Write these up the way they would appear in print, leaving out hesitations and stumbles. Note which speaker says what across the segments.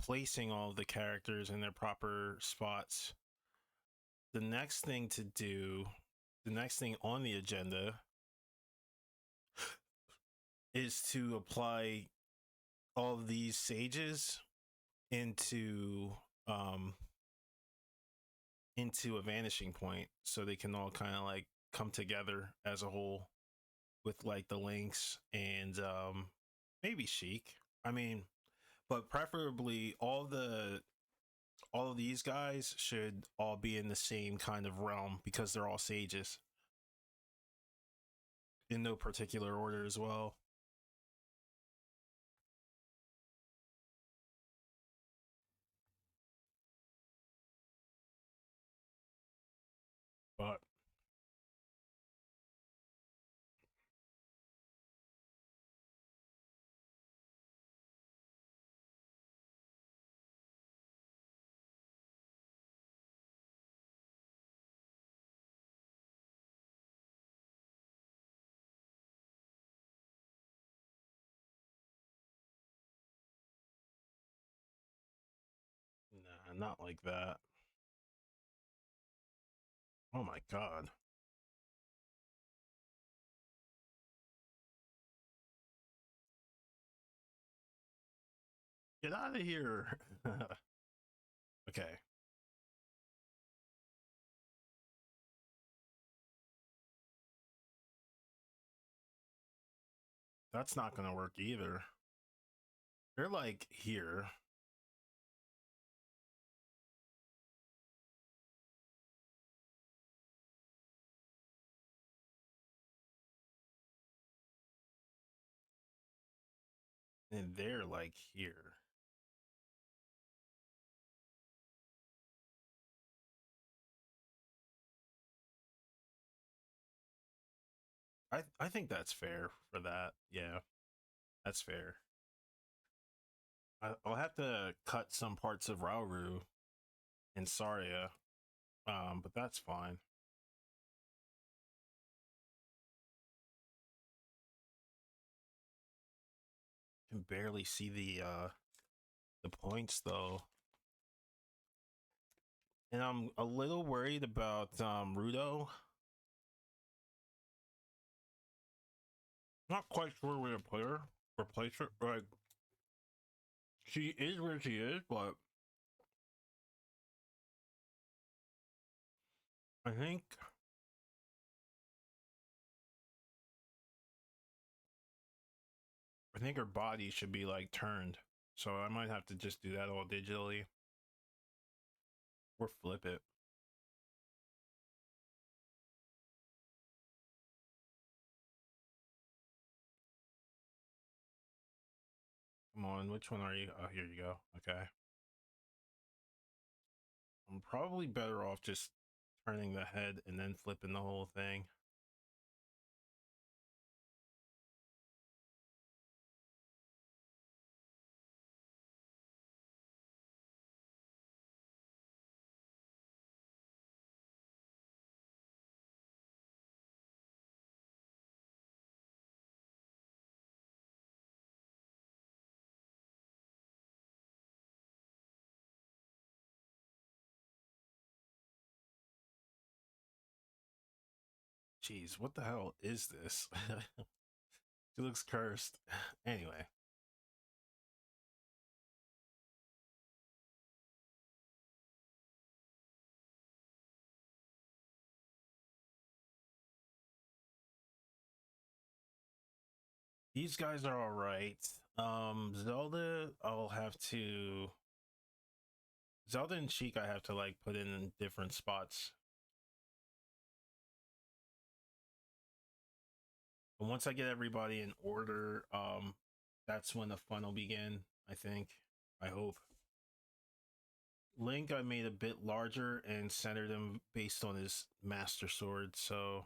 Speaker 1: placing all of the characters in their proper spots, the next thing to do, the next thing on the agenda is to apply all of these sages into um into a vanishing point so they can all kind of like come together as a whole with like the links and maybe Sheik. I mean, but preferably all of these guys should all be in the same kind of realm because they're all sages in no particular order as well. But nah, not like that. Oh my god. Get out of here. Okay. That's not going to work either. They're like here. And they're like here. I think that's fair for that. Yeah, that's fair. I'll have to cut some parts of Rauru and Saria, but that's fine. Can barely see the points though, and I'm a little worried about Rudo. Not quite sure where to put her, replace her. Like she is where she is, but I think I think her body should be like turned. So I might have to just do that all digitally or flip it. Come on, which one are you? Oh, here you go. Okay. I'm probably better off just turning the head and then flipping the whole thing. Jeez, what the hell is this? She looks cursed. Anyway, these guys are all right. Zelda, Zelda and Sheik, I have to like put in different spots. And once I get everybody in order, that's when the fun will begin. I think. I hope. Link, I made a bit larger and centered him based on his master sword, so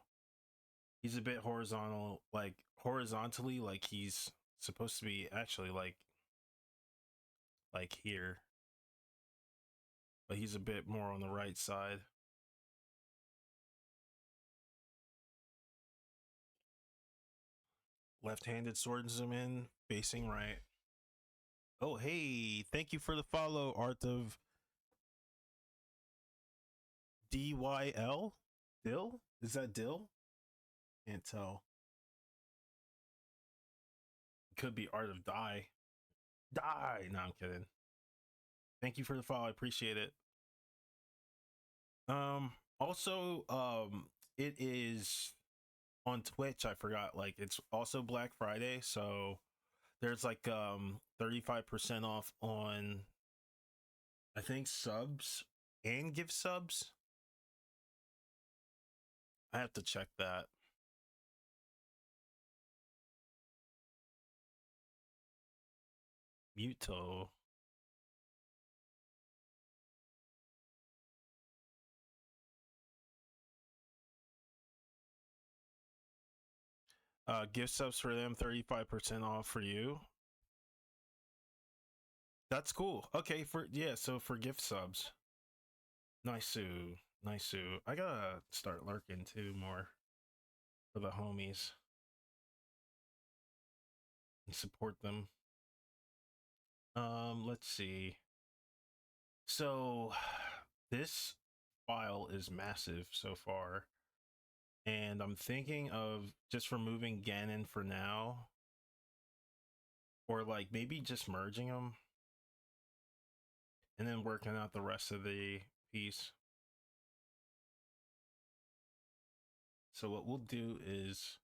Speaker 1: he's a bit horizontal, like horizontally, like he's supposed to be actually like here, but he's a bit more on the right side. Left-handed swordsman facing right. Oh, hey, thank you for the follow, Art of DYL. Dill? Is that Dill? Can't tell. Could be Art of Die. Die. No, I'm kidding. Thank you for the follow. I appreciate it. Also, it is on Twitch. I forgot. Like, it's also Black Friday, so there's like 35% off on, I think, subs and gift subs. I have to check that. Muto. Gift subs for them, 35% off for you. That's cool. Okay, so for gift subs. Nice, nice. I gotta start lurking too more for the homies and support them. Let's see. So this file is massive so far, and I'm thinking of just removing Ganon for now, or like maybe just merging them and then working out the rest of the piece. So what we'll do is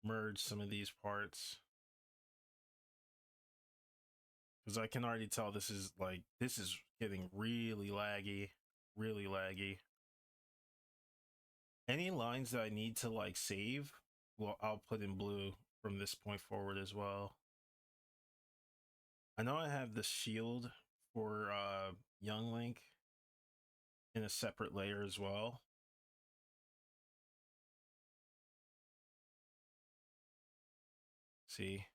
Speaker 1: merge some of these parts, because I can already tell this is getting really laggy, really laggy. Any lines that I need to like save, well, I'll put in blue from this point forward as well. I know I have the shield for Young Link in a separate layer as well. See,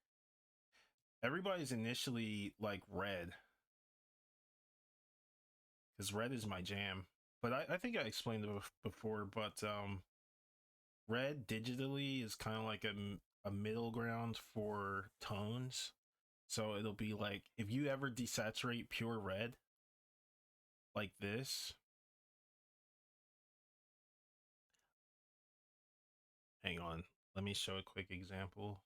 Speaker 1: everybody's initially like red, because red is my jam. But I think I explained it before, but red digitally is kind of like a middle ground for tones. So it'll be like, if you ever desaturate pure red like this, hang on, let me show a quick example.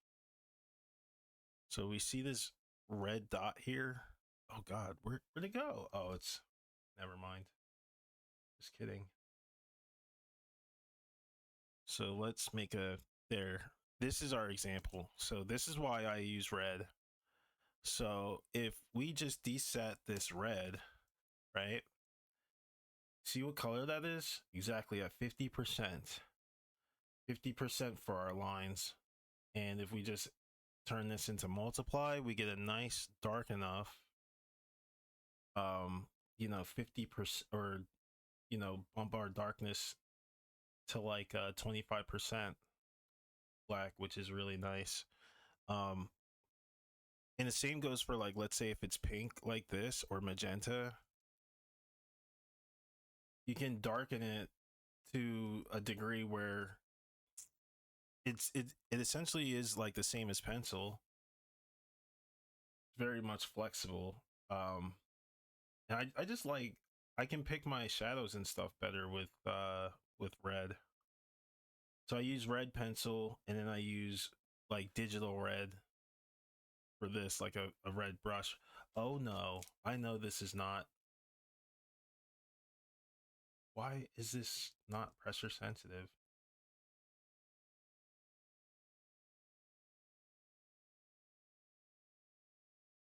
Speaker 1: So we see this red dot here. Oh God, where'd it go? Oh, it's, never mind. Just kidding. So let's make a, there. This is our example. So this is why I use red. So if we just deset this red, right? See what color that is? Exactly at 50%. 50% for our lines. And if we just turn this into multiply, we get a nice dark enough, you know, 50%, or, you know, bump our darkness to like 25% black, which is really nice. And the same goes for, like, let's say if it's pink like this or magenta, you can darken it to a degree where it essentially is like the same as pencil. Very much flexible. And I just like, I can pick my shadows and stuff better with red. So I use red pencil, and then I use like digital red for this, like a red brush. Oh no, I know this is not. Why is this not pressure sensitive?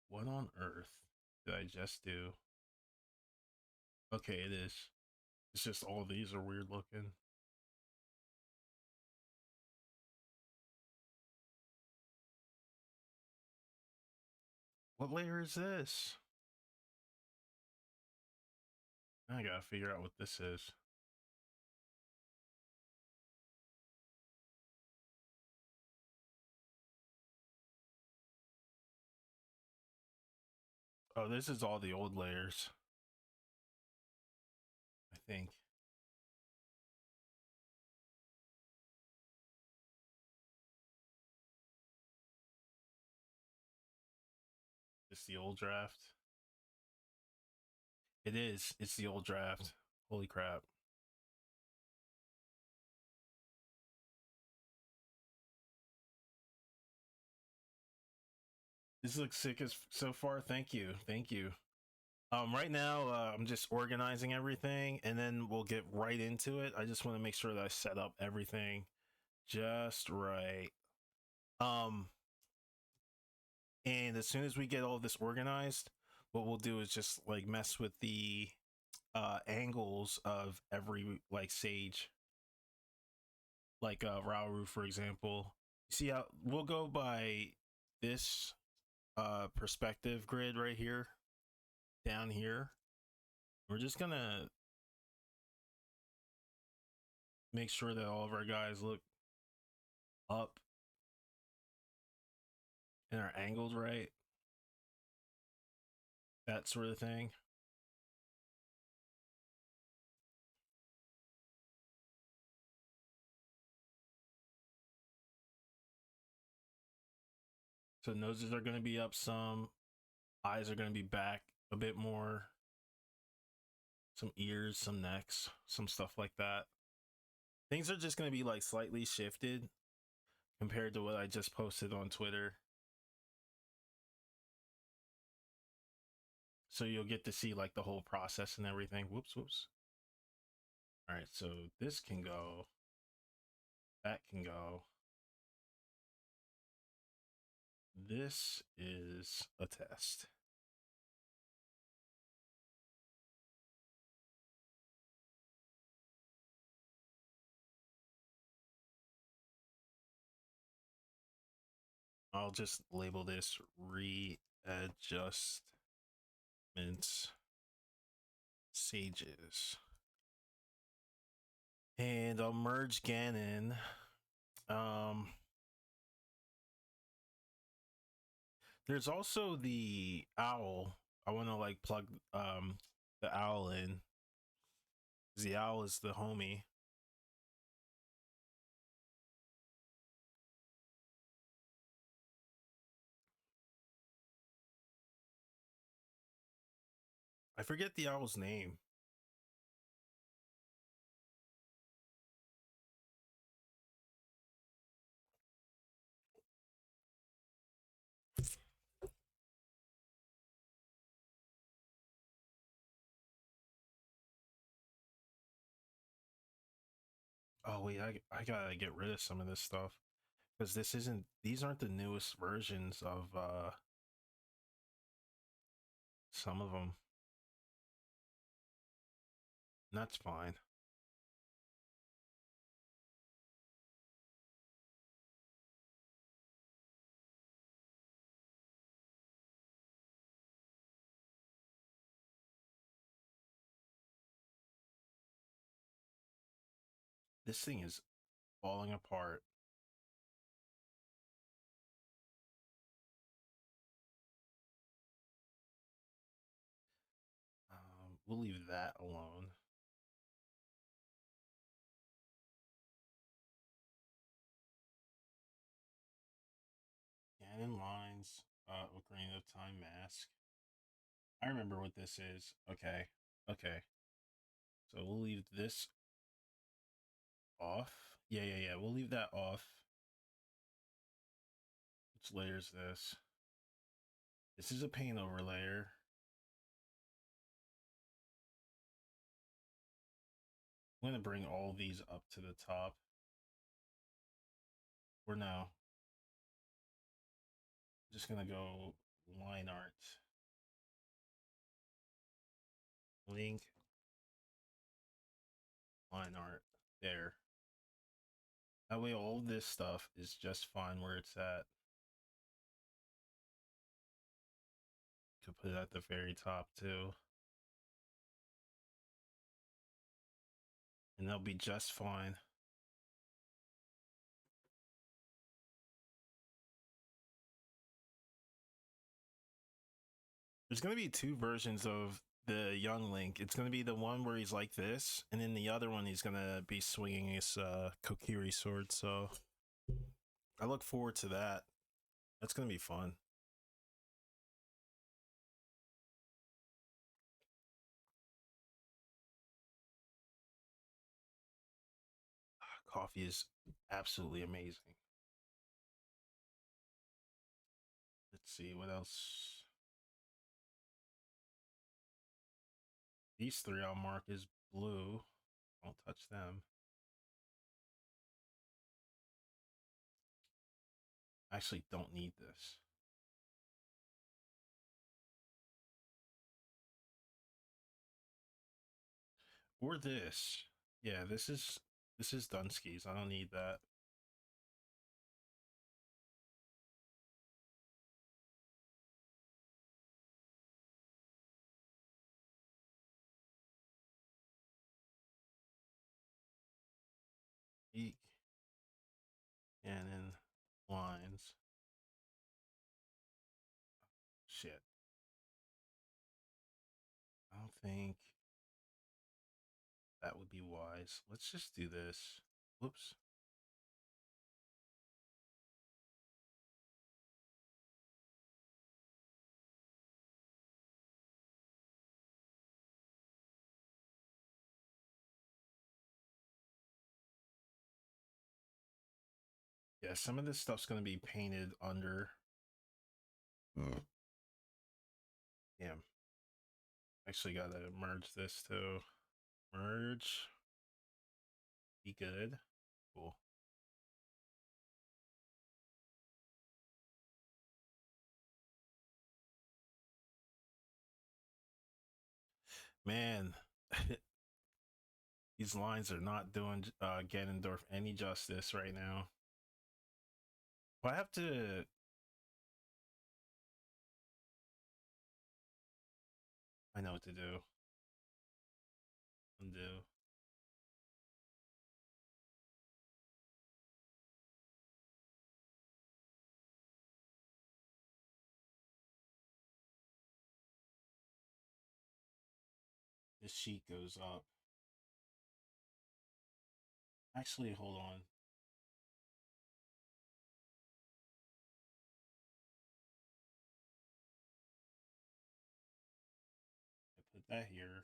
Speaker 1: What on earth did I just do? Okay, it is. It's just all these are weird looking. What layer is this? I gotta figure out what this is. Oh, this is all the old layers, I think. It's the old draft. It is. It's the old draft. Holy crap. This looks sick as so far. Thank you. Thank you. Right now, I'm just organizing everything and then we'll get right into it. I just want to make sure that I set up everything just right. And as soon as we get all of this organized, what we'll do is just like mess with the angles of every like sage, like Rauru, for example. See how we'll go by this perspective grid right here, down here. We're just gonna make sure that all of our guys look up and are angled right, that sort of thing. So noses are going to be up some, eyes are going to be back a bit more, some ears, some necks, some stuff like that. Things are just going to be like slightly shifted compared to what I just posted on Twitter. So you'll get to see like the whole process and everything. Whoops. All right, so this can go, that can go. This is a test. I'll just label this readjustments sages. And I'll merge Ganon. There's also the owl. I want to like plug the owl in. The owl is the homie. I forget the owl's name. Oh wait, I gotta get rid of some of this stuff because these aren't the newest versions of some of them. That's fine. This thing is falling apart. We'll leave that alone. Ganon lines, Ocarina of Time mask. I remember what this is. Okay. So we'll leave this off. Yeah. We'll leave that off. Which layer is this? This is a paint overlayer. I'm going to bring all these up to the top. For now. I'm just going to go line art. Link. Line art. There. That way all this stuff is just fine where it's at. Could put it at the very top too. And they'll be just fine. There's going to be two versions of the young Link. It's going to be the one where he's like this, and then the other one he's going to be swinging his Kokiri sword. So I look forward to that. That's going to be fun. Coffee is absolutely amazing. Let's see what else. These three I'll mark as blue. Don't touch them. I actually don't need this. Or this. Yeah, this is Dunsky's. I don't need that. Eek. And then lines. Shit. I don't think that would be wise. Let's just do this. Whoops. Yeah, some of this stuff's going to be painted under. Damn. Actually got to merge this too. Merge. Be good. Cool. Man, these lines are not doing Ganondorf any justice right now. Well, I have to. I know what to do. Undo. This sheet goes up. Actually, hold on. I put that here.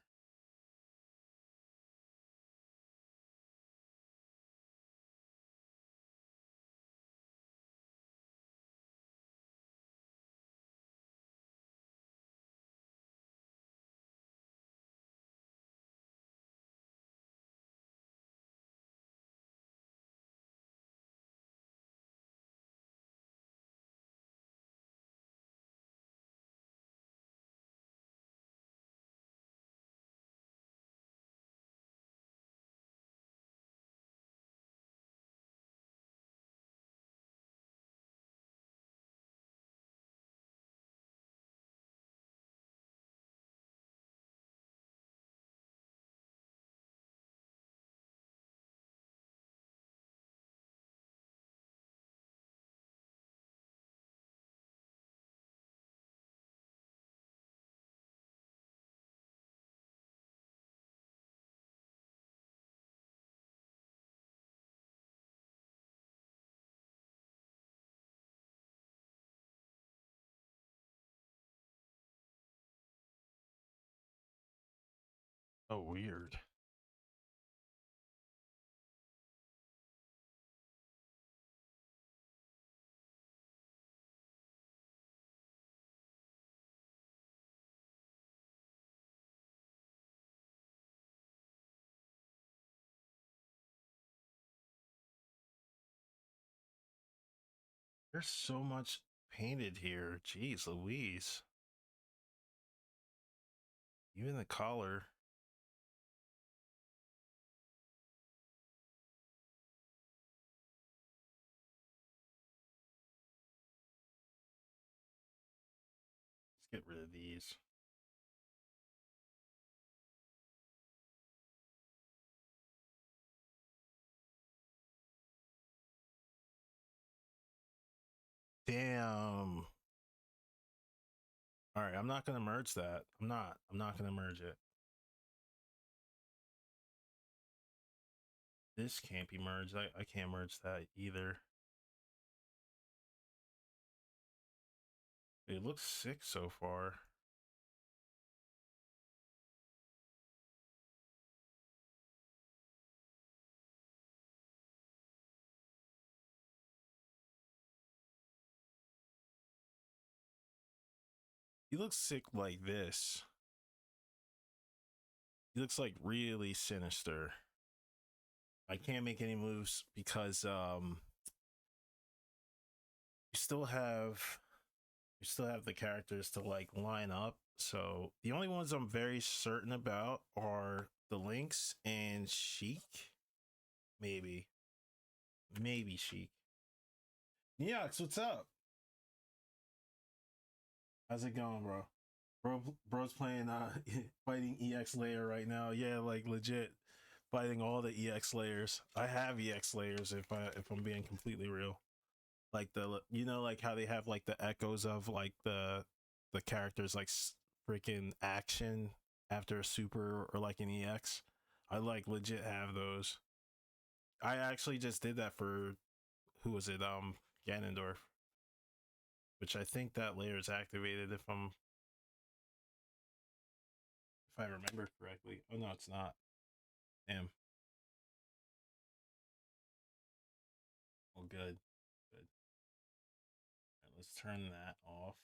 Speaker 1: Oh, weird. There's so much painted here. Jeez Louise. Even the collar. Let's get rid of these. Damn. All right, I'm not going to merge that. I'm not going to merge it. This can't be merged. I can't merge that either. It looks sick so far. He looks sick like this. He looks like really sinister. I can't make any moves because you still have the characters to like line up. So the only ones I'm very certain about are the Lynx and Sheik. Maybe Sheik. Neox, what's up? How's it going, bro? Bro's playing fighting EX layer right now. Yeah, like legit fighting all the EX layers. I have EX layers if I'm being completely real. Like the like how they have like the echoes of like the characters like freaking action after a super or like an EX. I like legit have those. I actually just did that for who was it? Ganondorf. Which I think that layer is activated if I remember correctly. Oh no, it's not. Damn. Well, good. Good. All right, let's turn that off.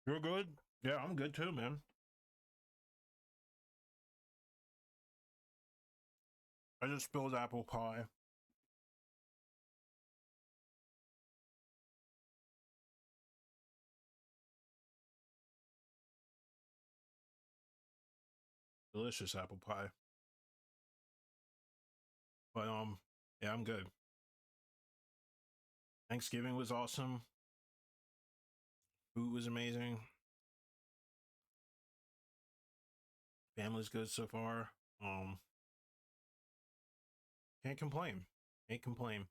Speaker 1: You're good? Yeah, I'm good too, man. I just spilled apple pie. Delicious apple pie. But yeah, I'm good. Thanksgiving was awesome. Food was amazing. Family's good so far. Can't complain. Can't complain.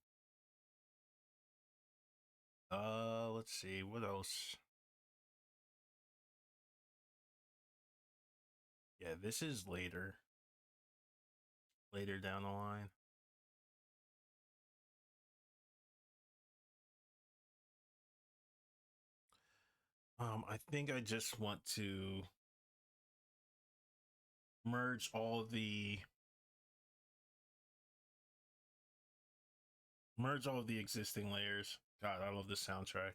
Speaker 1: Let's see what else. Yeah, this is later down the line. I think I just want to merge all the existing layers. God, I love this soundtrack.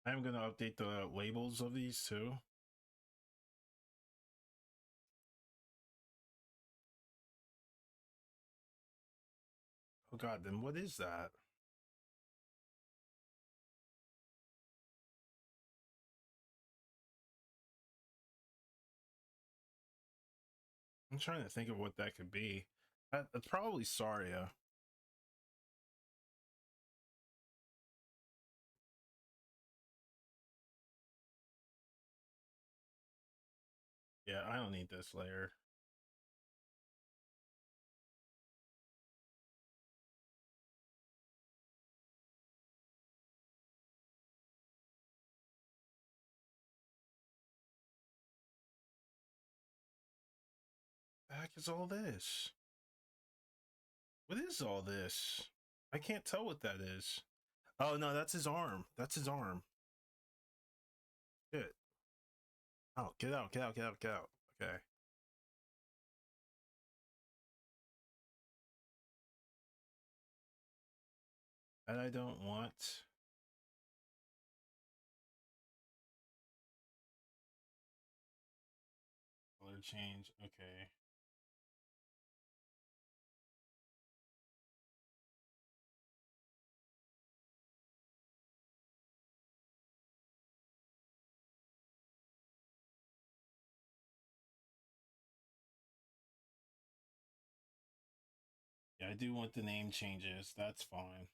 Speaker 1: I'm gonna update the labels of these too. Oh god, then what is that? I'm trying to think of what that could be. That's probably Saria. Yeah, I don't need this layer. The heck is all this? What is all this? I can't tell what that is. Oh no, that's his arm. That's his arm. Shit. Oh, get out, get out, get out, get out. Okay. That I don't want. Color change. Okay. Yeah, I do want the name changes. That's fine.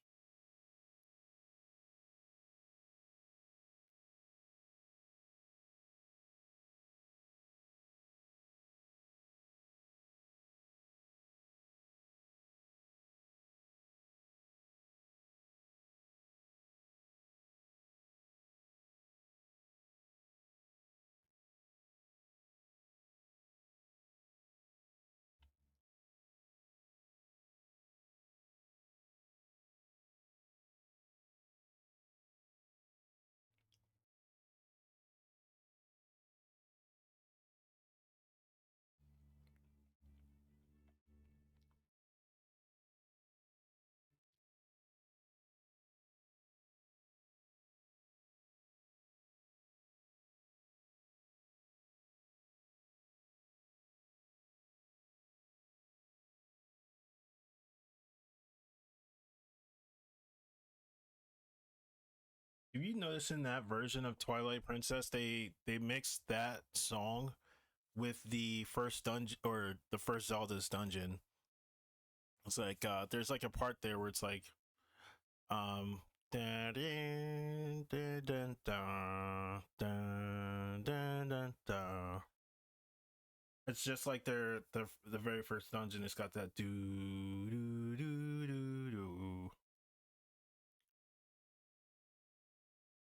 Speaker 1: Have you noticed in that version of Twilight Princess, they mixed that song with the first dungeon or the first Zelda's dungeon? It's like there's like a part there where it's like um dun, dun, dun, dun, dun, dun, dun, dun, dun. It's just like the very first dungeon. It's got that do do do do do.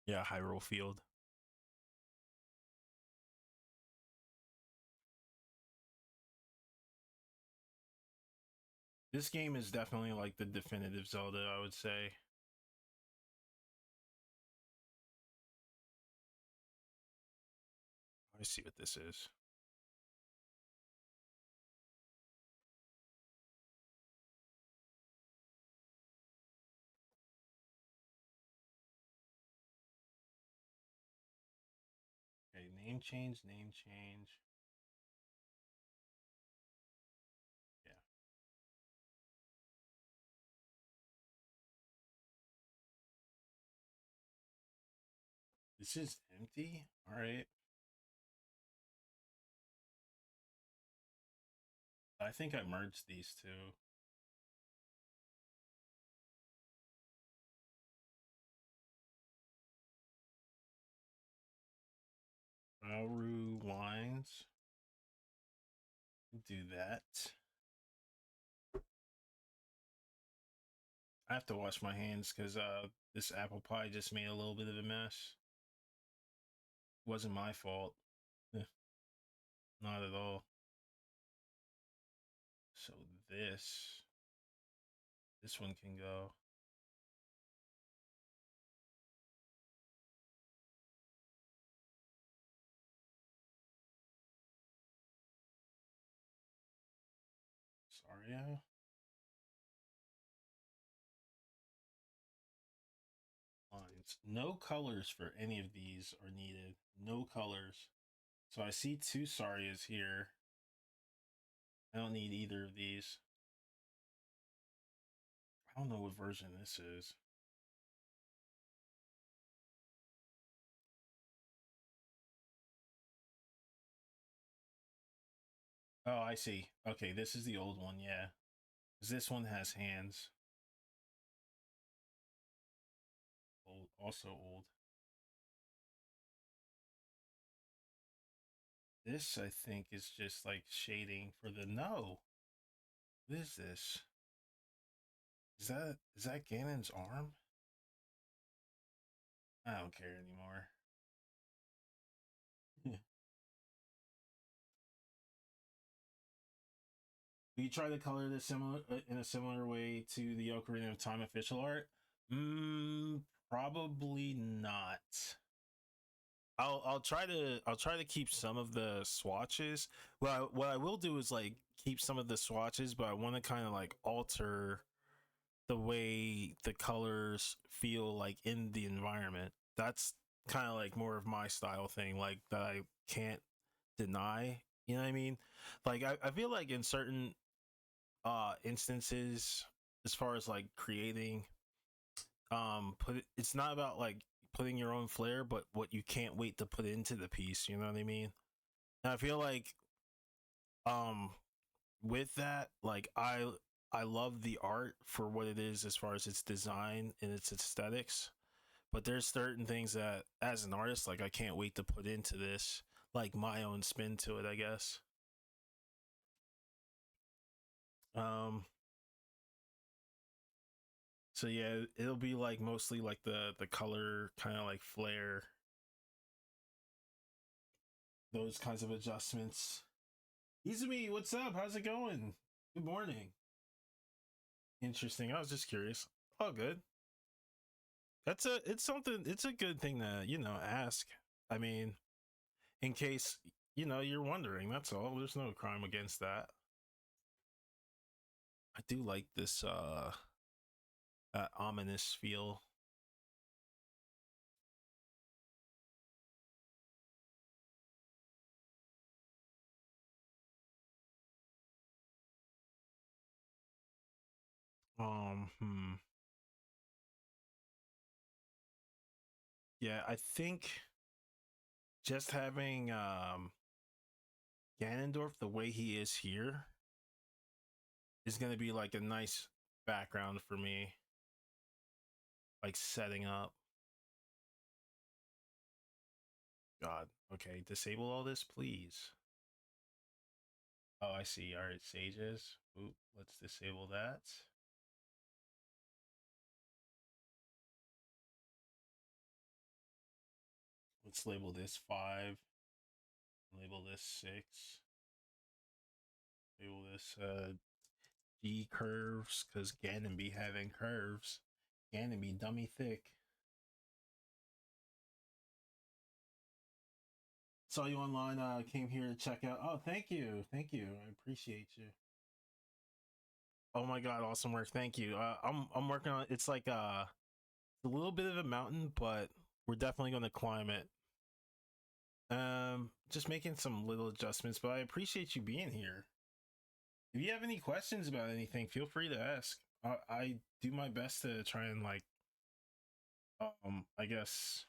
Speaker 1: Yeah, Hyrule Field. This game is definitely like the definitive Zelda, I would say. Let me see what this is. Okay, name change, name change. Yeah. This is empty? Alright. I think I merged these two. Auru wines. Do that. I have to wash my hands because this apple pie just made a little bit of a mess. It wasn't my fault. Not at all. So this one can go. Saria. Lines. No colors for any of these are needed. No colors. So I see two Sarias here. I don't need either of these. I don't know what version this is. Oh, I see. Okay, this is the old one, yeah. This one has hands. Old, also old. This, I think, is just like shading for the no. What is this? Is that Ganon's arm? I don't care anymore. You try to color this similar in a similar way to the Ocarina of Time official art? Probably not. I'll try to keep some of the swatches. Well, what I will do is like keep some of the swatches, but I want to kind of like alter the way the colors feel like in the environment. That's kind of like more of my style thing, like that I can't deny. You know what I mean? Like I feel like in certain instances, as far as like creating, it's not about like putting your own flair, but what you can't wait to put into the piece. You know what I mean? And I feel like um with that, like I love the art for what it is as far as its design and its aesthetics, but there's certain things that as an artist, like I can't wait to put into this, like my own spin to it, I guess. um so yeah, it'll be like mostly like the color kind of like flare, those kinds of adjustments. Izumi, what's up? How's it going? Good morning. Interesting. I was just curious. All good. It's a good thing to, ask. I mean, in case, you're wondering, that's all. There's no crime against that. I do like this ominous feel. Hmm. Yeah, I think just having Ganondorf the way he is here is gonna be like a nice background for me, like setting up. God, okay, disable all this, please. Oh, I see. All right, sages. Oop, let's disable that. Let's label this 5. Label this 6. Label this G curves, because Ganon be having curves. Ganon be dummy thick. Saw you online, came here to check out. Oh, thank you. Thank you. I appreciate you. Oh my god, awesome work. Thank you. I'm working on it's like a little bit of a mountain, but we're definitely going to climb it. Just making some little adjustments, but I appreciate you being here. If you have any questions about anything, feel free to ask. I do my best to try and like I guess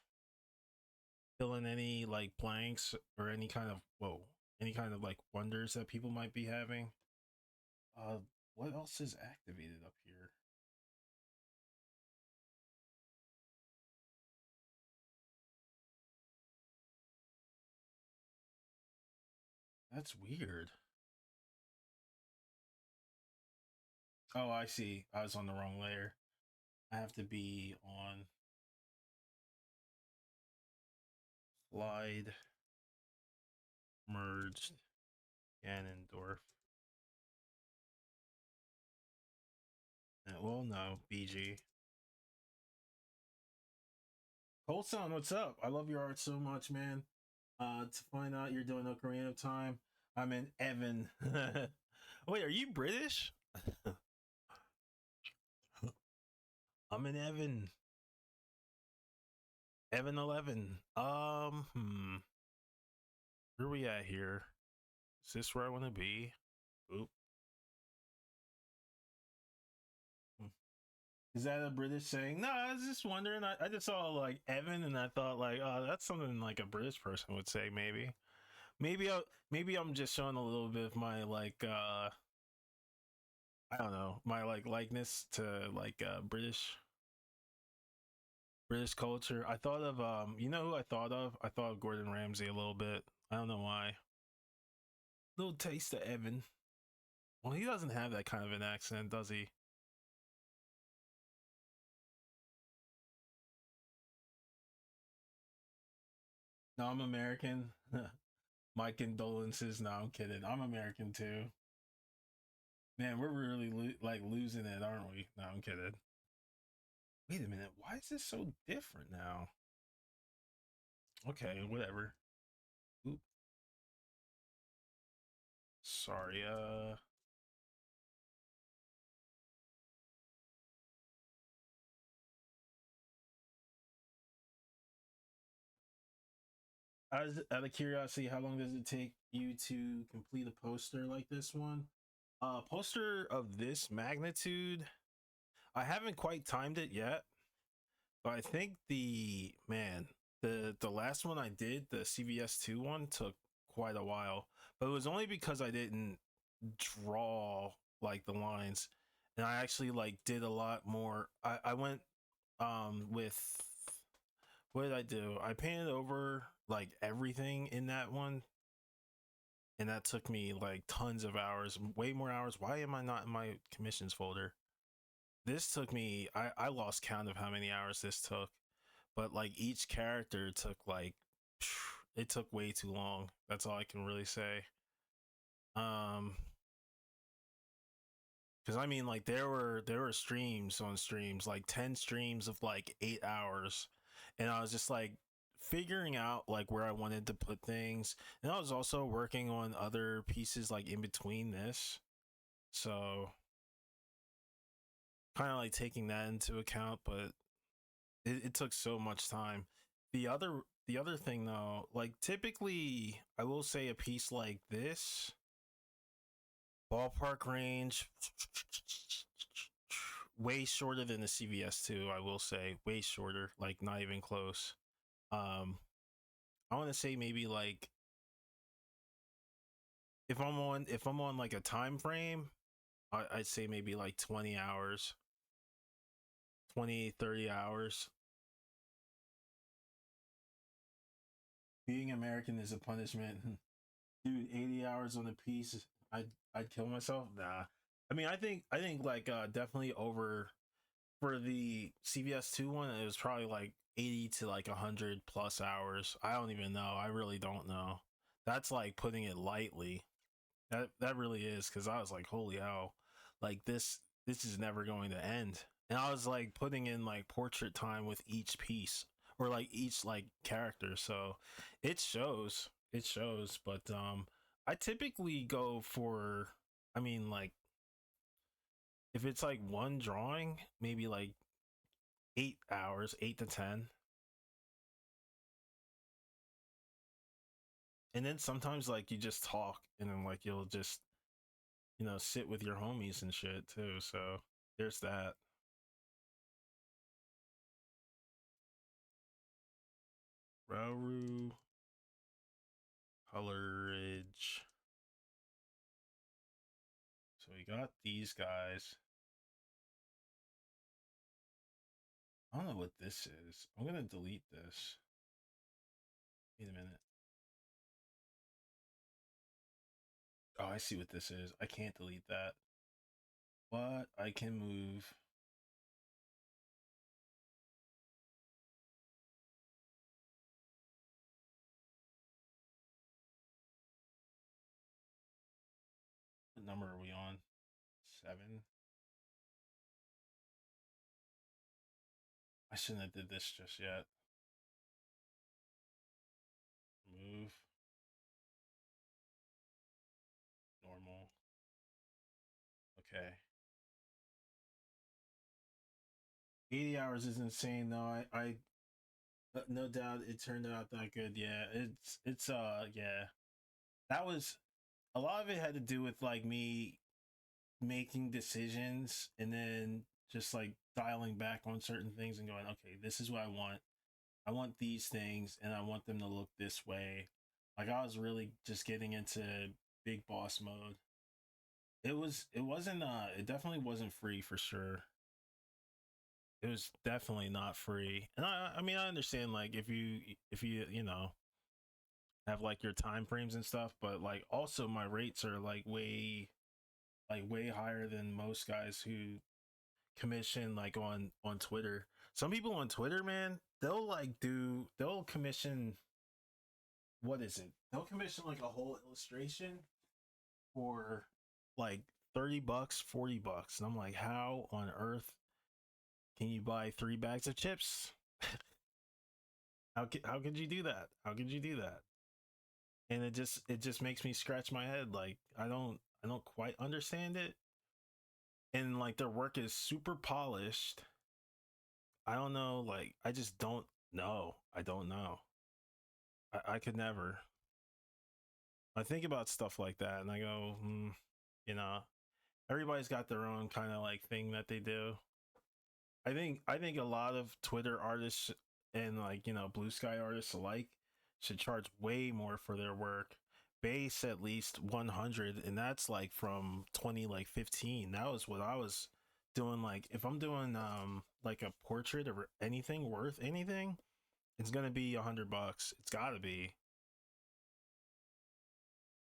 Speaker 1: fill in any like blanks or any kind of any kind of like wonders that people might be having. What else is activated up here? That's weird. Oh, I see. I was on the wrong layer. I have to be on slide merged Ganondorf. Well, no, BG. Cold Sound, what's up? I love your art so much, man. To find out you're doing Ocarina of Time, I'm in Evan. Wait, are you British? I'm in Evan. Evan 11. Where are we at here? Is this where I want to be? Oop. Is that a British saying? No, I was just wondering. I just saw like Evan, and I thought like, oh, that's something like a British person would say. Maybe I'm just showing a little bit of my like I don't know, my like likeness to like British culture. I thought of you know who I thought of? I thought of Gordon Ramsay a little bit. I don't know why. Little taste of Evan. Well, he doesn't have that kind of an accent, does he? No, I'm American. My condolences. No, I'm kidding. I'm American too. Man, we're really like losing it, aren't we? No, I'm kidding. Wait a minute. Why is this so different now? Okay, whatever. Oop. Sorry. Out of curiosity, how long does it take you to complete a poster like this one? Poster of this magnitude, I haven't quite timed it yet, but I think the last one I did, the CVS2 one, took quite a while. But it was only because I didn't draw like the lines, and I actually like did a lot more. I went with what did I do? I painted over like everything in that one, and that took me like tons of hours, way more hours. Why am I not in my commissions folder? This took me, I lost count of how many hours this took, but like each character took like it took way too long. That's all I can really say. um because I mean, like there were streams on streams, like 10 streams of like 8 hours, and I was just like figuring out like where I wanted to put things, and I was also working on other pieces like in between this, so kind of like taking that into account, but it took so much time. The other thing though, like typically I will say a piece like this, ballpark range, way shorter than the CVS2, I will say, way shorter, like not even close. I want to say maybe like if I'm on like a time frame, I'd say maybe like 20 hours, 20-30 hours. Being American is a punishment. Dude, 80 hours on a piece, I'd kill myself. Nah. I think like definitely over for the CVS 2 one, it was probably like 80 to like 100 plus hours. I don't even know. I really don't know. That's like putting it lightly. That really is, cuz I was like, "Holy hell. Like this is never going to end." And I was like putting in like portrait time with each piece or like each like character. So it shows. It shows, but I typically go for, I mean, like if it's like one drawing, maybe like 8 hours, 8 to 10. And then sometimes like you just talk and then like you'll just, sit with your homies and shit too. So there's that. Rauru, Colorage. So we got these guys. I don't know what this is. I'm gonna delete this. Wait a minute. Oh, I see what this is. I can't delete that. But I can move. What number are we on? 7. I shouldn't have did this just yet. Move. Normal. Okay. 80 hours is insane though. I no doubt it turned out that good. Yeah, yeah. That was a lot of it had to do with like me making decisions and then just like dialing back on certain things and going, okay, this is what I want. I want these things and I want them to look this way. Like I was really just getting into big boss mode. It definitely wasn't free for sure. It was definitely not free. And I mean I understand like if you have like your time frames and stuff, but like also my rates are like way higher than most guys who commission like on Twitter. Some people on Twitter, man, they'll commission, what is it? They'll commission like a whole illustration for like $30, $40. And I'm like, how on earth can you buy 3 bags of chips? How could you do that? How could you do that? And it just makes me scratch my head. Like I don't quite understand it. And like their work is super polished. I don't know, like I just don't know. I don't know. I could never. I think about stuff like that and I go, you know, everybody's got their own kind of like thing that they do. I think a lot of Twitter artists and like, blue sky artists alike should charge way more for their work. Base at least 100, and that's like from 2015. That was what I was doing. Like if I'm doing like a portrait or anything worth anything, it's gonna be $100. It's gotta be.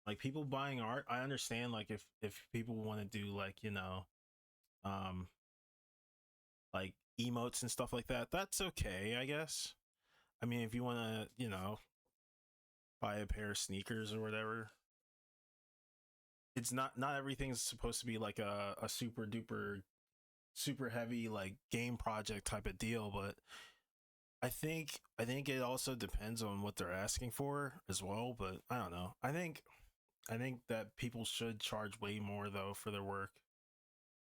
Speaker 1: Like people buying art, I understand like if people want to do like, um like emotes and stuff like that, that's okay, I guess. I mean, if you want to, buy a pair of sneakers or whatever, it's not everything's supposed to be like a super duper super heavy like game project type of deal, but I think it also depends on what they're asking for as well, but I don't know. I think that people should charge way more though for their work,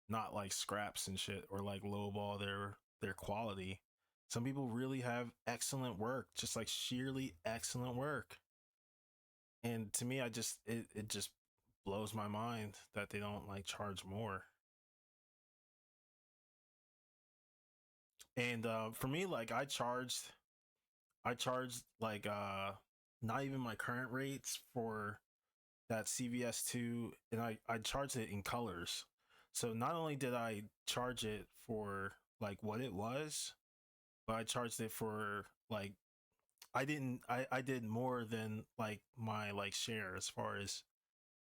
Speaker 1: not like scraps and shit or like lowball their quality. Some people really have excellent work, just like sheerly excellent work. And to me, it just blows my mind that they don't like charge more. And for me, like I charged like not even my current rates for that CVS2, and I charged it in colors. So not only did I charge it for like what it was, but I charged it for like I did more than like my like share as far as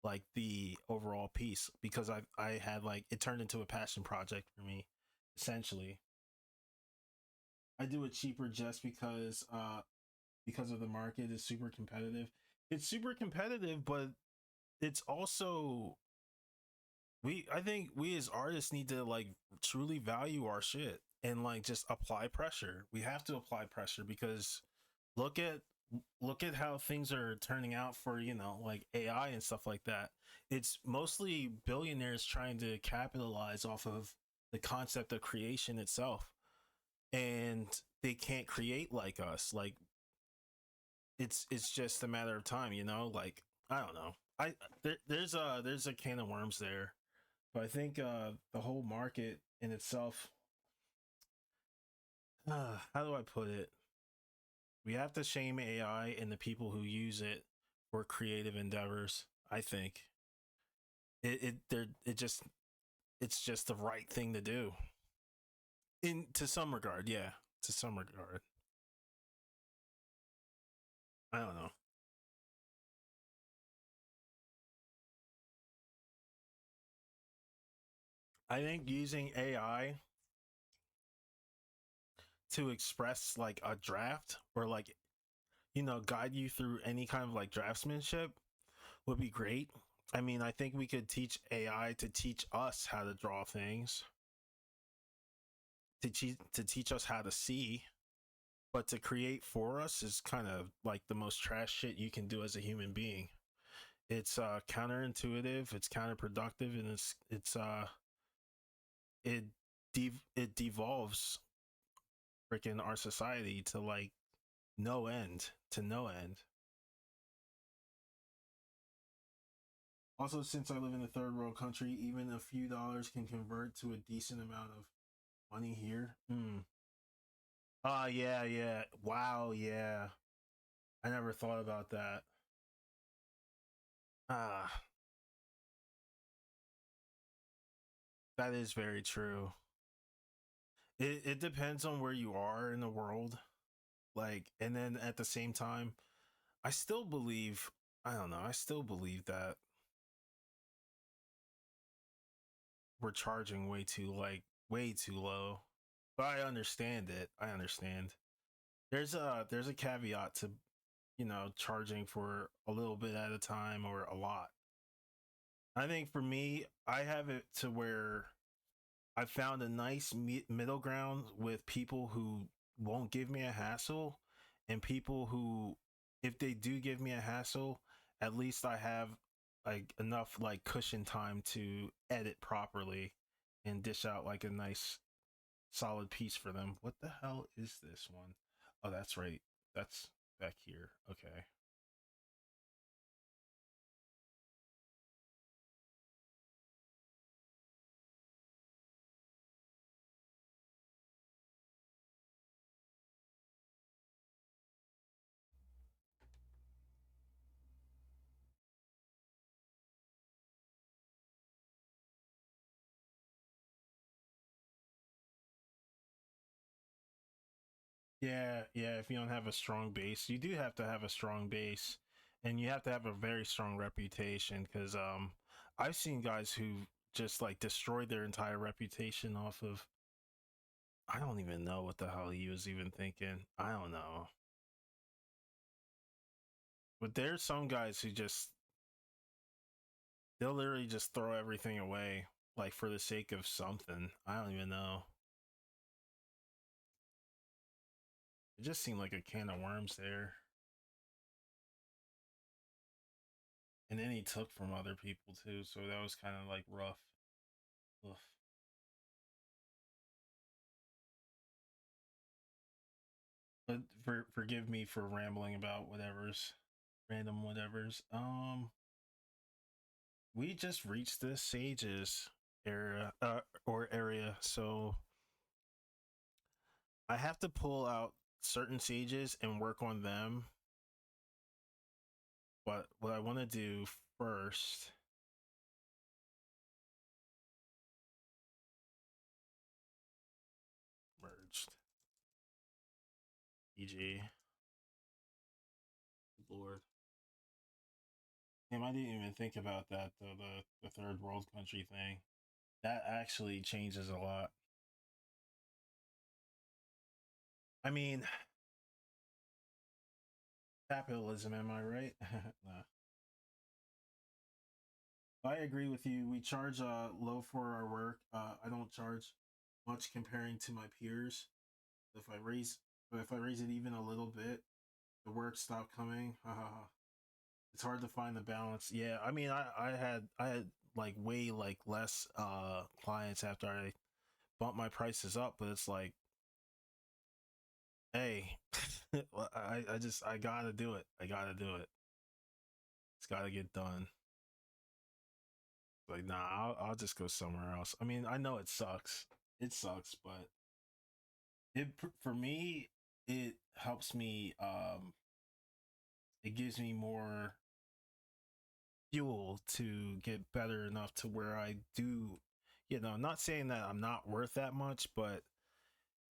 Speaker 1: like the overall piece, because I had like it turned into a passion project for me essentially. I do it cheaper just because of the market is super competitive. It's super competitive, but it's also I think we as artists need to like truly value our shit and like just apply pressure. We have to apply pressure because look at look at how things are turning out for, you know, like AI and stuff like that. It's mostly billionaires trying to capitalize off of the concept of creation itself, and they can't create like us. Like it's just a matter of time, you know. Like I don't know. There's a can of worms there, but I think the whole market in itself. How do I put it? We have to shame AI and the people who use it for creative endeavors. I think it just it's just the right thing to do. In to some regard, yeah, to some regard. I don't know. I think using AI to express like a draft or like, you know, guide you through any kind of like draftsmanship would be great. I mean, I think we could teach AI to teach us how to draw things, to teach us how to see, but to create for us is kind of like the most trash shit you can do as a human being. It's counterintuitive, it's counterproductive, and it it devolves freaking our society to like no end, to no end. Also, since I live in a third world country, even a few dollars can convert to a decent amount of money here. Yeah, yeah. Wow, yeah. I never thought about that. Ah, that is very true. It depends on where you are in the world. Like, and then at the same time, I still believe, I don't know, I still believe that we're charging way too, like, way too low. But I understand it. I understand. There's a caveat to, you know, charging for a little bit at a time or a lot. I think for me, I have it to where I found a nice middle ground with people who won't give me a hassle and people who, if they do give me a hassle, at least I have like enough like cushion time to edit properly and dish out like a nice solid piece for them. What the hell is this one? Oh, that's right. That's back here. Okay. Yeah, yeah. If you don't have a strong base, you do have to have a strong base, and you have to have a very strong reputation. Because I've seen guys who just like destroyed their entire reputation off of. I don't even know what the hell he was even thinking. I don't know. But there's some guys who just they'll literally just throw everything away, like for the sake of something. I don't even know. It just seemed like a can of worms there. And then he took from other people too, so that was kind of like rough. Ugh. But forgive me for rambling about whatever's random whatevers. We just reached the sages era or area, so I have to pull out certain stages and work on them. But what I want to do first, merged, EG, Lord. Damn, I didn't even think about that though. The third world country thing, that actually changes a lot. I mean, capitalism, am I right? Nah. I agree with you. We charge low for our work. I don't charge much comparing to my peers. If I raise it even a little bit, the work stopped coming. It's hard to find the balance. Yeah, I mean, I had like way like less clients after I bumped my prices up, but it's like, hey, I gotta do it. I gotta do it. It's gotta get done. Like, nah, I'll just go somewhere else. I mean, I know it sucks. It sucks, but it for me, it helps me. It gives me more fuel to get better enough to where I do. Not saying that I'm not worth that much, but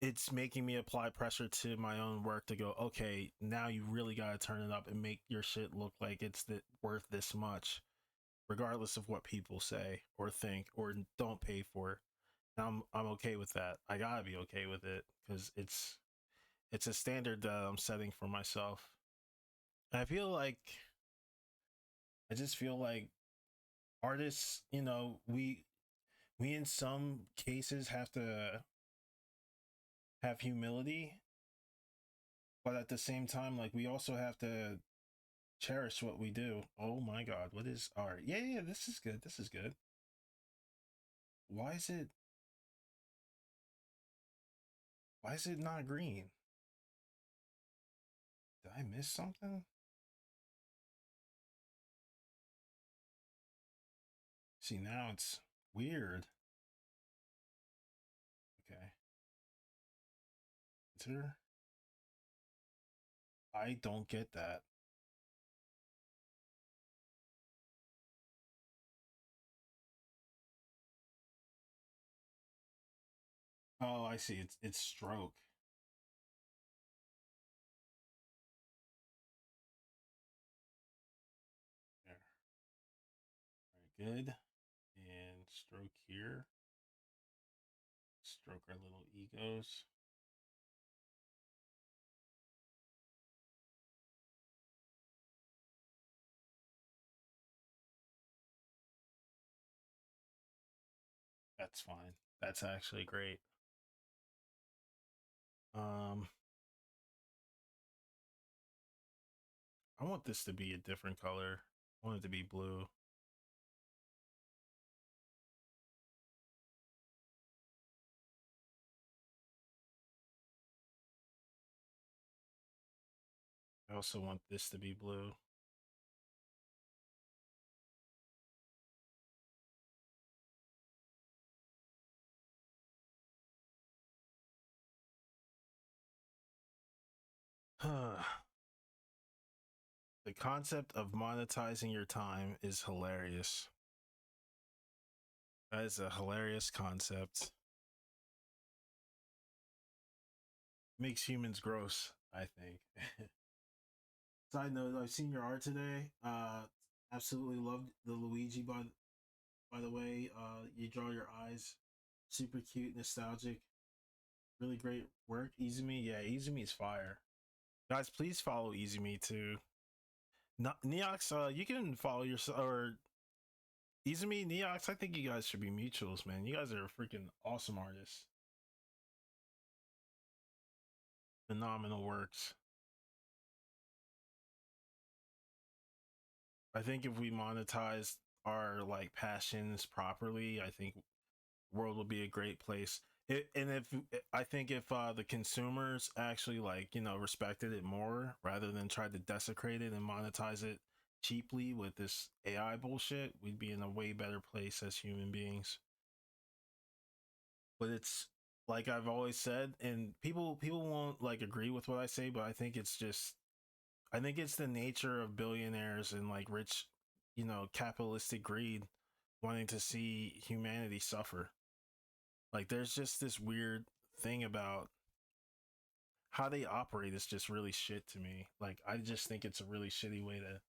Speaker 1: it's making me apply pressure to my own work to go, okay, now you really got to turn it up and make your shit look like it's worth this much, regardless of what people say or think or don't pay for. I'm okay with that. I gotta be okay with it because it's a standard that I'm setting for myself. And I just feel like artists, we in some cases have to have humility, but at the same time, like we also have to cherish what we do. Oh my God, what is art? Yeah, yeah, this is good. This is good. Why is it? Why is it not green? Did I miss something? See, now it's weird. Okay, enter. I don't get that. Oh, I see. It's stroke. There. All right, good. And stroke here. Stroke our little egos. That's fine. That's actually great. Um, I want this to be a different color. I want it to be blue. I also want this to be blue. The concept of monetizing your time is hilarious. That is a hilarious concept. Makes humans gross, I think. Side note, I've seen your art today. Absolutely loved the Luigi by the way. You draw your eyes. Super cute, nostalgic. Really great work. Izumi, yeah, Izumi is fire. Guys, please follow Izumi too. Neox, you can follow yourself or Izumi, Neox. I think you guys should be mutuals, man. You guys are freaking awesome artists. Phenomenal works. I think if we monetize our like passions properly, I think world will be a great place. And if I think if the consumers actually like respected it more rather than try to desecrate it and monetize it cheaply with this AI bullshit, we'd be in a way better place as human beings. But like I've always said, and people won't like agree with what I say, but I think it's just I think it's the nature of billionaires and like rich, capitalistic greed wanting to see humanity suffer. Like there's just this weird thing about how they operate is just really shit to me. Like I just think it's a really shitty way to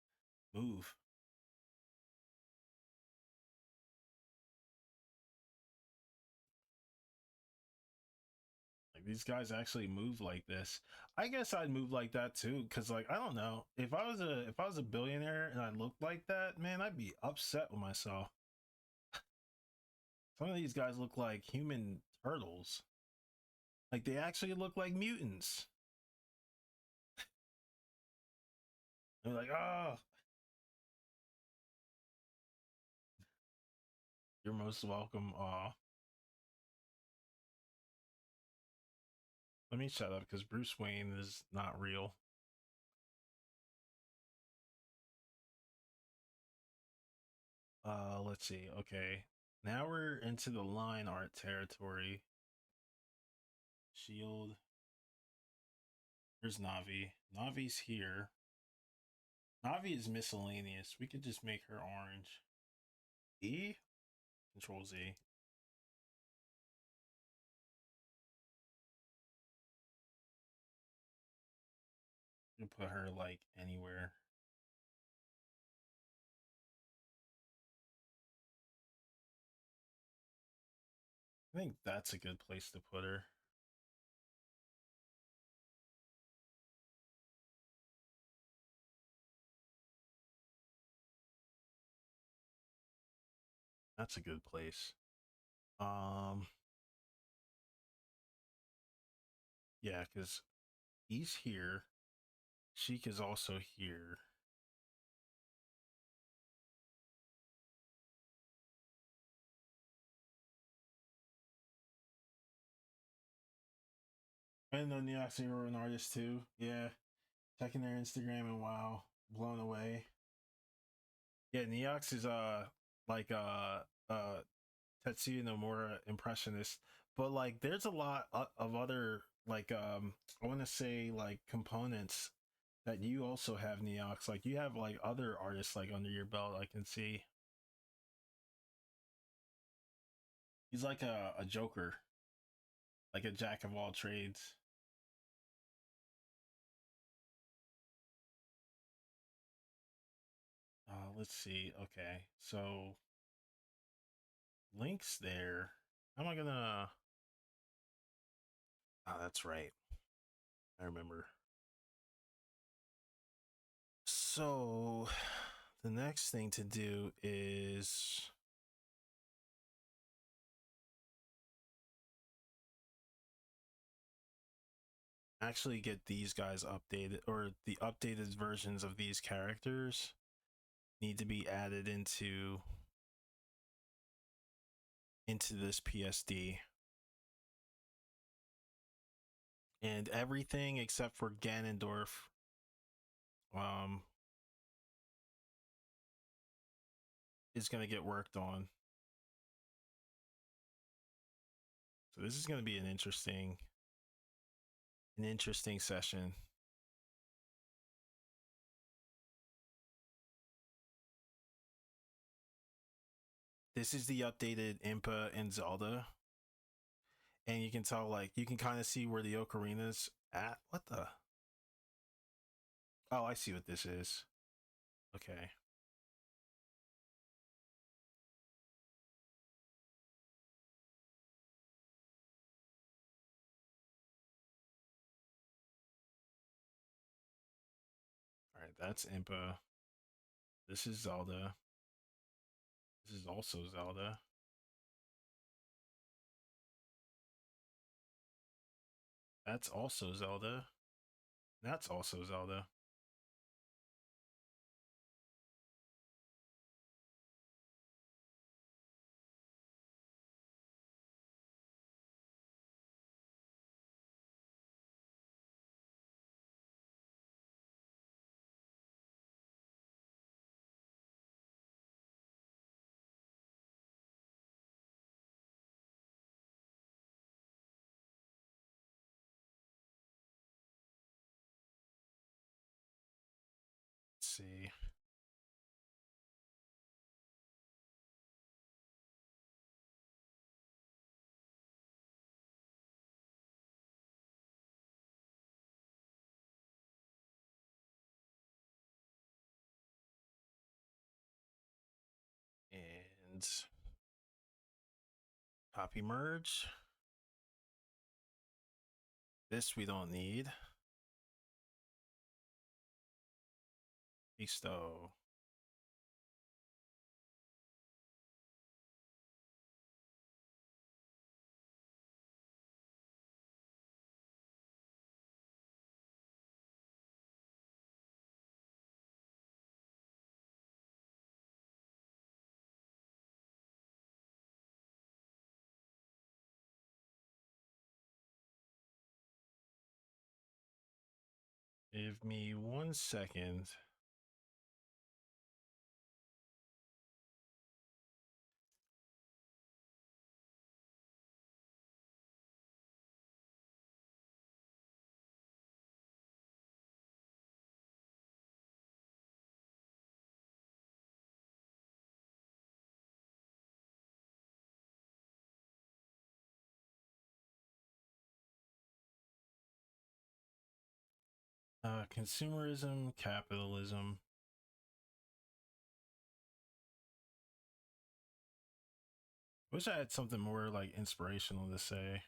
Speaker 1: move. Like these guys actually move like this. I guess I'd move like that too, because like I don't know if I was a billionaire and I looked like that, man, I'd be upset with myself. Some of these guys look like human turtles. Like they actually look like mutants. They're like, oh, you're most welcome. Aw. Let me shut up because Bruce Wayne is not real. Let's see. Okay. Now we're into the line art territory. Shield. There's Navi. Navi's here. Navi is miscellaneous. We could just make her orange. E? Control Z. You put her like anywhere. I think that's a good place to put her. That's a good place. Um, yeah, because he's here. Sheik is also here. And the New York City were an artist too. Yeah. Checking their Instagram and wow, blown away. Yeah, Neox is like Tetsuya Nomura impressionist, but like there's a lot of other like I want to say like components that you also have Neox. Like you have like other artists like under your belt. I can see he's like a joker, like a jack of all trades. Let's see. Okay, so links there. How am I gonna? Oh, that's right. I remember. So the next thing to do is actually get these guys updated, or the updated versions of these characters need to be added into this PSD. And everything except for Ganondorf um is going to get worked on. So this is going to be an interesting session. This is the updated Impa and Zelda, and you can tell like you can kind of see where the ocarina's at. What the? Oh, I see what this is. Okay. All right, that's Impa. This is Zelda. This is also Zelda. That's also Zelda. That's also Zelda. And copy merge. This we don't need. Listo. Give me 1 second. Consumerism, capitalism. Wish I had something more like inspirational to say.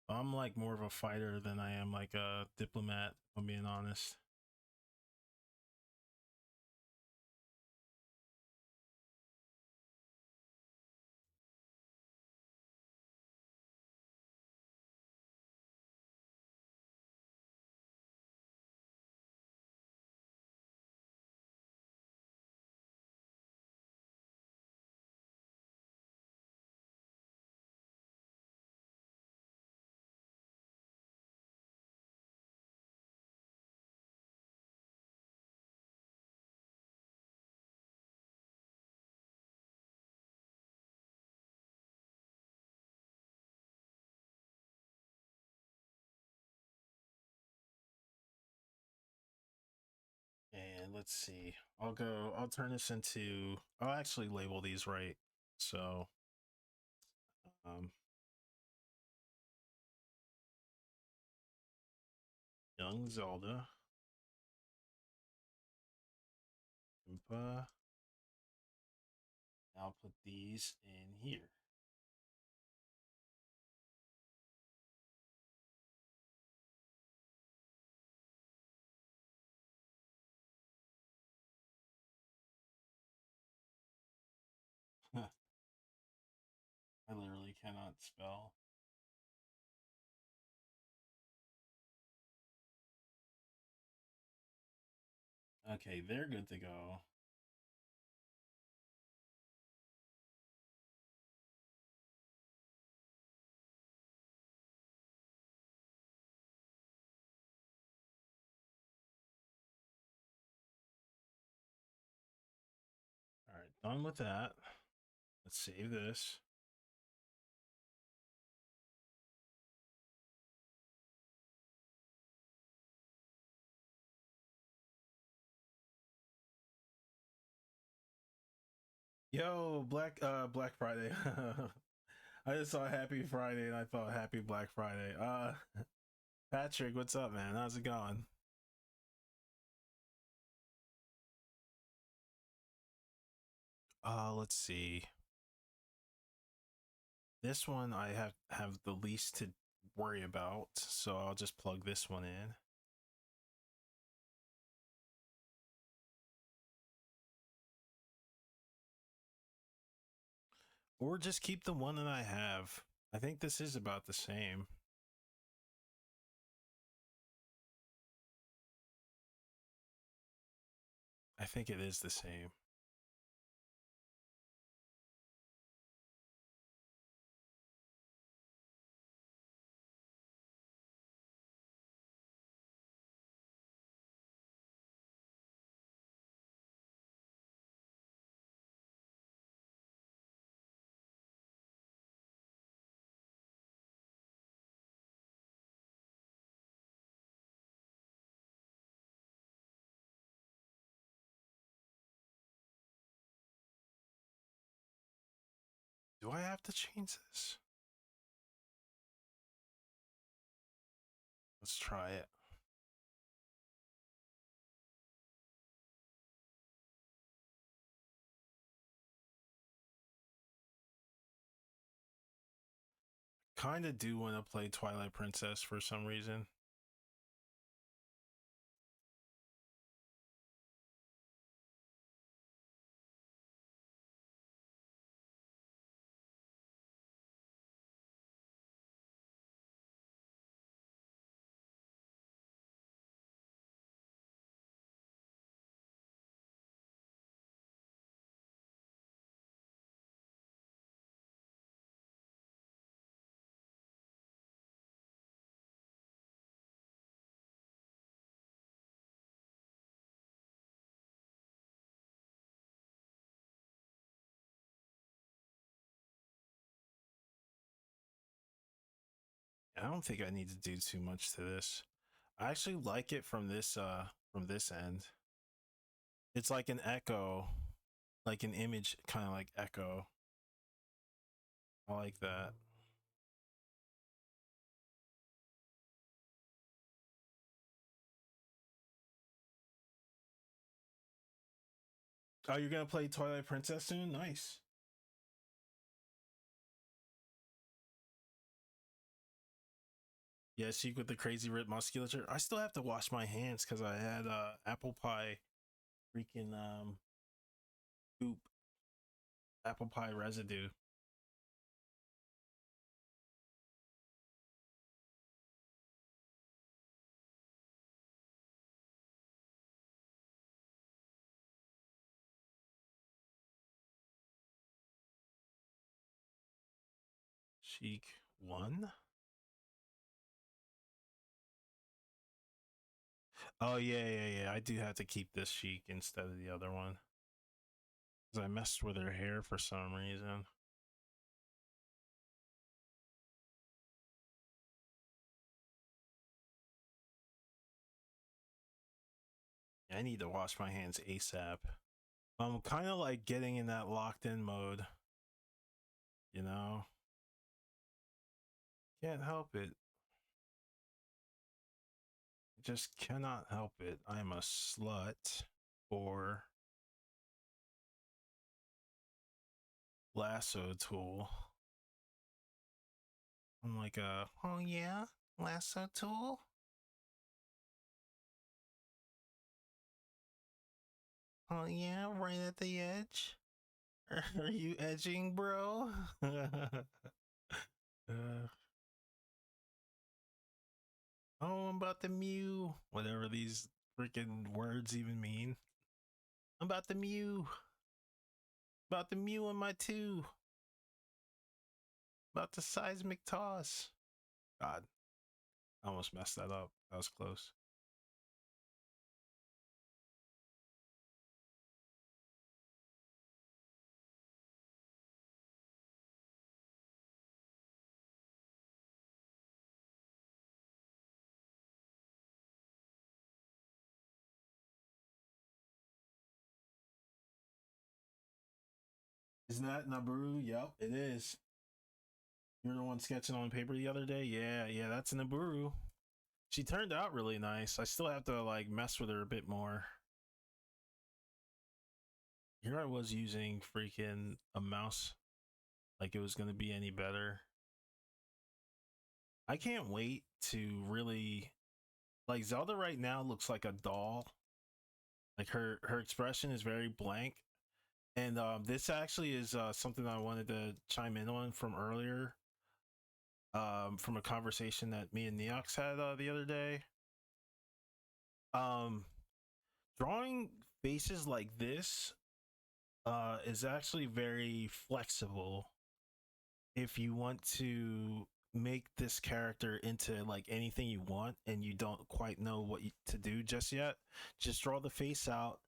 Speaker 1: I'm like more of a fighter than I am like a diplomat, if I'm being honest. And let's see. I'll turn this into, I'll actually label these right. So, young Zelda. I'll put these in here. I literally cannot spell. Okay, they're good to go. All right, done with that. Let's save this. Yo, Black Friday. I just saw Happy Friday and I thought Happy Black Friday. Patrick, what's up, man? How's it going? Let's see. This one I have the least to worry about, so I'll just plug this one in. Or just keep the one that I have. I think this is about the same. I think it is the same. Do I have to change this? Let's try it. kind of do want to play Twilight Princess for some reason. I don't think I need to do too much to this. I actually like it from this end. It's like an echo, like an image kind of like echo. I like that. Oh, you're gonna play Twilight Princess soon? Nice. Yeah, Sheik with the crazy rip musculature. I still have to wash my hands because I had apple pie freaking goop, apple pie residue. Sheik 1. Oh yeah. I do have to keep this Sheik instead of the other one because I messed with her hair for some reason. I need to wash my hands ASAP. I'm kind of like getting in that locked in mode, you know? Can't help it. Just cannot help it. I'm a slut for lasso tool. I'm like oh yeah, lasso tool? Oh yeah, right at the edge? Are you edging, bro? Oh, I'm about to mew. Whatever these freaking words even mean. I'm about to mew. About to mew in my two. About the seismic toss. God, I almost messed that up. That was close. Isn't that Naburu? Yep, it is. You're the one sketching on paper the other day? Yeah, that's Naburu. She turned out really nice. I still have to like mess with her a bit more. Here I was using freaking a mouse like it was gonna be any better. I can't wait to really like Zelda right now looks like a doll. Like her expression is very blank. And this actually is something I wanted to chime in on from earlier, from a conversation that me and Neox had the other day. Um, Drawing faces like this is actually very flexible if you want to make this character into like anything you want and you don't quite know what to do just yet. Just draw the face out,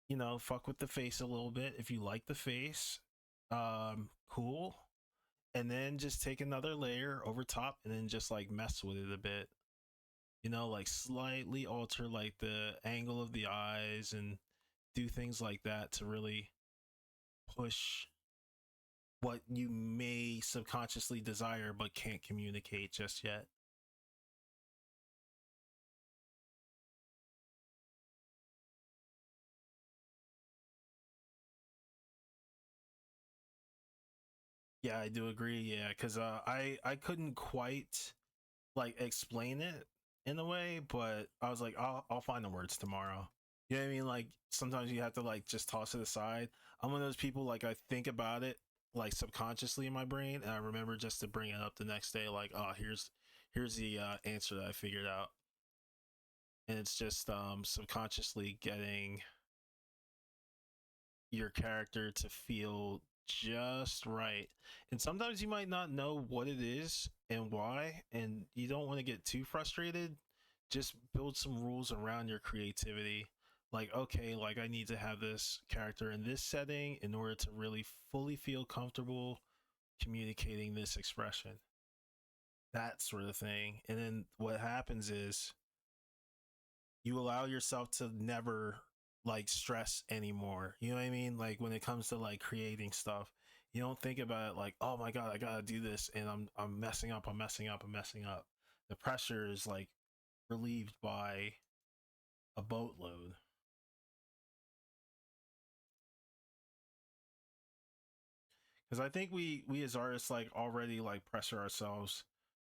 Speaker 1: you know, fuck with the face a little bit. If you like the face, cool. And then just take another layer over top and then just like mess with it a bit. You know, like slightly alter like the angle of the eyes and do things like that to really push what you may subconsciously desire but can't communicate just yet. Yeah, I do agree. Yeah, because I couldn't quite like explain it in a way, but I was like, I'll find the words tomorrow. You know what I mean? Like sometimes you have to like just toss it aside. I'm one of those people like I think about it like subconsciously in my brain, and I remember just to bring it up the next day. Like, oh, here's the answer that I figured out, and it's just subconsciously getting your character to feel just right. And sometimes you might not know what it is and why, and you don't want to get too frustrated. Just build some rules around your creativity. Like, okay, like I need to have this character in this setting in order to really fully feel comfortable communicating this expression. That sort of thing. And then what happens is you allow yourself to never like stress anymore. You know what I mean? Like when it comes to like creating stuff, you don't think about it like, oh my god, I gotta do this, and I'm messing up, I'm messing up, I'm messing up. The pressure is like relieved by a boatload. Because I think we as artists like already like pressure ourselves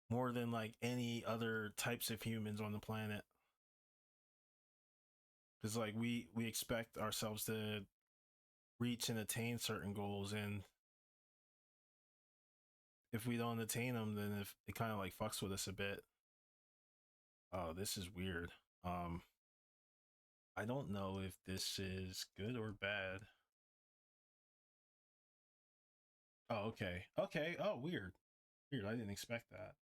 Speaker 1: more than like any other types of humans on the planet. Because like we expect ourselves to reach and attain certain goals, and if we don't attain them, then if it kind of like fucks with us a bit. Oh, this is weird. Um, I don't know if this is good or bad. Oh, okay, okay. Oh, weird, weird. I didn't expect that.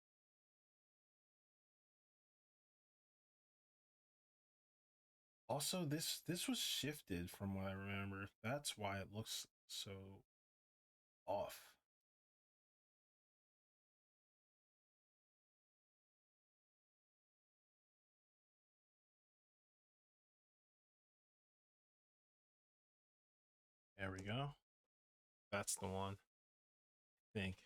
Speaker 1: Also, this was shifted from what I remember. That's why it looks so off. There we go. That's the one. I think.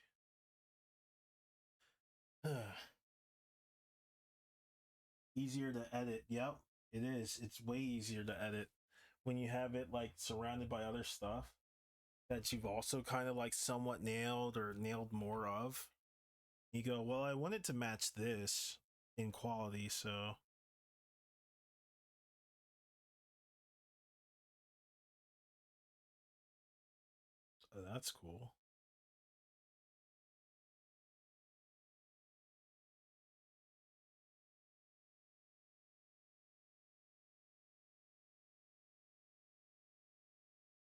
Speaker 1: Easier to edit. Yep, it is. It's way easier to edit when you have it like surrounded by other stuff that you've also kind of like somewhat nailed or nailed more of. You go, well, I wanted to match this in quality, so that's cool.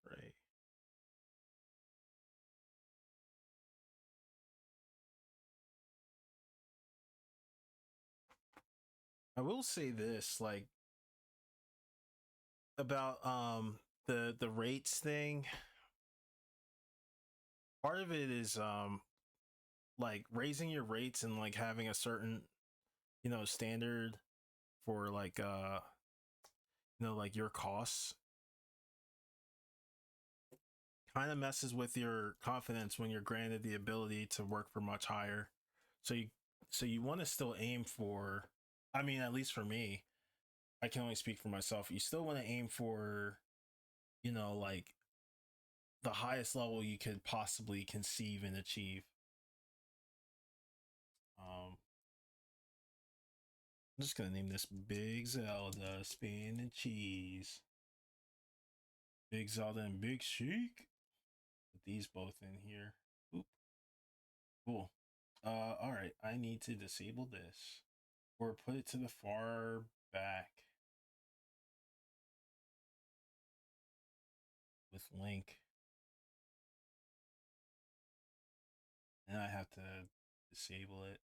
Speaker 1: Right. I will say this, like about the rates thing. Part of it is like raising your rates and like having a certain, standard for like like your costs kind of messes with your confidence when you're granted the ability to work for much higher. So you want to still aim for, I mean, at least for me, I can only speak for myself. You still want to aim for, like the highest level you could possibly conceive and achieve. I'm just gonna name this Big Zelda Spin and Cheese. Big Zelda and Big Sheik. Put these both in here. Oop. Cool. All right. I need to disable this or put it to the far back with link. And I have to disable it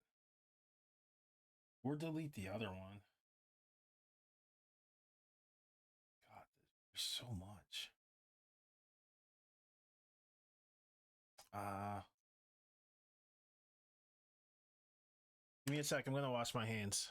Speaker 1: or delete the other one. God, there's so much. Give me a sec. I'm gonna wash my hands.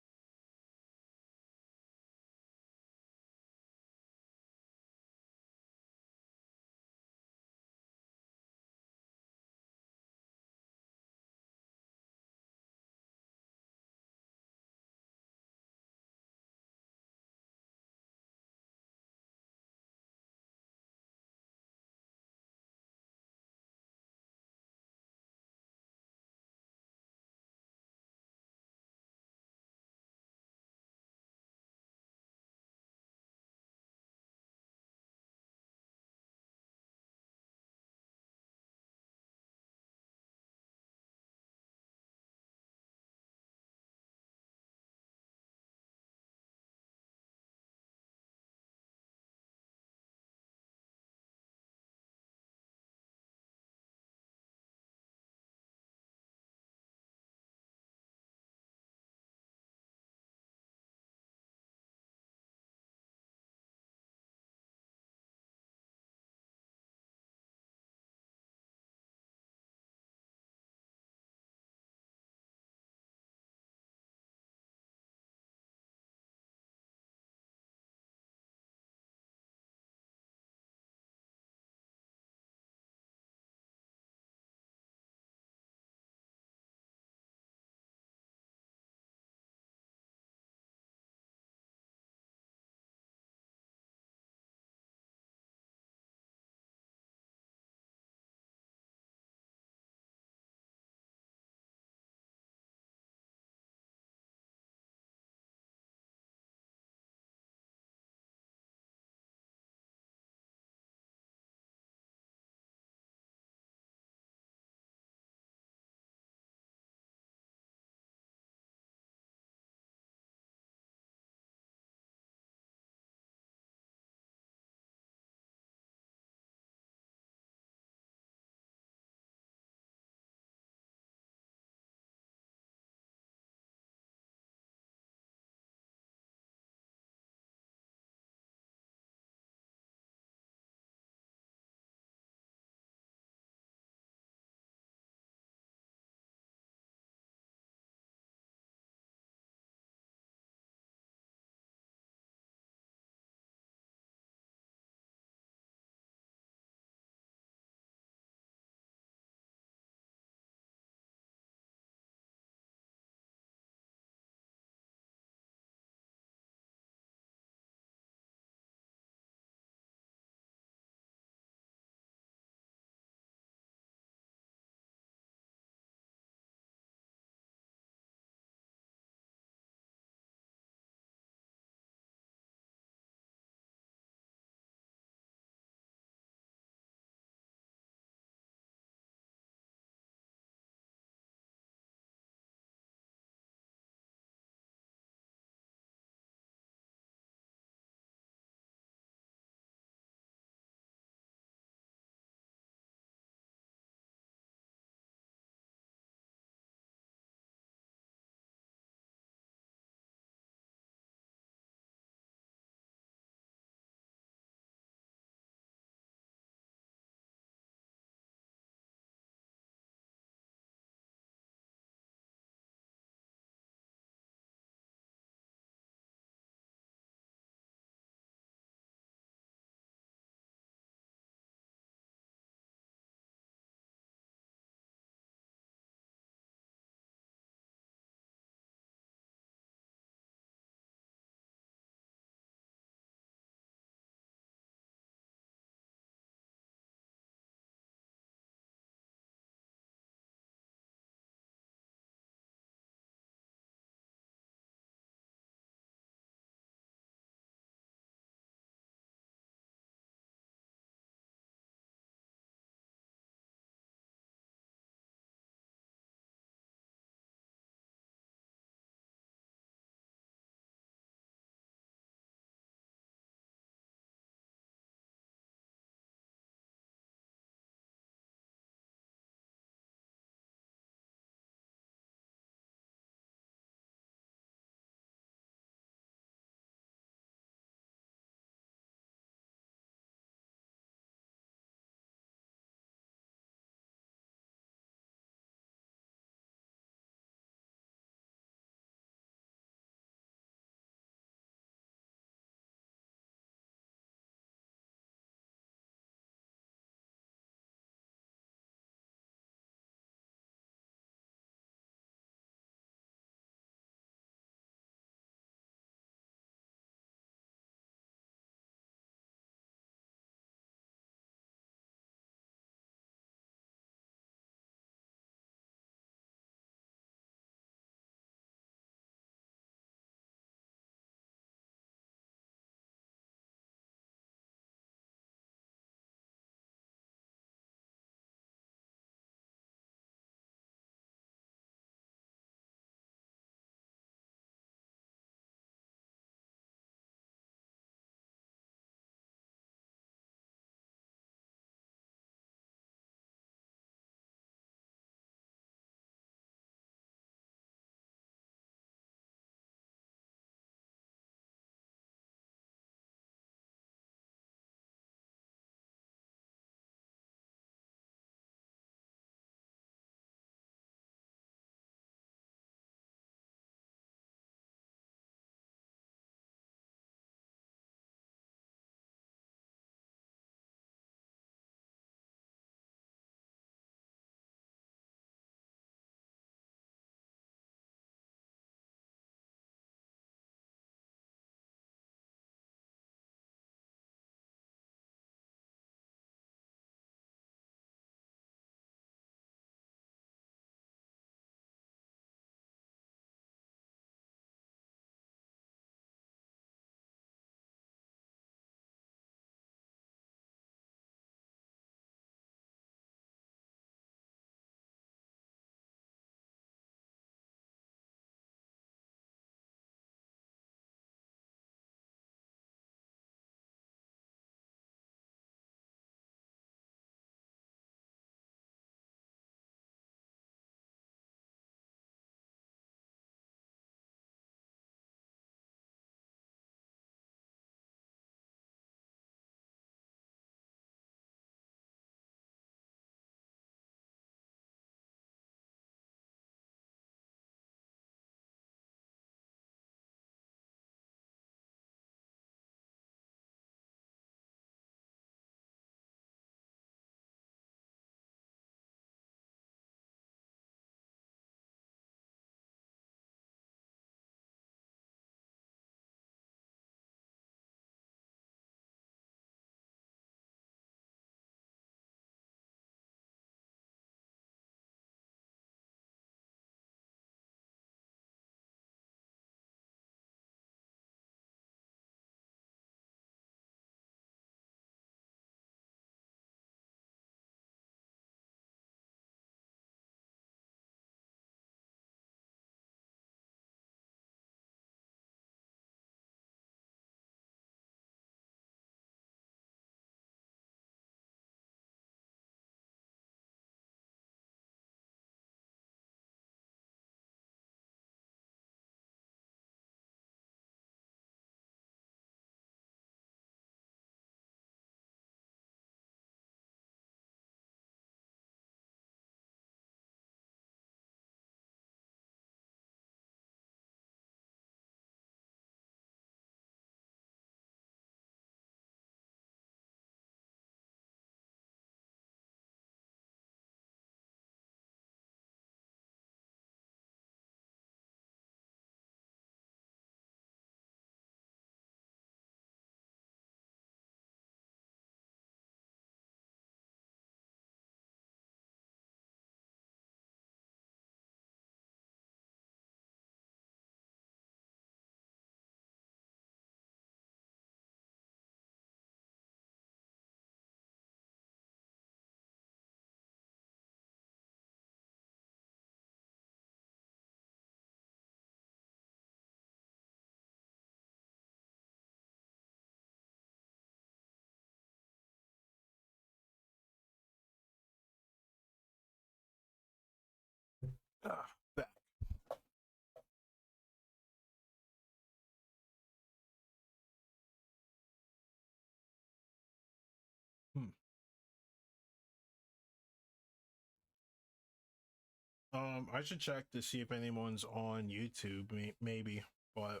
Speaker 1: I should check to see if anyone's on YouTube, maybe. But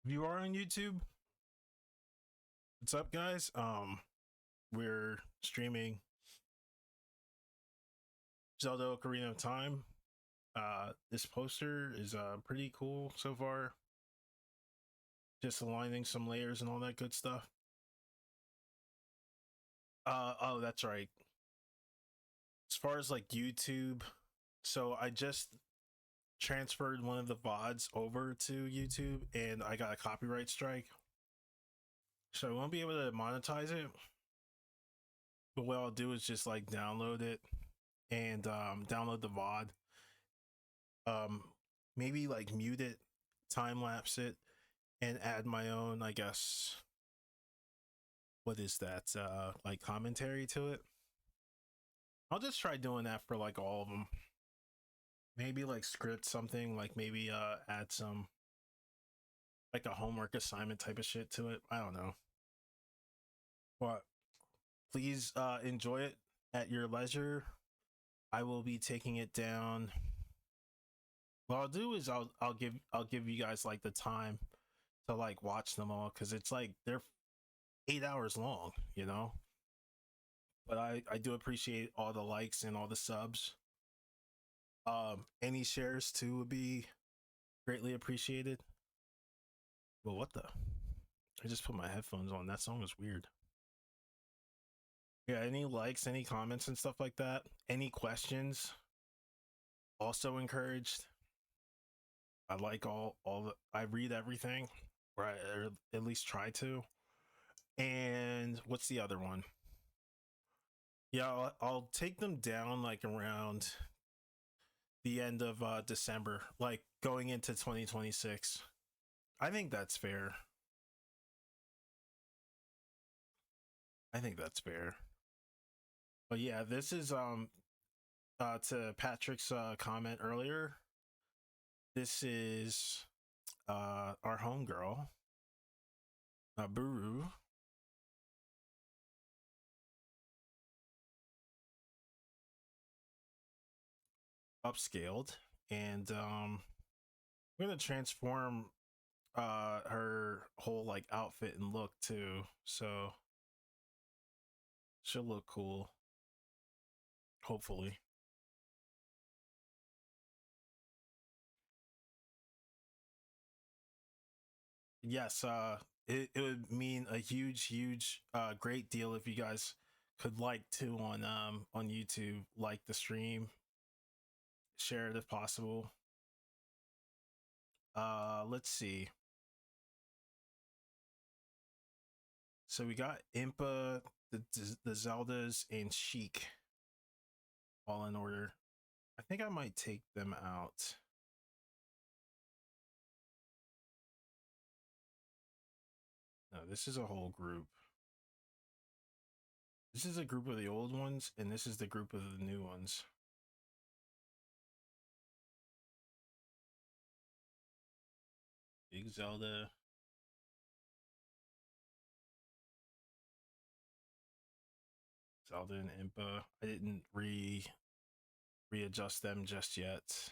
Speaker 1: if you are on YouTube, what's up, guys? We're streaming Zelda Ocarina of Time. This poster is pretty cool so far. Just aligning some layers and all that good stuff. Oh, that's right. As far as like YouTube, so I just transferred one of the VODs over to YouTube and I got a copyright strike. So I won't be able to monetize it. But what I'll do is just like download it and download the VOD. Maybe like mute it, time lapse it, and add my own, I guess, what is that? Like commentary to it. I'll just try doing that for like all of them. Maybe like script something, like maybe add some like a homework assignment type of shit to it. I don't know. But please enjoy it at your leisure. I will be taking it down. What I'll do is I'll give you guys like the time to like watch them all, because it's like they're 8 hours long, you know. But I do appreciate all the likes and all the subs. Any shares too would be greatly appreciated. Well, what the? I just put my headphones on. That song was weird. Yeah, any likes, any comments and stuff like that. Any questions? Also encouraged. I like all the. I read everything, or at least try to. And what's the other one? Yeah, I'll take them down like around the end of December, like going into 2026. I think that's fair. I think that's fair. But yeah, this is to Patrick's comment earlier. This is our homegirl, Buru. Upscaled, and we're gonna transform her whole like outfit and look too, so she'll look cool, hopefully. Yes, it would mean a huge great deal if you guys could like to on YouTube, like the stream, share it if possible. Let's see. So we got Impa, the Zeldas, and Sheik all in order. I think I might take them out. No, this is a whole group. This is a group of the old ones, and this is the group of the new ones. Big Zelda. Zelda and Impa. I didn't readjust them just yet.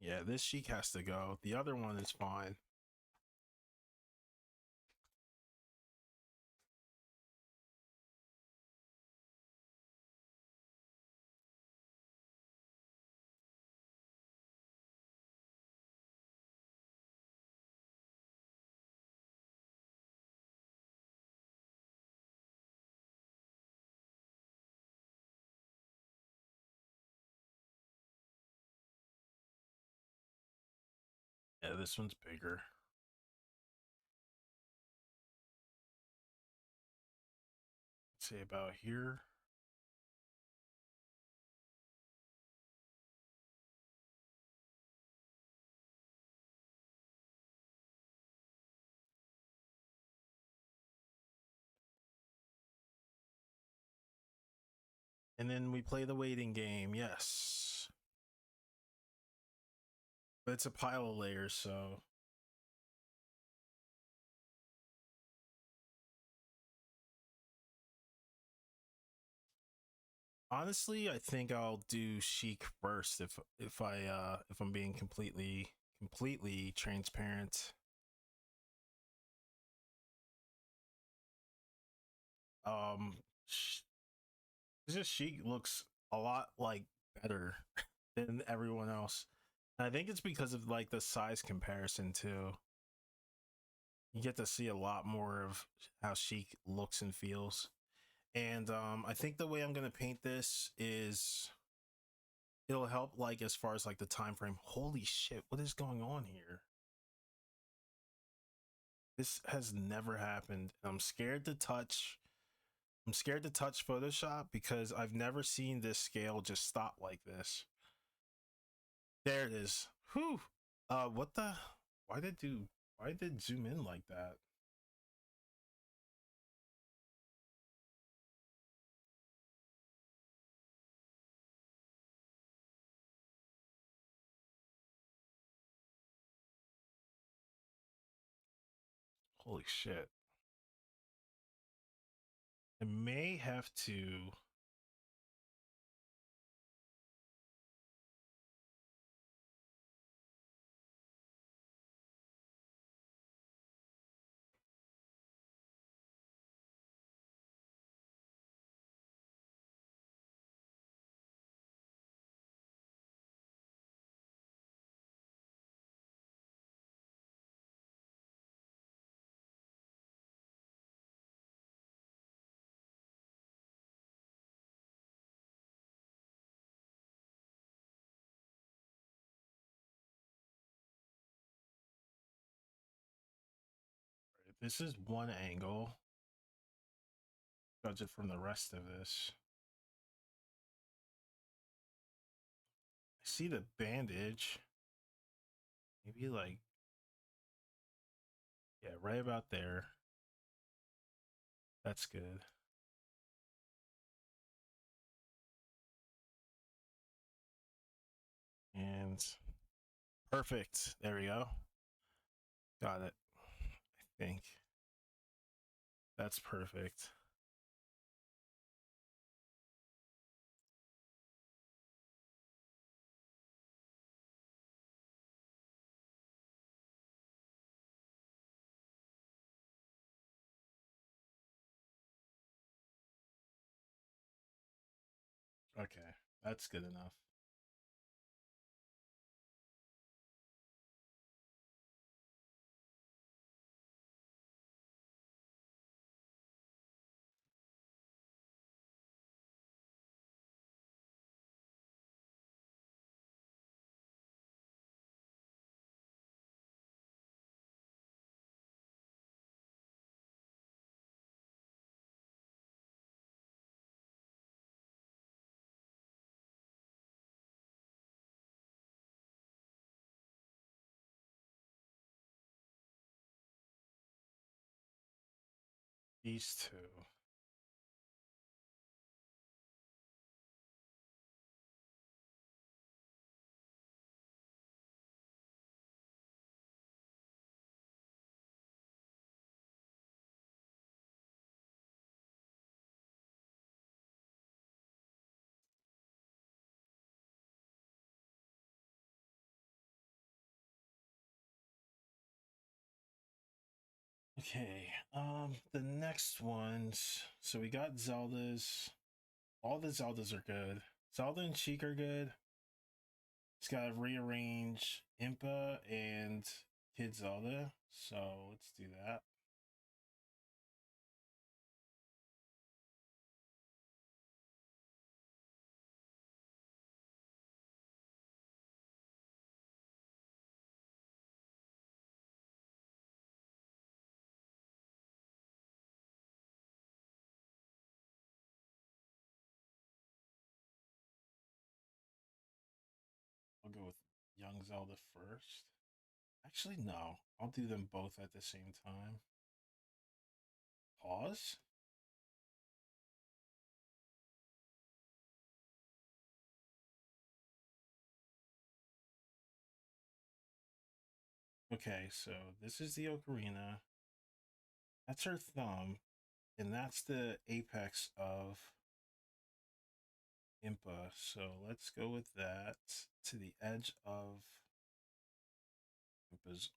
Speaker 1: Yeah, this Sheik has to go. The other one is fine. Yeah, this one's bigger. Let's say about here. And then we play the waiting game, yes. But it's a pile of layers, so. Honestly, I think I'll do Sheik first if I'm being completely transparent. Um, just Sheik looks a lot like better than everyone else. And I think it's because of like the size comparison too. You get to see a lot more of how Sheik looks and feels. And I think the way I'm gonna paint this is it'll help like as far as like the time frame. Holy shit, what is going on here? This has never happened. I'm scared to touch Photoshop because I've never seen this scale just stop like this. There it is. Whew. What the? Why did it zoom in like that? Holy shit. I may have to. This is one angle. Judge it from the rest of this. I see the bandage. Maybe like, yeah, right about there. That's good. And perfect. There we go. Got it. I think that's perfect. Okay, that's good enough. These two. Okay, the next ones. So we got Zeldas. All the Zeldas are good. Zelda and Sheik are good. It's got to rearrange Impa and Kid Zelda. So let's do that. I'll go with Young Zelda first. Actually, no. I'll do them both at the same time. Pause. Okay, so this is the ocarina. That's her thumb, and that's the apex of Impa. So let's go with that to the edge of Impa's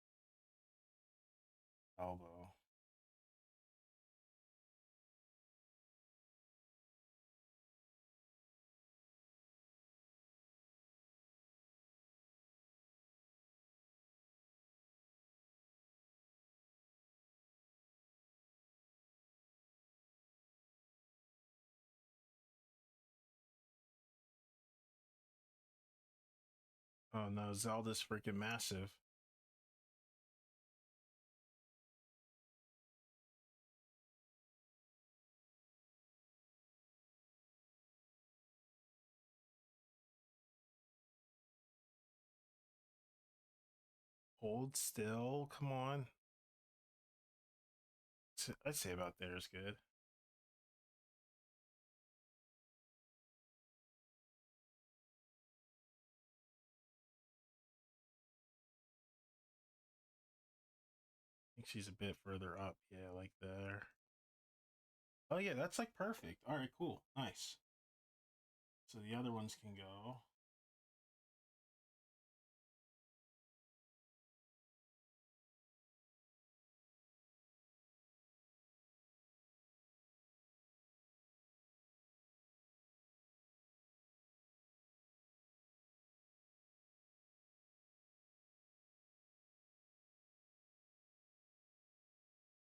Speaker 1: elbow. Oh no, Zelda's freaking massive. Hold still, come on. I'd say about there is good. I think she's a bit further up. Yeah, like there. Oh yeah, that's like perfect. All right, cool, nice. So the other ones can go.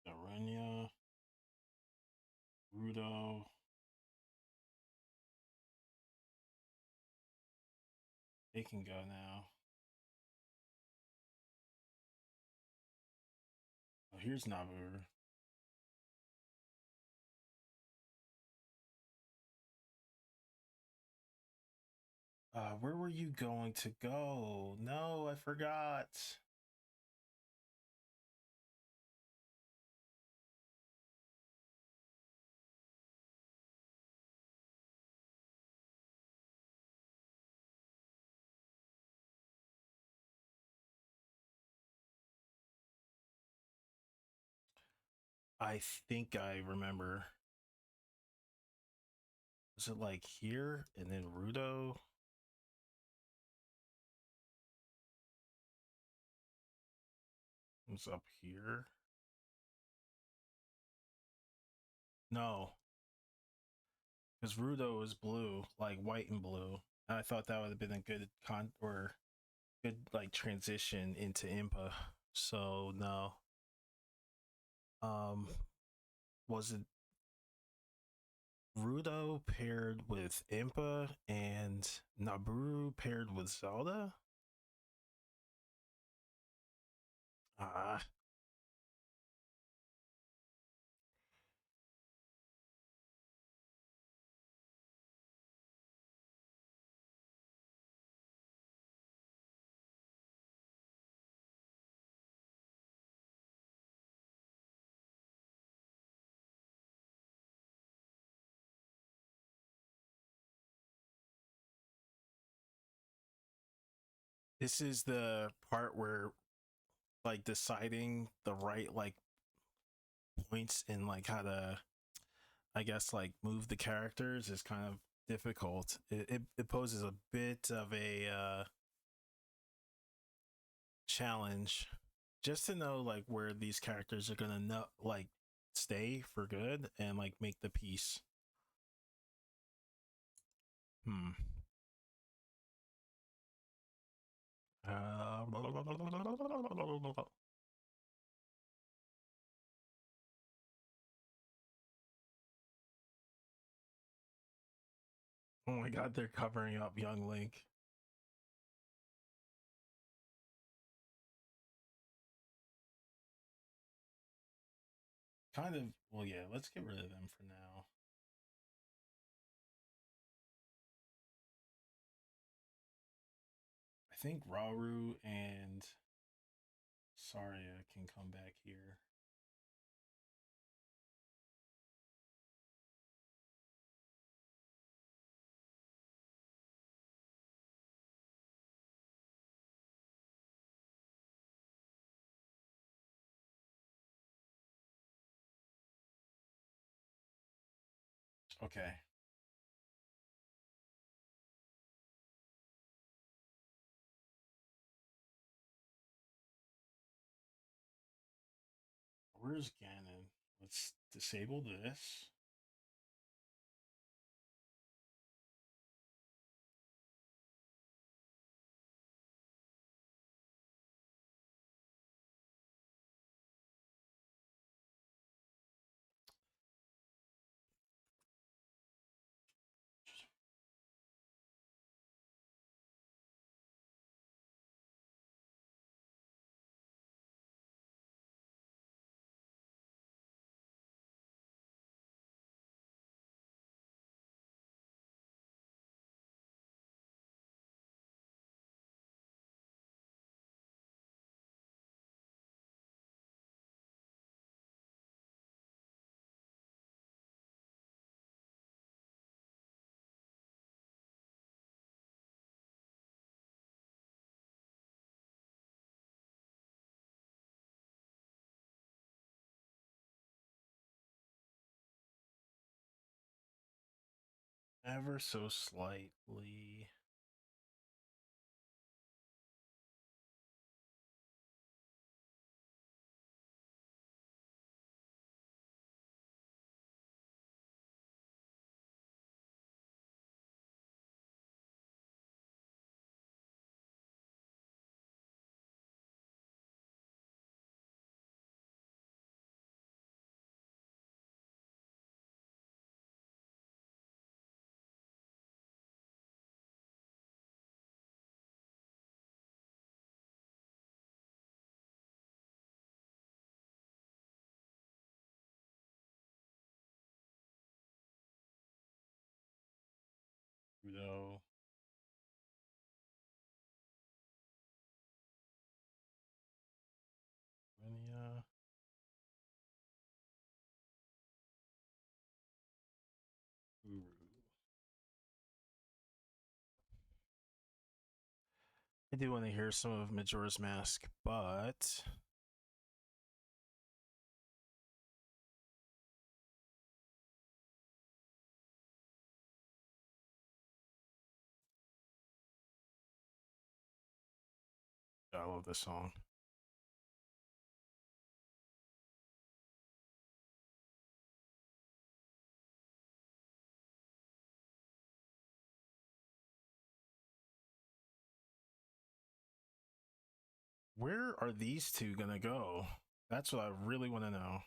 Speaker 1: Arenya, Rudo. They can go now. Oh, here's Nabu. Where were you going to go? No, I forgot. I think I remember. Was it like here and then Rudo? Was up here? No, because Rudo is blue, like white and blue. And I thought that would have been a good or good like transition into Impa. So no. Um, was it Rudo paired with Impa and Naburu paired with Zelda? Ah, this is the part where like deciding the right like points and like how to, I guess, like move the characters is kind of difficult. It poses a bit of a challenge just to know like where these characters are gonna know like stay for good and like make the piece. Hmm. Oh my god, they're covering up young Link. Kind of, well, yeah, let's get rid of them for now. I think Rauru and Saria can come back here. Okay. Where's Ganon? Let's disable this. Ever so slightly. No. Linnea. Guru. I do want to hear some of Majora's Mask, but I love this song. Where are these two gonna go? That's what I really want to know.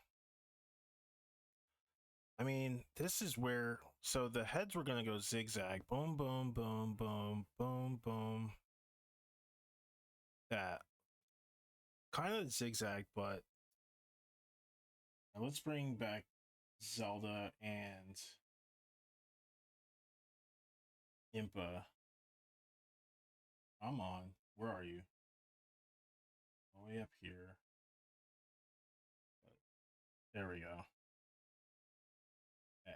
Speaker 1: I mean, this is where, so the heads were gonna go zigzag, boom, boom, boom, boom, boom, boom. That kind of zigzag, but let's bring back Zelda and Impa. Come on, where are you? All the way up here. There we go. Hey.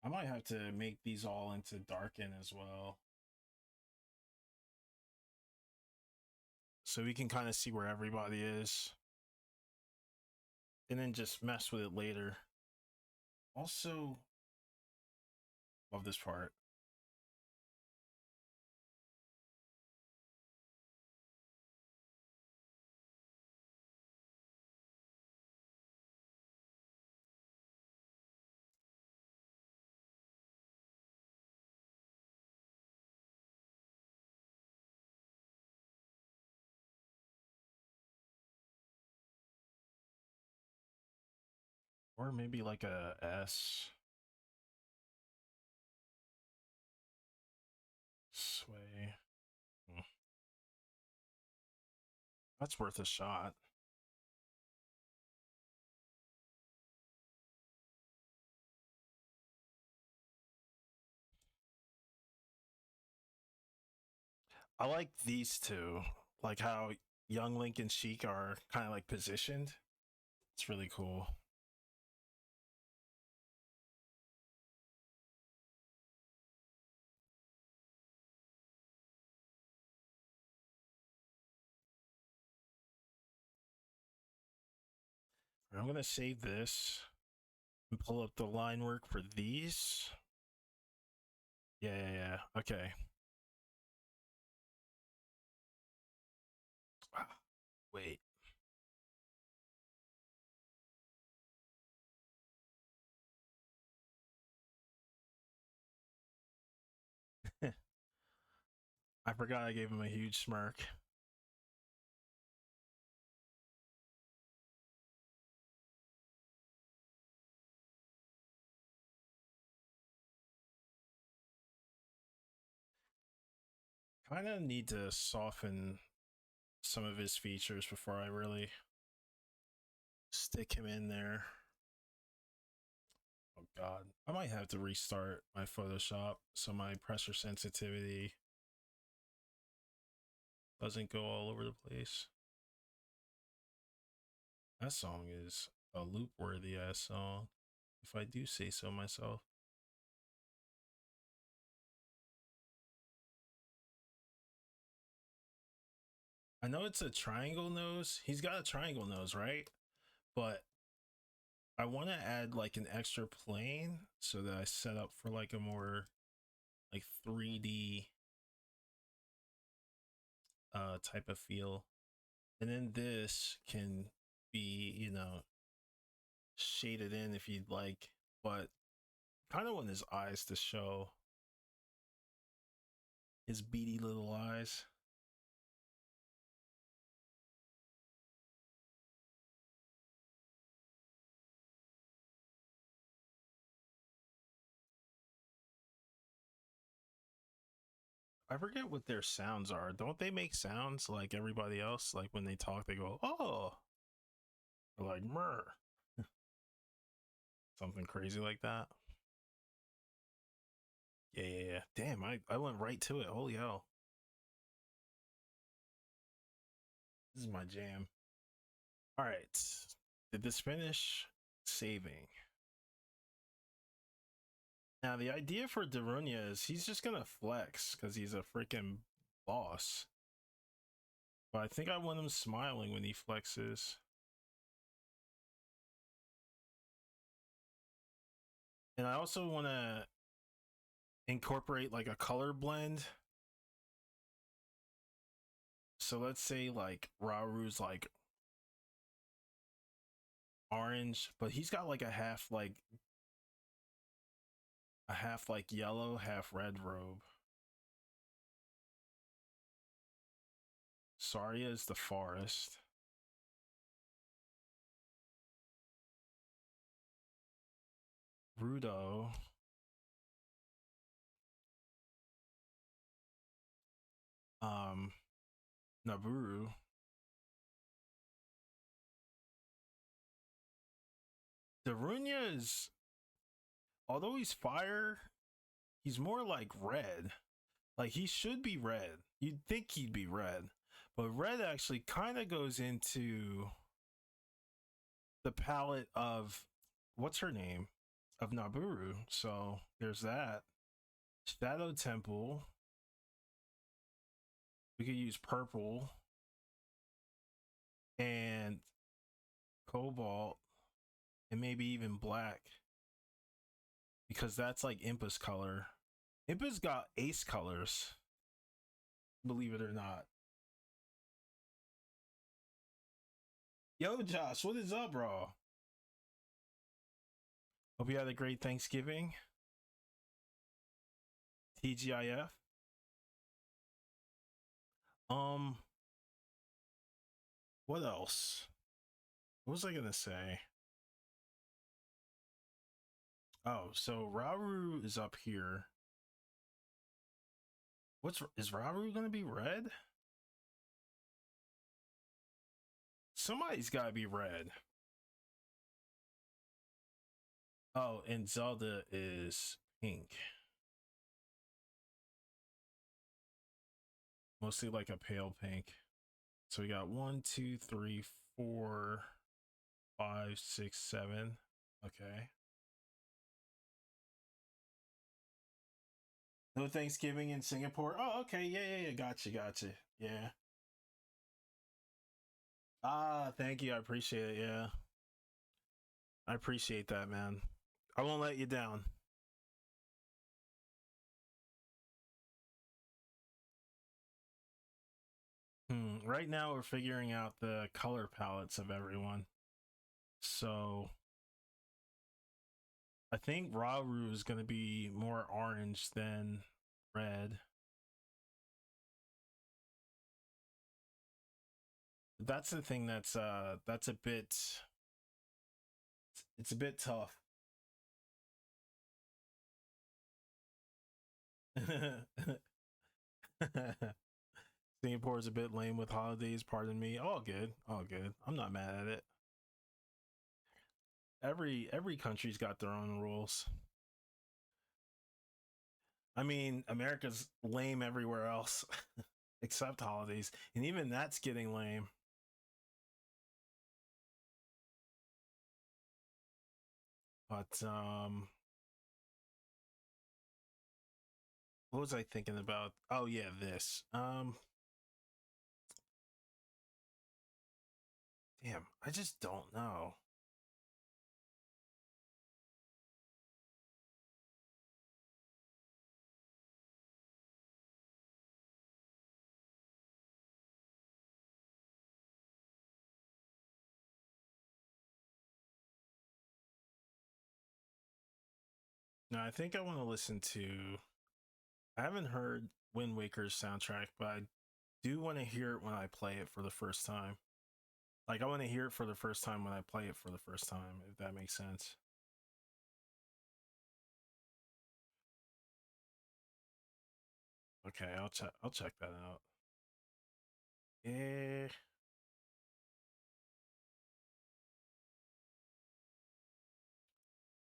Speaker 1: I might have to make these all into darken as well, so we can kind of see where everybody is, and then just mess with it later. Also, love this part. Or maybe like a S. Sway. That's worth a shot. I like these two, like how young Link and Sheik are kind of like positioned. It's really cool. I'm gonna save this and pull up the line work for these. Yeah. Okay. Wait. I forgot I gave him a huge smirk. Kind of need to soften some of his features before I really stick him in there. Oh god, I might have to restart my Photoshop so my pressure sensitivity doesn't go all over the place. That song is a loop worthy ass song, if I do say so myself. I know it's a triangle nose. He's got a triangle nose, right? But I want to add like an extra plane so that I set up for like a more like 3D type of feel. And then this can be, you know, shaded in if you'd like, but kind of want his eyes to show, his beady little eyes. I forget what their sounds are. Don't they make sounds like everybody else? Like when they talk, they go, oh, or like, mer. Something crazy like that. Yeah. Damn, I went right to it. Holy hell. This is my jam. All right. Did this finish? Saving. Now, the idea for Darunia is he's just going to flex because he's a freaking boss. But I think I want him smiling when he flexes. And I also want to incorporate like a color blend. So let's say like Raru's like orange, but he's got like a half like yellow, half red robe. Saria is the forest. Rudo. Naburu. Darunia is, although he's fire, he's more like red. Like he should be red. You'd think he'd be red, but red actually kind of goes into the palette of what's her name of Naburu. So there's that. Shadow Temple. We could use purple and cobalt and maybe even black because that's like Impa's color. Impa's got ace colors, believe it or not. Yo, Josh, what is up, bro? Hope you had a great Thanksgiving. TGIF. What else? What was I gonna say? Oh, so Rauru is up here. Is Rauru gonna be red? Somebody's gotta be red. Oh, and Zelda is pink. Mostly like a pale pink. So we got 1, 2, 3, 4, 5, 6, 7. Okay. No Thanksgiving in Singapore. Oh, okay. Yeah. Gotcha. Yeah. Ah, thank you. I appreciate it. Yeah. I appreciate that, man. I won't let you down. Right now, we're figuring out the color palettes of everyone. So I think Rauru is going to be more orange than red. That's the thing that's a bit, it's a bit tough. Singapore is a bit lame with holidays, pardon me. All good, all good. I'm not mad at it. Every country's got their own rules. I mean, America's lame everywhere else except holidays, and even that's getting lame. But what was I thinking about? Oh yeah, this. Damn, I just don't know. No, I think I want to listen to. I haven't heard Wind Waker's soundtrack, but I do want to hear it when I play it for the first time. Like I want to hear it for the first time when I play it for the first time, if that makes sense. Okay, I'll check that out. Yeah.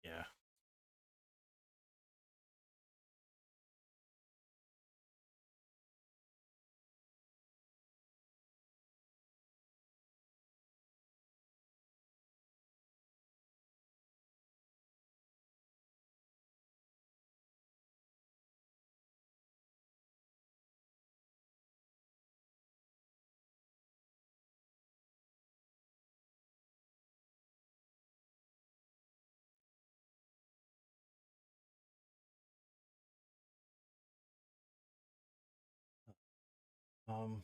Speaker 1: Yeah. All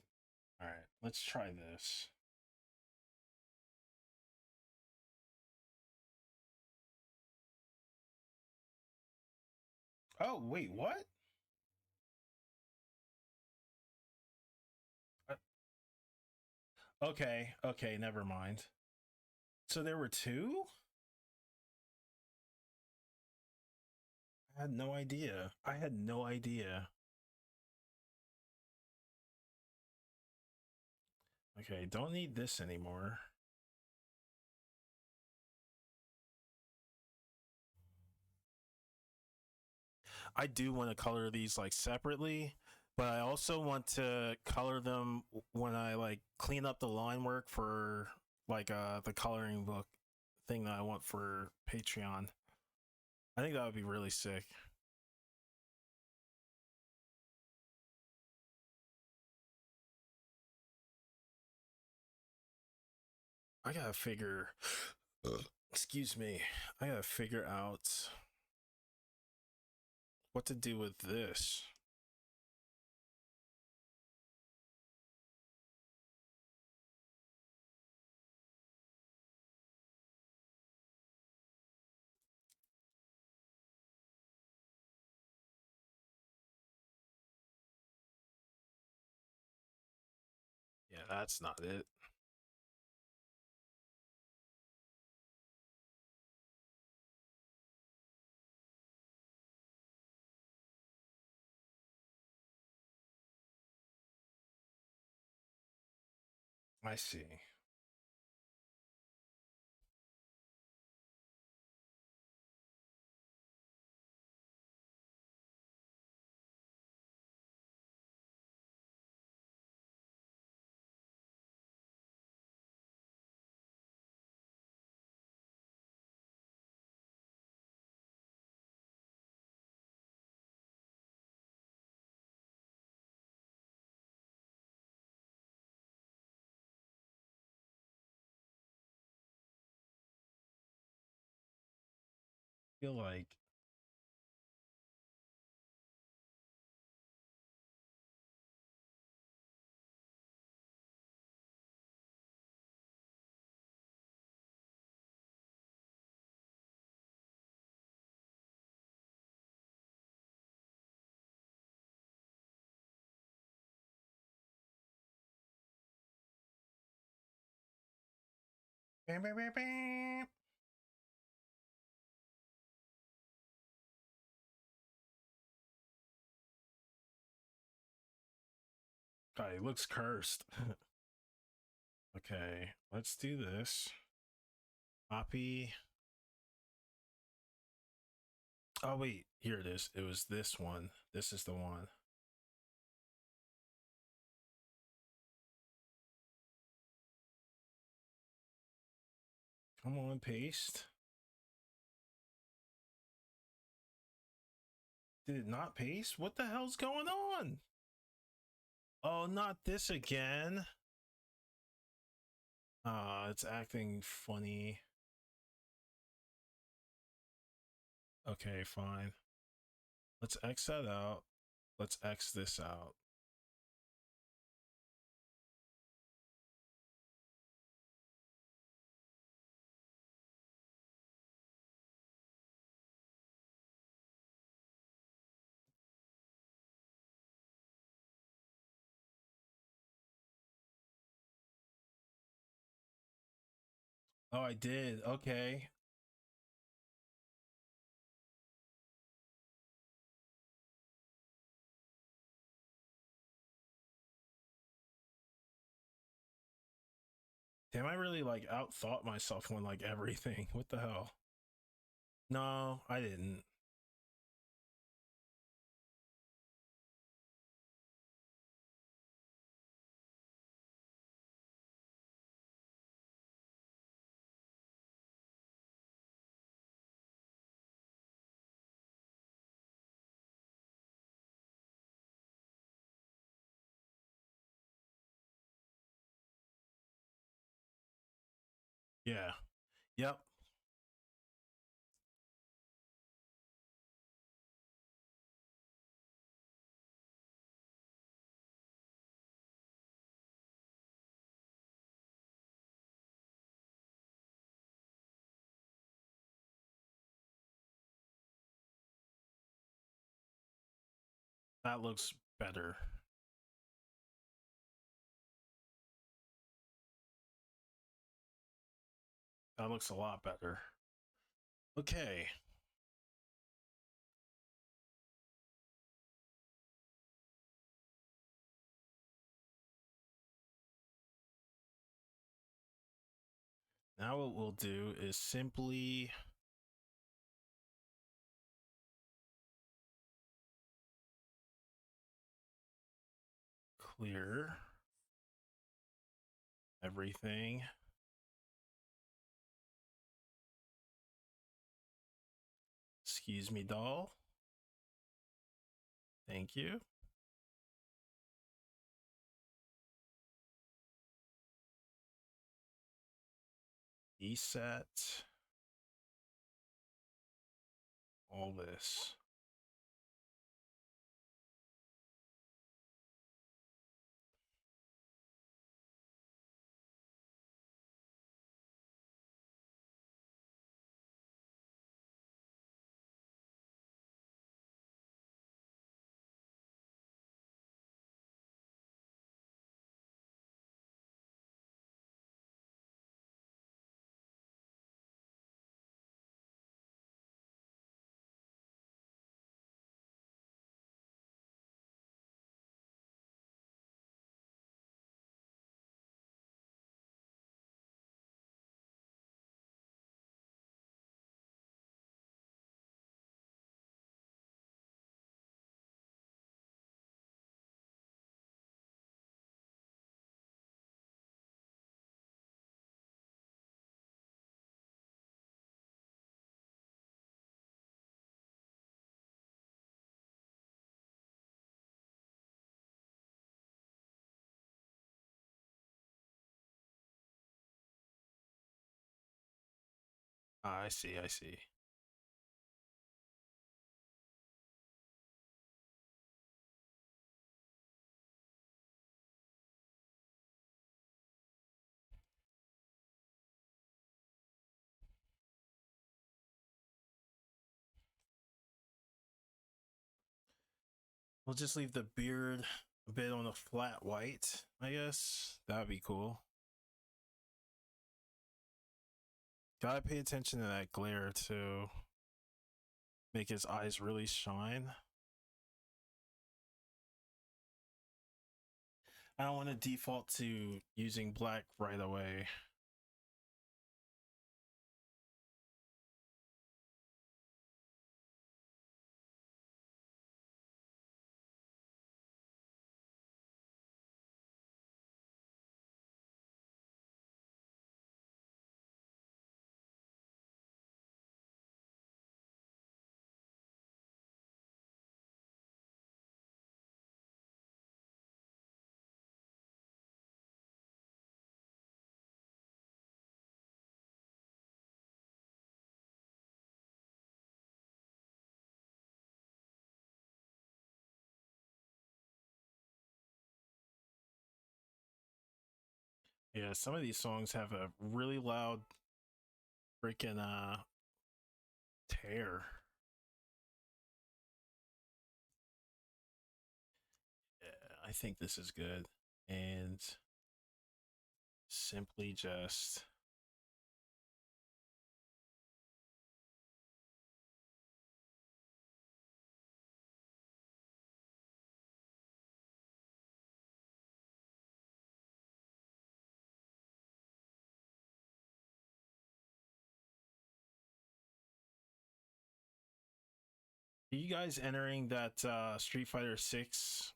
Speaker 1: right, let's try this. Oh, wait, what? Uh, Okay, okay, never mind. So there were two? I had no idea. I had no idea. Okay, don't need this anymore. I do want to color these like separately, but I also want to color them when I like clean up the line work for like the coloring book thing that I want for Patreon. I think that would be really sick. I gotta figure. Excuse me. I gotta figure out what to do with this. Yeah, that's not it. I see. Feel like bam, bam, bam, bam. God, he looks cursed. Okay, let's do this. Copy. Oh wait, here it is. It was this one. This is the one. Come on, paste. Did it not paste? What the hell's going on? Oh, not this again. It's acting funny. Okay, fine. Let's X that out. Let's X this out. Oh, I did. Okay. Damn, I really like outthought myself on like everything. What the hell? No, I didn't. Yeah. Yep. That looks better. That looks a lot better. Okay. Now what we'll do is simply clear everything. Excuse me, doll. Thank you. Reset all this. I see, I see. We'll just leave the beard a bit on a flat white, I guess. That'd be cool. Gotta pay attention to that glare to make his eyes really shine. I don't want to default to using black right away. Yeah, some of these songs have a really loud freaking tear. Yeah, I think this is good. And simply just are you guys entering that Street Fighter 6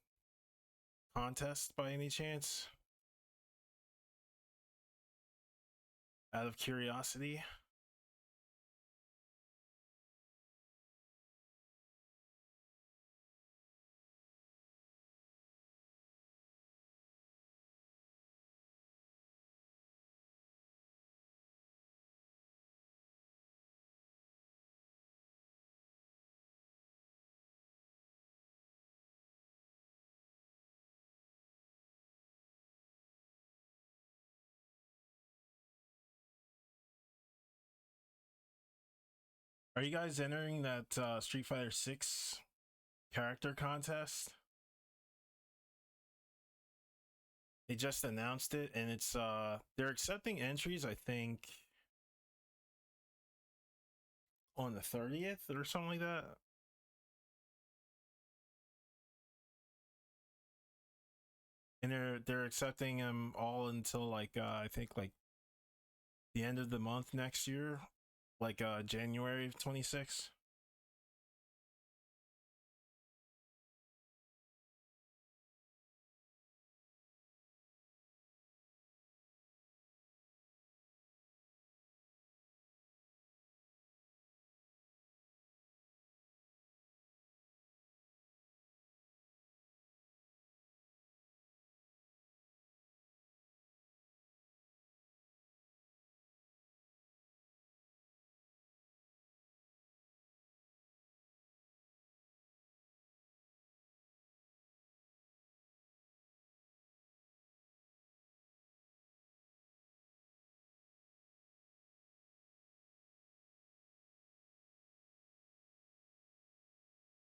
Speaker 1: contest by any chance? Out of curiosity? Are you guys entering that Street Fighter 6 character contest? They just announced it, and it's they're accepting entries, I think, on the 30th or something like that. And they're accepting them all until like I think like the end of the month next year, like January of 26.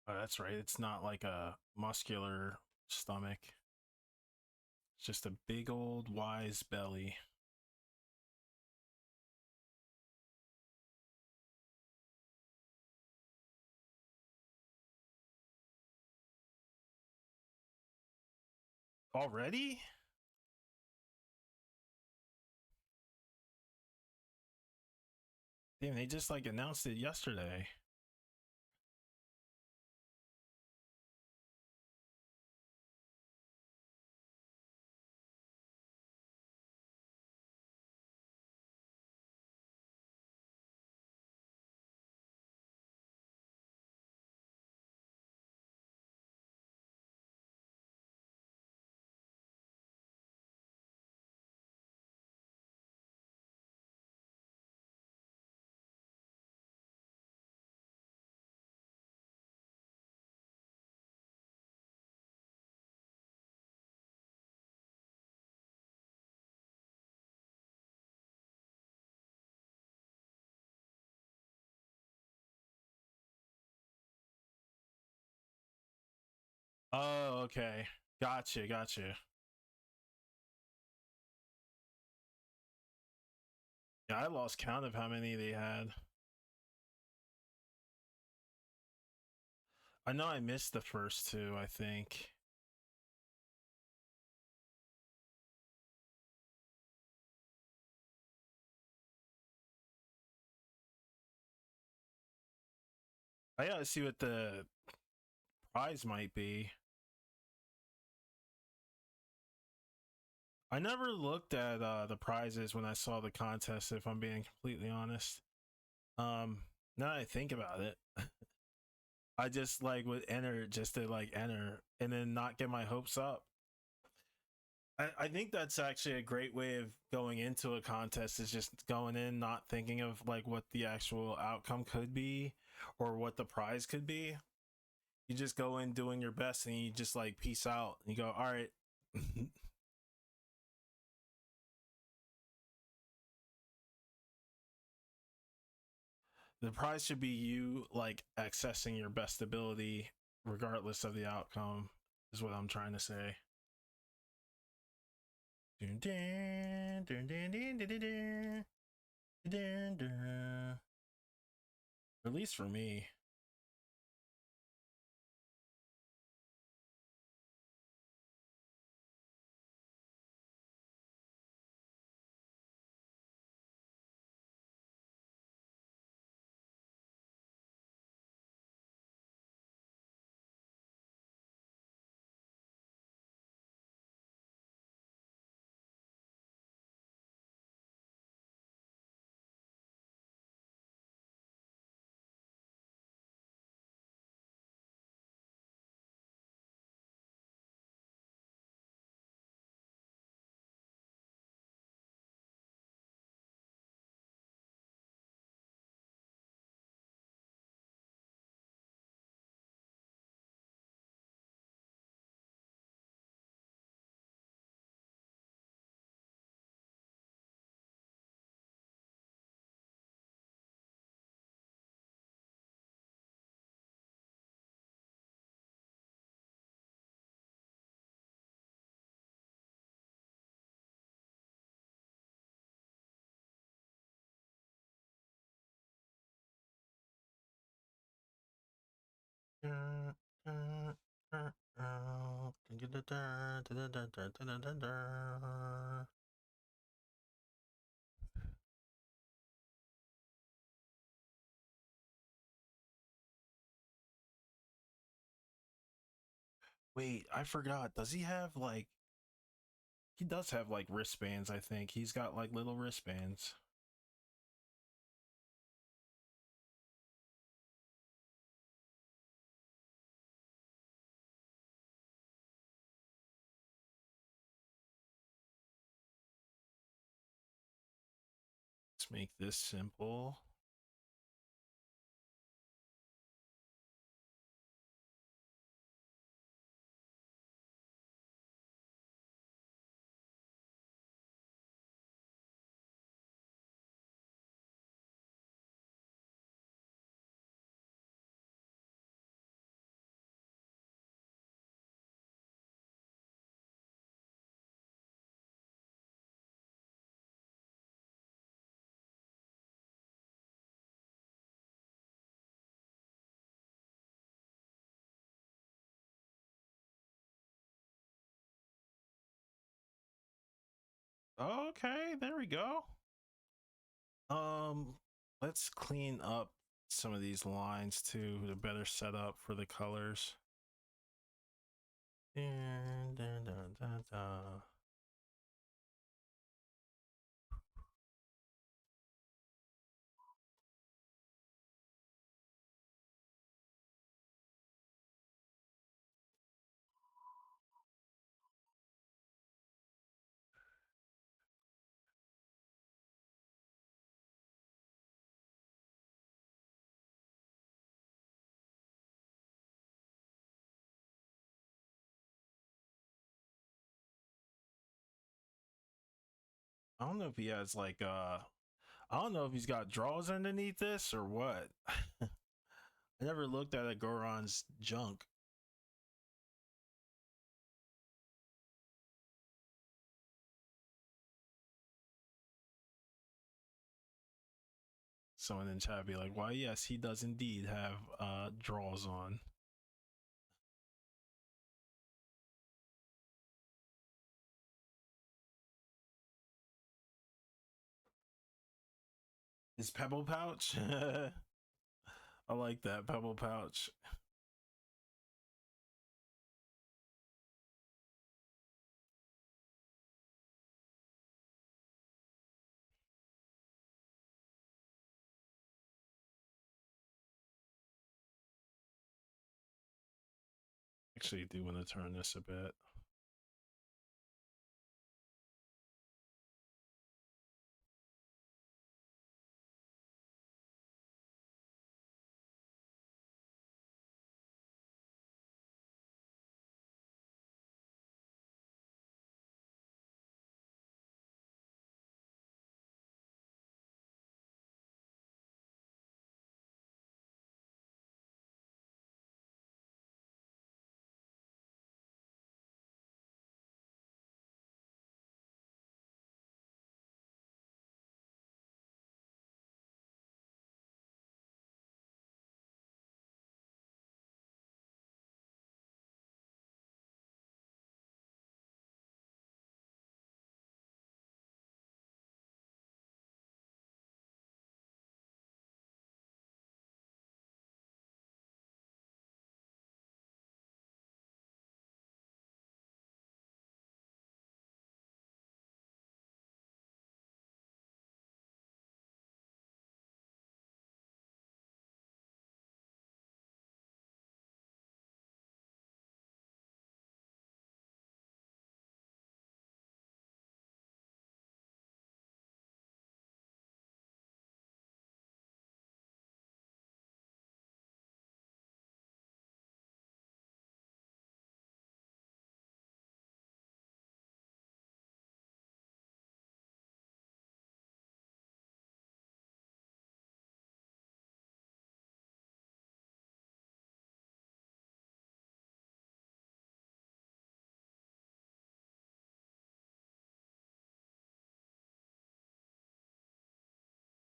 Speaker 1: Oh, that's right. It's not like a muscular stomach. It's just a big old wise belly. Already? Damn, they just like announced it yesterday. Oh, okay. Gotcha, gotcha. Yeah, I lost count of how many they had. I know I missed the first two, I think. I gotta see what the prize might be. I never looked at the prizes when I saw the contest, if I'm being completely honest. Now that I think about it, I just like would enter just to like enter and then not get my hopes up. I think that's actually a great way of going into a contest, is just going in not thinking of like what the actual outcome could be or what the prize could be. You just go in doing your best and you just like peace out. And you go, all right. The prize should be you like accessing your best ability regardless of the outcome, is what I'm trying to say. Dun, dun, dun, dun, dun, dun, dun, dun, dun. At least for me. Wait, I forgot. Does he have like, he does have like wristbands, I think. He's got like little wristbands. Let's make this simple. Okay, there we go. Um, let's clean up some of these lines too to better set up for the colors. And da, da, da, da. I don't know if he has like I don't know if he's got drawers underneath this or what. I never looked at a Goron's junk. Someone in chat be like, why, yes, he does indeed have draws on. His pebble pouch? I like that pebble pouch. Actually, do want to turn this a bit.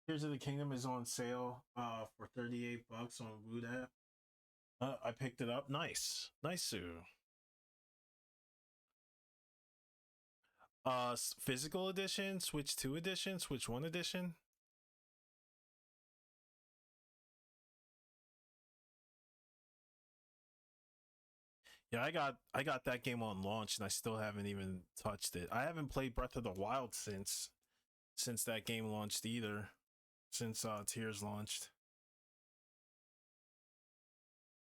Speaker 1: Tears of the Kingdom is on sale for 38 bucks on Wood app. I picked it up. Nice. Nice, Sue. Physical edition, Switch 2 edition, Switch 1 edition. Yeah, I got that game on launch and I still haven't even touched it. I haven't played Breath of the Wild since that game launched either. Since Tears launched.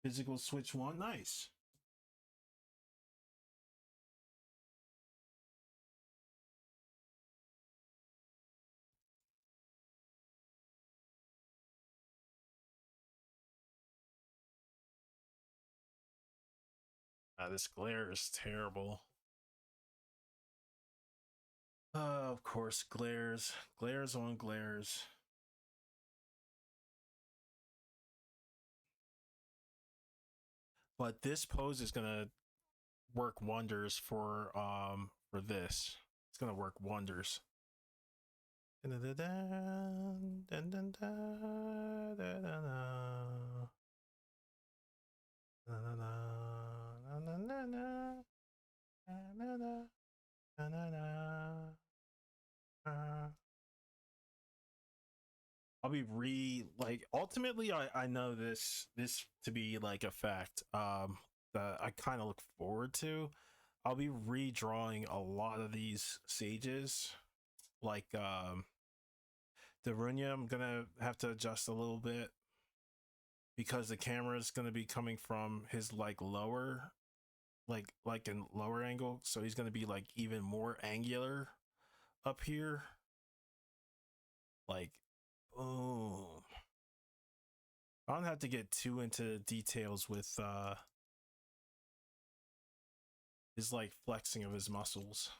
Speaker 1: Physical Switch 1, nice. This glare is terrible. Of course, glares on glares. But this pose is gonna work wonders for this. It's gonna work wonders. I'll be ultimately I know this to be like a fact that I kind of look forward to. I'll be redrawing a lot of these sages, like Darunia. I'm gonna have to adjust a little bit because the camera is gonna be coming from his like lower, like in lower angle, so he's gonna be like even more angular up here. Like, oh, I don't have to get too into details with his like flexing of his muscles.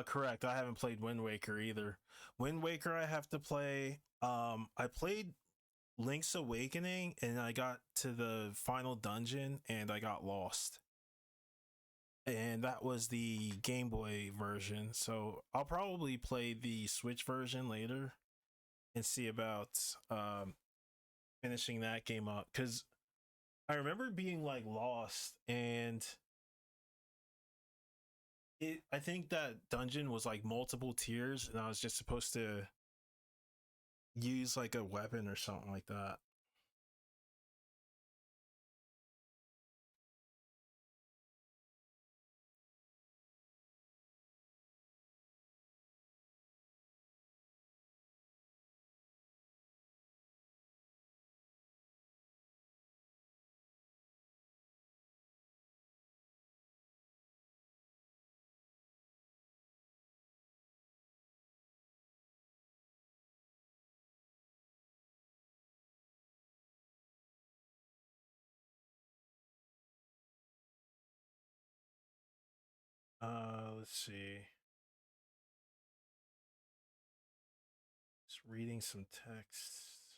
Speaker 1: Correct. I haven't played Wind Waker either. Wind Waker I have to play. I played Link's Awakening and I got to the final dungeon and I got lost. and that was the Game Boy version. So I'll probably play the Switch version later and see about finishing that game up, because I remember being like lost, and I think that dungeon was like multiple tiers, and I was just supposed to use like a weapon or something like that. Let's see. Just reading some texts.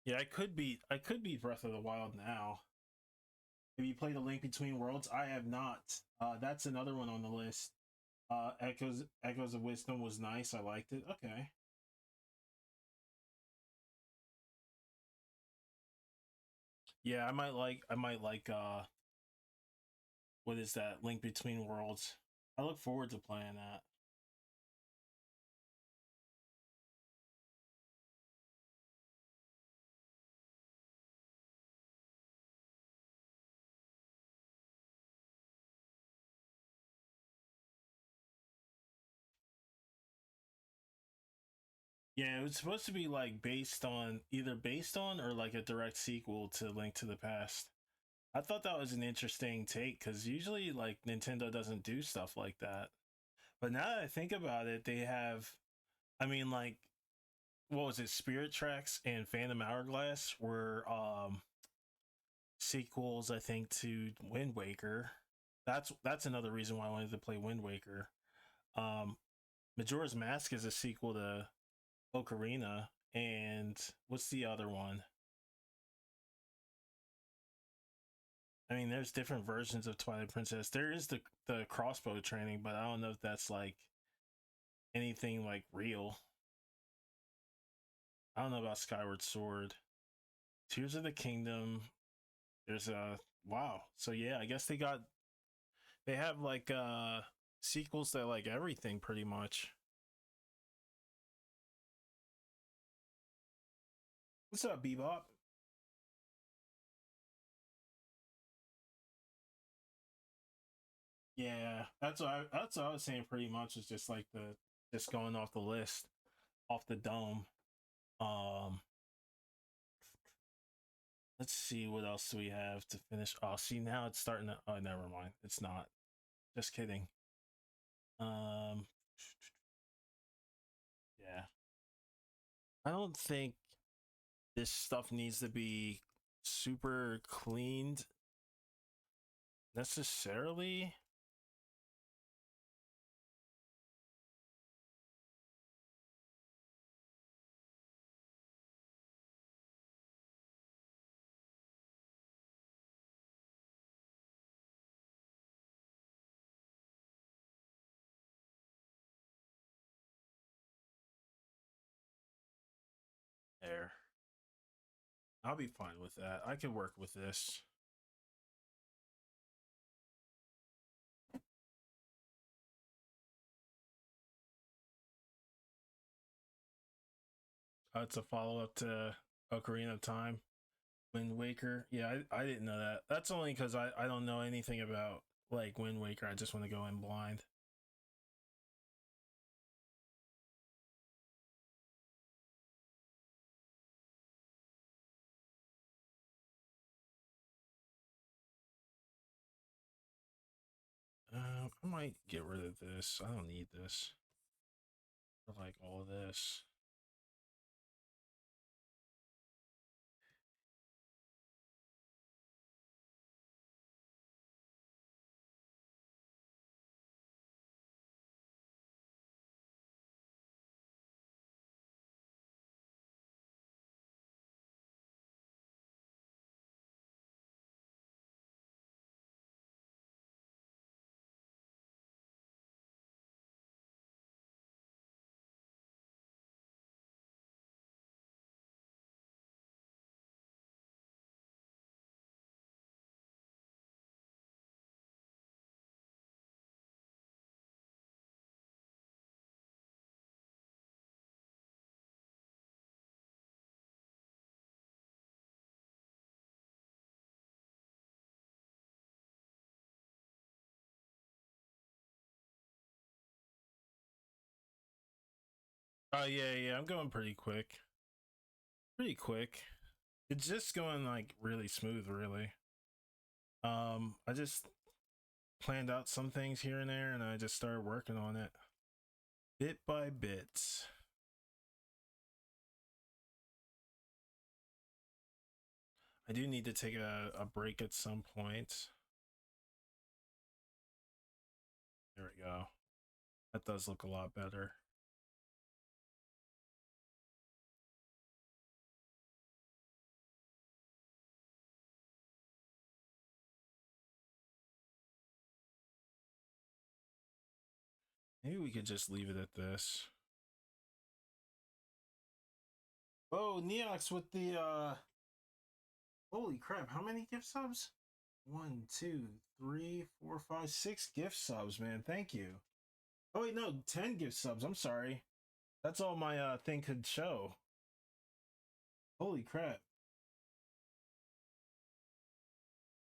Speaker 1: Yeah, I could be Breath of the Wild now. Have you played A Link Between Worlds? I have not. That's another one on the list. Echoes of Wisdom was nice. I liked it. Okay. Yeah, I might like what is that? Link Between Worlds. I look forward to playing that. Yeah, it was supposed to be like based on or like a direct sequel to Link to the Past. I thought that was an interesting take, because usually like Nintendo doesn't do stuff like that. But now that I think about it, they have, I mean, like, what was it? Spirit Tracks and Phantom Hourglass were sequels, I think, to Wind Waker. That's another reason why I wanted to play Wind Waker. Um, Majora's Mask is a sequel to Ocarina, and what's the other one? I mean, there's different versions of Twilight Princess. There is the crossbow training, but I don't know if that's like anything like real. I don't know about Skyward Sword. Tears of the Kingdom. There's a wow. So yeah, I guess they have like sequels to like everything pretty much. What's up, Bebop? Yeah, that's what I was saying pretty much, is just like the just going off the list, off the dome. Um let's see what else do we have to finish. Oh, see, now it's starting to, oh, never mind. It's not. Just kidding. Um yeah. I don't think this stuff needs to be super cleaned necessarily. There. I'll be fine with that. I can work with this. It's a follow up to Ocarina of Time, Wind Waker. Yeah, I didn't know that. That's only because I don't know anything about like Wind Waker. I just want to go in blind. I might get rid of this. I don't need this. I like all of this. Oh yeah, I'm going pretty quick. Pretty quick. It's just going like really smooth, really. I just planned out some things here and there, and I just started working on it, bit by bit. I do need to take a break at some point. There we go. That does look a lot better. Maybe we could just leave it at this. Oh, Neox with the holy crap, how many gift subs? 1, 2, 3, 4, 5, 6 gift subs, man. Thank you. Oh wait, no, 10 gift subs. I'm sorry. That's all my thing could show. Holy crap.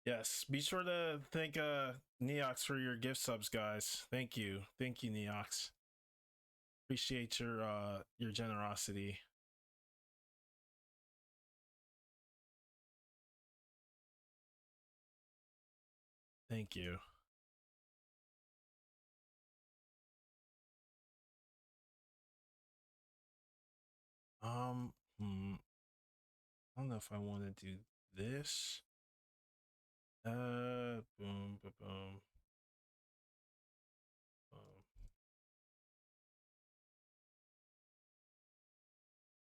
Speaker 1: Yes, be sure to thank Neox for your gift subs, guys. Thank you. Thank you, Neox. Appreciate your generosity. Thank you. I don't know if I want to do this. Boom, boom, boom.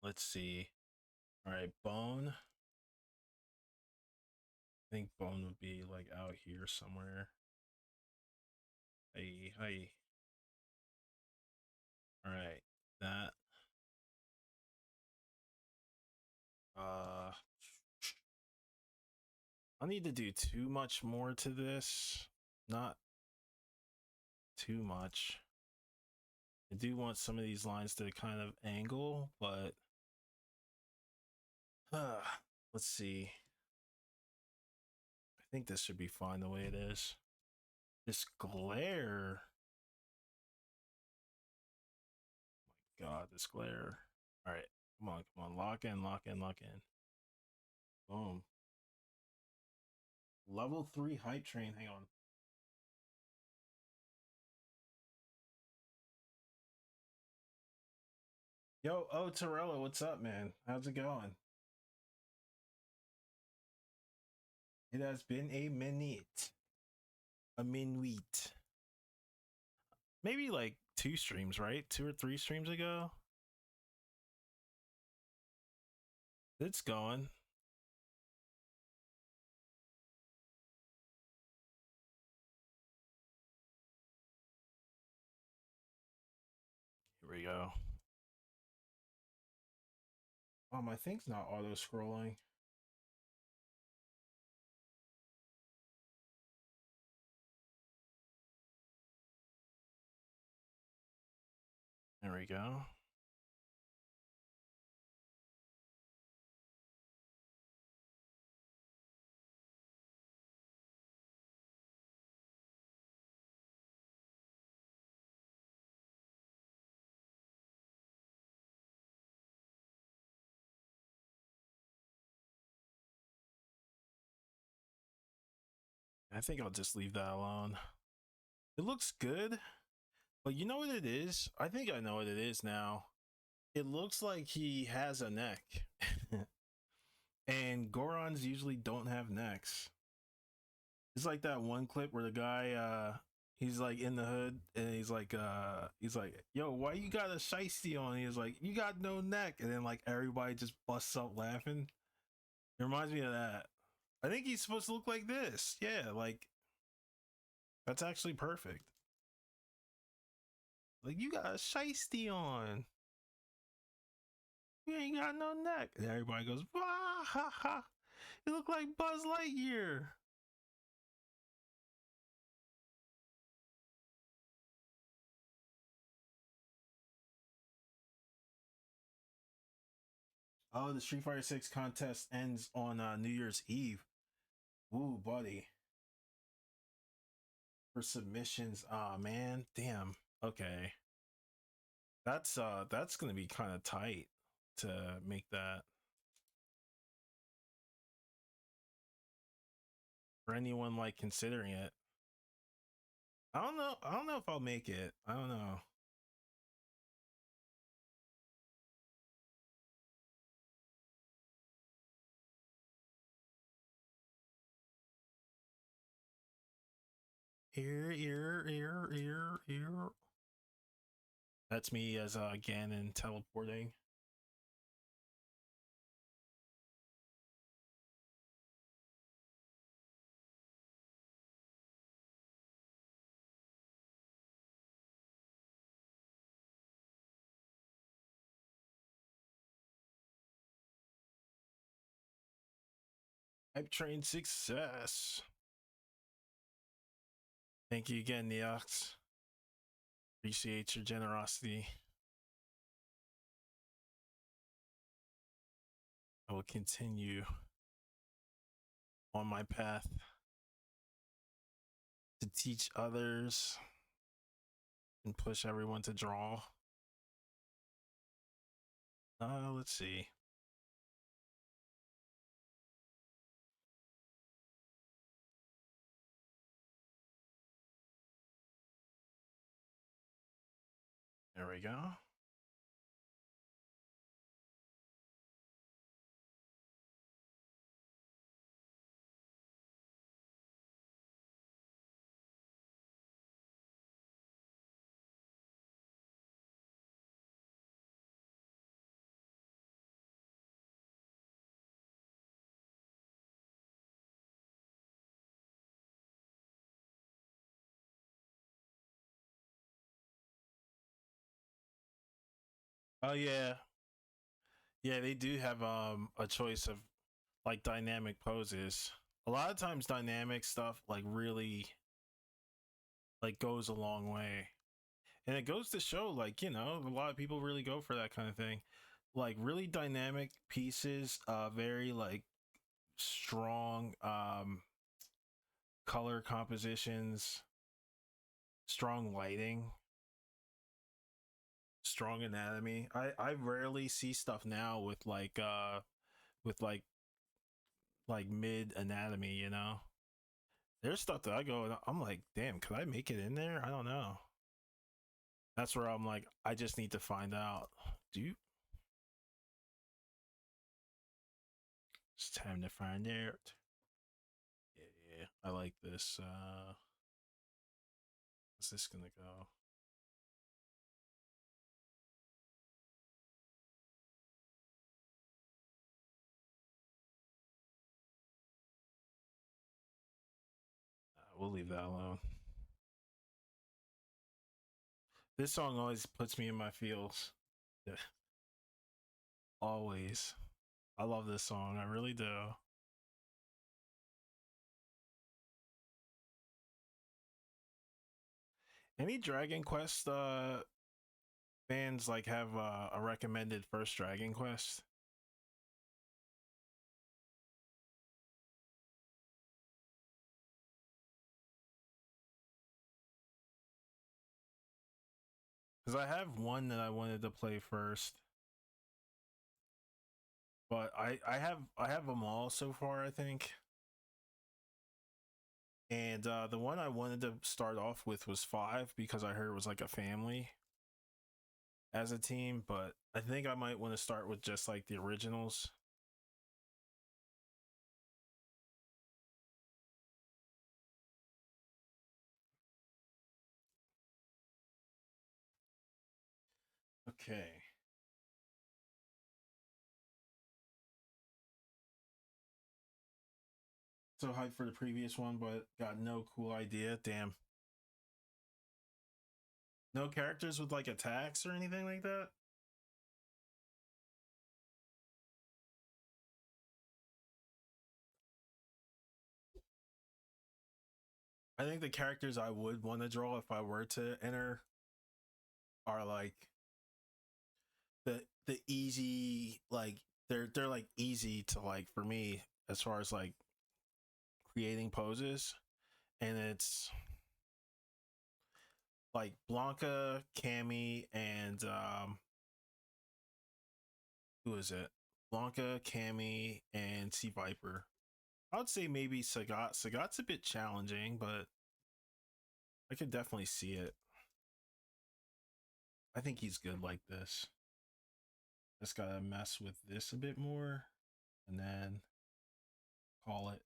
Speaker 1: Let's see. All right, bone. I think bone would be like out here somewhere. Hey, hey. All right, that. I need to do too much more to this. Not too much. I do want some of these lines to kind of angle, but let's see. I think this should be fine the way it is. This glare. Oh my God, this glare. All right, come on, lock in, lock in, lock in. Boom. Level 3 hype train. Hang on. Yo, oh Torello, what's up, man? How's it going? It has been a minute. A minuit. Maybe like 2 streams, right? 2 or 3 streams ago. It's going. Here we go. My thing's not auto scrolling. There we go. I think I'll just leave that alone. It looks good, but you know what it is? I think I know what it is now. It looks like he has a neck. And Gorons usually don't have necks. It's like that one clip where the guy he's like in the hood and he's like yo, why you got a shiesty on? He's like, you got no neck, and then like everybody just busts up laughing. It reminds me of that. I think he's supposed to look like this. Yeah, like that's actually perfect. Like, you got a shiesty on. You ain't got no neck. And everybody goes, wah ha ha. You look like Buzz Lightyear. Oh, the Street Fighter 6 contest ends on New Year's Eve. Ooh, buddy. For submissions. Ah, man. Damn. Okay. That's gonna be kind of tight to make that. For anyone like considering it. I don't know. I don't know if I'll make it. I don't know. Here. That's me as Ganon teleporting. Hype train success. Thank you again, Neox. Appreciate your generosity. I will continue on my path to teach others and push everyone to draw. Let's see. There we go. Oh yeah. Yeah, they do have a choice of like dynamic poses. A lot of times dynamic stuff like really like goes a long way. And it goes to show like, you know, a lot of people really go for that kind of thing. Like really dynamic pieces, very like strong color compositions, strong lighting, strong anatomy. I rarely see stuff now with like mid anatomy, you know. There's stuff that I go and I'm like, damn, could I make it in there? I don't know. That's where I'm like, I just need to find out. Do you? It's time to find out. Yeah, I like this. What's this gonna go? We'll leave that alone. This song always puts me in my feels. Yeah. Always. I love this song. I really do. Any Dragon Quest fans like have a recommended first Dragon Quest? Because I have one that I wanted to play first, but I have them all so far, I think. And the one I wanted to start off with was 5 because I heard it was like a family as a team, but I think I might want to start with just like the originals. Okay. So hyped for the previous one, but got no cool idea. Damn. No characters with like attacks or anything like that? I think the characters I would want to draw if I were to enter are like the easy like they're like easy to like for me as far as like creating poses, and it's like Blanca, Cammy, and who is it? Blanca, Cammy, and Sea Viper. I would say maybe Sagat. Sagat's a bit challenging, but I could definitely see it. I think he's good like this. Just gotta mess with this a bit more and then call it.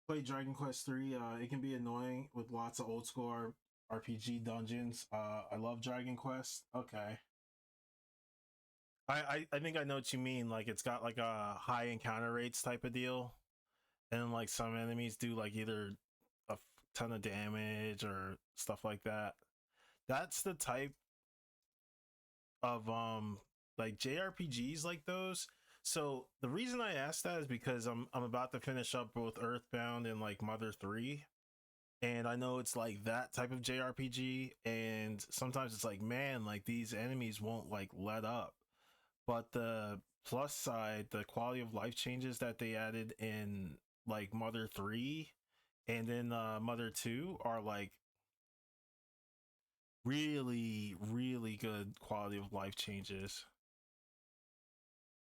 Speaker 1: Play Dragon Quest 3. It can be annoying with lots of old school RPG dungeons. I love Dragon Quest. Okay. I think I know what you mean. Like it's got like a high encounter rates type of deal. And like some enemies do like either a ton of damage or stuff like that. That's the type of like JRPGs like those. So the reason I asked that is because I'm about to finish up both Earthbound and like Mother 3. And I know it's like that type of JRPG, and sometimes it's like, man, like these enemies won't like let up. But the plus side, the quality of life changes that they added in like Mother 3 and then Mother 2 are like really, really good quality of life changes.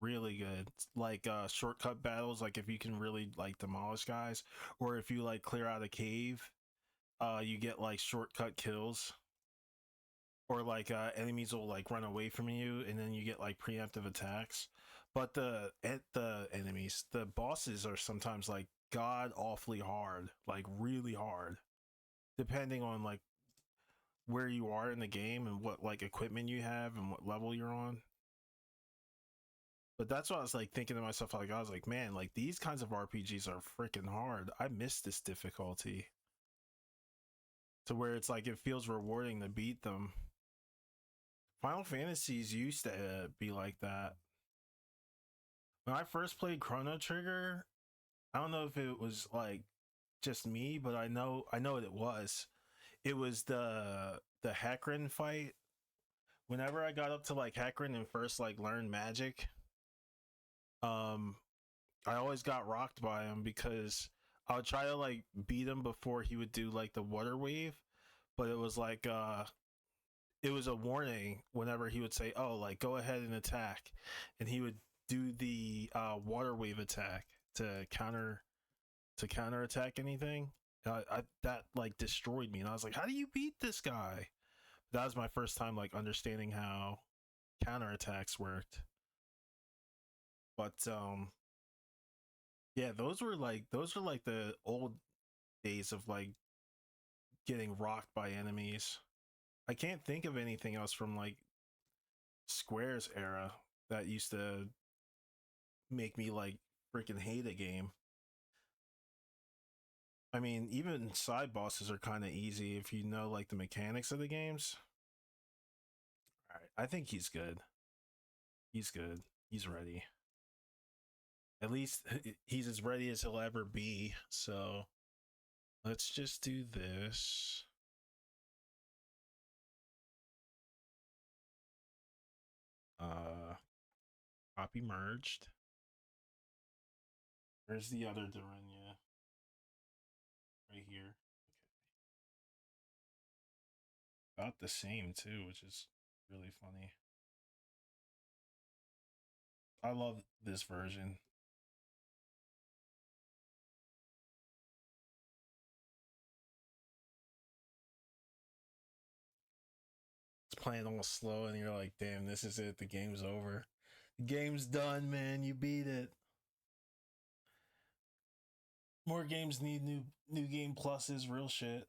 Speaker 1: Really good. Like shortcut battles, like if you can really like demolish guys, or if you like clear out a cave, you get like shortcut kills. Or like enemies will like run away from you and then you get like preemptive attacks. But the enemies, the bosses are sometimes like god awfully hard, like really hard, depending on like where you are in the game and what like equipment you have and what level you're on. But that's what I was like thinking to myself, like I was like, man, like these kinds of RPGs are freaking hard. I miss this difficulty, to where it's like it feels rewarding to beat them. Final Fantasies used to be like that. When I first played Chrono Trigger, I don't know if it was like just me, but I know what it was. It was the Hecarim fight. Whenever I got up to like Hecarim and first like learned magic, um, I always got rocked by him because I would try to like beat him before he would do like the water wave, but it was like it was a warning whenever he would say, "Oh, like go ahead and attack," and he would do the water wave attack to counter attack anything. That like destroyed me, and I was like, "How do you beat this guy?" That was my first time like understanding how counterattacks worked. But yeah, those were like the old days of like getting rocked by enemies. I can't think of anything else from like Square's era that used to make me like freaking hate a game. I mean, even side bosses are kind of easy if you know like the mechanics of the games. All right, I think he's good. He's good. He's ready. At least he's as ready as he'll ever be. So let's just do this. Uh, copy merged. Where's the other Durenya? Right here. Okay. About the same too, which is really funny. I love this version. playing all slow and you're like, damn, this is it. The game's over. The game's done, man. You beat it. More games need new game pluses, real shit.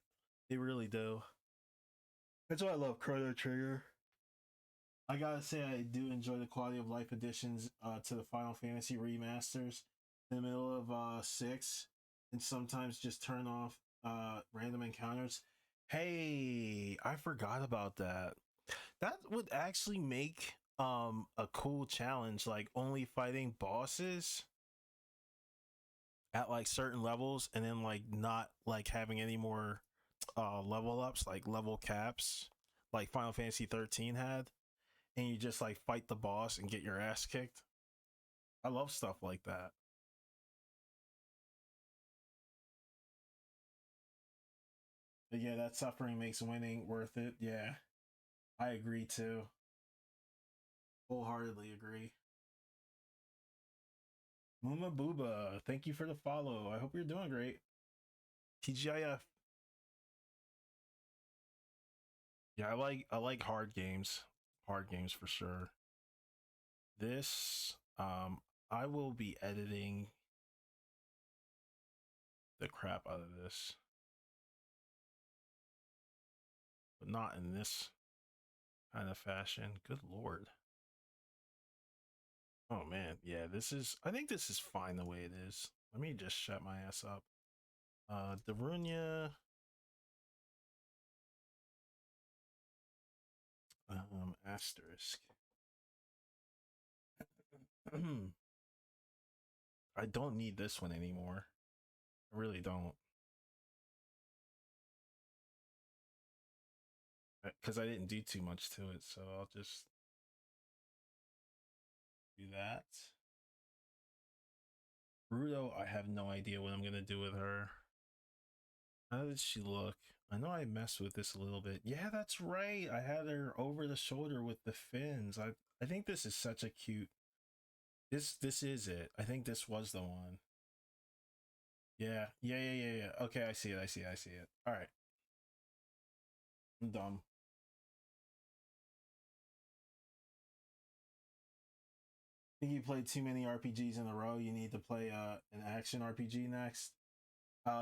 Speaker 1: They really do. That's why I love Chrono Trigger. I gotta say, I do enjoy the quality of life additions to the Final Fantasy remasters in the middle of 6, and sometimes just turn off random encounters. Hey, I forgot about that. That would actually make a cool challenge, like only fighting bosses at like certain levels, and then like not like having any more level ups, like level caps, like Final Fantasy 13 had, and you just like fight the boss and get your ass kicked. I love stuff like that. But yeah, that suffering makes winning worth it. Yeah, I agree too. Wholeheartedly agree. Muma Booba, thank you for the follow. I hope you're doing great. TGIF. Yeah, I like hard games. Hard games for sure. This I will be editing the crap out of this. But not in this kind of fashion. Good lord. Oh man, yeah, I think this is fine the way it is. Let me just shut my ass up. Darunia. Asterisk. I don't need this one anymore. I really don't. Because I didn't do too much to it, so I'll just do that. Rudo, I have no idea what I'm gonna do with her. How did she look? I know I messed with this a little bit. Yeah, that's right. I had her over the shoulder with the fins. I think this is such a cute. This is it. I think this was the one. Yeah. Okay, I see it. I see it. All right. I'm dumb. I think you played too many RPGs in a row. You need to play an action RPG next.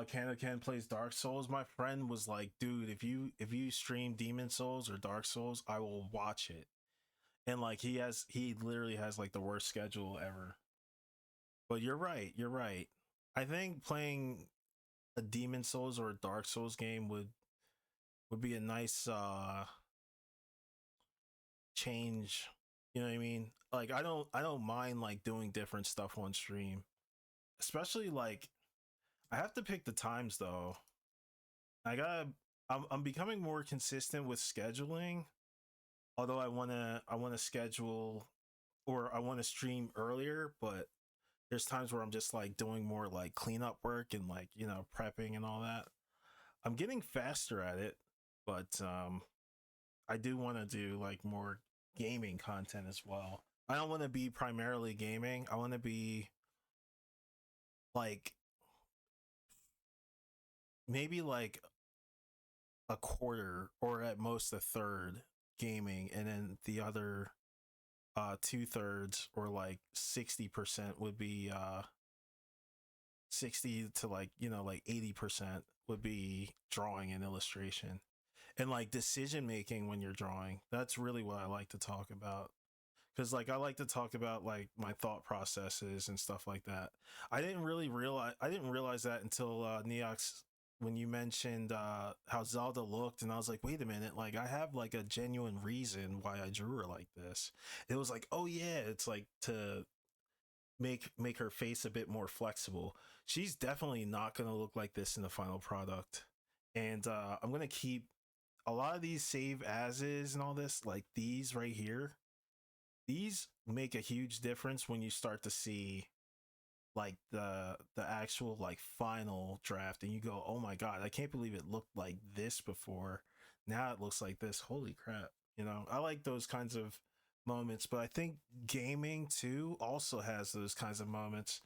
Speaker 1: Ken plays Dark Souls. My friend was like, dude, if you stream Demon Souls or Dark Souls, I will watch it. And like he literally has like the worst schedule ever. But you're right. I think playing a Demon Souls or a Dark Souls game would be a nice change. You know what I mean? Like I don't mind like doing different stuff on stream. Especially like I have to pick the times though. I gotta I'm becoming more consistent with scheduling. Although I wanna schedule or I wanna stream earlier, but there's times where I'm just like doing more like cleanup work and like, prepping and all that. I'm getting faster at it, but I do want to do like more gaming content as well. I don't want to be primarily gaming. I want to be like maybe like a quarter or at most a third gaming, and then the other 2/3 or like 60% would be 60 to like like 80% would be drawing and illustration, and like decision making when you're drawing. That's really what I like to talk about, because like I like to talk about like my thought processes and stuff like that. I didn't realize that until Neox, when you mentioned how Zelda looked, and I was like, wait a minute, like I have like a genuine reason why I drew her like this. It was like, oh yeah, it's like to make her face a bit more flexible. She's definitely not going to look like this in the final product. And I'm going to keep a lot of these save as is and all this, like these right here. These make a huge difference when you start to see like the actual like final draft, and you go, oh my god, I can't believe it looked like this before. Now it looks like this. Holy crap. I like those kinds of moments, but I think gaming too also has those kinds of moments.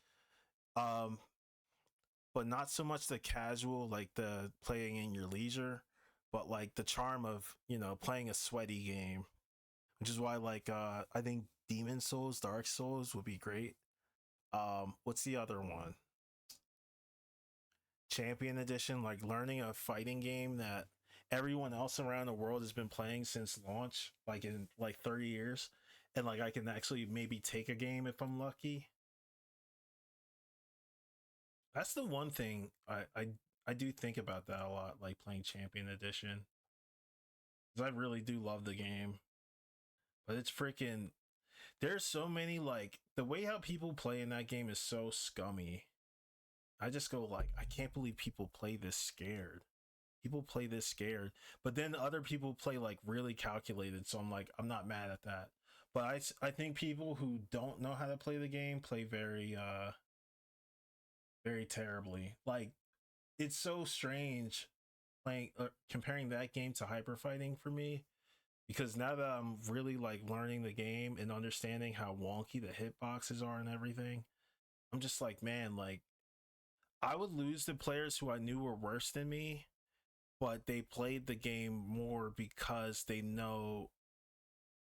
Speaker 1: But not so much the casual, like the playing in your leisure, but like the charm of, you know, playing a sweaty game, which is why like I think Demon Souls, Dark Souls would be great. What's the other one? Champion Edition, like learning a fighting game that everyone else around the world has been playing since launch, like in like 30 years. And like I can actually maybe take a game if I'm lucky. That's the one thing I do think about that a lot, like playing Champion Edition. Because I really do love the game. But it's freaking, there's so many, like the way how people play in that game is so scummy. I just go like, I can't believe people play this scared. People play this scared, but then other people play like really calculated. So I'm like, I'm not mad at that. But I think people who don't know how to play the game play very very terribly. Like it's so strange playing comparing that game to hyper fighting for me, because now that I'm really like learning the game and understanding how wonky the hitboxes are and everything, I'm just like, man, like I would lose to players who I knew were worse than me, but they played the game more because they know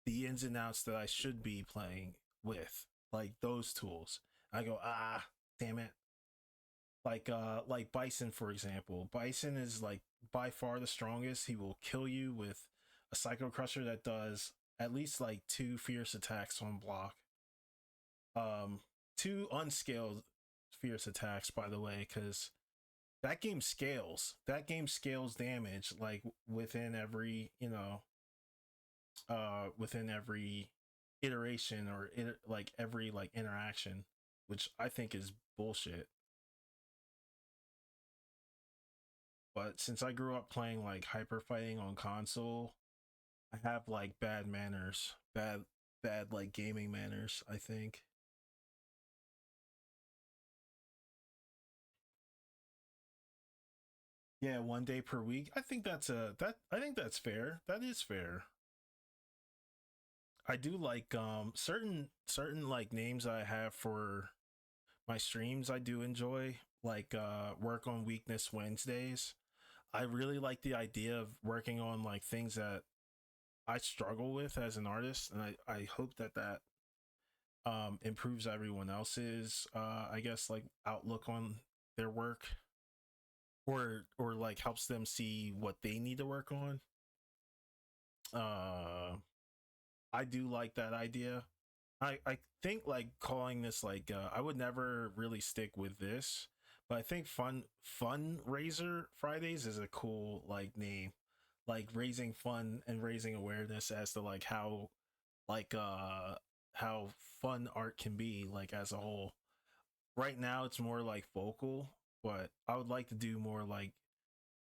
Speaker 1: the ins and outs that I should be playing with, like those tools. I go, ah, damn it. Like Bison, for example. Bison is like by far the strongest. He will kill you with a Psycho Crusher that does at least like 2 fierce attacks on block. Um, 2 unscaled fierce attacks, by the way, because that game scales. That game scales damage like within every, you know, within every iteration or like every like interaction, which I think is bullshit. But since I grew up playing like hyper fighting on console, I have like bad manners, bad like gaming manners, I think. Yeah, 1 day per week. I think that's I think that's fair. That is fair. I do like certain like names I have for my streams. I do enjoy like work on weakness Wednesdays. I really like the idea of working on like things that I struggle with as an artist, and I hope that that improves everyone else's I guess like outlook on their work, or like helps them see what they need to work on. uh I do like that idea. I think like calling this like I would never really stick with this, but I think fundraiser Fridays is a cool like name, like raising fun and raising awareness as to like like how fun art can be like as a whole. Right now it's more like vocal, but I would like to do more like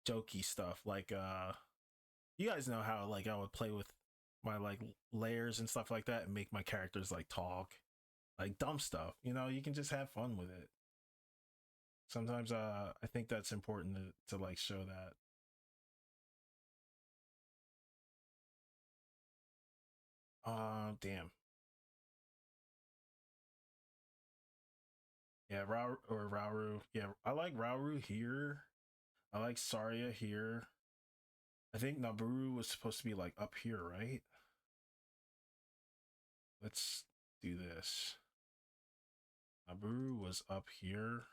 Speaker 1: jokey stuff, like you guys know how like I would play with my like layers and stuff like that and make my characters like talk, like dumb stuff. You know, you can just have fun with it. Sometimes I think that's important to like show that. Damn. Yeah, Rauru. Yeah, I like Rauru here. I like Saria here. I think Naburu was supposed to be like up here, right? Let's do this. Naburu was up here.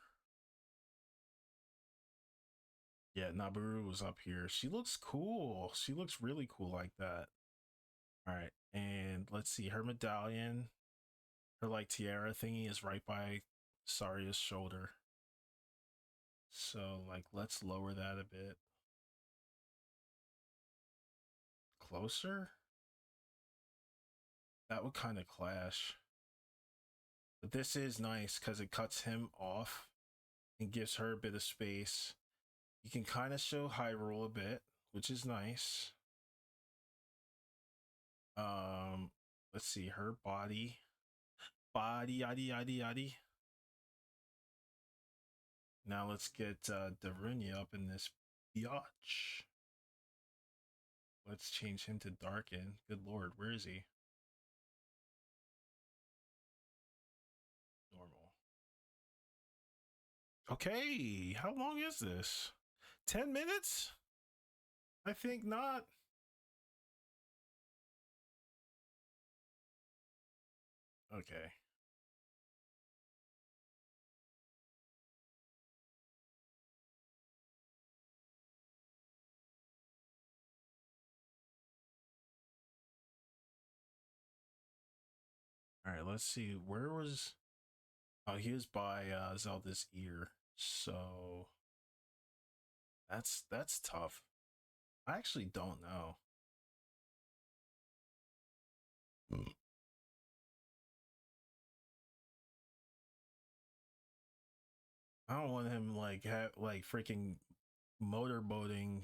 Speaker 1: Yeah, Naburu was up here. She looks cool. She looks really cool like that. All right, and let's see. Her medallion, her like tiara thingy is right by Saria's shoulder. So like, let's lower that a bit. Closer? That would kind of clash. But this is nice because it cuts him off and gives her a bit of space. You can kind of show Hyrule a bit, which is nice. Um, let's see, her body, yaddy, yaddy, yaddy. Now let's get Darunia up in this biatch. Let's change him to darken. Good lord, where is he? Normal. Okay, how long is this? 10 minutes? I think not. Okay. All right, let's see. Where was Oh, he was by Zelda's ear. So that's tough. I actually don't know. I don't want him like like freaking motorboating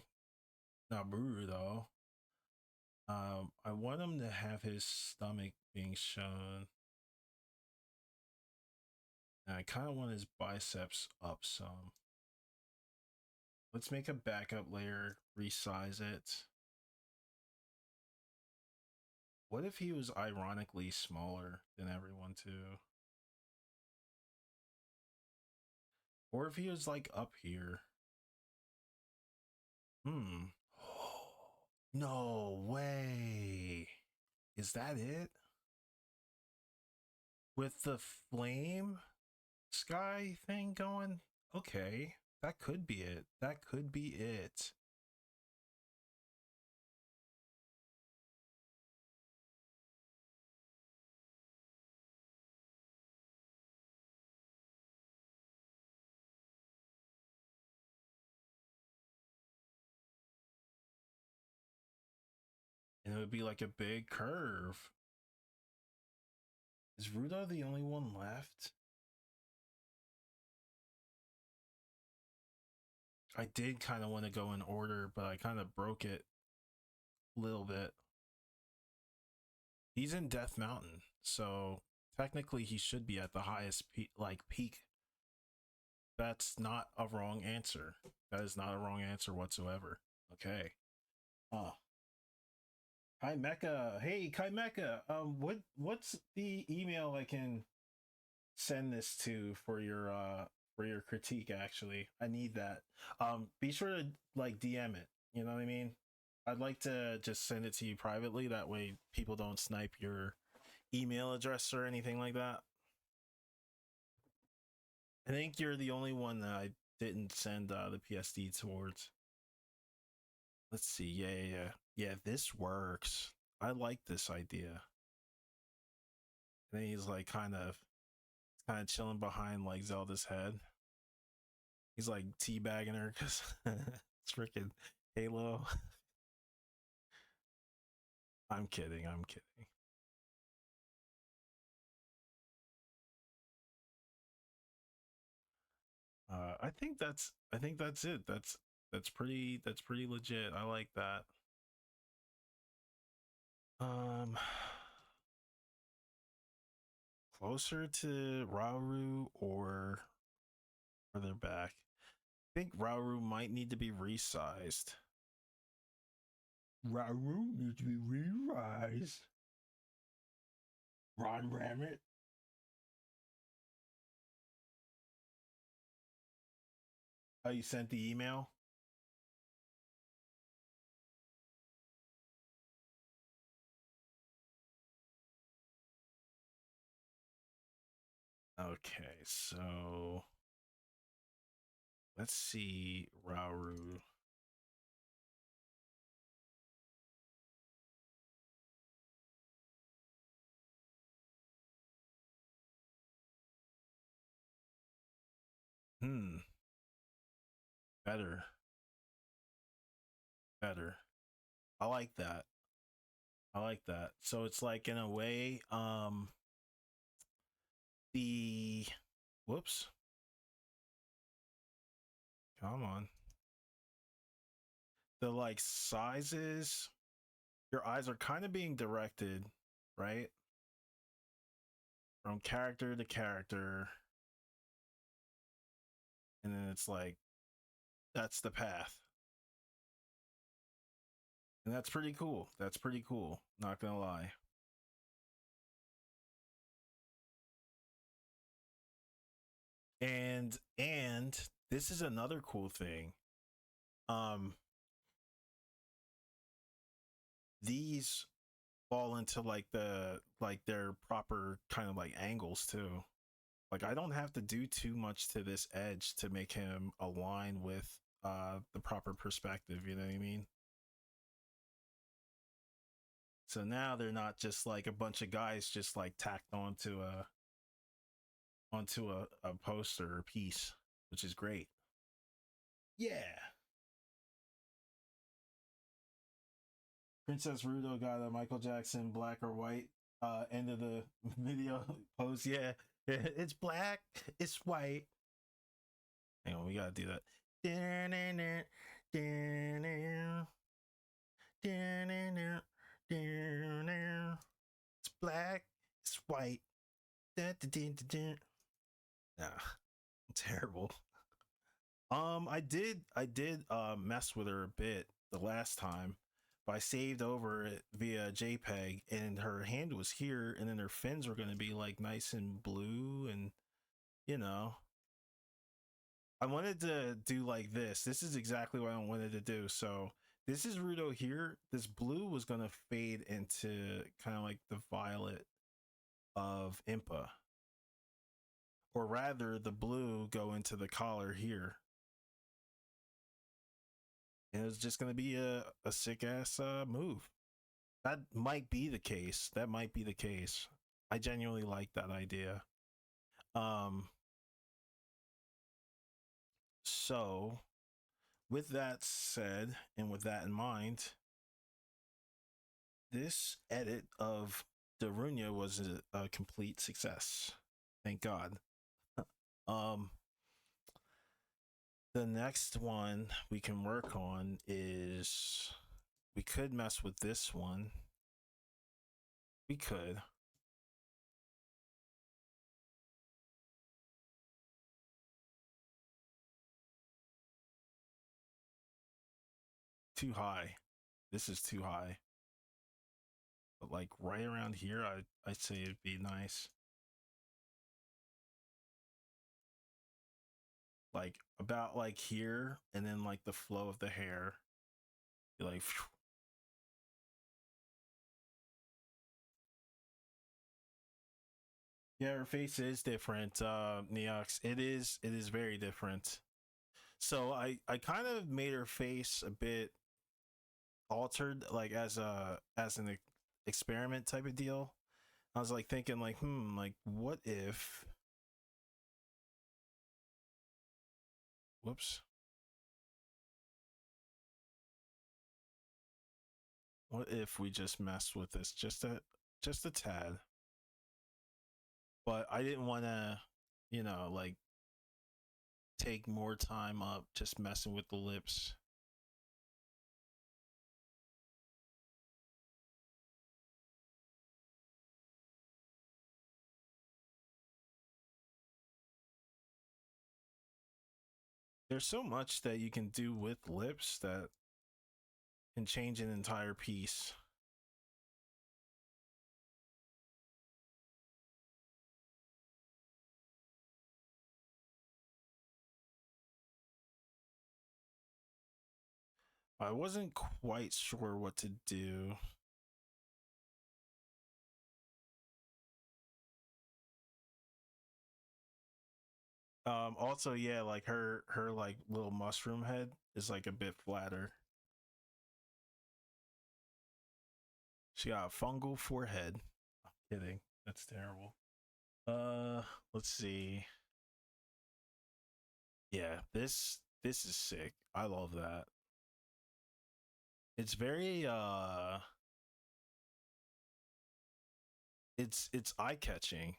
Speaker 1: Naburu though. I want him to have his stomach being shown. And I kind of want his biceps up some. Let's make a backup layer, resize it. What if he was ironically smaller than everyone too? Or if he was like up here. Hmm. No way. Is that it? With the flame sky thing going? Okay. That could be it. That could be it. And it would be like a big curve. Is Rudo the only one left? I did kind of want to go in order, but I kind of broke it a little bit. He's in Death Mountain, so technically he should be at the highest peak. That's not a wrong answer. That is not a wrong answer whatsoever. Okay. Oh. Hi Mecca. Hey Kai Mecca. What's the email I can send this to for your critique actually? I need that. Be sure to like DM it. You know what I mean? I'd like to just send it to you privately, that way people don't snipe your email address or anything like that. I think you're the only one that I didn't send the PSD towards. Let's see. Yeah, this works. I like this idea. And then he's like kind of chilling behind like Zelda's head. He's like teabagging her because it's freaking Halo. I'm kidding. I'm kidding. I think that's it. That's pretty legit. I like that. Um, closer to Rauru or further back. I think Rauru might need to be resized. Rauru needs to be resized. Ron Rammit. Oh, you sent the email? Okay, so let's see Rauru. Hmm. Better. Better. I like that. I like that. So it's like in a way, the whoops. Come on. The like sizes, your eyes are kind of being directed, right? From character to character. And then it's like that's the path. And that's pretty cool. That's pretty cool. Not gonna lie. And this is another cool thing. Um these fall into like their proper kind of like angles too. Like I don't have to do too much to this edge to make him align with the proper perspective, you know what I mean? So now they're not just like a bunch of guys just like tacked onto a poster or piece, which is great. Yeah. Princess Rudo got a Michael Jackson black or white end of the video pose. Yeah. It's black, it's white. Hang on, we gotta do that. It's black, it's white. Nah, terrible. I did mess with her a bit the last time, but I saved over it via JPEG, and her hand was here, and then her fins were gonna be like nice and blue, and you know, I wanted to do like this. This is exactly what I wanted to do. So this is Rudo here. This blue was gonna fade into kind of like the violet of Impa, or rather, the blue go into the collar here. And it's just going to be a sick ass move. That might be the case. That might be the case. I genuinely like that idea. So with that said, and with that in mind, this edit of Darunia was a complete success. Thank God. um the next one we can work on is, we could mess with this one. We could. Too high. This is too high. But like right around here, I'd say it'd be nice. Like about like here, and then like the flow of the hair. Be like, phew. Yeah, her face is different, Neox. It is very different. So I kind of made her face a bit altered, like as an experiment type of deal. I was like thinking like, like what if, whoops, what if we just mess with this just a tad? But I didn't want to, like take more time up just messing with the lips. There's so much that you can do with lips that can change an entire piece. I wasn't quite sure what to do. Also, yeah, like her like little mushroom head is like a bit flatter. She got a fungal forehead. I'm kidding. That's terrible. Let's see. Yeah, this is sick. I love that. It's very it's eye-catching.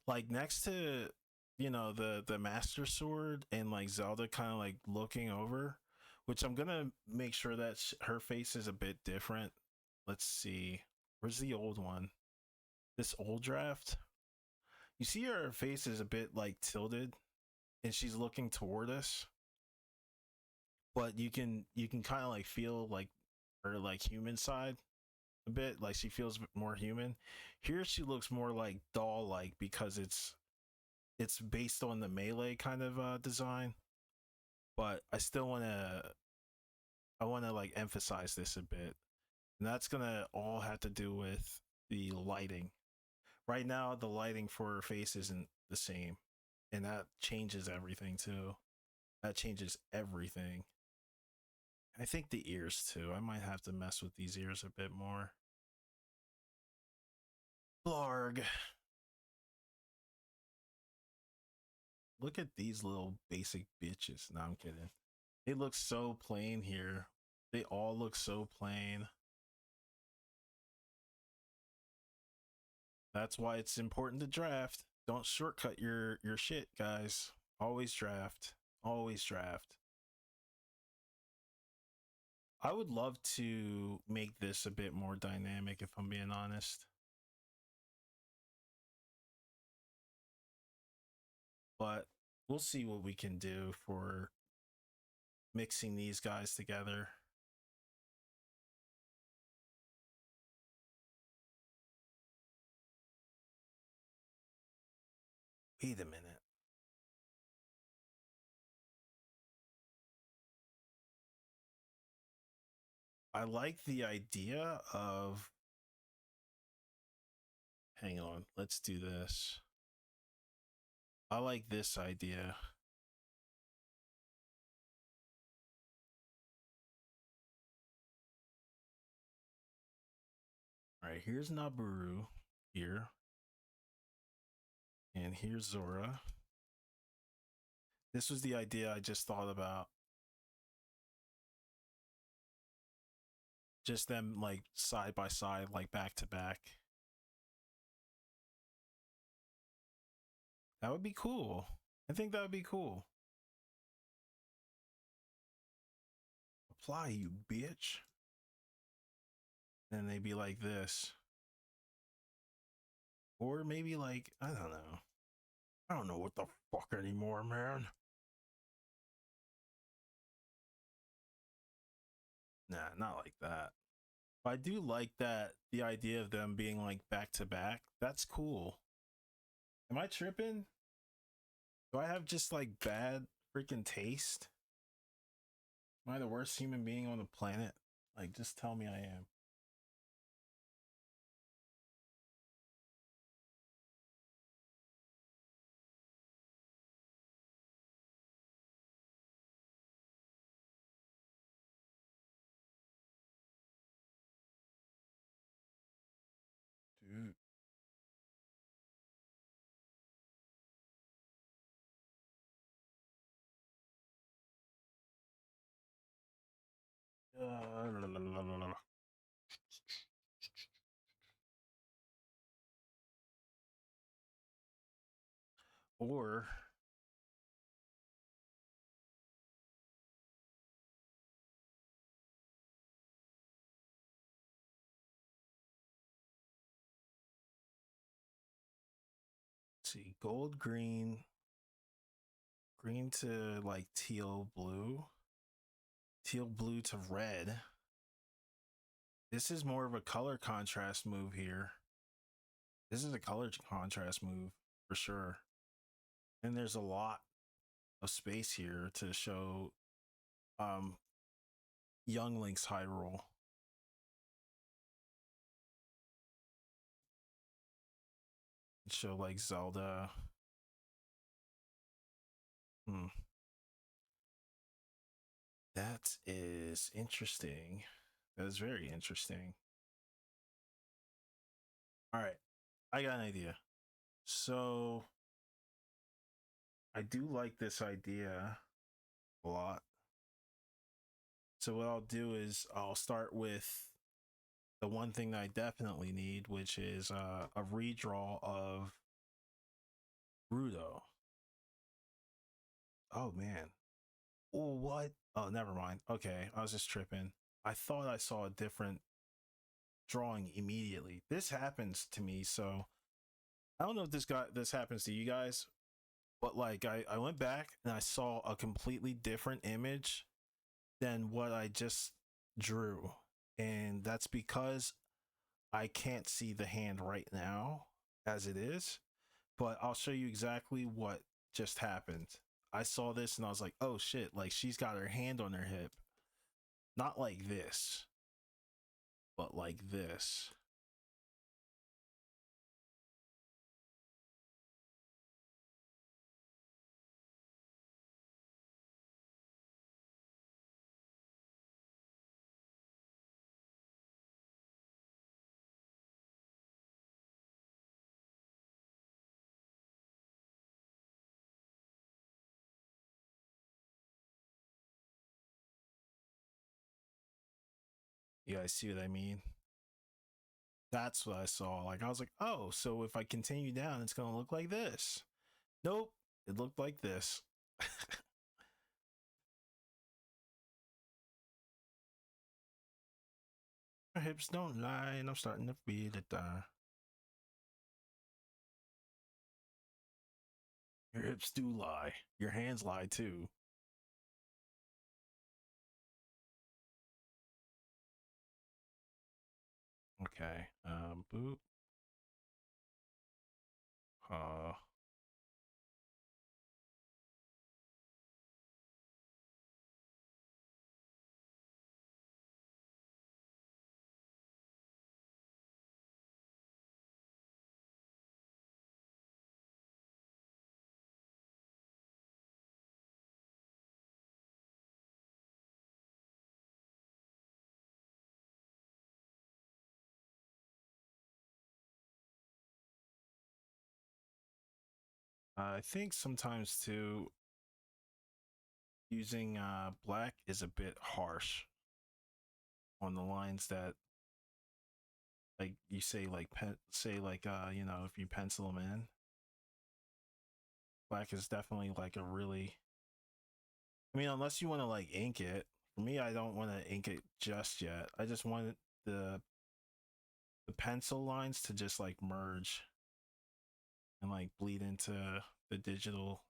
Speaker 1: Like next to, the Master Sword and like Zelda kind of like looking over, which I'm gonna make sure that her face is a bit different. Let's see, where's the old one? This old draft. You see her face is a bit like tilted, and she's looking toward us, but you can kind of like feel like her like human side a bit. Like she feels more human. Here she looks more like doll like, because it's based on the melee kind of design, but I still want to like emphasize this a bit. And that's gonna all have to do with the lighting. Right now, the lighting for her face isn't the same, and that changes everything too. That changes everything. I think the ears too. I might have to mess with these ears a bit more. Blarg. Look at these little basic bitches. No, I'm kidding. They look so plain here. They all look so plain. That's why it's important to draft. Don't shortcut your shit, guys. Always draft. Always draft. I would love to make this a bit more dynamic if I'm being honest. But we'll see what we can do for mixing these guys together. Wait a minute. I like the idea of, hang on, let's do this. I like this idea. All right, here's Naburu here. And here's Zora. This was the idea I just thought about. Just them like side by side, like back to back. That would be cool. I think that would be cool. Apply, you bitch. And they'd be like this. Or maybe like, I don't know. I don't know what the fuck anymore, man. Nah, not like that. But I do like that, the idea of them being like back to back. That's cool. Am I tripping? Do I have just like bad freaking taste? Am I the worst human being on the planet? Like, just tell me I am. Dude. Or let's see, gold, green, green to like teal blue to red. This is more of a color contrast move here. This is a color contrast move for sure. And there's a lot of space here to show young Link's high roll. Show like Zelda. That is interesting. That is very interesting. All right, I got an idea. So I do like this idea a lot. So what I'll do is I'll start with the one thing that I definitely need, which is a redraw of Rudo. Oh man. Oh, what? Oh, never mind. Okay, I was just tripping. I thought I saw a different drawing immediately. This happens to me, so I don't know if this happens to you guys, but like I went back and I saw a completely different image than what I just drew. And that's because I can't see the hand right now as it is, but I'll show you exactly what just happened. I saw this and I was like, oh shit, like she's got her hand on her hip. Not like this. but like this. You guys see what I mean? That's what I saw. Like, I was like, oh, so if I continue down, it's gonna look like this. Nope, it looked like this. My hips don't lie, and I'm starting to feel it. Your hips do lie. Your hands lie too. Okay. Boop. Uh. I think sometimes too, using black is a bit harsh on the lines that, like you say, like say like you know, if you pencil them in, black is definitely like a really, I mean, unless you want to like ink it. For me, I don't want to ink it just yet. I just want the the pencil lines to just like merge and like bleed the digital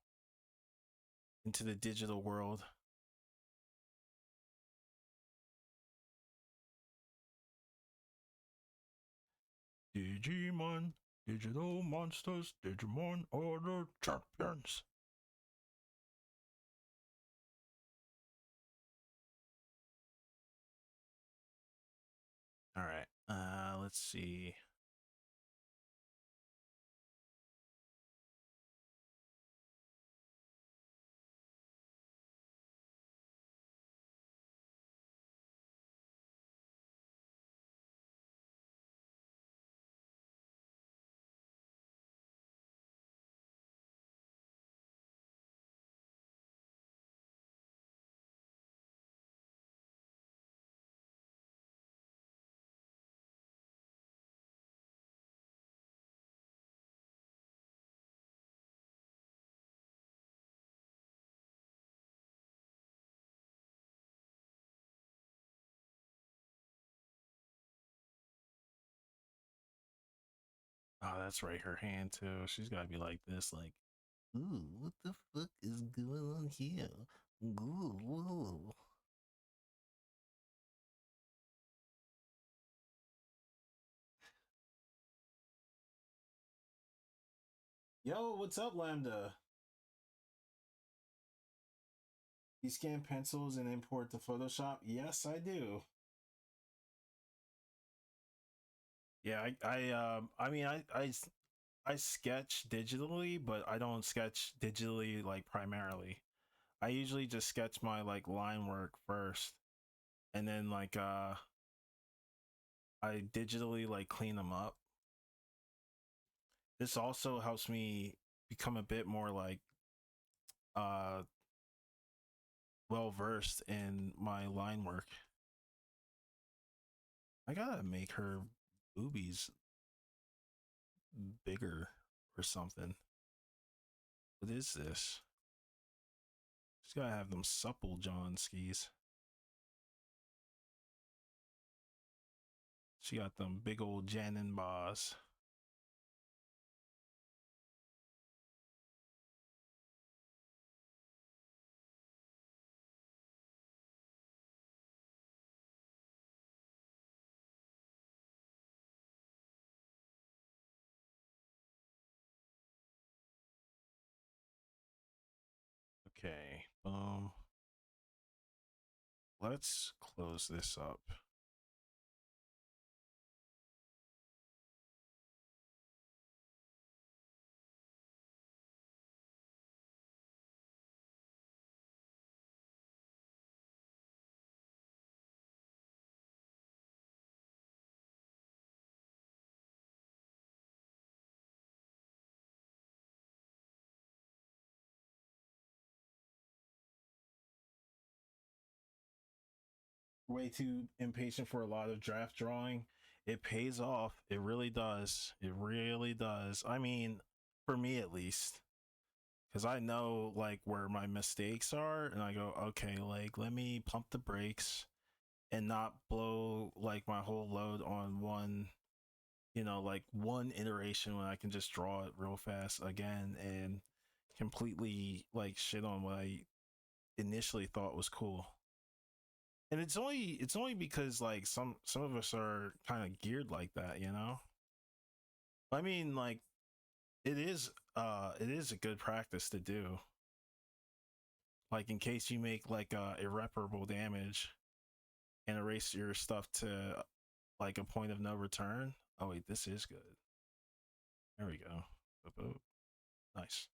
Speaker 1: into the digital world. Digimon, digital monsters, Digimon are the champions. All right. Let's see. Oh, that's right. Her hand too. She's got to be like this, like, ooh, what the fuck is going on here? Ooh, whoa. Yo, what's up, Lambda? You scan pencils and import to Photoshop? Yes, I do. Yeah, I mean, I sketch digitally, but I don't sketch digitally like primarily. I usually just sketch my like line work first, and then like I digitally like clean them up. This also helps me become a bit more like uh well versed in my line work. I gotta make her boobies bigger or something. What is this? She's gotta have them supple John skis. She got them big old Janin bars. Okay, let's close this up. way too impatient for a lot of draft drawing. It pays off. It really does. It really does. I mean, for me at least, because I know like where my mistakes are, and I go, okay, like let me pump the brakes and not blow like my whole load on one, like one iteration when I can just draw it real fast again and completely like shit on what I initially thought was cool. And it's only because like some of us are kind of geared like that. I mean, like it is a good practice to do. Like in case you make like irreparable damage and erase your stuff to like a point of no return. Oh wait, this is good. There we go. Boop, boop. Nice.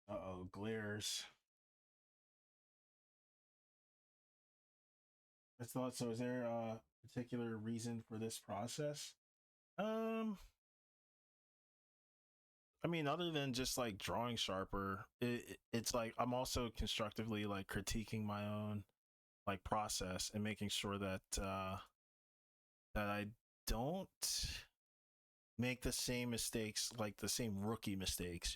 Speaker 1: Uh-oh, glares. I thought so. Is there a particular reason for this process? Um, I mean, other than just like drawing sharper, it's like I'm also constructively like critiquing my own like process and making sure that I don't make the same mistakes, like the same rookie mistakes.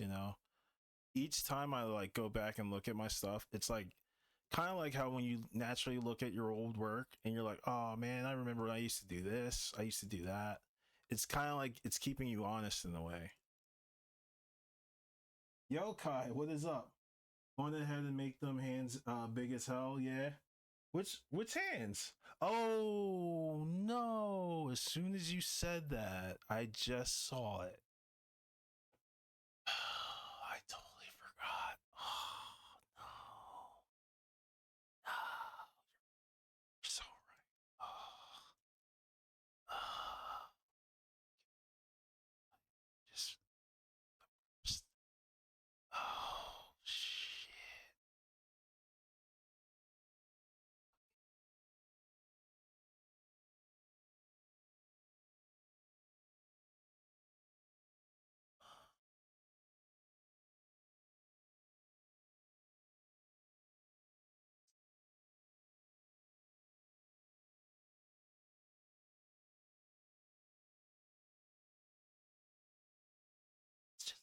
Speaker 1: Each time I like go back and look at my stuff, it's like kind of like how when you naturally look at your old work and you're like, oh man, I remember when I used to do this, I used to do that. It's kind of like it's keeping you honest in a way. Yo, Kai, what is up? Going ahead and make them hands big as hell, yeah. Which hands? Oh no! As soon as you said that, I just saw it. I totally forgot. Oh no! No, you're so right. Oh, just, just oh shit! It's just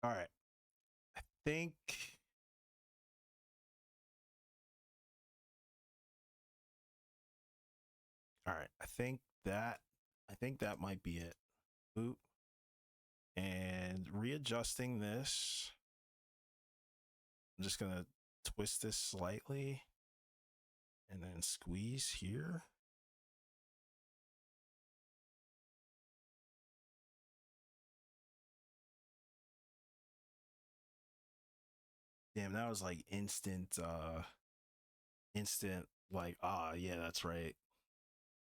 Speaker 1: all right. I think. All right. I think that might be it. Boop. And readjusting this. I'm just gonna twist this slightly and then squeeze here. Damn, that was like instant like, yeah, that's right.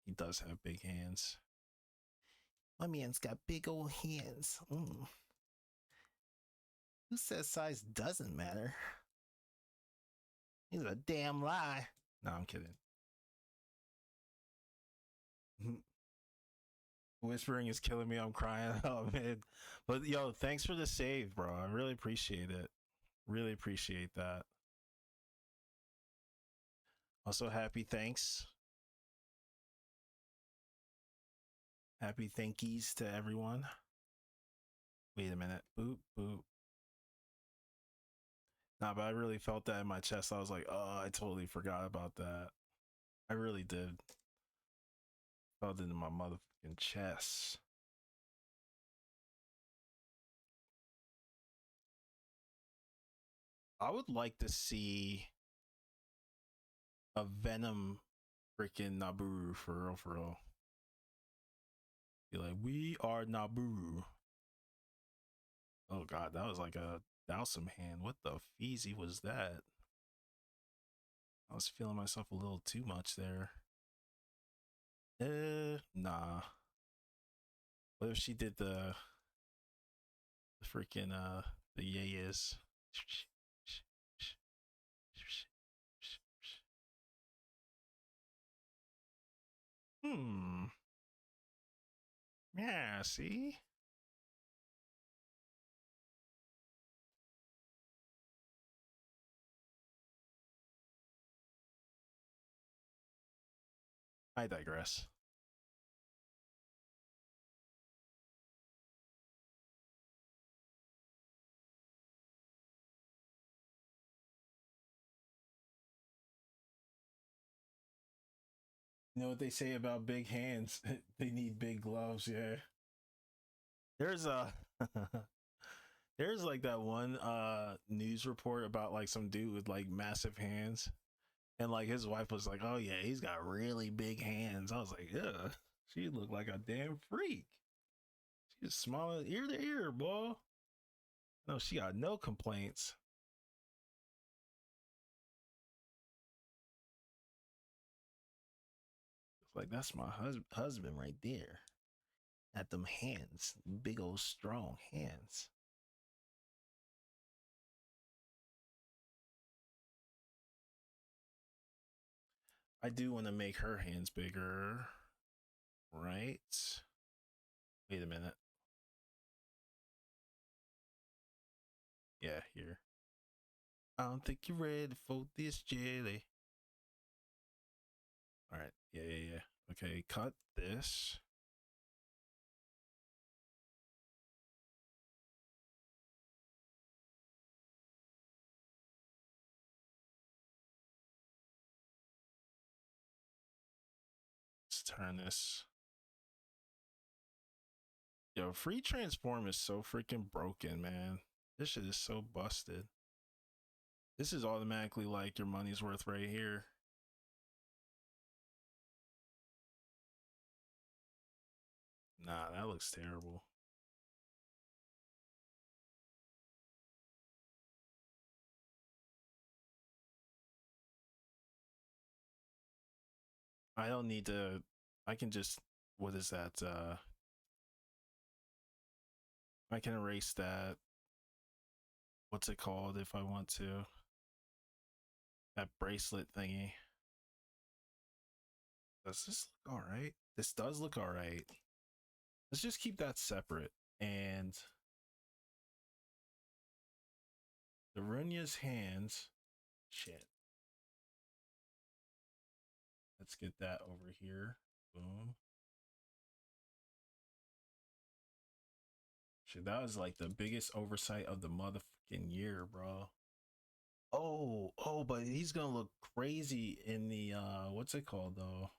Speaker 1: He does have big hands. My man's got big old hands. Who says size doesn't matter? He's a damn lie. No, I'm kidding. Whispering is killing me. I'm crying. Oh man. But yo, thanks for the save, bro. I really appreciate it. Really appreciate that. Also, happy thanks. Happy thankies to everyone. Wait a minute. Boop, boop. Nah, but I really felt that in my chest. I was like, oh, I totally forgot about that. I really did. Felt it in my motherfucking chest. I would like to see a Venom freaking Naburu for real, for real. Be like, we are Naburu. Oh god, that was like a Dowsum hand. What the feezy was that? I was feeling myself a little too much there. Nah. What if she did the freaking the yayas? Hmm. Yeah, see? I digress. You know what they say about big hands? They need big gloves, yeah. There's a there's like that one news report about like some dude with like massive hands, and like his wife was like, "Oh yeah, he's got really big hands." I was like, "Yeah, she looked like a damn freak. She's smiling ear to ear, boy." No, she got no complaints. It's like that's my husband right there. At them hands, big old strong hands. I do want to make her hands bigger, right? Wait a minute. Yeah, here. I don't think you're ready for this jelly. All right. Yeah, yeah, yeah. Okay, cut this. Let's turn this. Yo, free transform is so freaking broken, man. This shit is so busted. This is automatically like your money's worth right here. Nah, that looks terrible. I don't need to. I can just. What is that? I can erase that. What's it called if I want to? That bracelet thingy. Does this look all right? This does look all right. Let's just keep that separate. And the Runya's hands. Shit. Let's get that over here. Boom. Shit, that was like the biggest oversight of the motherfucking year, bro. Oh, but he's gonna look crazy in the what's it called though?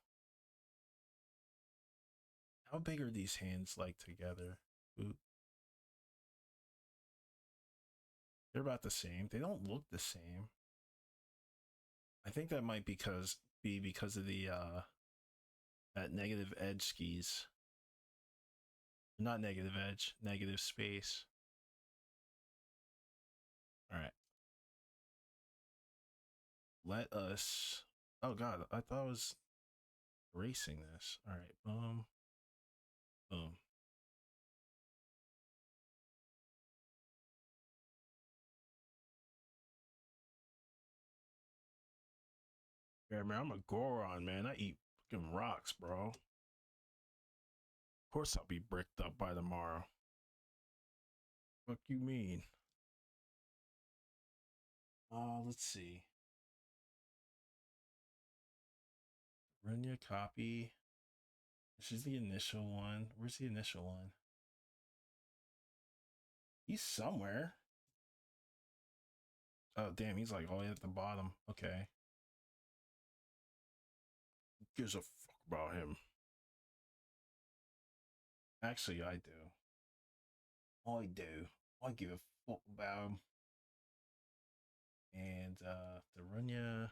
Speaker 1: How big are these hands like together? Ooh, they're about the same. They don't look the same. I think that might be because of the that negative edge skis. Not negative edge, negative space. All right. Let us. Oh god, I thought I was erasing this. All right. Boom. Yeah, man, I'm a Goron, man. I eat fucking rocks, bro. Of course I'll be bricked up by tomorrow. Fuck you mean? Let's see. Run your copy. This is the initial one. Where's the initial one? He's somewhere. Oh, damn, he's like all the way at the bottom. Okay. Who gives a fuck about him? Actually, I do. I do. I give a fuck about him. And Darunya.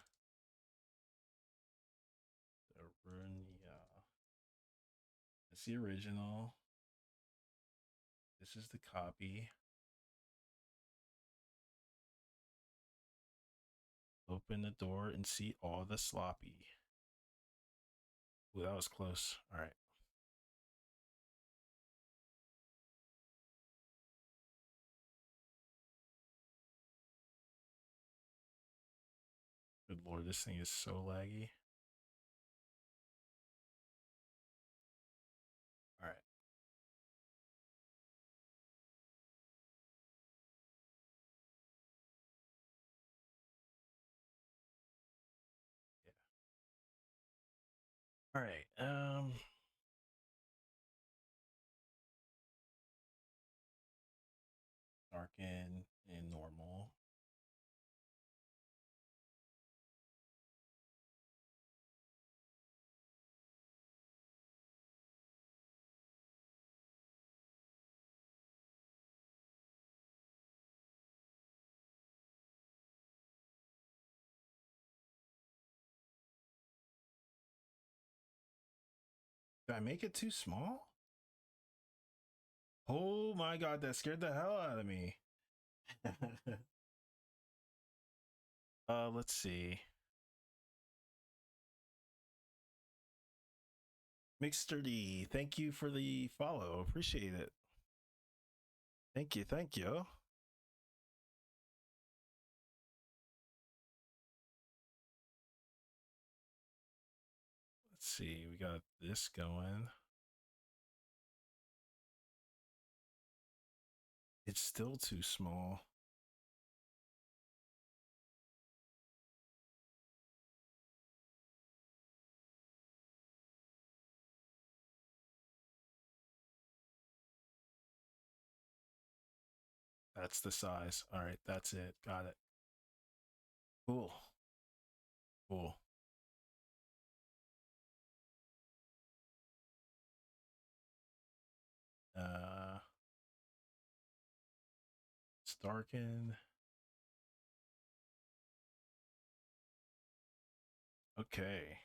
Speaker 1: It's the original. This is the copy. Open the door and see all the sloppy. Ooh, that was close. All right. Good lord, this thing is so laggy. All right. Yeah. All right. Darken and normal. Did I make it too small? Oh my god, that scared the hell out of me. Let's see. Mixter D, thank you for the follow. Appreciate it. Thank you, thank you. Let's see, we got this going. It's still too small. That's the size. All right, that's it. Got it. Cool. Cool. It's darken. Okay.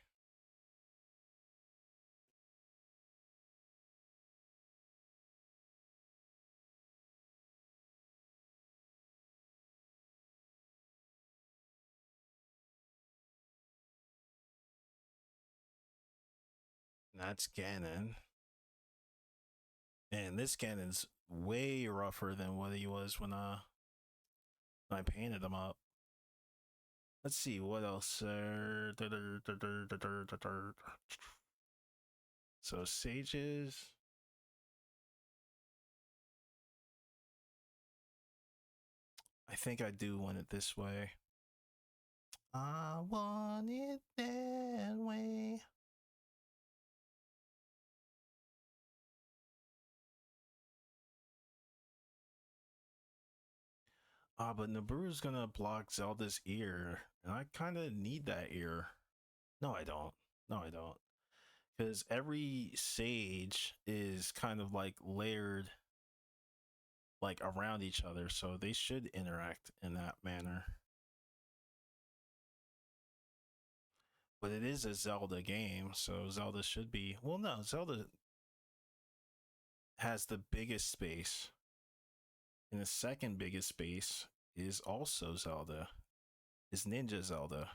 Speaker 1: That's Ganon. And this Ganon's way rougher than what he was when I painted him up. Let's see what else. So sages. I think I do want it this way. I want it that way. But Nabooru's gonna block Zelda's ear, and I kind of need that ear. No, I don't. No, I don't. Because every sage is kind of like layered like around each other, so they should interact in that manner. But it is a Zelda game, so Zelda should be. Well, no, Zelda has the biggest space, and the second biggest space is also Zelda. Is Ninja Zelda.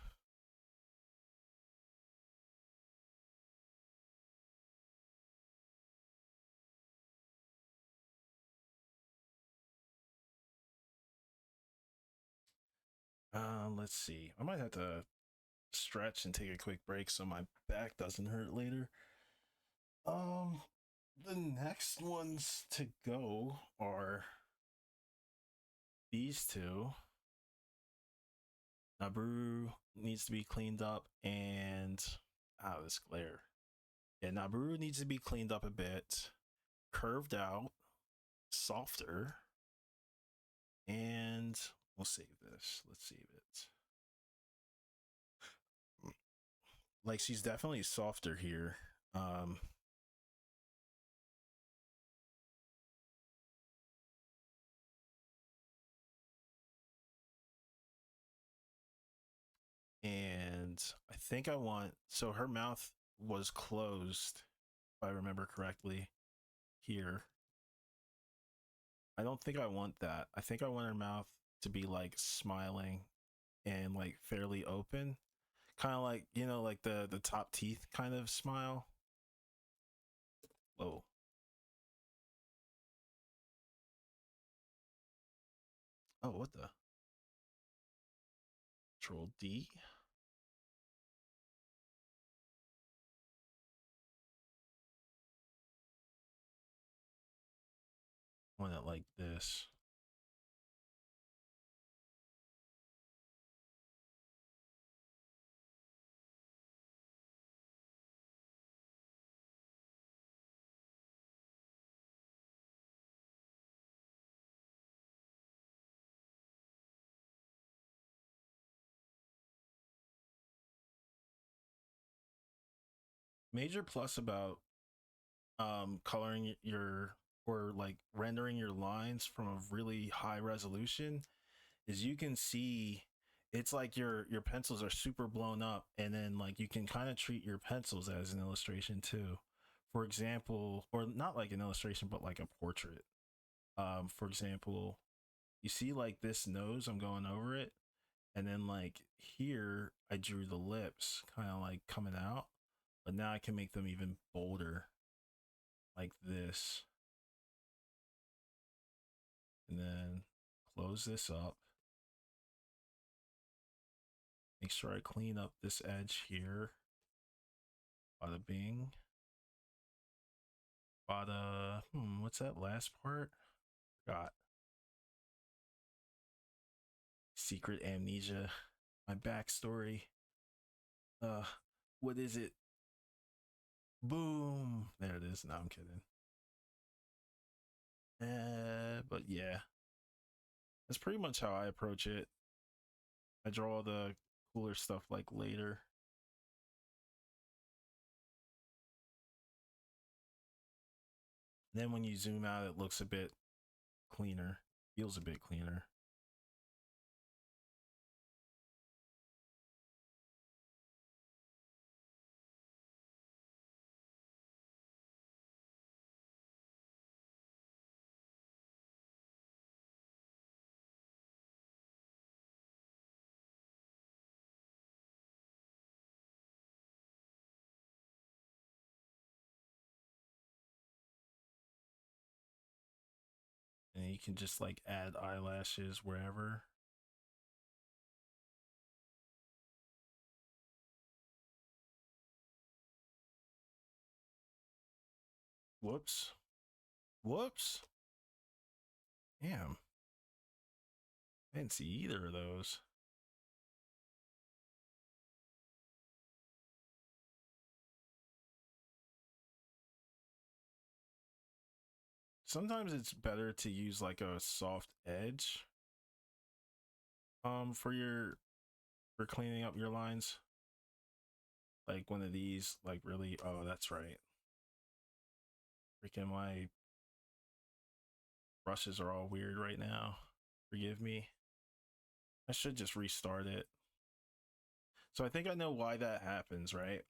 Speaker 1: Let's see. I might have to stretch and take a quick break so my back doesn't hurt later. Um, the next ones to go are these two. Nabooru needs to be cleaned up, and this glare. Yeah, Nabooru needs to be cleaned up a bit, curved out, softer, and we'll save this. Let's save it. Like she's definitely softer here. And I think I want, so her mouth was closed, if I remember correctly, here. I don't think I want that. I think I want her mouth to be like smiling and like fairly open, kind of like, you know, like the top teeth kind of smile. Whoa. Oh, what the? Control D. Want it like this. Major plus about coloring your, or like rendering your lines from a really high resolution is you can see it's like your pencils are super blown up, and then like you can kind of treat your pencils as an illustration too. For example, or not like an illustration but like a portrait. For example, you see like this nose, I'm going over it, and then like here I drew the lips kind of like coming out, but now I can make them even bolder like this, and then close this up. Make sure I clean up this edge here. Bada bing. Bada, what's that last part? Got secret amnesia. My backstory. What is it? Boom. There it is. No, I'm kidding. But yeah, that's pretty much how I approach it. I draw the cooler stuff like later. Then when you zoom out, it looks a bit cleaner, feels a bit cleaner. And you can just like add eyelashes wherever. Whoops. Whoops. Damn. I didn't see either of those. Sometimes it's better to use like a soft edge for your, for cleaning up your lines. Like one of these, like really, oh, that's right. Freaking my brushes are all weird right now. Forgive me. I should just restart it. So I think I know why that happens, right?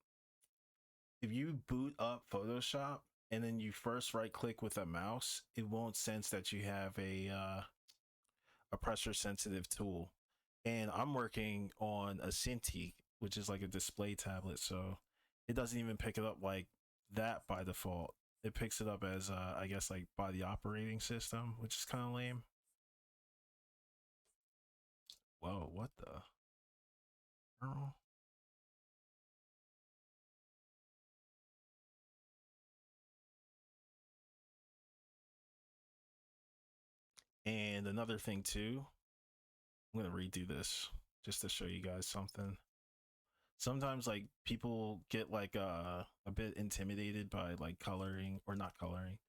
Speaker 1: If you boot up Photoshop and then you first right click with a mouse, it won't sense that you have a pressure sensitive tool. And I'm working on a Cintiq, which is like a display tablet, so it doesn't even pick it up like that by default. It picks it up as I guess like by the operating system, which is kind of lame. Whoa, what the? Girl? And another thing too, I'm gonna redo this just to show you guys something. Sometimes like people get like a bit intimidated by like coloring, or not coloring,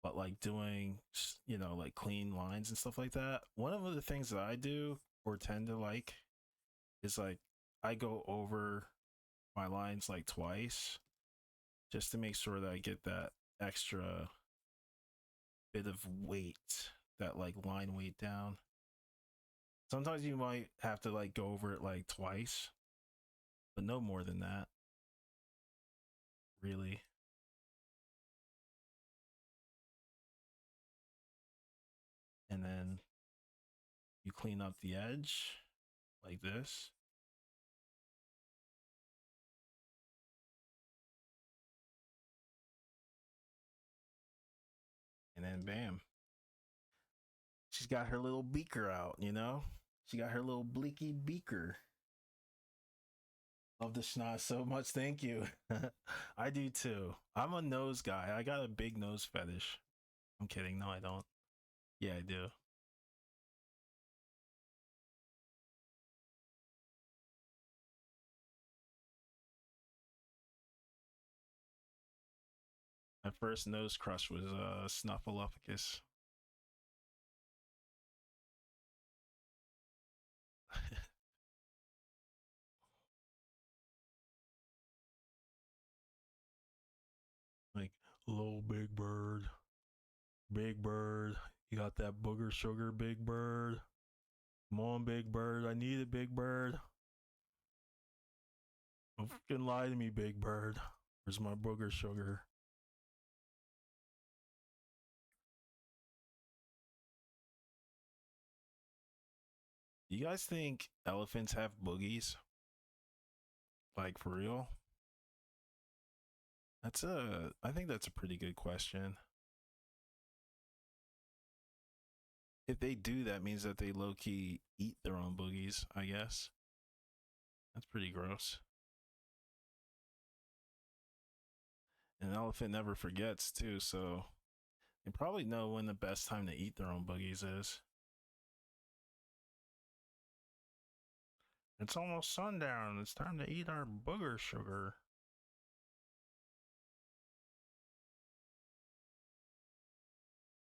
Speaker 1: but like doing, you know, like clean lines and stuff like that. One of the things that I do or tend to like is like I go over my lines like twice just to make sure that I get that extra bit of weight, that like line weight down. Sometimes you might have to like go over it like twice but no more than that, really. And then you clean up the edge like this. And then bam. She's got her little beaker out, you know? She got her little bleaky beaker. Love the schnoz so much. Thank you. I do too. I'm a nose guy. I got a big nose fetish. I'm kidding. No, I don't. Yeah, I do. My first nose crush was Snuffleupagus. Like, little big bird. Big bird. You got that booger sugar, big bird. Come on, big bird. I need it, big bird. Don't fucking lie to me, big bird. Where's my booger sugar? You guys think elephants have boogies? Like, for real? I think that's a pretty good question. If they do, that means that they low key eat their own boogies, I guess. That's pretty gross. An elephant never forgets, too, so they probably know when the best time to eat their own boogies is. It's almost sundown. It's time to eat our booger sugar.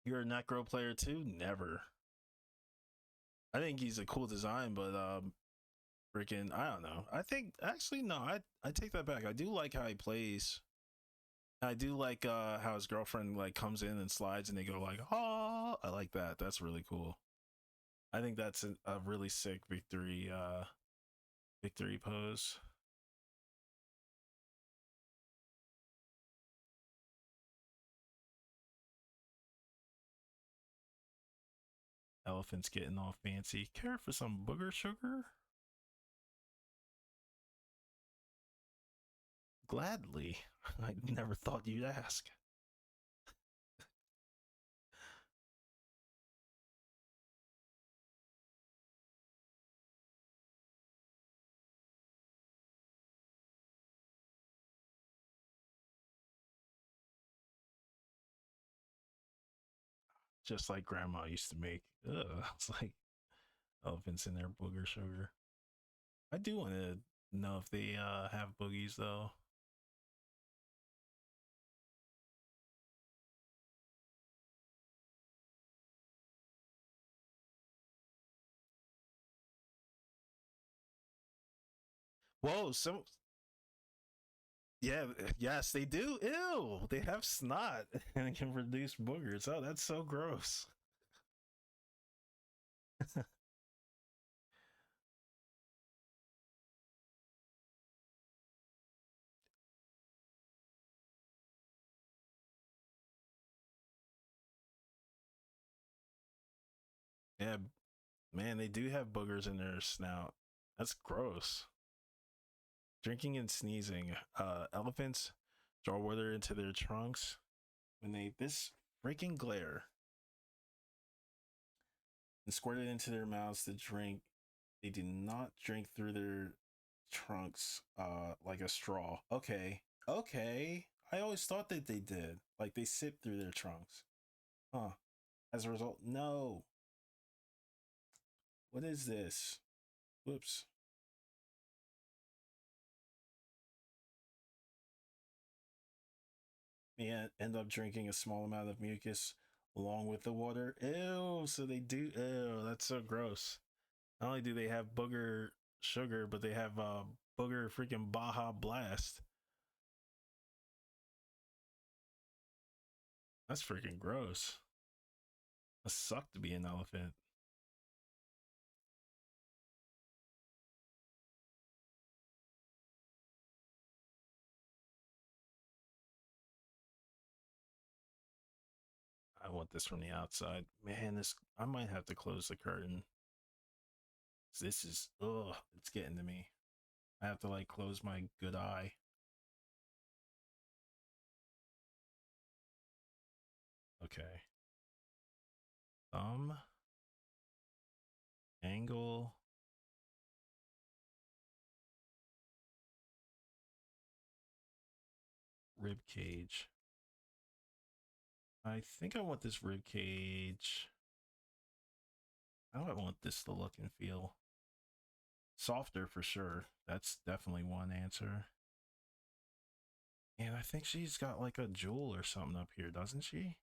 Speaker 1: You're a Necro player too? Never. I think he's a cool design, but freaking, I don't know. I think actually no, I take that back. I do like how he plays. I do like how his girlfriend like comes in and slides and they go like, oh, I like that. That's really cool. I think that's a really sick victory pose. Elephant's getting all fancy. Care for some booger sugar? Gladly. I never thought you'd ask. Just like grandma used to make. Ugh. It's like elephants in their booger sugar. I do want to know if they have boogies though. Whoa, some yeah, yes, they do. Ew, they have snot and it can produce boogers. Oh, that's so gross. Yeah, man, they do have boogers in their snout. That's gross. Drinking and sneezing. Elephants draw water into their trunks when they this freaking glare and squirt it into their mouths to drink. They do not drink through their trunks like a straw. Okay. Okay. I always thought that they did. Like they sip through their trunks. Huh. As a result, no. What is this? Whoops. May end up drinking a small amount of mucus along with the water. Ew. So they do. Ew. That's so gross. Not only do they have booger sugar, but they have booger freaking Baja Blast. That's freaking gross. It sucked to be an elephant. want this from the outside. Man, this, I might have to close the curtain. This is, ugh, it's getting to me. I have to like close my good eye. Okay. Thumb. Angle. Rib cage. I think I want this rib cage. How do I want this to look and feel? Softer for sure. That's definitely one answer. And I think she's got like a jewel or something up here, doesn't she?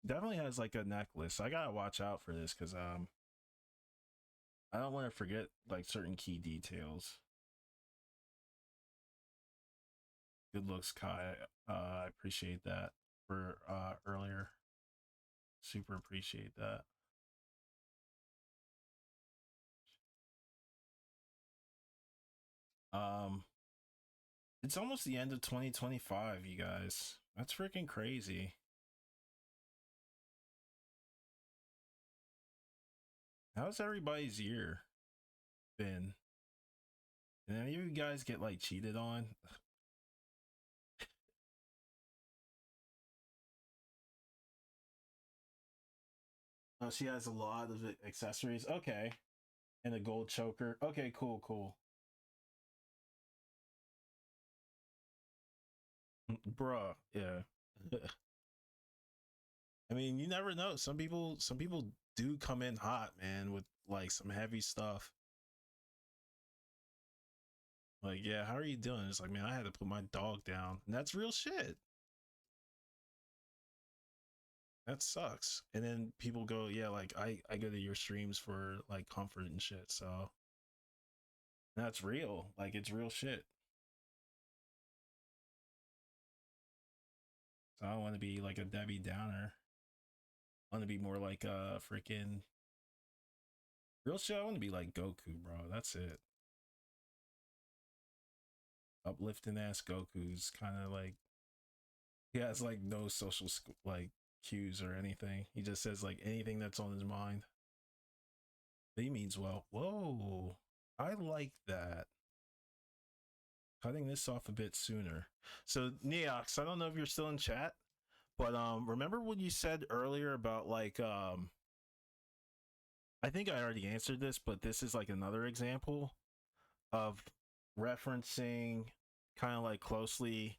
Speaker 1: Definitely has like a necklace. I gotta watch out for this because I don't want to forget like certain key details. Good looks, Kai. I appreciate that for earlier. Super appreciate that. It's almost the end of 2025, you guys. That's freaking crazy. How's everybody's year been? Did any of you guys get like cheated on? Oh, she has a lot of accessories. Okay. And a gold choker. Okay, cool, cool. Bruh, yeah. I mean, you never know. Some people do come in hot, man, with like some heavy stuff. Like, yeah, how are you doing? It's like, man, I had to put my dog down. And that's real shit. That sucks. And then people go, yeah, like I go to your streams for like comfort and shit. So that's real. Like it's real shit. So I don't want to be like a Debbie Downer. I want to be more like a freaking real shit. I want to be like Goku, bro. That's it. Uplifting ass Goku's kind of like he has like no social like cues or anything. He just says like anything that's on his mind. He means well. Whoa, I like that. Cutting this off a bit sooner. So Neox, I don't know if you're still in chat, but remember what you said earlier about like I think I already answered this, but this is like another example of referencing kind of like closely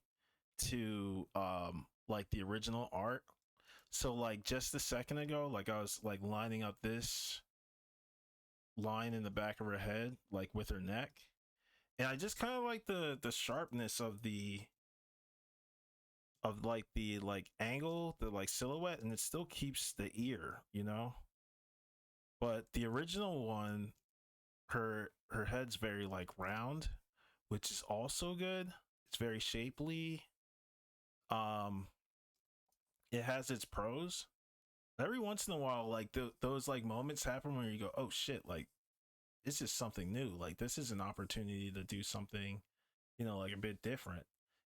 Speaker 1: to like the original art. So like just a second ago, like I was like lining up this line in the back of her head, like with her neck. And I just kind of like the sharpness of like the like angle, the like silhouette, and it still keeps the ear, you know? But the original one, her head's very like round, which is also good. It's very shapely. Um it has its pros. Every once in a while, like those like moments happen where you go, "Oh shit, like this is something new. Like this is an opportunity to do something, you know, like a bit different."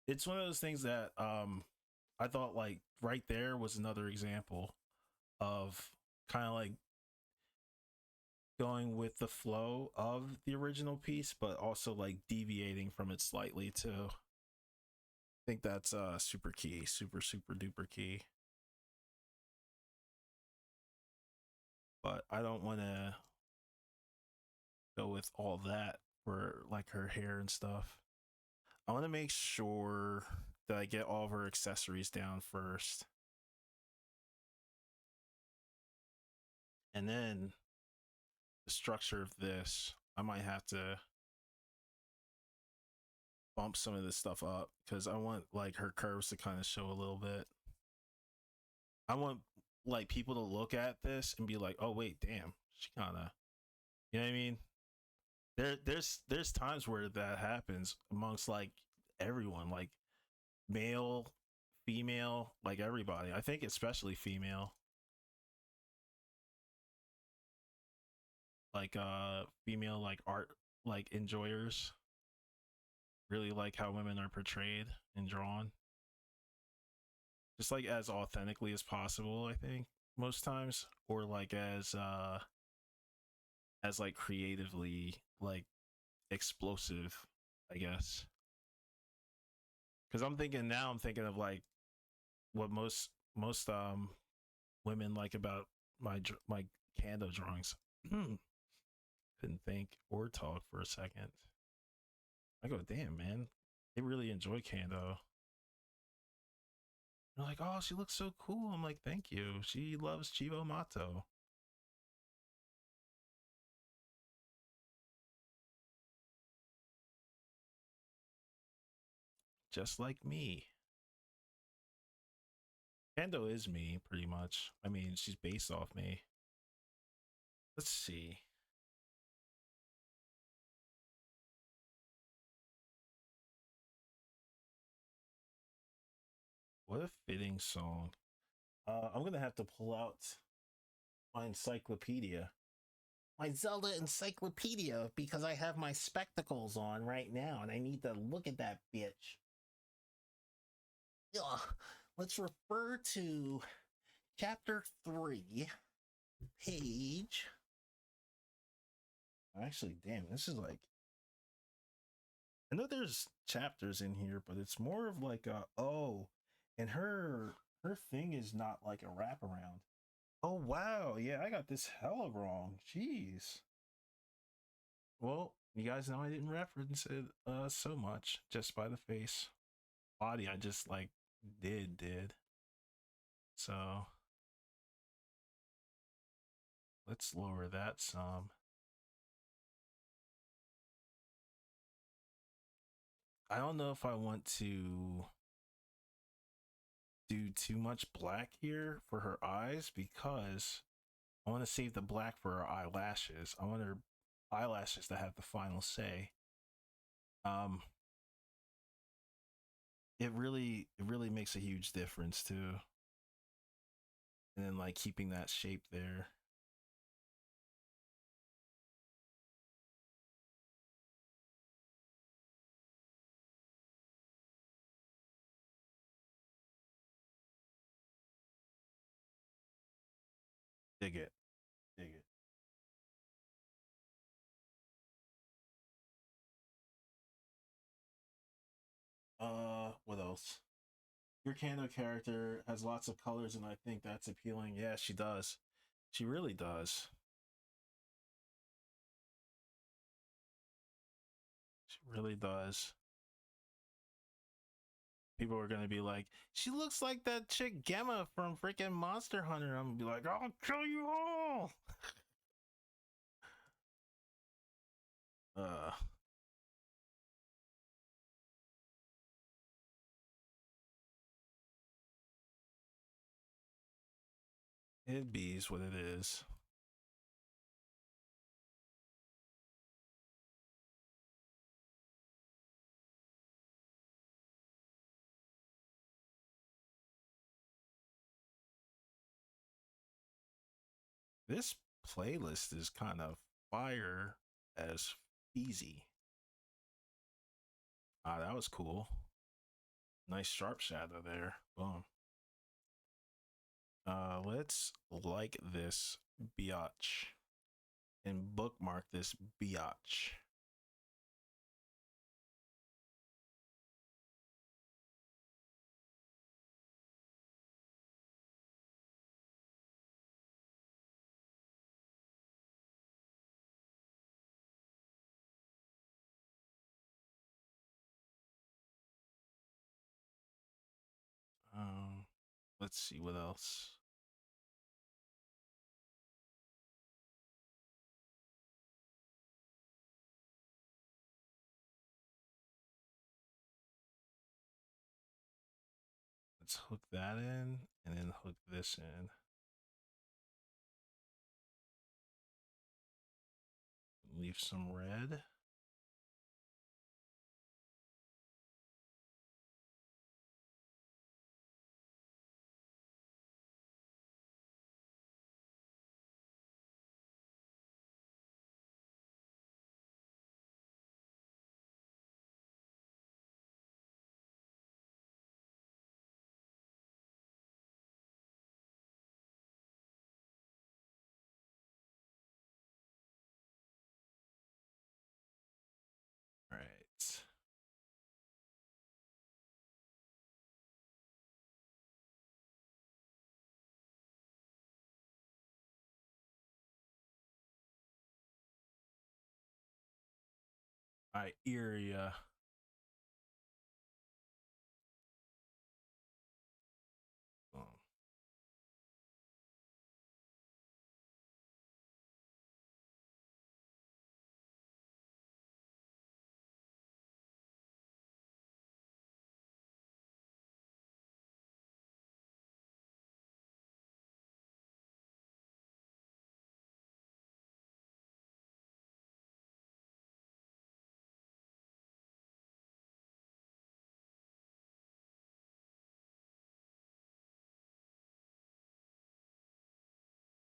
Speaker 1: It's one of those things that I thought like right there was another example of kind of like going with the flow of the original piece, but also like deviating from it slightly too. I think that's super key, super duper key. But I don't want to go with all that for like her hair and stuff. I want to make sure that I get all of her accessories down first. And then the structure of this, I might have to bump some of this stuff up because I want like her curves to kind of show a little bit. I want like people to look at this and be like, "Oh wait, damn, she kind of," you know what I mean? There's times where that happens amongst like everyone, like male, female, like everybody. I think especially female, like female like art like enjoyers really like how women are portrayed and drawn. just like as authentically as possible, I think most times, or like as like creatively like explosive, I guess. Because I'm thinking of like what most women like about my Kando drawings. Couldn't think or talk for a second. I go, damn man, they really enjoy Kando. They're like, oh, she looks so cool. I'm like, thank you. She loves Chivo Mato, just like me. Kando is me, pretty much. I mean, she's based off me. Let's see. What a fitting song. I'm gonna have to pull out my encyclopedia. My Zelda encyclopedia because I have my spectacles on right now and I need to look at that bitch. Ugh. Let's refer to chapter 3, page. Actually, damn, this is like. I know there's chapters in here, but it's more of like a oh, and her thing is not like a wraparound. Oh wow, yeah, I got this hella wrong. Jeez. Well, you guys know I didn't reference it so much just by the face. Body I just like did. So let's lower that some. I don't know if I want to do too much black here for her eyes because I want to save the black for her eyelashes. I want her eyelashes to have the final say. Um, it really makes a huge difference too. And then like keeping that shape there. Dig it. Dig it. What else? Your Kano character has lots of colors and I think that's appealing. Yeah, she does. She really does. She really does. People are gonna be like, she looks like that chick Gemma from freaking Monster Hunter. I'm gonna be like, I'll kill you all. Uh, it bees what it is. This playlist is kind of fire as easy. Ah, that was cool. Nice sharp shadow there. Boom. Let's like this biatch and bookmark this biatch. Um, let's see what else. Let's hook that in and then hook this in. Leave some red. I hear ya. Oh.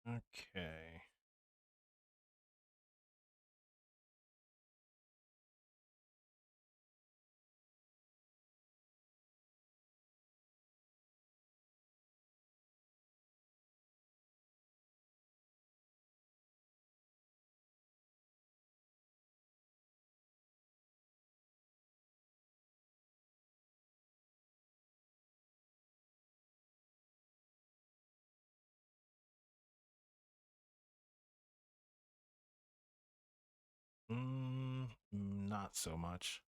Speaker 1: Okay. Not so much.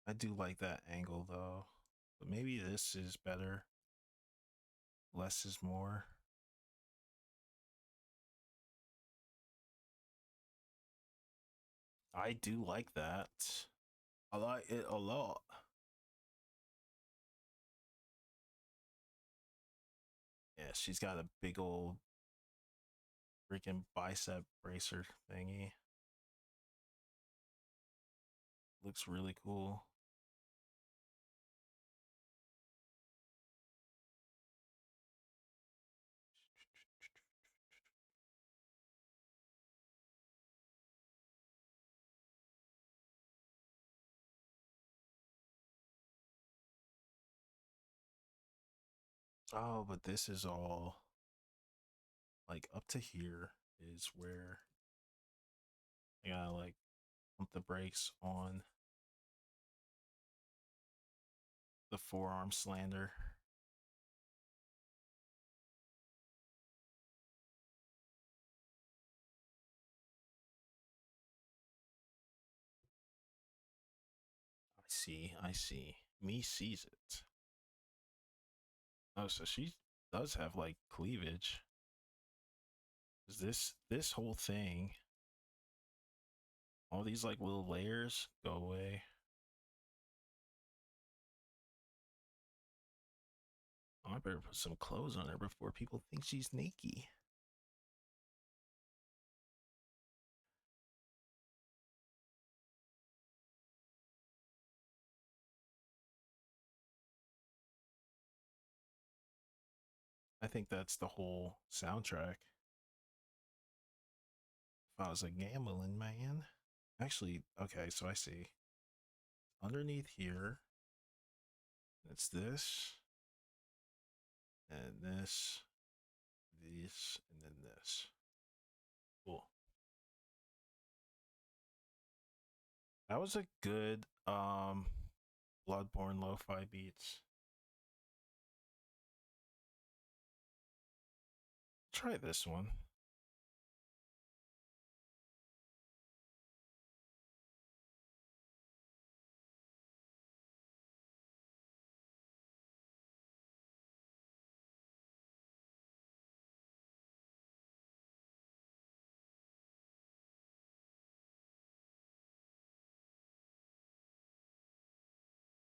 Speaker 1: I do like that angle though, but maybe this is better. Less is more. I do like that. I like it a lot. Yeah, she's got a big old freaking bicep bracer thingy. Looks really cool. Oh, but this is all like up to here is where I gotta like pump the brakes on the forearm slander. I see, I see. Me sees it. Oh, so she does have like cleavage. Is this whole thing, all these like little layers go away. Oh, I better put some clothes on her before people think she's naked. I think that's the whole soundtrack. If I was a gambling man. Actually, okay, so I see. Underneath here, it's this, and this, and then this. Cool. That was a good Bloodborne lo-fi beats. Try this one.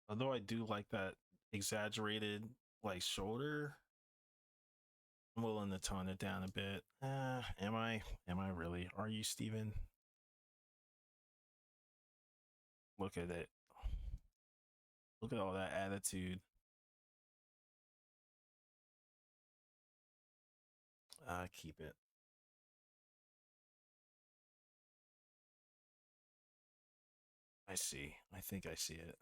Speaker 1: Although I do like that exaggerated like shoulder, I'm willing to tone it down a bit. Am I? Am I really? Are you, Steven? Look at it. Look at all that attitude. Keep it. I see. I think I see it.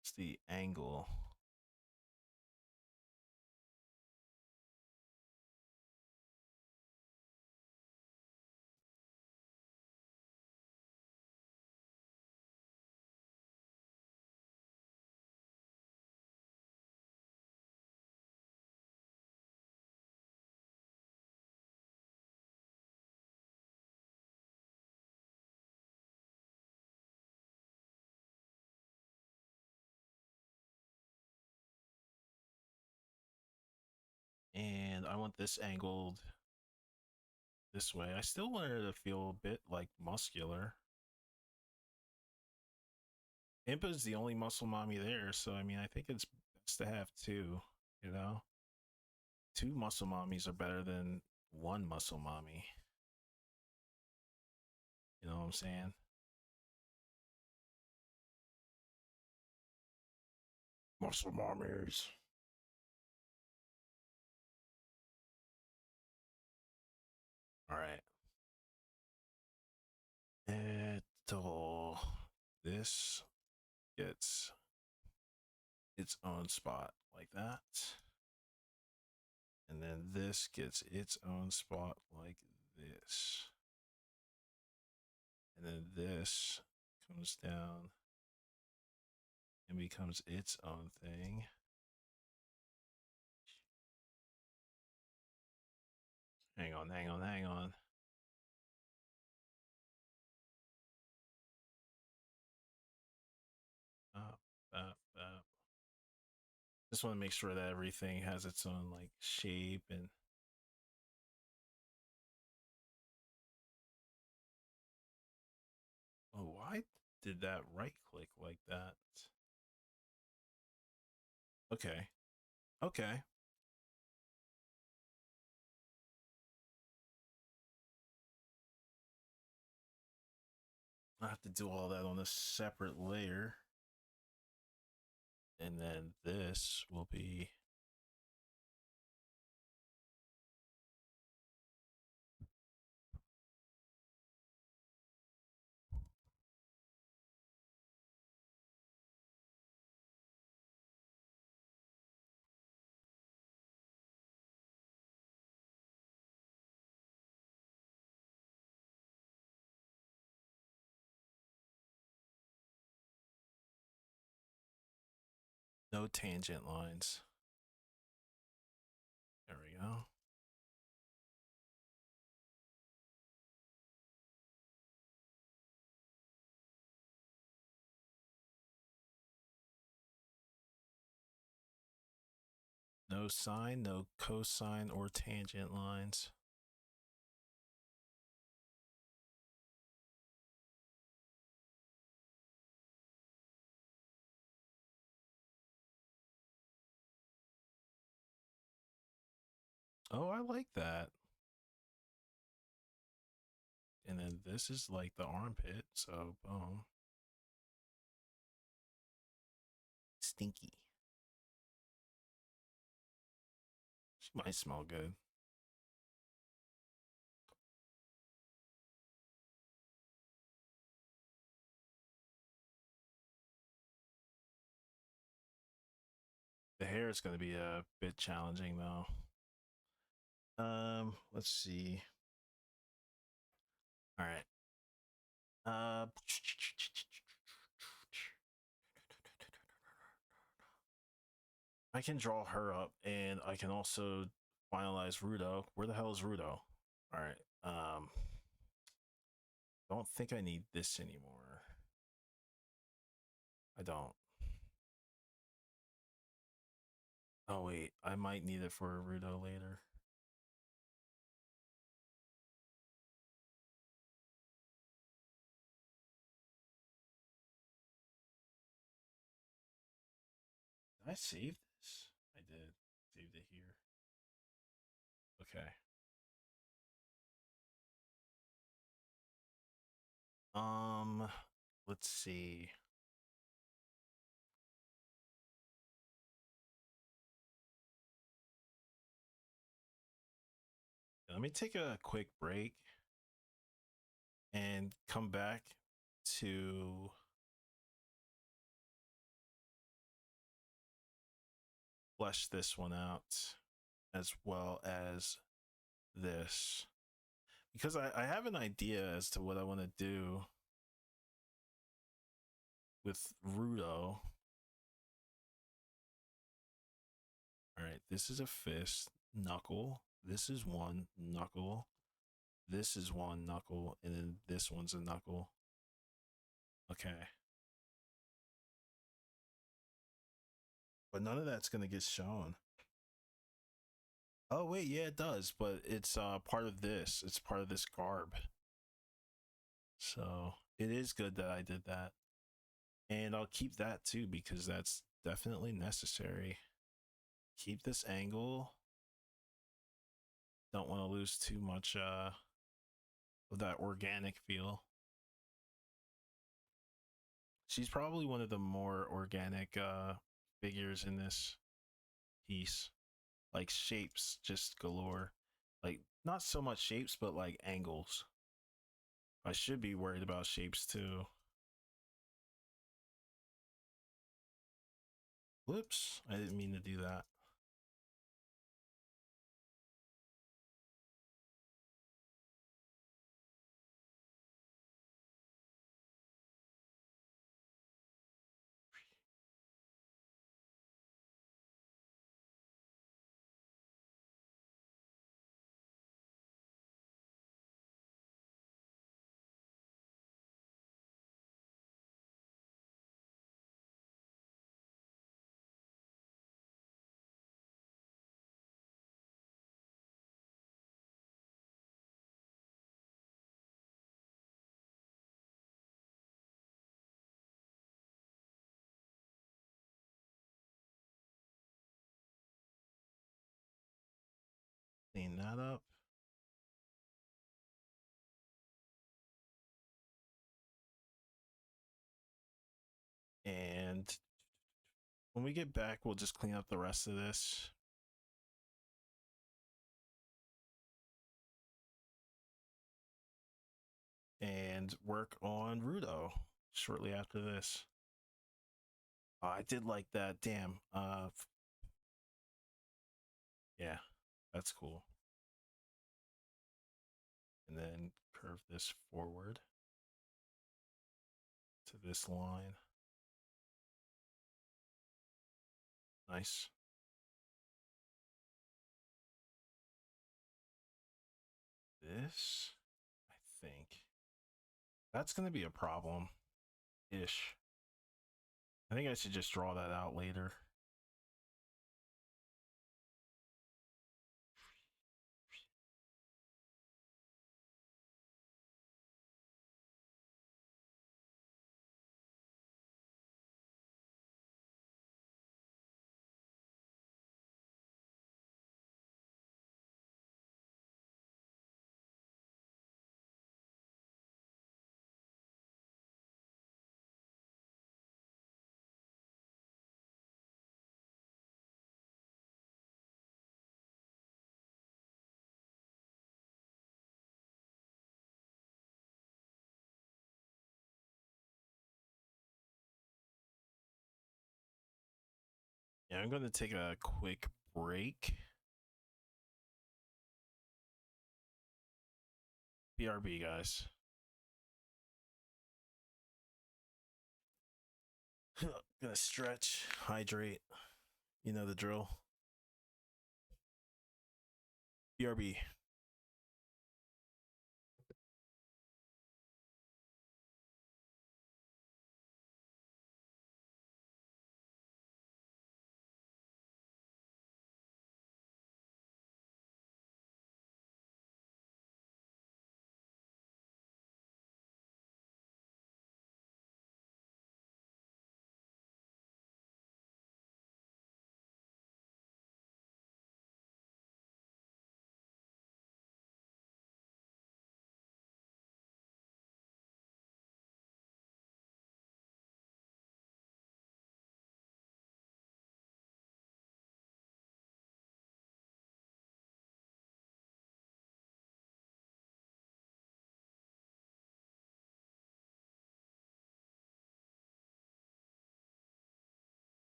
Speaker 1: It's the angle. And I want this angled this way. I still want her to feel a bit like muscular. Impa's the only muscle mommy there, so I mean, I think it's best to have two, you know? Two muscle mommies are better than one muscle mommy. You know what I'm saying? Muscle mommies. All right. This gets its own spot like that. And then this gets its own spot like this. And then this comes down and becomes its own thing. Hang on, hang on, hang on. Up, up, up. Just want to make sure that everything has its own like shape and oh, why did that right click like that? Okay. Okay. I have to do all that on a separate layer. And then this will be no tangent lines. There we go. No sine, no cosine or tangent lines. Oh, I like that. And then this is like the armpit, so boom. Stinky. She might smell good. The hair is going to be a bit challenging though. Let's see. All right. I can draw her up, and I can also finalize Rudo. Where the hell is Rudo? All right. Don't think I need this anymore. I don't. Oh wait, I might need it for Rudo later. Did I save this? I did. Saved it here. Okay. Let's see. Let me take a quick break and come back to flesh this one out as well as this. Because I have an idea as to what I want to do with Rudo. All right, this is a fist, knuckle. This is one knuckle. This is one knuckle, and then this one's a knuckle. Okay. But none of that's going to get shown. Oh wait, yeah, it does, but it's part of this. It's part of this garb. So it is good that I did that. And I'll keep that too because that's definitely necessary. Keep this angle. Don't want to lose too much of that organic feel. She's probably one of the more organic figures in this piece. Like shapes just galore. Like not so much shapes, but like angles. I should be worried about shapes too. Whoops, I didn't mean to do that. Clean that up. And when we get back, we'll just clean up the rest of this. And work on Rudo shortly after this. Oh, I did like that. Damn. Yeah, that's cool. And then curve this forward to this line. Nice. This, I think, that's going to be a problem ish. I think I should just draw that out later. Yeah, I'm going to take a quick break. BRB, guys. Gonna stretch, hydrate. You know the drill. BRB.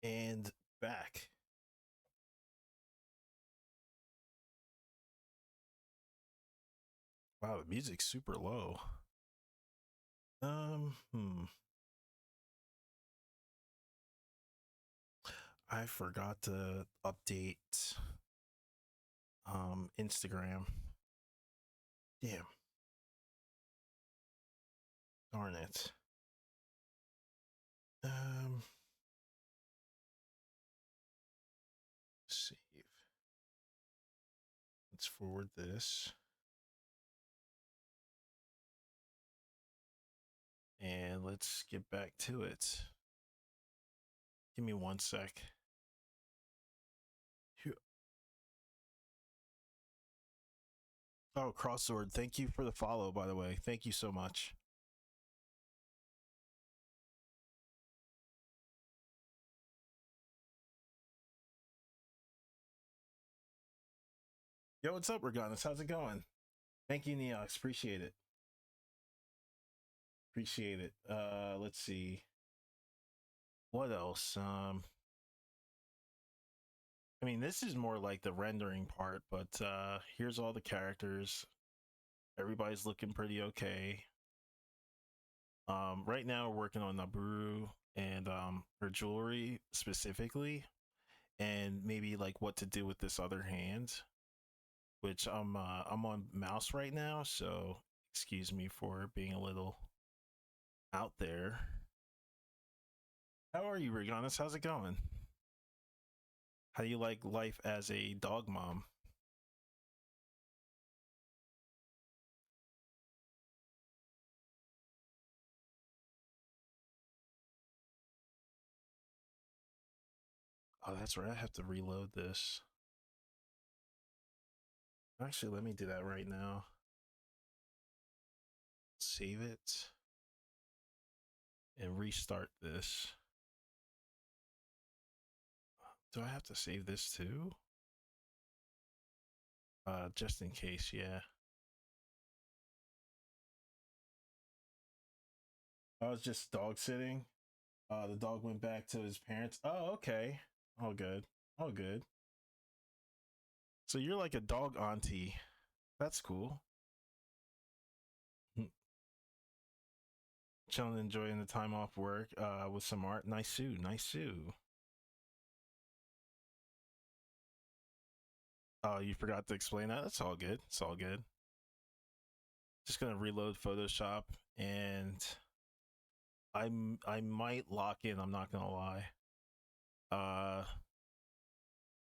Speaker 1: And back. Wow, the music's super low. I forgot to update Instagram. Damn. Darn it. Save. Let's forward this. And let's get back to it. Give me 1 sec. Oh, Crosssword, thank you for the follow, by the way. Thank you so much. Yo, what's up, Reganis? How's it going? Thank you, Neox. Appreciate it. Appreciate it. Let's see. What else? I mean, this is more like the rendering part, but here's all the characters. Everybody's looking pretty okay. Right now we're working on Naburu and her jewelry specifically, and maybe like what to do with this other hand, which I'm on mouse right now, so excuse me for being a little out there. How are you, Reganis? How's it going? How do you like life as a dog mom? Oh, that's right. I have to reload this. Actually, let me do that right now. Save it and restart this. Do I have to save this too? Just in case, yeah. I was just dog sitting. The dog went back to his parents. Oh, okay. All good. All good. So you're like a dog auntie. That's cool. Chilling, enjoying the time off work with some art. Nice Sue. Nice Sue. Oh, you forgot to explain that? That's all good. It's all good. Just gonna reload Photoshop, and I might lock in. I'm not gonna lie.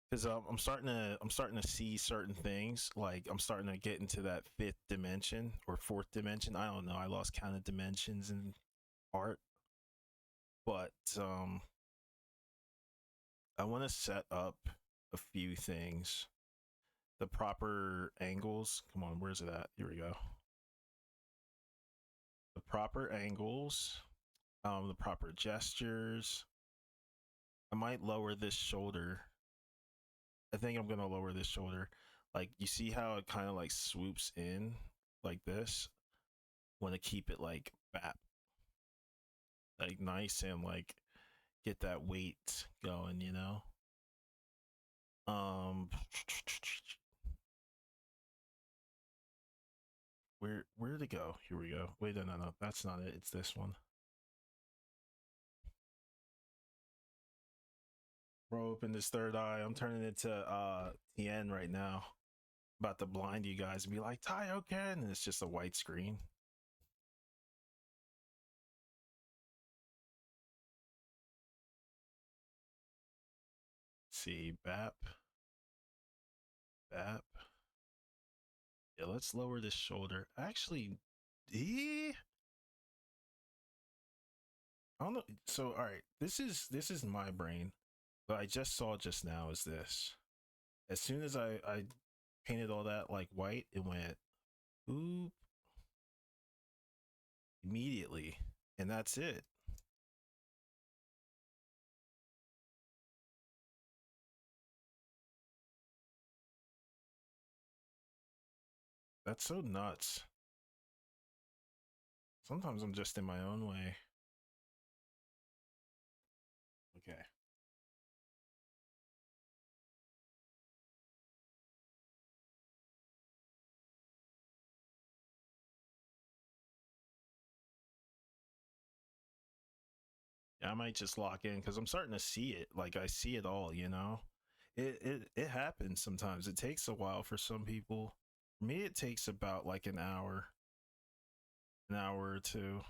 Speaker 1: Because I'm starting to see certain things. Like I'm starting to get into that fifth dimension or fourth dimension. I don't know. I lost count of dimensions in art, but I want to set up a few things. The proper angles. Come on, where's it at? Here we go. The proper angles. The proper gestures. I might lower this shoulder. I think I'm gonna lower this shoulder. Like you see how it kind of like swoops in like this. Want to keep it like back, like nice and like get that weight going, you know. Um, where'd it go? Here we go. Wait, no, that's not it. It's this one. Bro, open this third eye. I'm turning it to Tien right now. About to blind you guys and be like, Taioken, and it's just a white screen. See, BAP. BAP. Yeah, let's lower this shoulder. Actually, I don't know. So, all right, this is my brain. What I just saw just now is this. As soon as I painted all that like white, it went oop immediately, and that's it. That's so nuts. Sometimes I'm just in my own way. Okay. I might just lock in because I'm starting to see it. Like I see it all, you know. It happens sometimes. It takes a while for some people. For me, it takes about like an hour or two.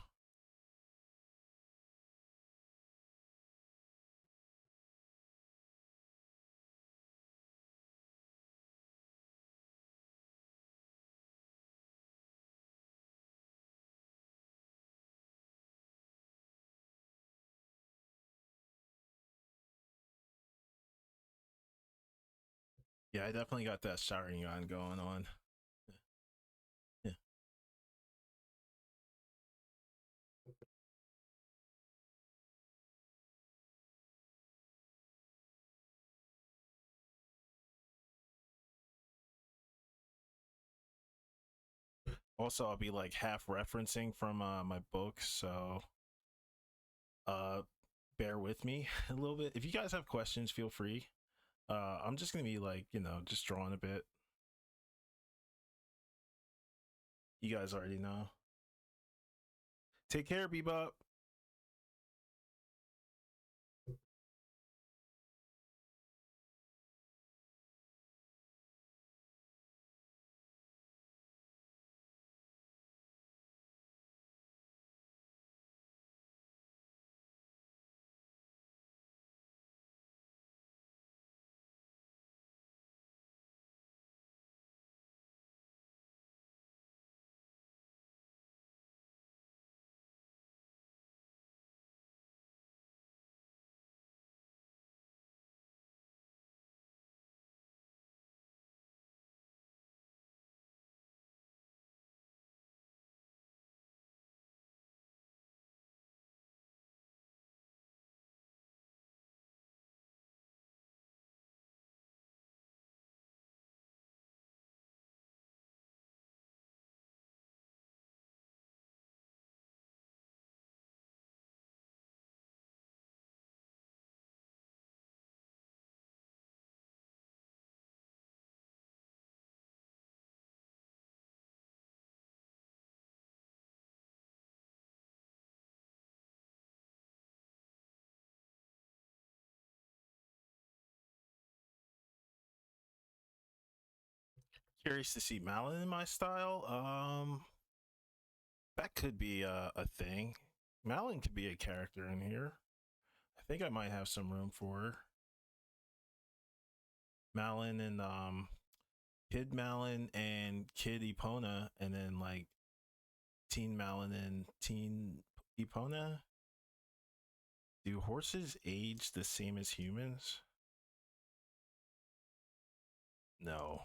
Speaker 1: Yeah, I definitely got that Sharingan going on. Yeah. Also, I'll be like half referencing from my book, so uh, bear with me a little bit. If you guys have questions, feel free. I'm just gonna be like, you know, just drawing a bit. You guys already know. Take care, Bebop. Curious to see Malin in my style. That could be a thing. Malin could be a character in here. I think I might have some room for her. Malin and Kid Malin and Kid Epona, and then like Teen Malin and Teen Epona. Do horses age the same as humans? No.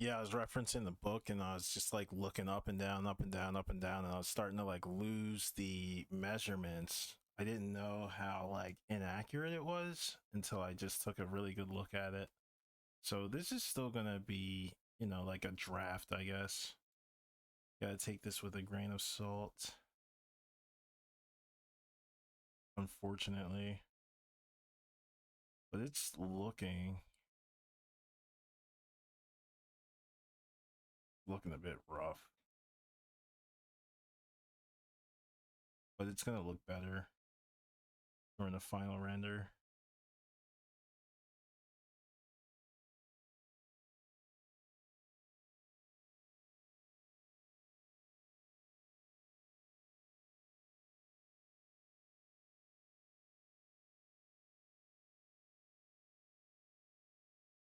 Speaker 1: Yeah, I was referencing the book and I was just like looking up and down, up and down, up and down, and I was starting to like lose the measurements. I didn't know how like inaccurate it was until I just took a really good look at it. So this is still gonna be, you know, like a draft, I guess. Gotta take this with a grain of salt, unfortunately. But it's looking a bit rough. But it's gonna look better during the final render.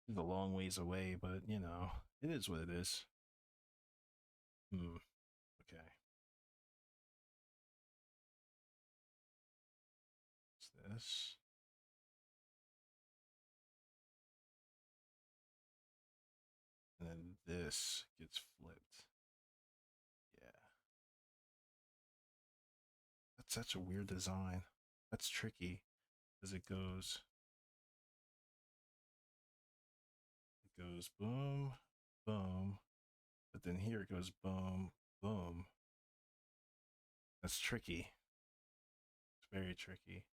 Speaker 1: It's a long ways away, but you know, it is what it is. Okay. What's this? And then this gets flipped. Yeah. That's such a weird design. That's tricky as it goes boom, boom, but then here it goes boom, boom. That's tricky. It's very tricky.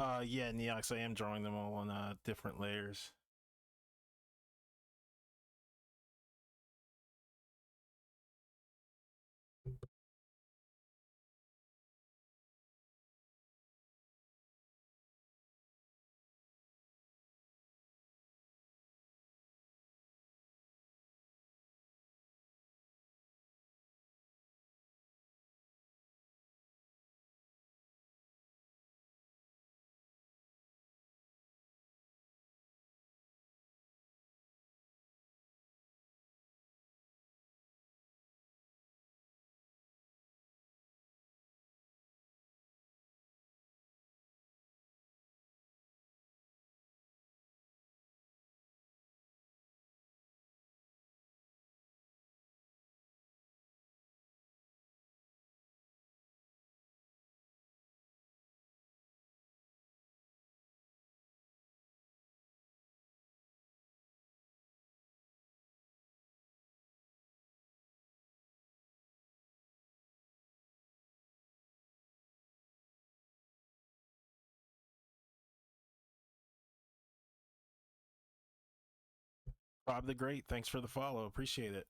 Speaker 1: Yeah, Neox, I am drawing them all on different layers. Bob the Great, thanks for the follow. Appreciate it.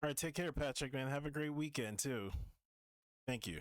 Speaker 1: All right, take care, Patrick, man. Have a great weekend, too. Thank you.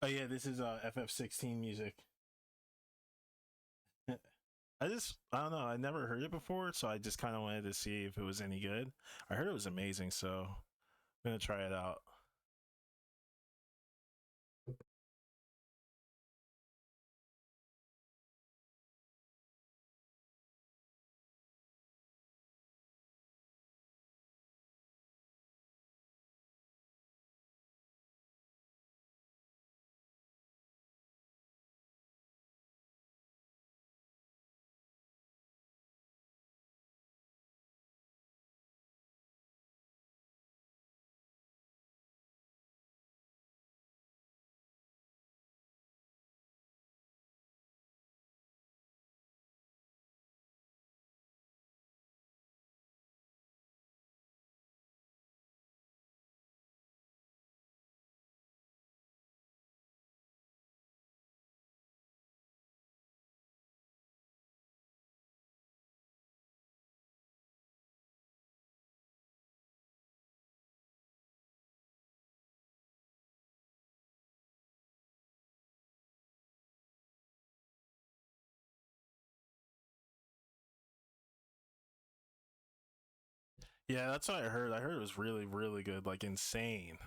Speaker 1: Oh yeah, this is FF16 music. I don't know, I never heard it before, so I just kind of wanted to see if it was any good. I heard it was amazing, so I'm gonna try it out. Yeah, that's what I heard. I heard it was really, really good, like insane.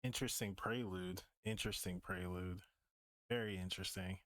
Speaker 1: Interesting prelude. Interesting prelude. Very interesting.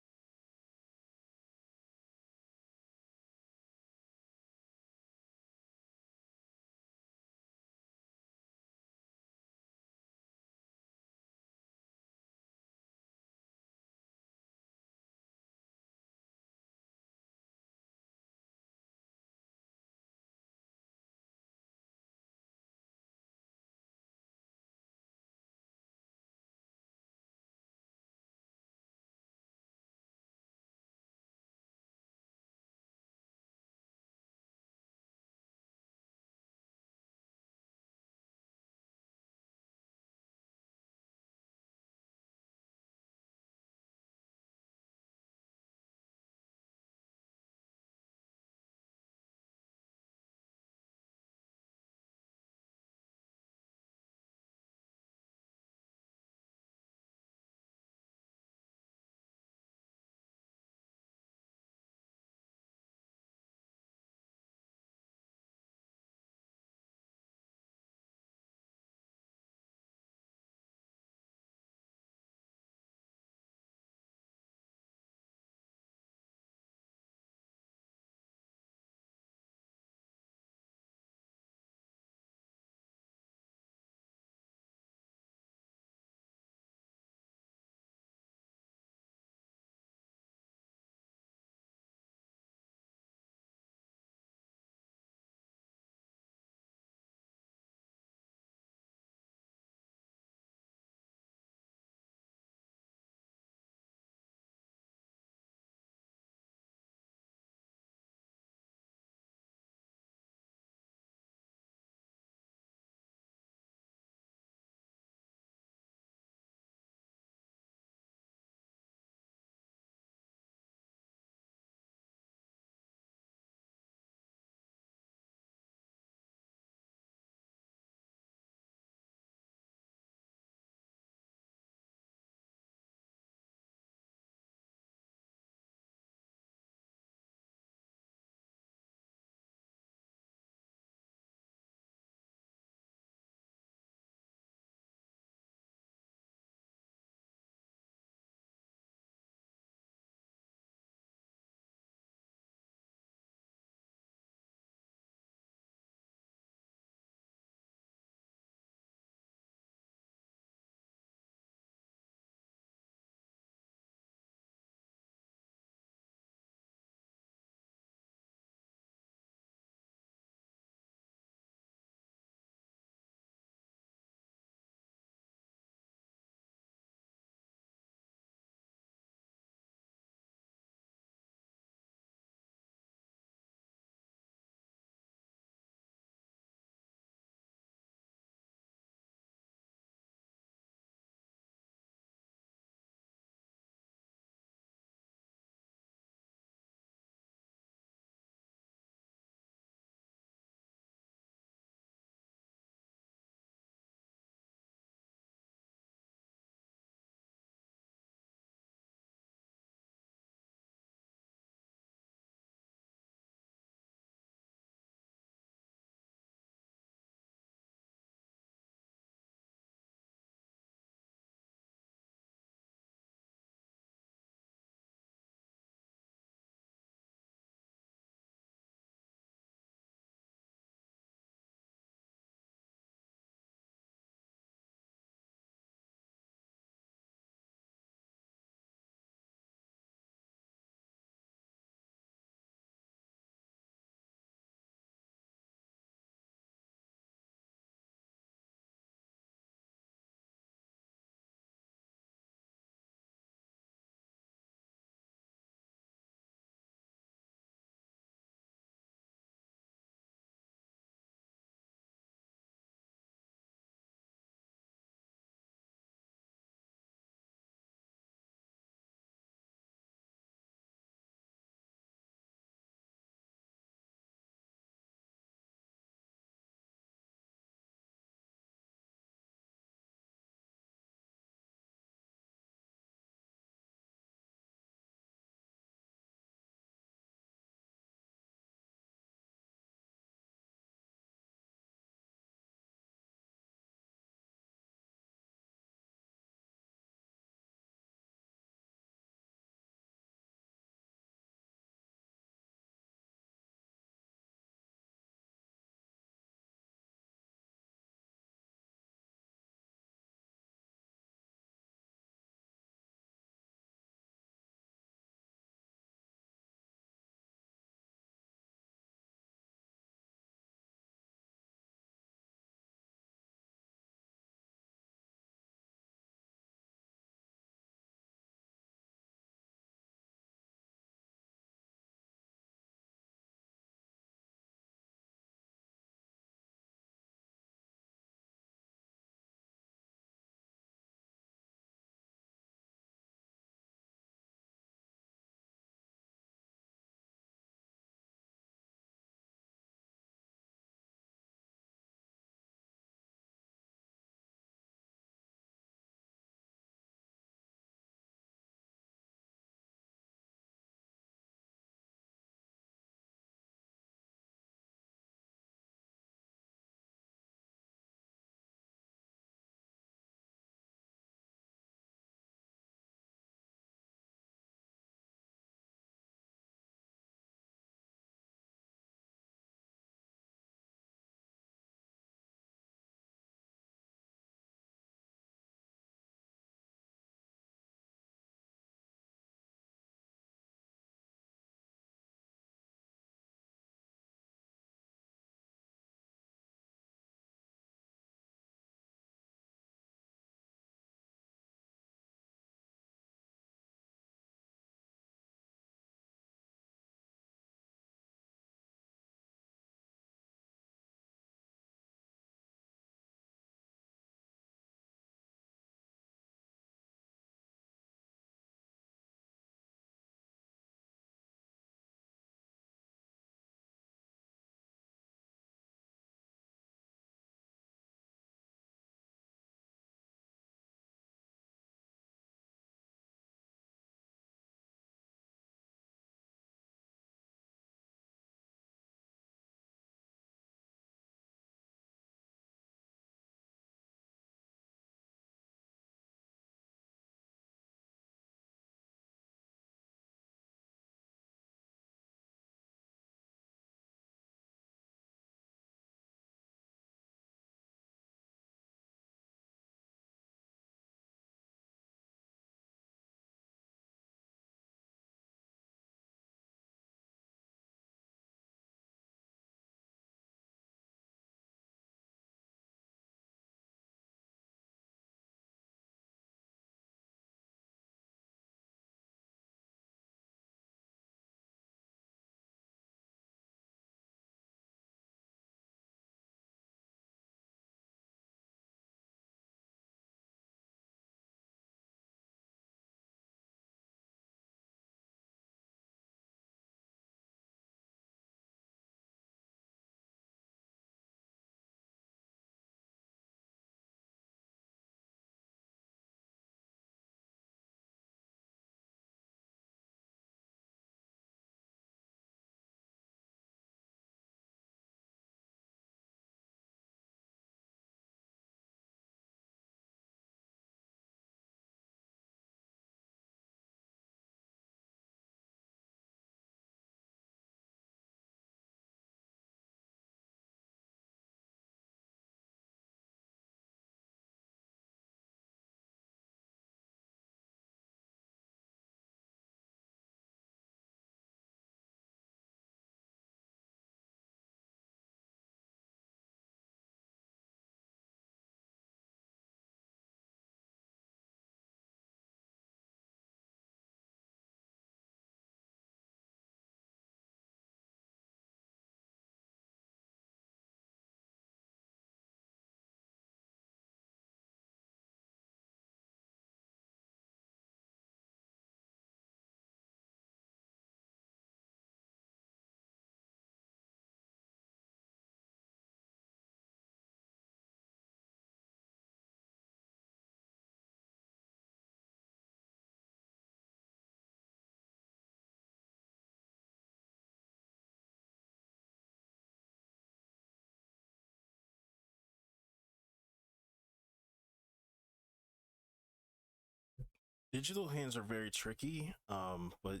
Speaker 1: Digital hands are very tricky, but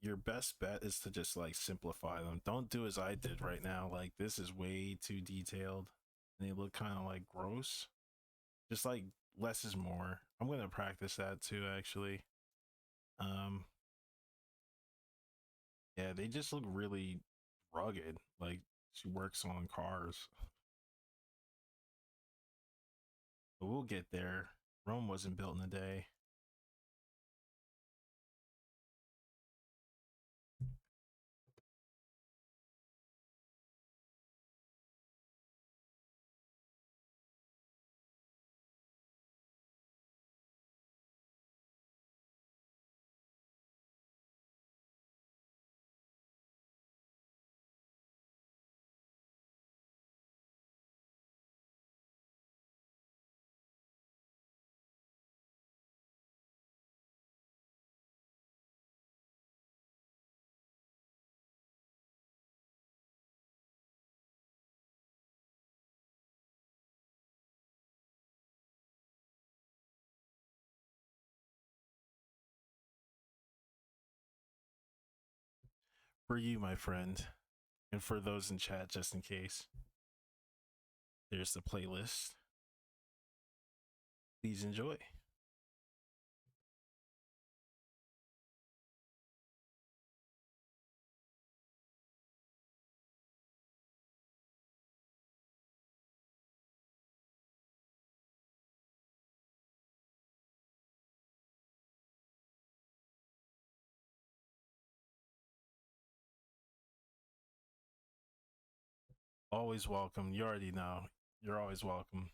Speaker 1: your best bet is to just like simplify them. Don't do as I did right now. Like this is way too detailed and they look kind of like gross. Just like less is more. I'm gonna practice that too, actually. Um, yeah, they just look really rugged. Like she works on cars, but we'll get there. Rome wasn't built in a day. For you, my friend, and for those in chat, just in case, there's the playlist. Please enjoy. Always welcome. You already know. You're always welcome.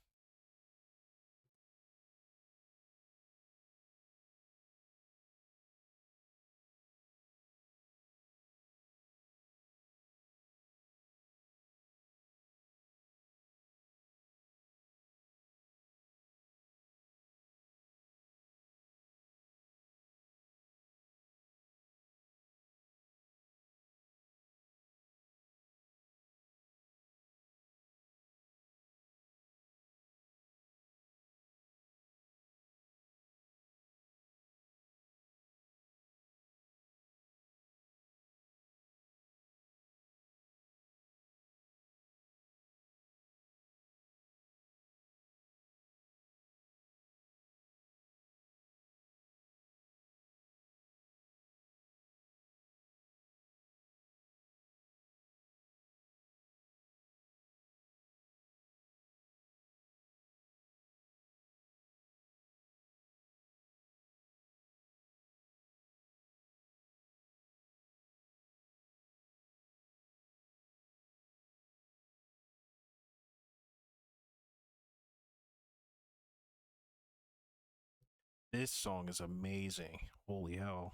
Speaker 1: This song is amazing. Holy hell.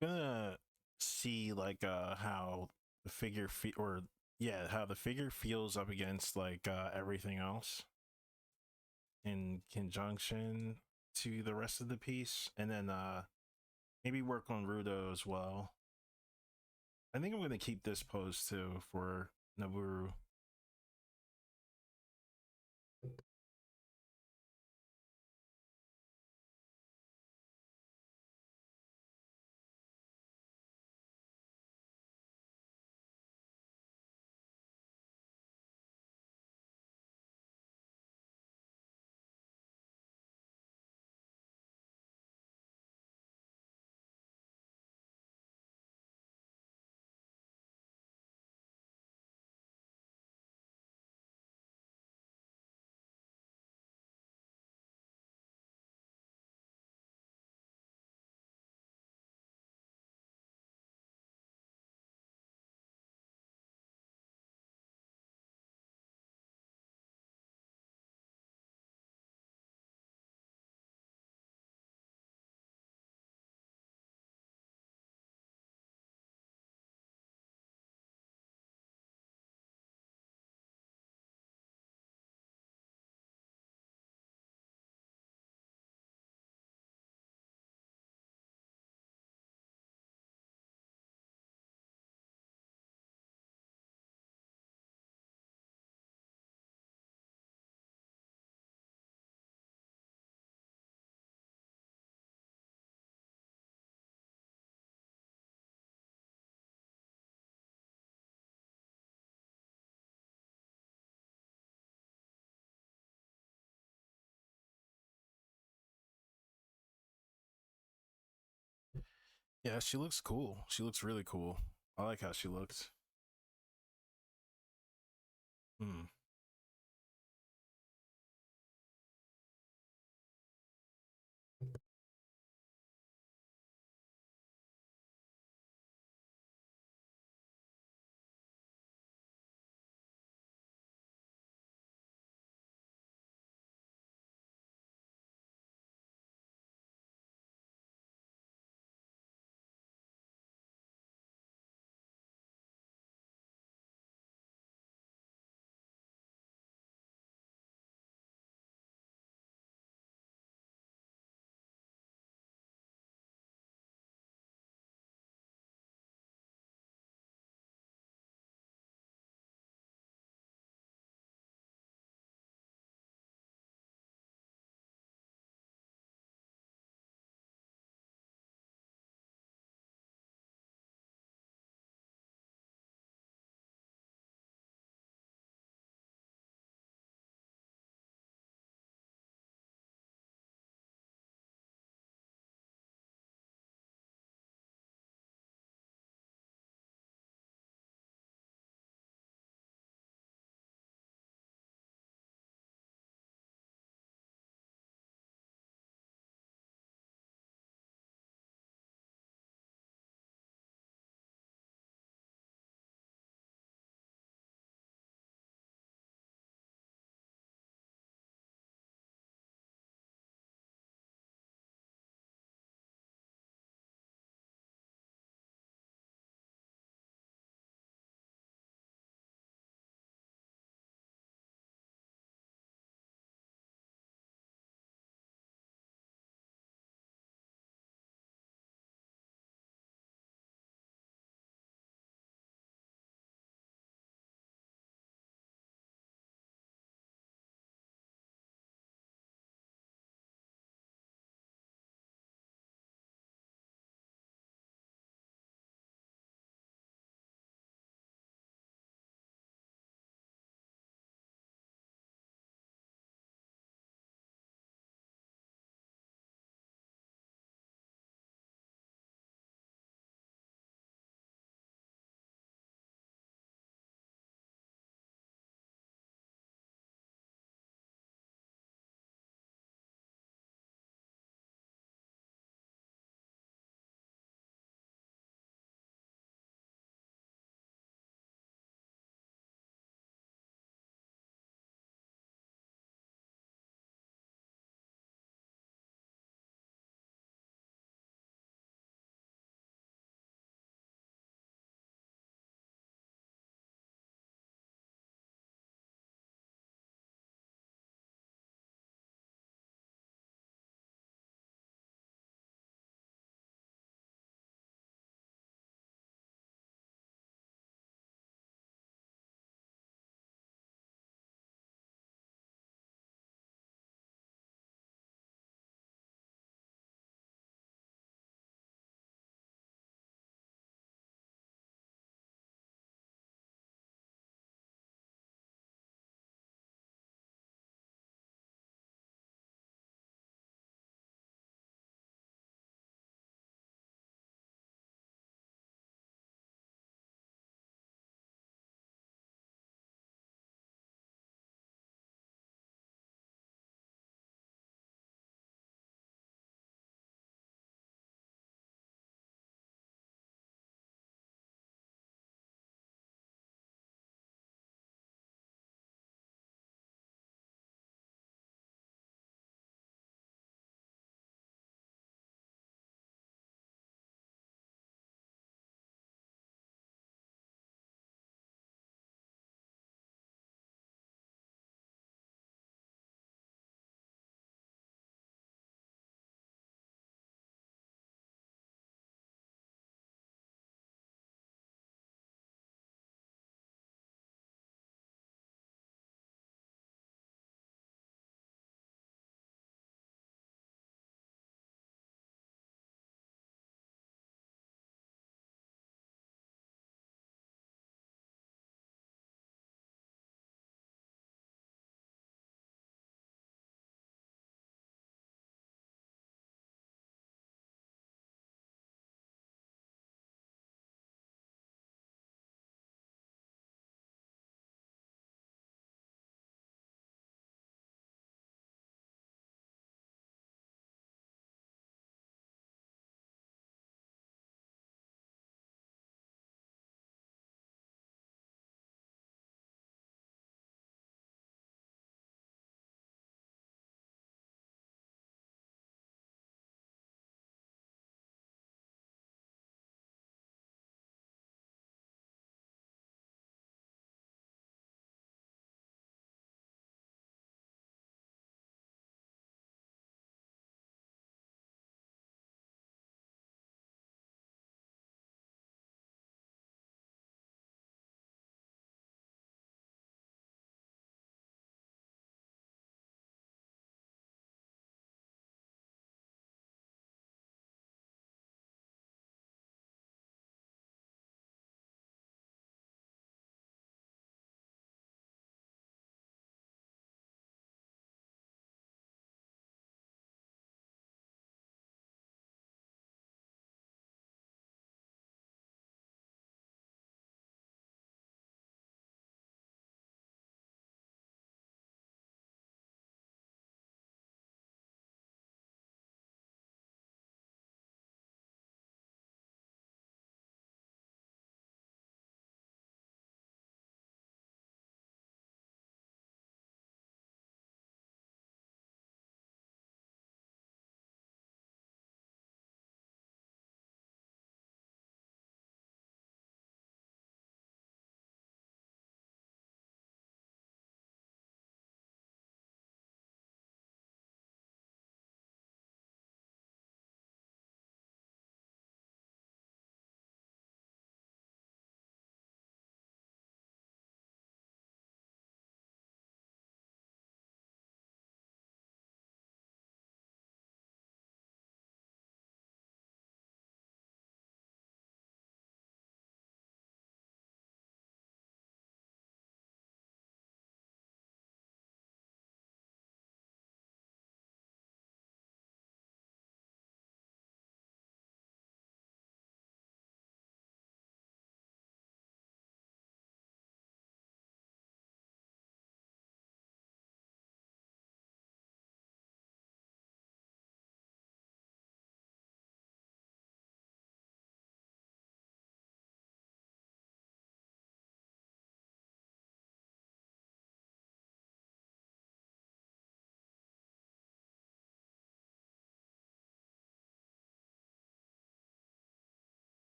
Speaker 1: Gonna see like how the figure or yeah, how the figure feels up against like everything else in conjunction to the rest of the piece, and then maybe work on Rudo as well. I think I'm gonna keep this pose too for Naburu. Yeah, she looks cool. She looks really cool. I like how she looks. Hmm.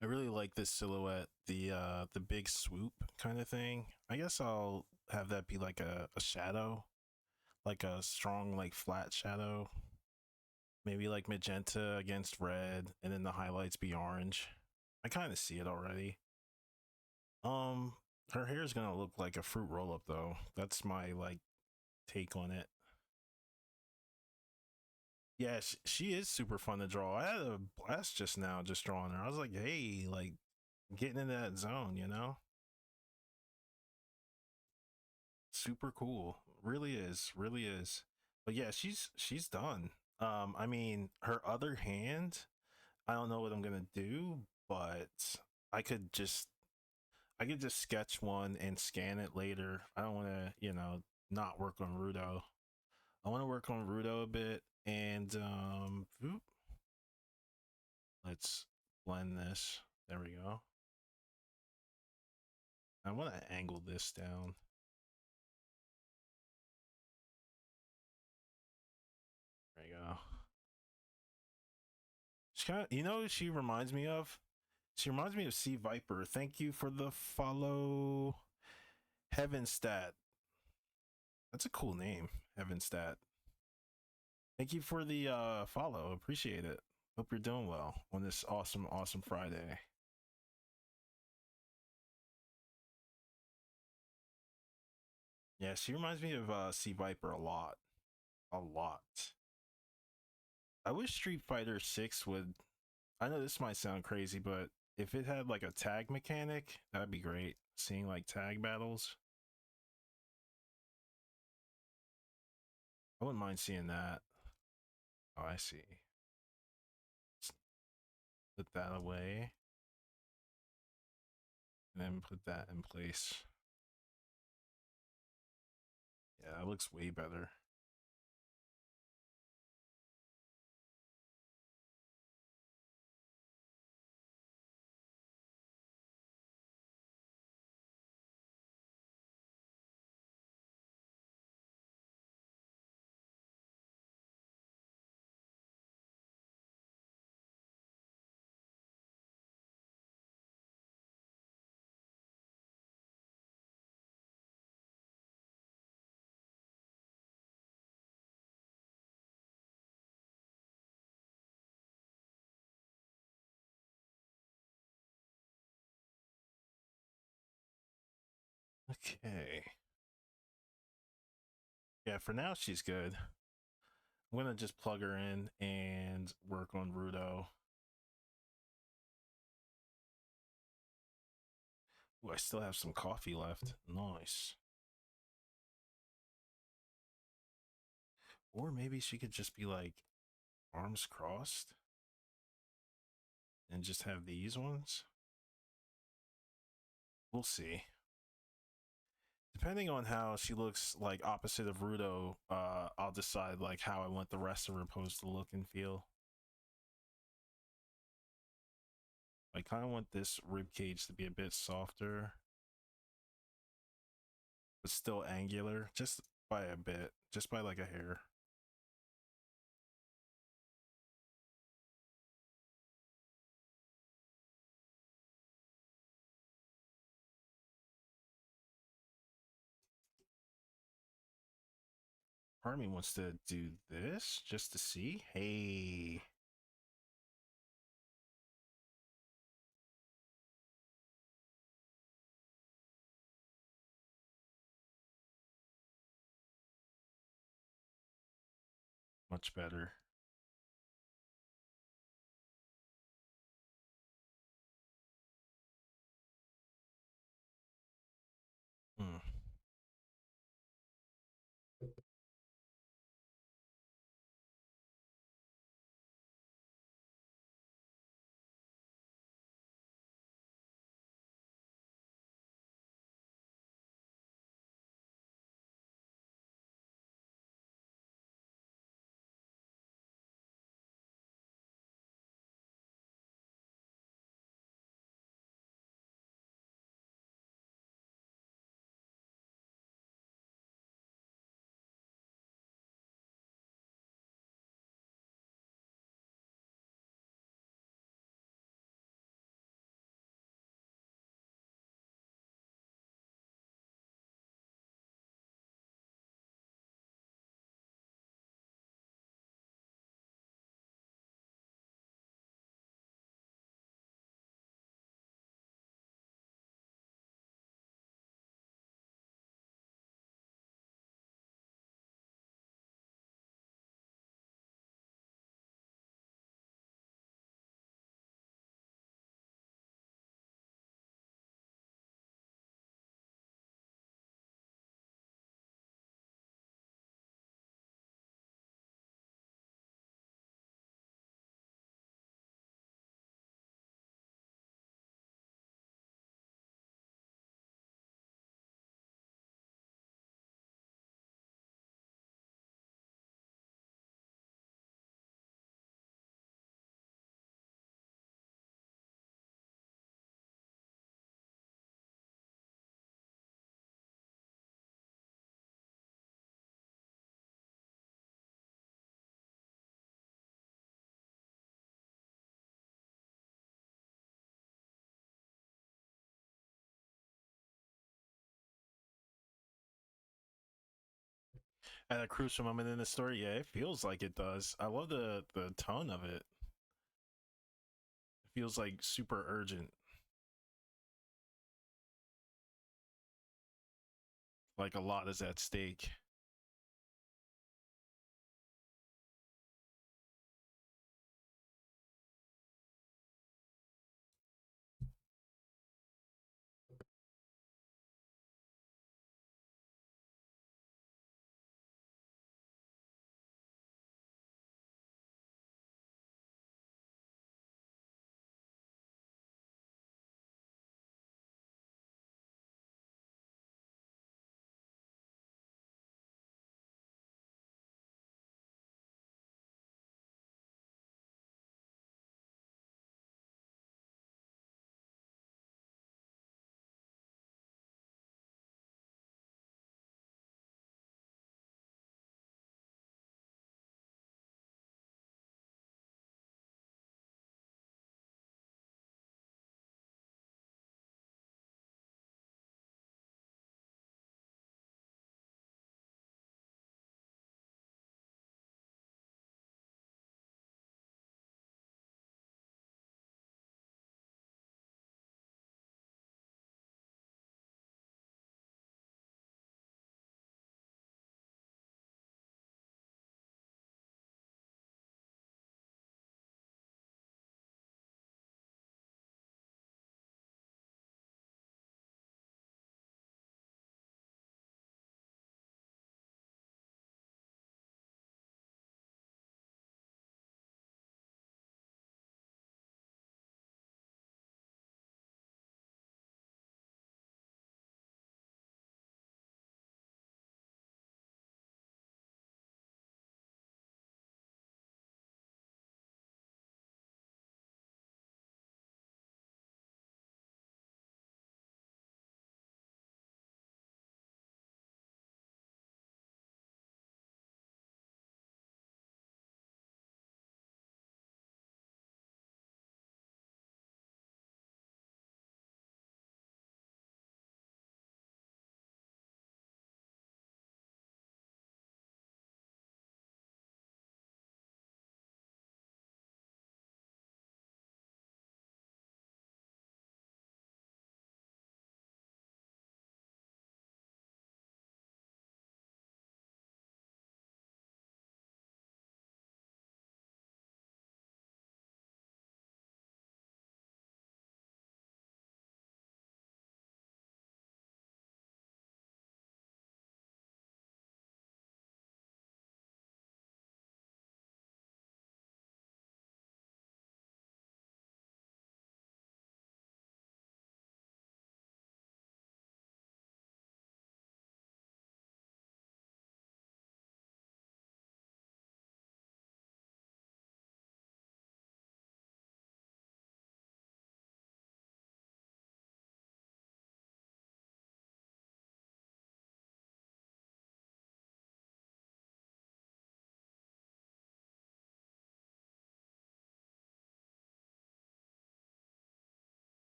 Speaker 1: I really like this silhouette, the big swoop kind of thing. I guess I'll have that be like a shadow, like a strong like flat shadow. Maybe like magenta against red, and then the highlights be orange. I kind of see it already. Um, her hair is gonna look like a fruit roll up though. That's my like take on it. Yeah, she is super fun to draw. I had a blast just now just drawing her. I was like, hey, like getting in that zone, you know? Super cool. Really is, really is. But yeah, she's done. I mean, her other hand, I don't know what I'm gonna do, but I could just I could just sketch one and scan it later. I don't want to, not work on Rudo. I want to work on Rudo a bit, and let's blend this. There we go. I want to angle this down. There you go. She kind of, she reminds me of? She reminds me of Sea Viper. Thank you for the follow, Heavenstat. That's a cool name, Heavenstat. Thank you for the follow. Appreciate it. Hope you're doing well on this awesome, awesome Friday. Yeah, she reminds me of Sea Viper a lot. A lot. I wish Street Fighter 6 would. I know this might sound crazy, but if it had like a tag mechanic, that'd be great. Seeing like tag battles. I wouldn't mind seeing that. Oh, I see. Let's put that away. And then put that in place. Yeah, that looks way better. Okay. Yeah, for now she's good. I'm gonna just plug her in and work on Rudo. Ooh, I still have some coffee left. Nice. Or maybe she could just be like arms crossed and just have these ones. We'll see. Depending on how she looks like opposite of Rudo, I'll decide like how I want the rest of her pose to look and feel. I kind of want this rib cage to be a bit softer, but still angular, just by a bit, just by like a hair. Part of me wants to do this just to see. Hey, much better. Hmm. At a crucial moment in the story, yeah, it feels like it does. I love the tone of it. It feels like super urgent. Like a lot is at stake.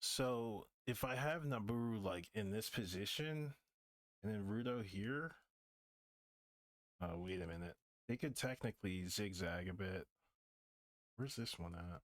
Speaker 1: So if I have Naburu like in this position and then Rudo here, wait a minute. They could technically zigzag a bit. Where's this one at?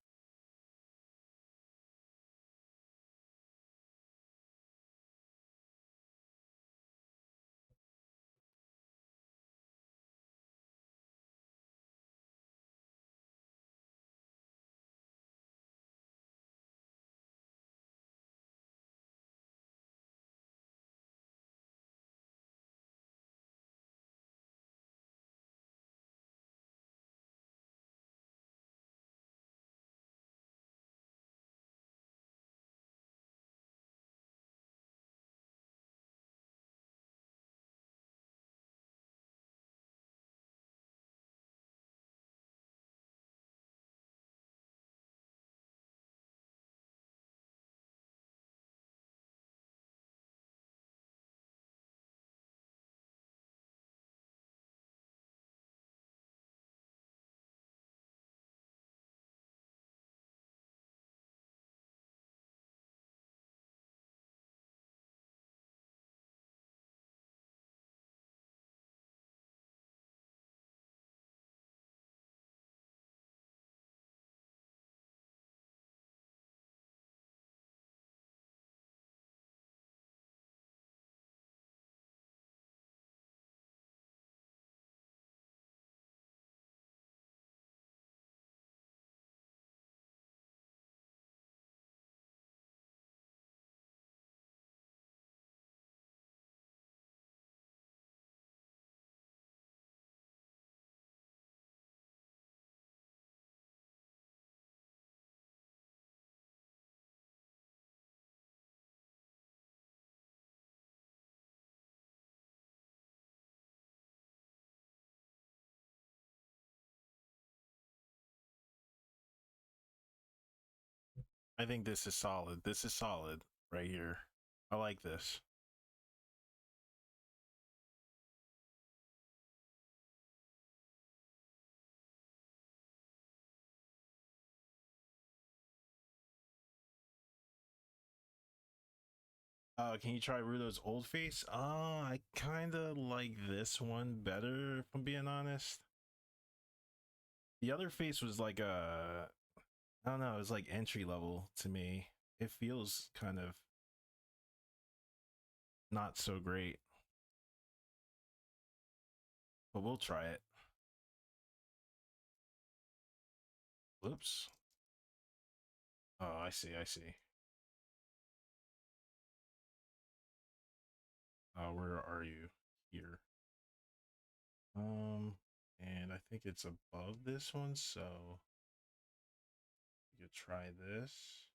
Speaker 1: I think this is solid. This is solid right here. I like this. Can you try Rudo's old face? I kind of like this one better, if I'm being honest. The other face was like I don't know, it was like entry level to me. It feels kind of not so great, but we'll try it. Whoops. Oh, I see, I see. Where are you? Here. And I think it's above this one, so you could try this.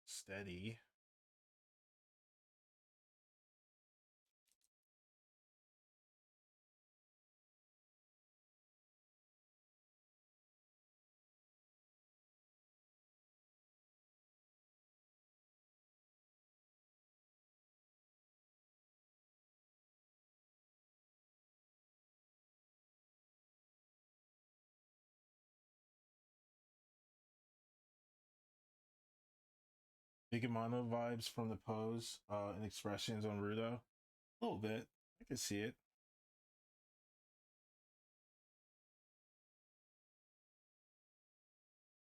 Speaker 1: Steady. Bigamano vibes from the pose and expressions on Rudo. A little bit. I can see it.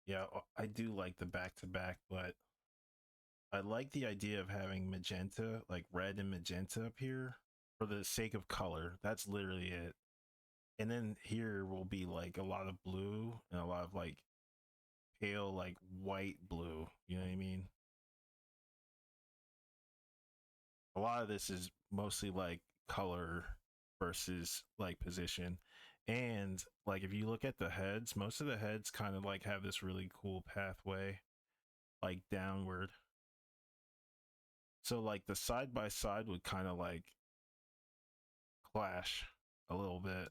Speaker 1: Yeah, I do like the back to back, but I like the idea of having magenta, like red and magenta up here for the sake of color. That's literally it. And then here will be like a lot of blue and a lot of like pale, like white blue. You know what I mean? A lot of this is mostly like color versus like position. And like if you look at the heads, most of the heads kind of like have this really cool pathway like downward. So like the side by side would kind of like clash a little bit.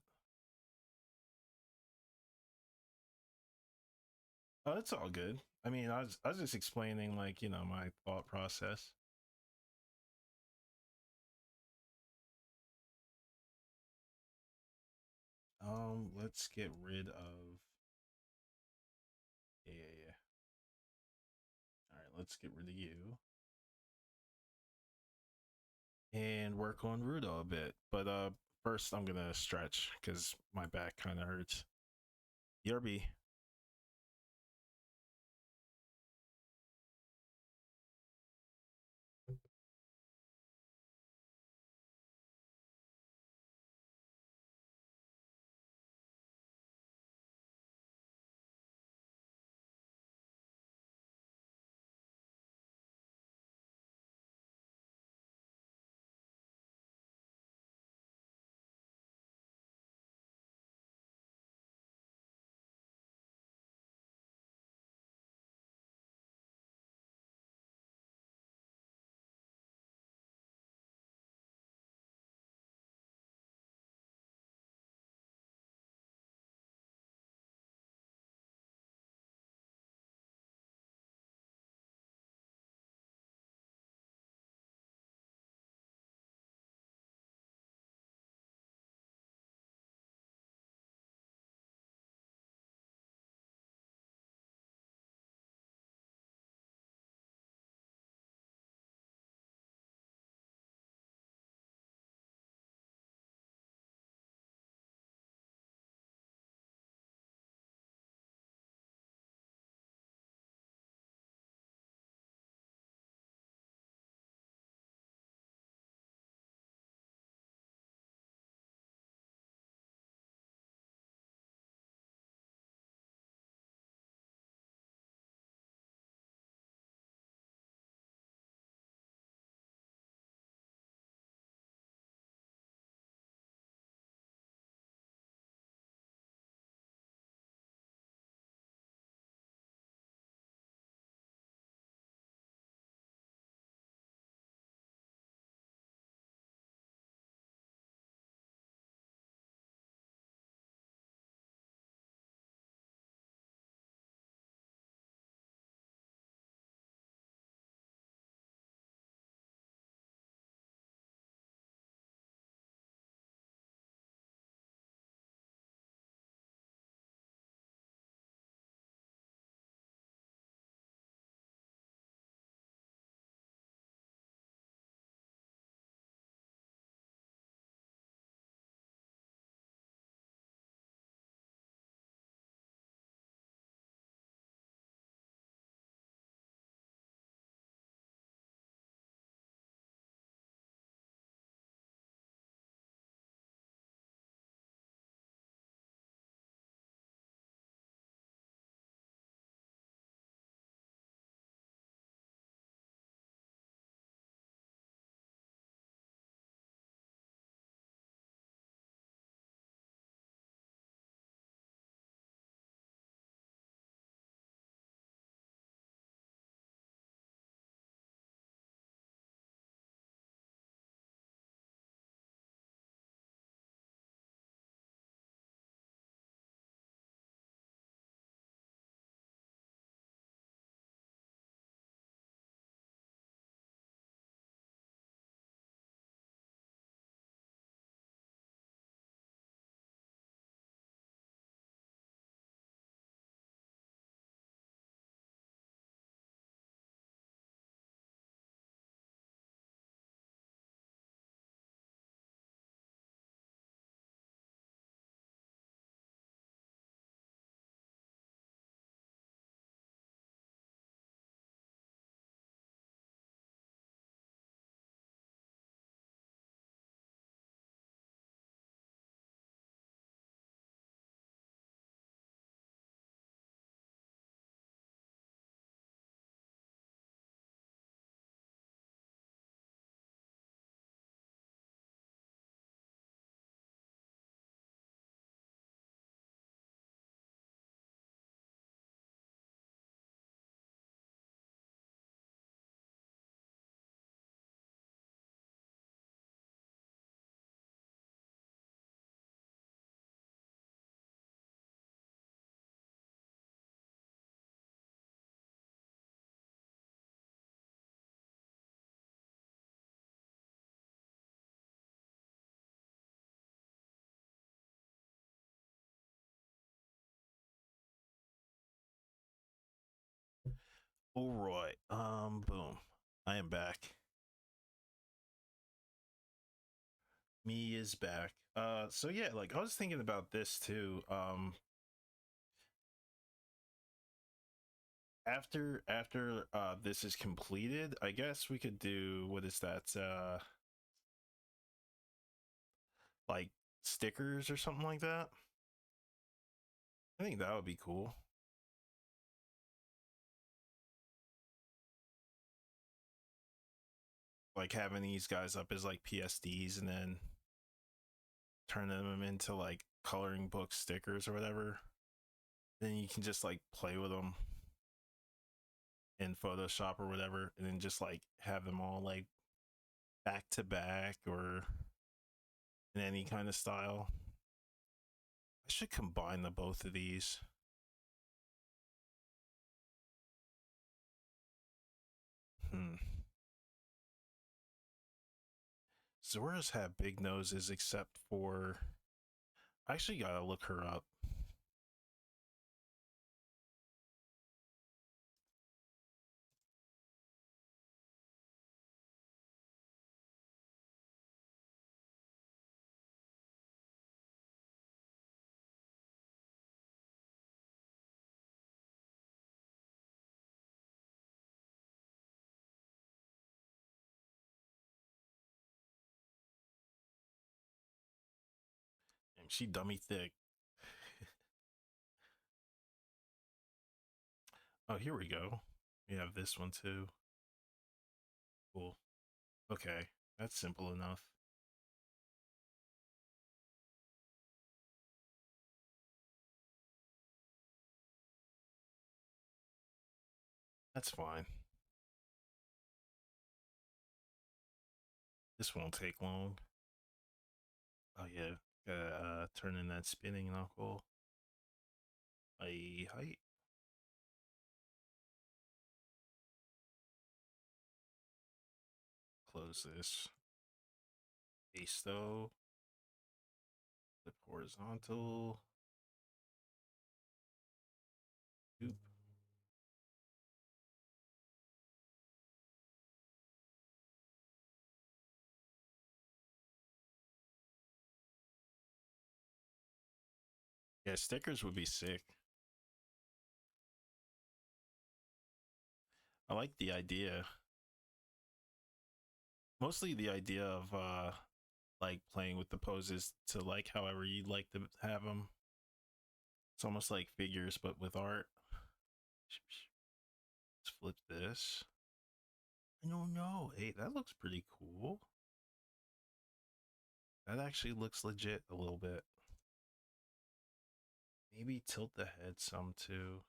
Speaker 1: Oh, it's all good. I mean, I was just explaining like, you know, my thought process. Let's get rid of yeah. All right, let's get rid of you and work on Rudo a bit. But first I'm gonna stretch because my back kind of hurts. Yerby. All right. Boom. I am back. Me is back. So yeah, like I was thinking about this too. After this is completed, I guess we could do, what is that? Like stickers or something like that. I think that would be cool. Like having these guys up as like PSDs and then turning them into like coloring book stickers or whatever. Then you can just like play with them in Photoshop or whatever, and then just like have them all like back to back or in any kind of style. I should combine the both of these. Hmm. Zoras have big noses except for. I actually gotta look her up. Damn, she dummy thick. Oh, here we go. We have this one too. Cool. Okay, that's simple enough. That's fine. This won't take long. Oh yeah, turn in that spinning knuckle. Height. Close this. Paste though. Flip horizontal. Oop. Yeah, stickers would be sick. I like the idea. Mostly the idea of like playing with the poses to like however you'd like to have them. It's almost like figures but with art. Let's flip this. I don't know. Hey, that looks pretty cool. That actually looks legit a little bit. Maybe tilt the head some too.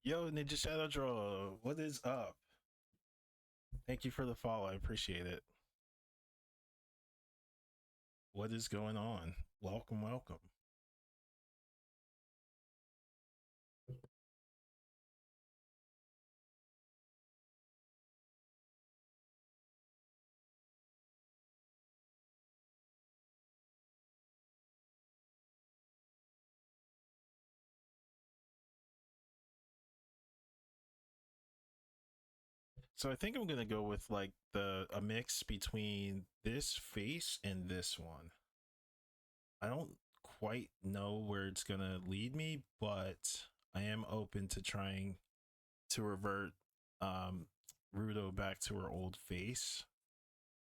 Speaker 1: Yo, Ninja Shadow Draw, what is up? Thank you for the follow. I appreciate it. What is going on? Welcome, welcome. So I think I'm gonna go with like a mix between this face and this one. I don't quite know where it's gonna lead me, but I am open to trying to revert um Rudo back to her old face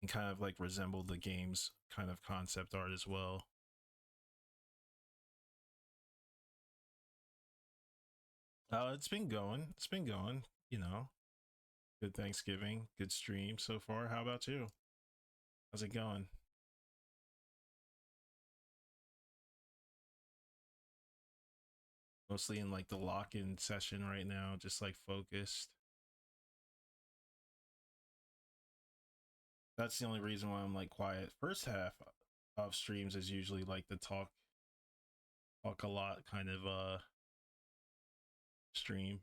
Speaker 1: and kind of like resemble the game's kind of concept art as well. It's been going. It's been going, you know. Good Thanksgiving, good stream so far. How about you? How's it going? Mostly in like the lock-in session right now, just like focused. That's the only reason why I'm like quiet. First half of streams is usually like the talk a lot kind of stream.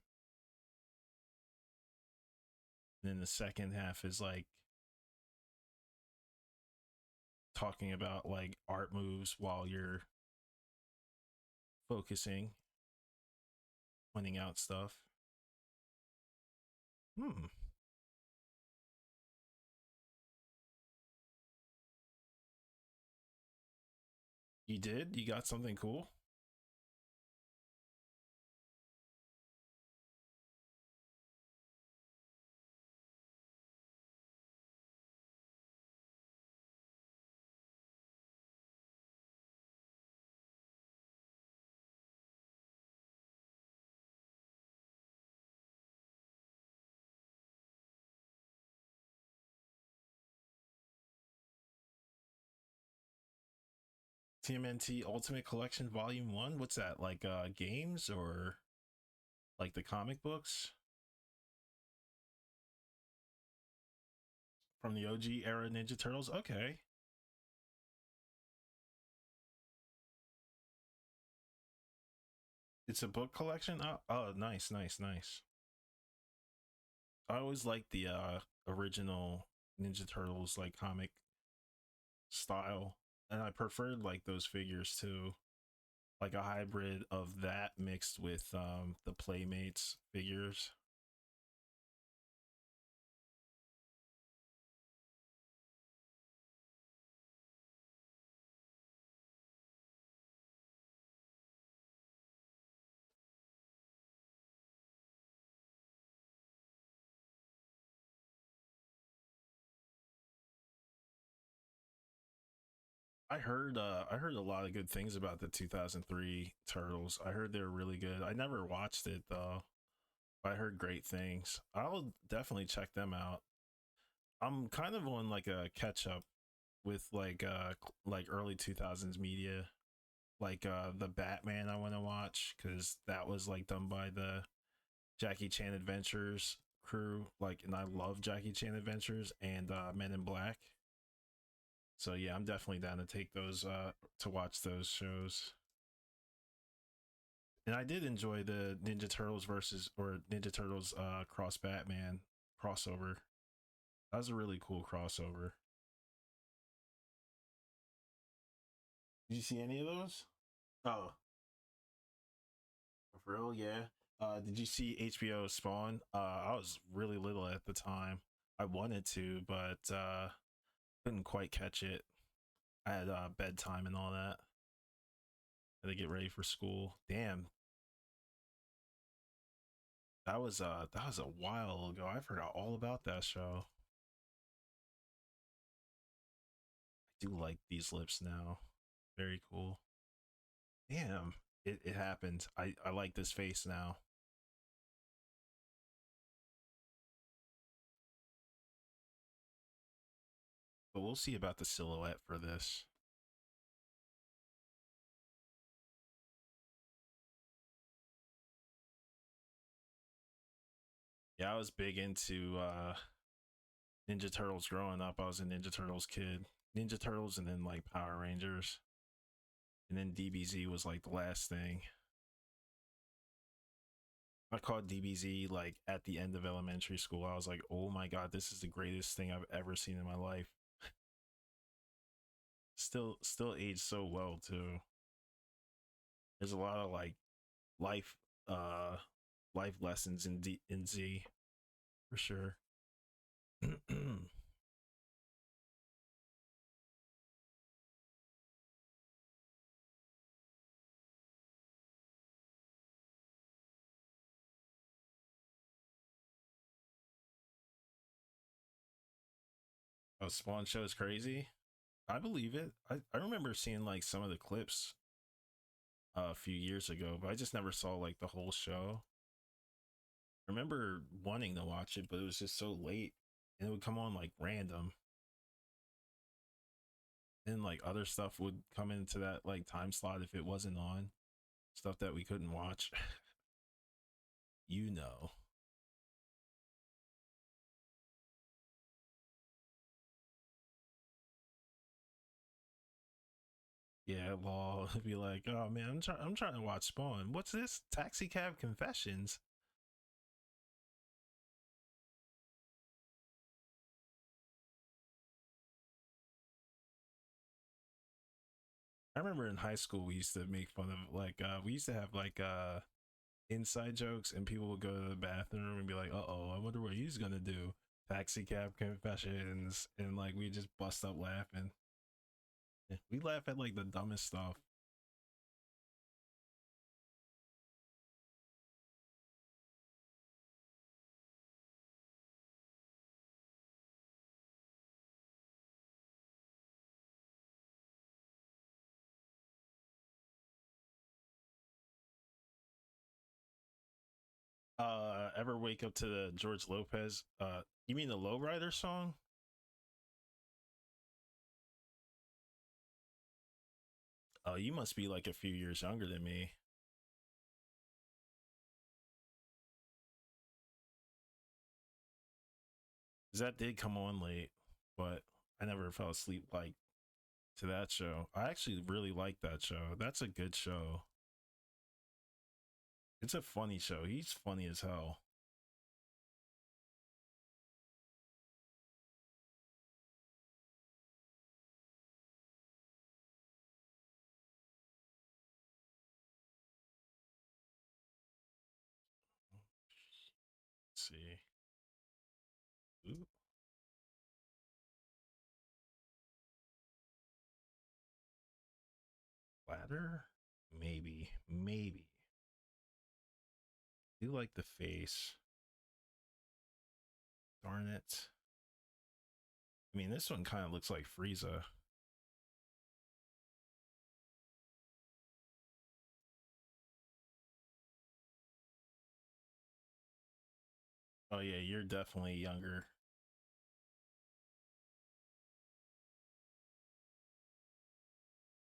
Speaker 1: And then the second half is like talking about like art moves while you're focusing, pointing out stuff. Hmm. You did? You got something cool? TMNT Ultimate Collection Volume 1? What's that? Like games or like the comic books from the OG era Ninja Turtles? Okay. It's a book collection? Oh, nice, nice, nice. I always liked the original Ninja Turtles like comic style. And I preferred like those figures too. Like a hybrid of that mixed with the Playmates figures. I heard a lot of good things about the 2003 Turtles. I heard they were really good. I never watched it though. But I heard great things. I'll definitely check them out. I'm kind of on like a catch up with like early 2000s media, like the Batman I want to watch cuz that was like done by the Jackie Chan Adventures crew, like, and I love Jackie Chan Adventures and Men in Black. So yeah, I'm definitely down to take those to watch those shows. And I did enjoy the Ninja Turtles versus or Ninja Turtles cross Batman crossover. That was a really cool crossover. Did you see any of those? Oh, for real? Yeah. Did you see HBO Spawn? I was really little at the time. I wanted to, but couldn't quite catch it. I had bedtime and all that. Had to get ready for school. Damn, that was a while ago. I forgot all about that show. I do like these lips now. Very cool. Damn, it happened. I like this face now. But we'll see about the silhouette for this. Yeah, I was big into Ninja Turtles growing up. I was a Ninja Turtles kid. Ninja Turtles and then like Power Rangers. And then DBZ was like the last thing. I caught DBZ like at the end of elementary school. I was like, "Oh my god, this is the greatest thing I've ever seen in my life." Still aged so well too. There's a lot of like life uh life lessons in Z for sure. Oh, Spawn show is crazy. I believe it. I remember seeing like some of the clips a few years ago, but I just never saw like the whole show. I remember wanting to watch it, but it was just so late and it would come on like random. And like other stuff would come into that like time slot if it wasn't on. Stuff that we couldn't watch. You know. Yeah, law would be like, oh man, I'm trying to watch Spawn. What's this? Taxi Cab Confessions. I remember in high school we used to make fun of like we used to have like inside jokes and people would go to the bathroom and be like, uh oh, I wonder what he's gonna do. Taxi Cab Confessions, and like we just bust up laughing. We laugh at like the dumbest stuff. Ever wake up to the George Lopez? You mean the Lowrider song? Oh, you must be like a few years younger than me. 'Cause that did come on late, but I never fell asleep like to that show. I actually really like that show. That's a good show. It's a funny show. He's funny as hell. Let's see. Ooh, ladder? Maybe. I do like the face. Darn it. I mean, this one kind of looks like Frieza. Oh yeah, you're definitely younger.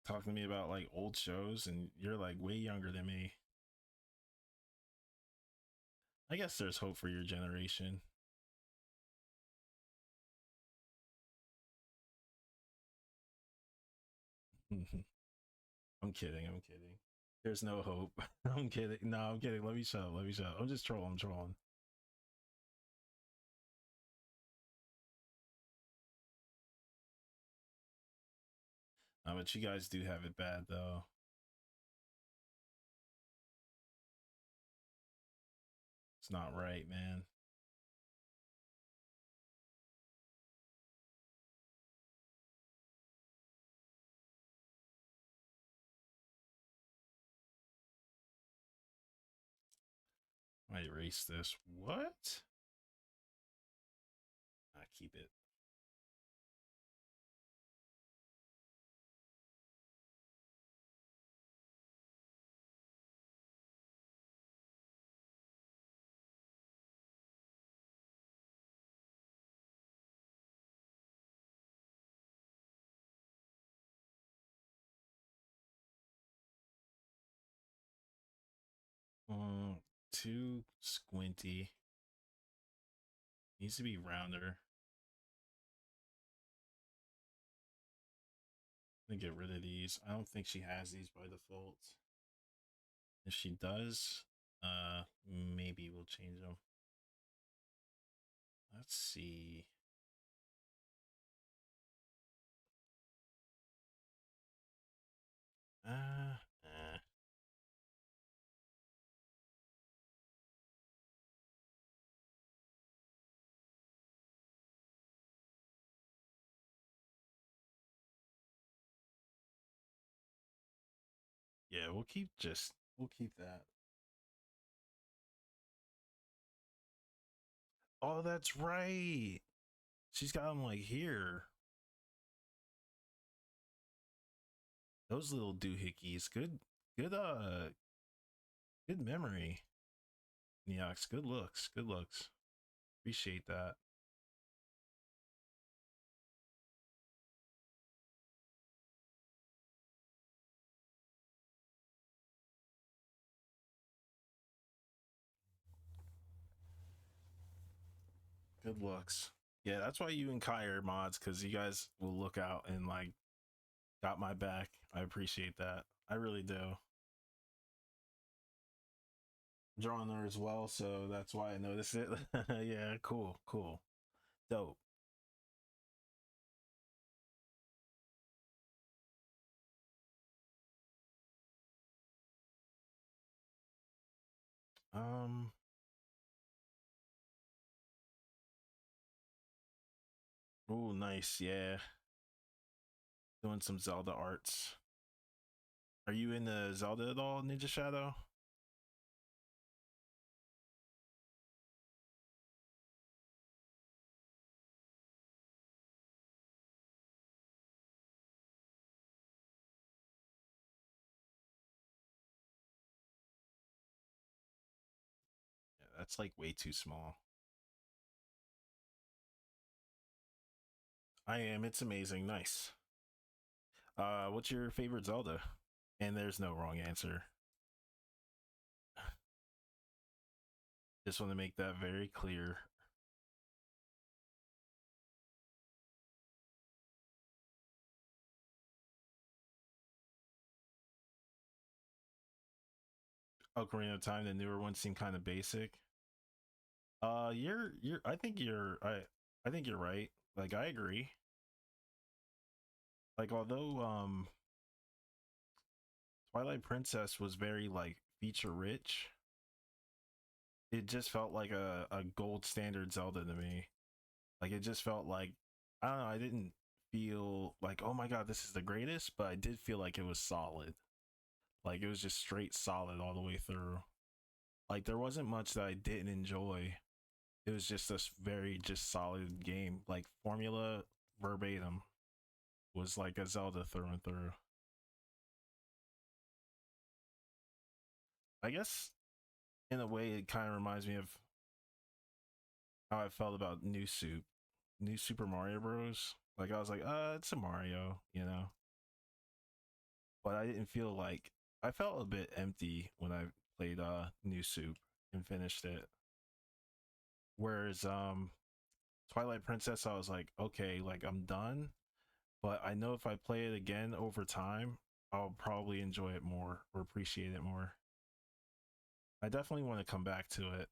Speaker 1: Talking to me about like old shows, and you're like way younger than me. I guess there's hope for your generation. I'm kidding. I'm kidding. There's no hope. I'm kidding. No, I'm kidding. Let me shut up. Let me shut up. I'm just trolling. I'm trolling. But you guys do have it bad though. It's not right, man. I erase this. What? I keep it. 'Too squinty. Needs to be rounder. I'm gonna get rid of these. I don't think she has these by default. If she does, maybe we'll change them. Let's see. Eh. Yeah, we'll keep that. Oh, that's right. She's got them like here. Those little doohickeys. Good memory. Neox, good looks. Good looks. Appreciate that. Good looks. Yeah, that's why you and Kai are mods, because you guys will look out and like got my back. I appreciate that. I really do. I'm drawing her as well, so that's why I noticed it. Yeah, cool, cool. Dope. Um, oh, nice. Yeah. Doing some Zelda arts. Are you into Zelda at all, Ninja Shadow? Yeah, that's like way too small. I am. It's amazing. Nice. What's your favorite Zelda? And there's no wrong answer. Just want to make that very clear. Ocarina of Time, the newer ones seem kind of basic. You're. I think you're right. Like, I agree. Like, although Twilight Princess was very like feature rich, it just felt like a gold standard Zelda to me. Like, it just felt like, I don't know. I didn't feel like, oh my god, this is the greatest, but I did feel like it was solid. Like, it was just straight solid all the way through. Like, there wasn't much that I didn't enjoy. It was just a very just solid game. Like, formula verbatim was like a Zelda through and through. I guess in a way it kind of reminds me of how I felt about New Super Mario Bros. Like, I was like, it's a Mario, you know. But I didn't feel like, I felt a bit empty when I played New Soup and finished it. Whereas Twilight Princess, I was like, okay, like, I'm done. But I know if I play it again over time, I'll probably enjoy it more or appreciate it more. I definitely want to come back to it.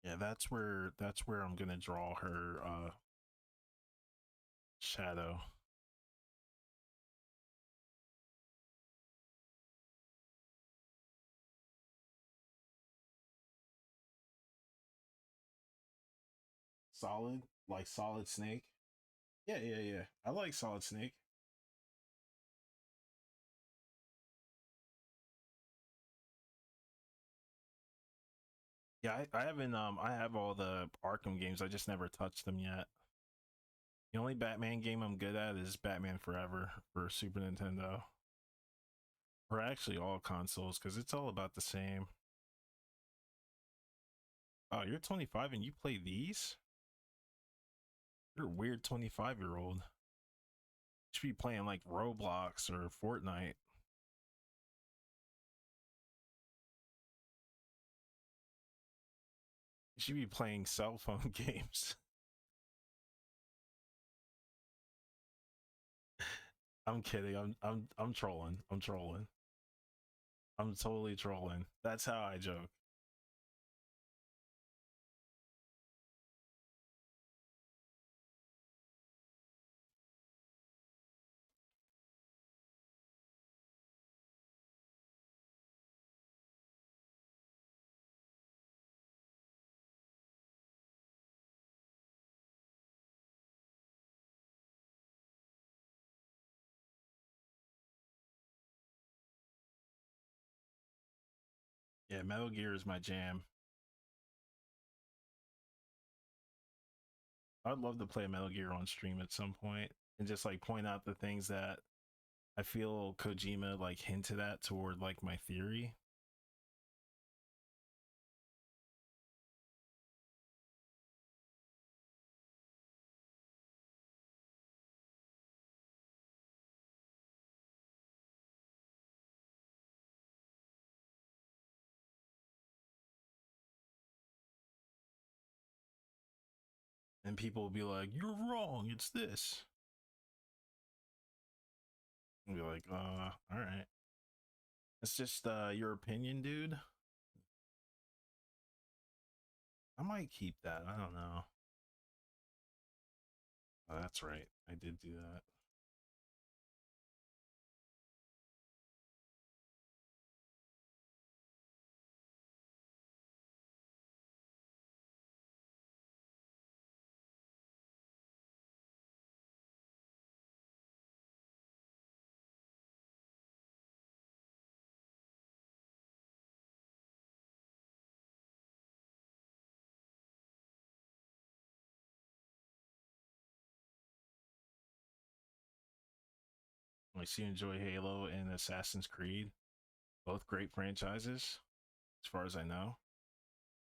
Speaker 1: Yeah, that's where I'm gonna draw her shadow. Solid, like Solid Snake. Yeah, yeah, yeah. I like Solid Snake. Yeah, I haven't I have all the Arkham games. I just never touched them yet. The only Batman game I'm good at is Batman Forever for Super Nintendo. Or actually all consoles, because it's all about the same. Oh, you're 25 and you play these? You're a weird 25-year-old. You should be playing like Roblox or Fortnite. You should be playing cell phone games. I'm kidding. I'm trolling. I'm trolling. I'm totally trolling. That's how I joke. Yeah, Metal Gear is my jam. I'd love to play Metal Gear on stream at some point and just like point out the things that I feel Kojima like hinted at toward like my theory. And people will be like, "You're wrong. It's this." And be like, all right. It's just your opinion, dude. I might keep that. I don't know. Oh, that's right. I did do that. Like, so you enjoy Halo and Assassin's Creed, both great franchises, as far as I know.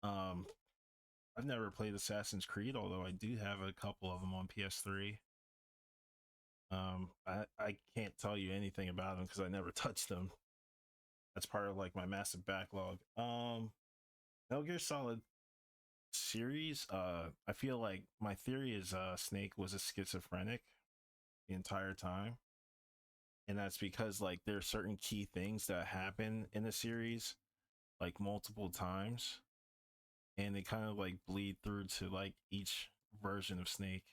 Speaker 1: Um, I've never played Assassin's Creed, although I do have a couple of them on PS3. I can't tell you anything about them because I never touched them. That's part of like my massive backlog. Metal Gear Solid series. I feel like my theory is Snake was a schizophrenic the entire time, and that's because like there are certain key things that happen in the series like multiple times, and they kind of like bleed through to like each version of Snake.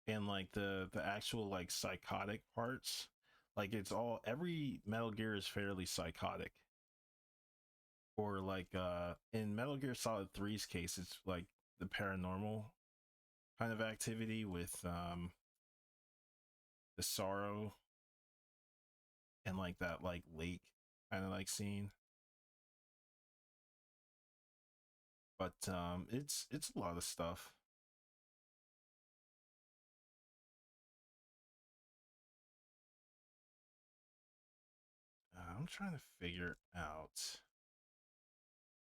Speaker 1: And like the actual like psychotic parts, like it's all every Metal Gear is fairly psychotic. Or like in Metal Gear Solid Three's case, it's like the paranormal kind of activity with the sorrow and like that like lake kind of like scene. But it's a lot of stuff. I'm trying to figure out.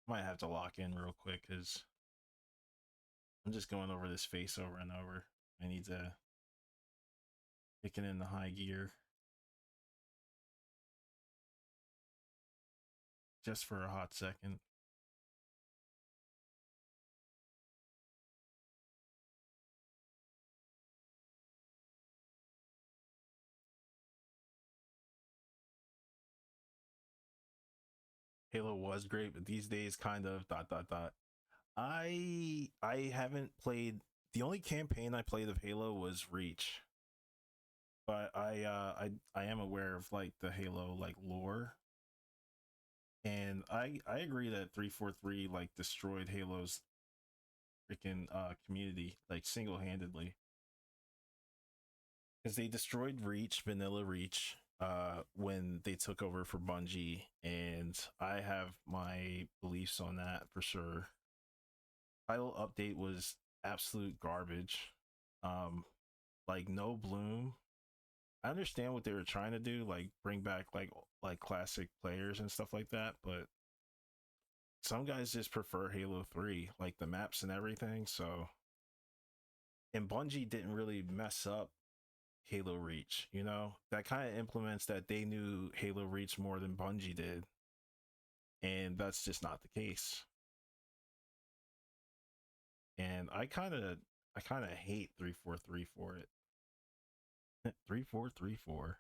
Speaker 1: Might have to lock in real quick because I'm just going over this face over and over. I need to kick it in the high gear just for a hot second. Halo was great, but these days kind of dot dot dot. I haven't played, the only campaign I played of Halo was Reach. But I am aware of like the Halo like lore. And I agree that 343 like destroyed Halo's freaking community like single-handedly. Because they destroyed Reach, Vanilla Reach, when they took over for Bungie, and I have my beliefs on that for sure. Title update was absolute garbage. Like no bloom, I understand what they were trying to do, like bring back like classic players and stuff like that, but some guys just prefer Halo 3, like the maps and everything. So, and Bungie didn't really mess up Halo Reach, you know? That kind of implements that they knew Halo Reach more than Bungie did, and that's just not the case. And I kind of hate 343 for it. 3434.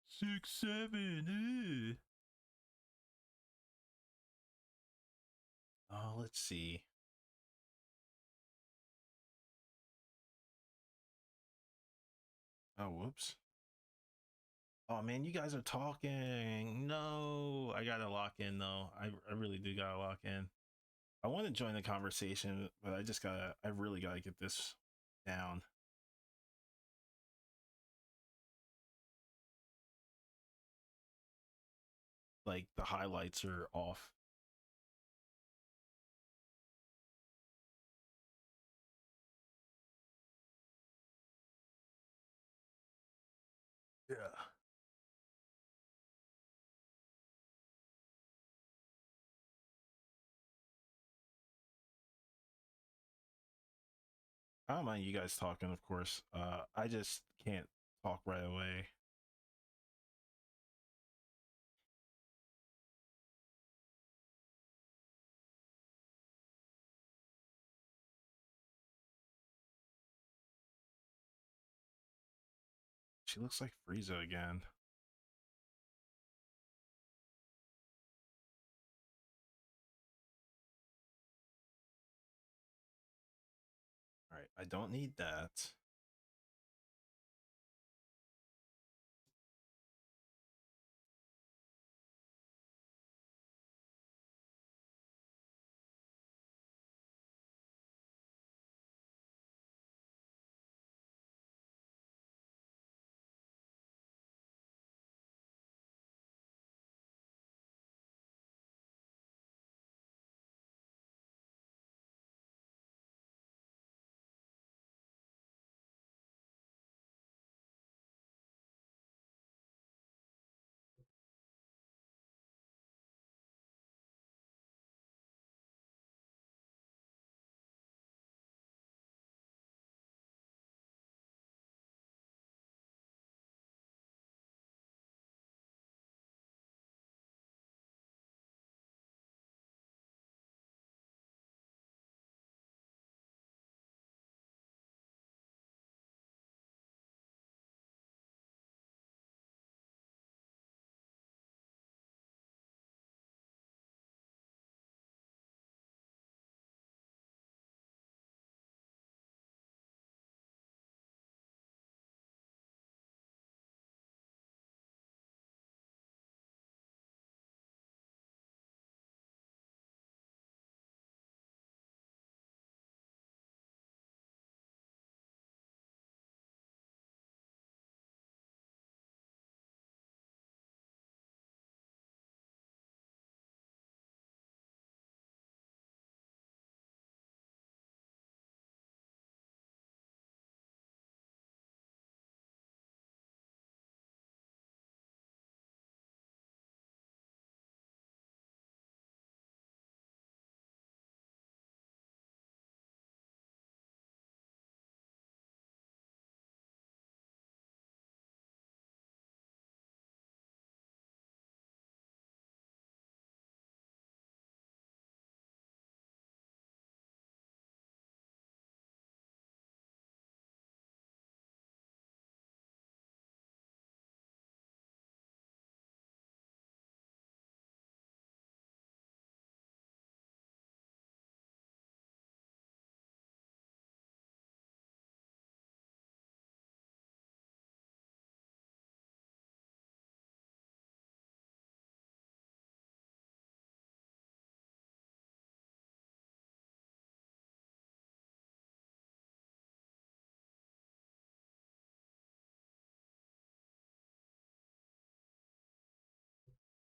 Speaker 1: 67. Oh, let's see. Oh, whoops. Oh man, you guys are talking. No, I gotta lock in though. I really do gotta lock in. I want to join the conversation, but I really gotta get this down. Like the highlights are off. Yeah. I don't mind you guys talking, of course. I just can't talk right away. She looks like Frieza again. All right, I don't need that.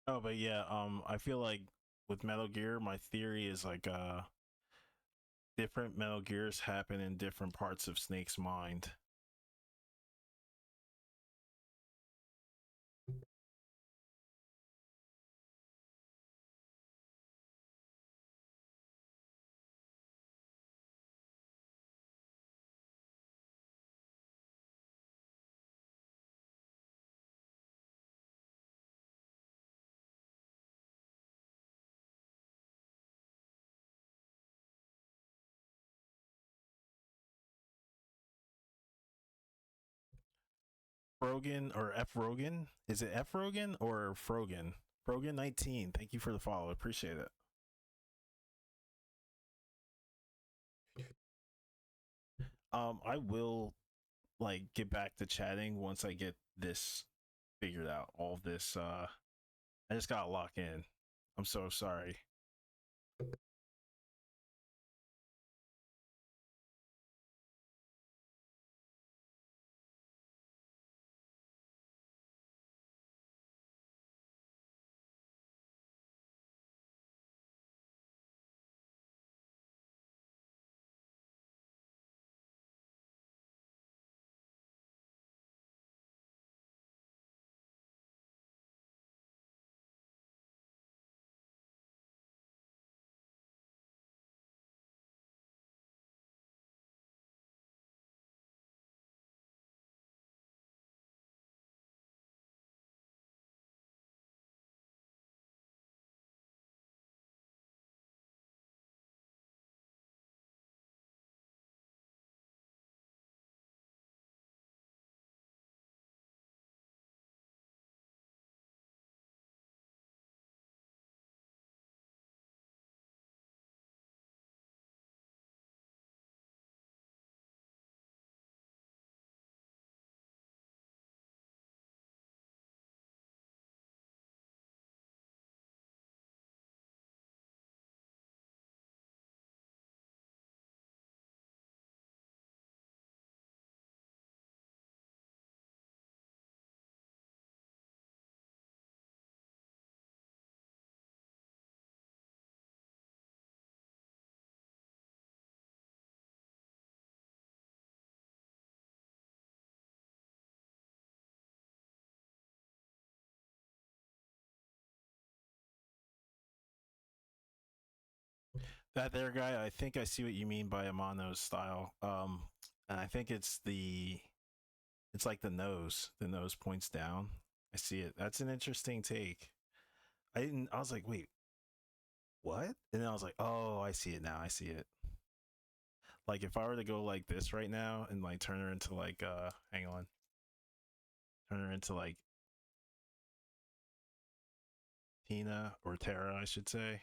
Speaker 1: Oh, but yeah, I feel like with Metal Gear, my theory is like different Metal Gears happen in different parts of Snake's mind. Rogan or F Rogan? Is it F Rogan or Frogan? Frogan 19. Thank you for the follow. Appreciate it. I will like get back to chatting once I get this figured out. All of this I just gotta lock in. I'm so sorry. That there guy, I think I see what you mean by Amano's style. And I think it's like the nose. The nose points down. I see it. That's an interesting take. I was like, wait, what? And then I was like, oh, I see it now. I see it. Like if I were to go like this right now and like turn her into like hang on. Turn her into like Tina or Tara, I should say.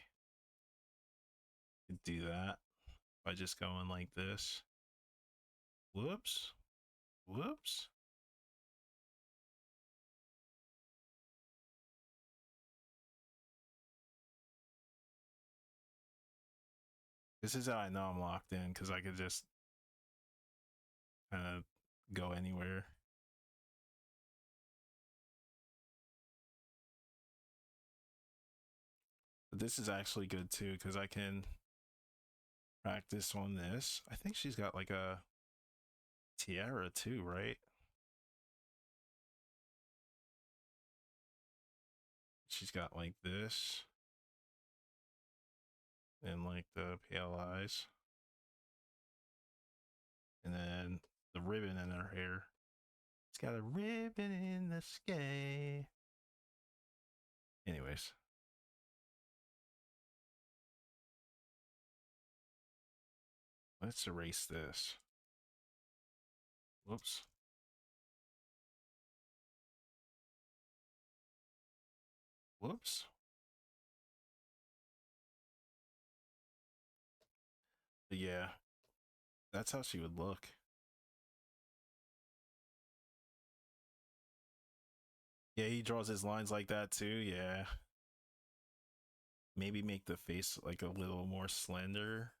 Speaker 1: Do that by just going like this. Whoops. Whoops. This is how I know I'm locked in because I could just kind of go anywhere. But this is actually good too because I can practice on this. I think she's got like a tiara too, right? She's got like this and like the pale eyes. And then the ribbon in her hair. It's got a ribbon in the sky. Anyways, let's erase this. Whoops. Whoops. But yeah, that's how she would look. Yeah, he draws his lines like that too. Yeah. Maybe make the face like a little more slender.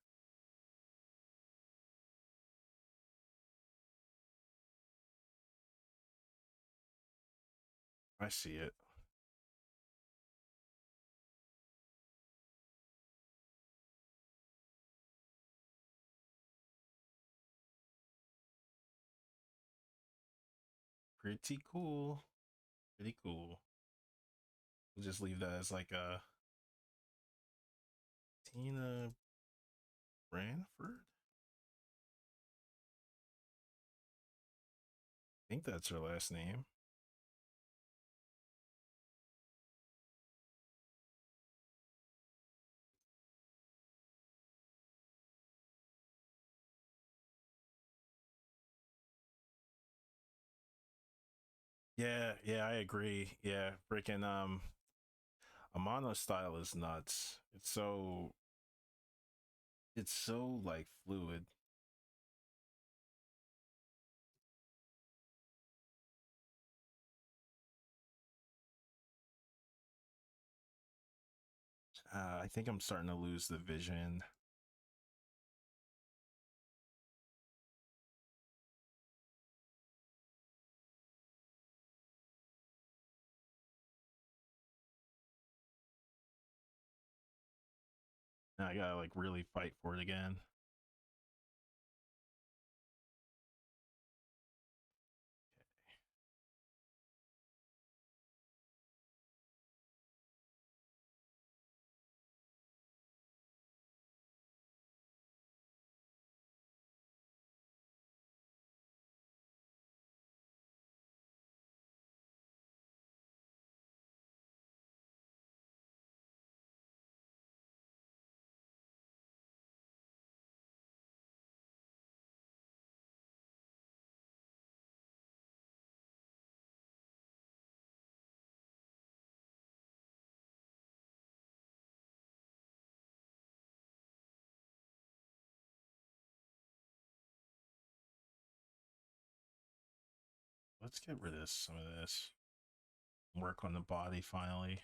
Speaker 1: I see it. Pretty cool. Pretty cool. We'll just leave that as like a Tina Branford. I think that's her last name. Yeah, yeah, I agree. Yeah, freaking Amano's style is nuts. It's so like fluid. I think I'm starting to lose the vision. Now I gotta like really fight for it again. Let's get rid of some of this. Work on the body finally.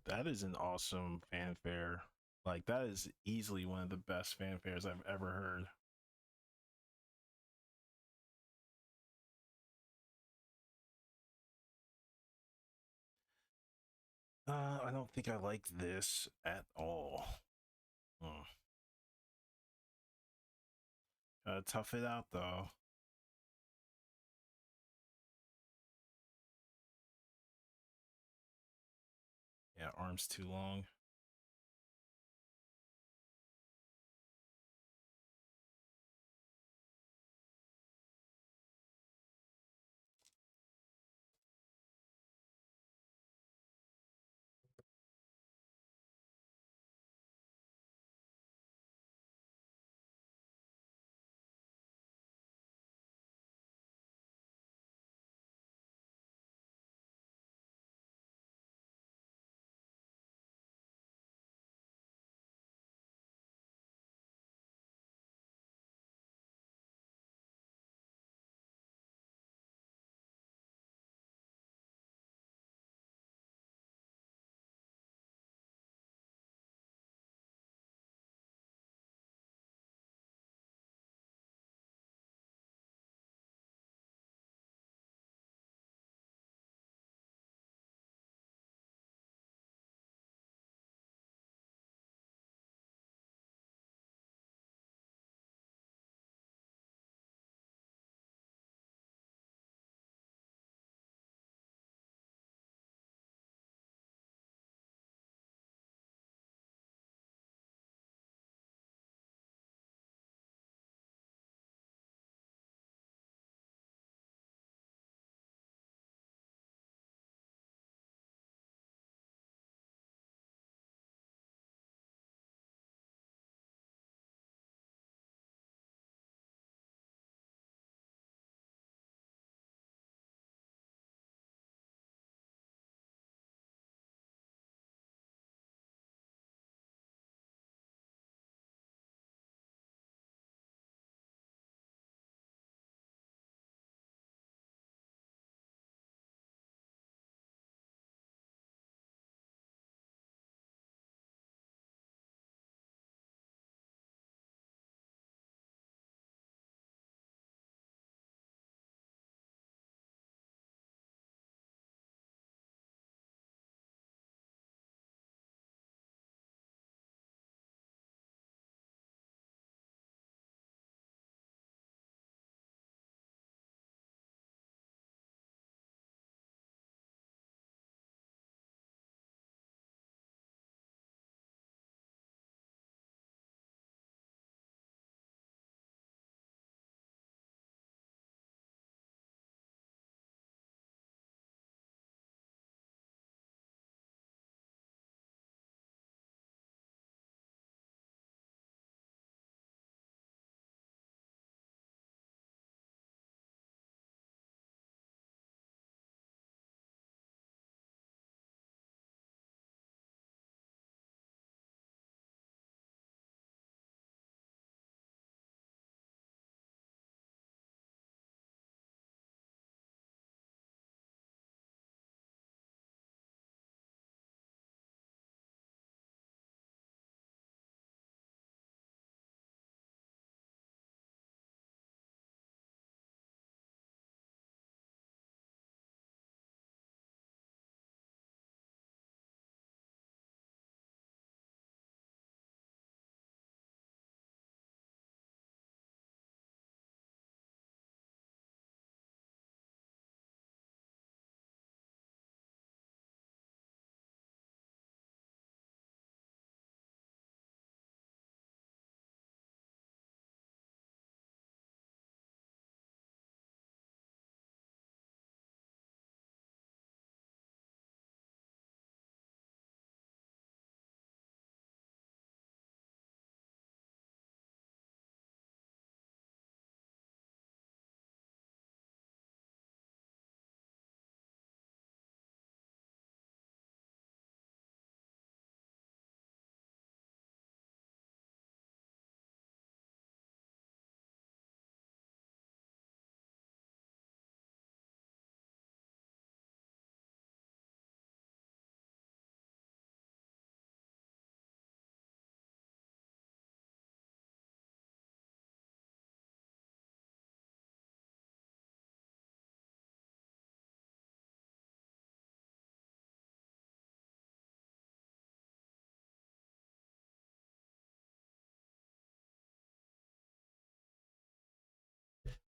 Speaker 1: That is an awesome fanfare. Like, that is easily one of the best fanfares I've ever heard. I don't think I like this at all. Gotta tough it out though. Yeah, arms too long.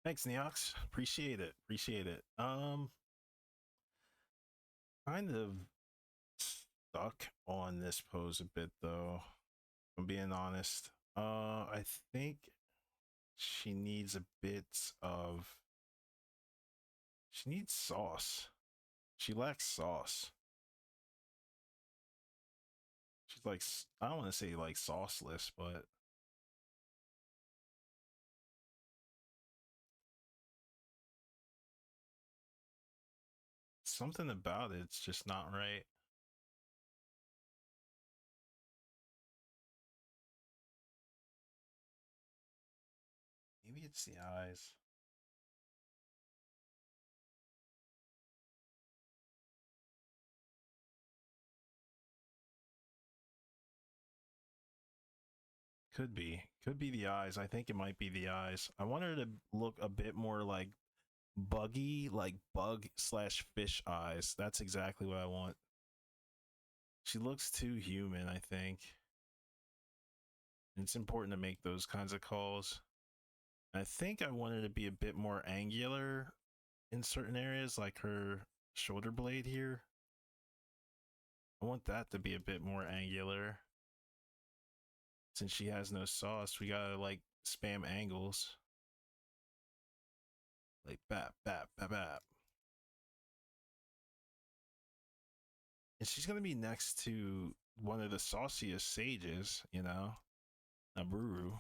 Speaker 1: Thanks, Neox. Appreciate it. Appreciate it. Kind of stuck on this pose a bit though. If I'm being honest. I think she needs a bit of. She needs sauce. She lacks sauce. She's like, I don't want to say like sauceless, but something about it's just not right. Maybe it's the eyes. Could be the eyes. I think it might be the eyes. I want her to look a bit more like buggy, like bug slash fish eyes. That's exactly what I want. She looks too human, I think. It's important to make those kinds of calls. I think I want her to be a bit more angular in certain areas, like her shoulder blade here. I want that to be a bit more angular. Since she has no sauce, we gotta like spam angles. Like bap, bap, bap, bap. And she's gonna be next to one of the sauciest sages, you know, Naburu.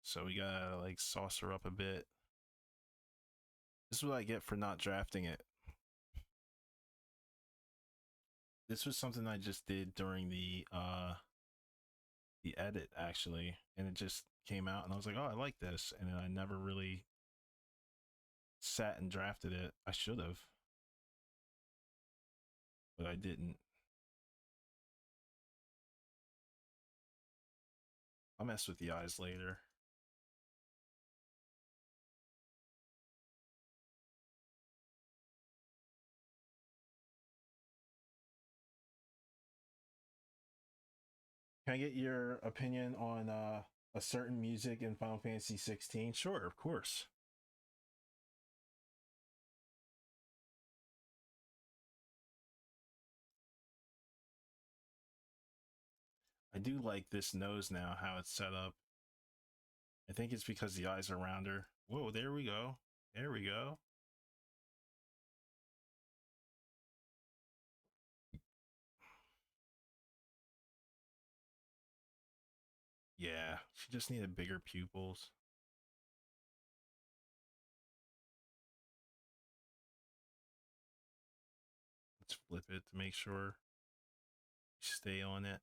Speaker 1: So we gotta like sauce her up a bit. This is what I get for not drafting it. This was something I just did during the edit actually, and it just came out and I was like, oh, I like this, and then I never really sat and drafted it. I should have, but I didn't. I'll mess with the eyes later. Can I get your opinion on a certain music in Final Fantasy 16? Sure, of course. I do like this nose now, how it's set up. I think it's because the eyes are rounder. Whoa, there we go. There we go. Yeah, she just needed bigger pupils. Let's flip it to make sure. Stay on it.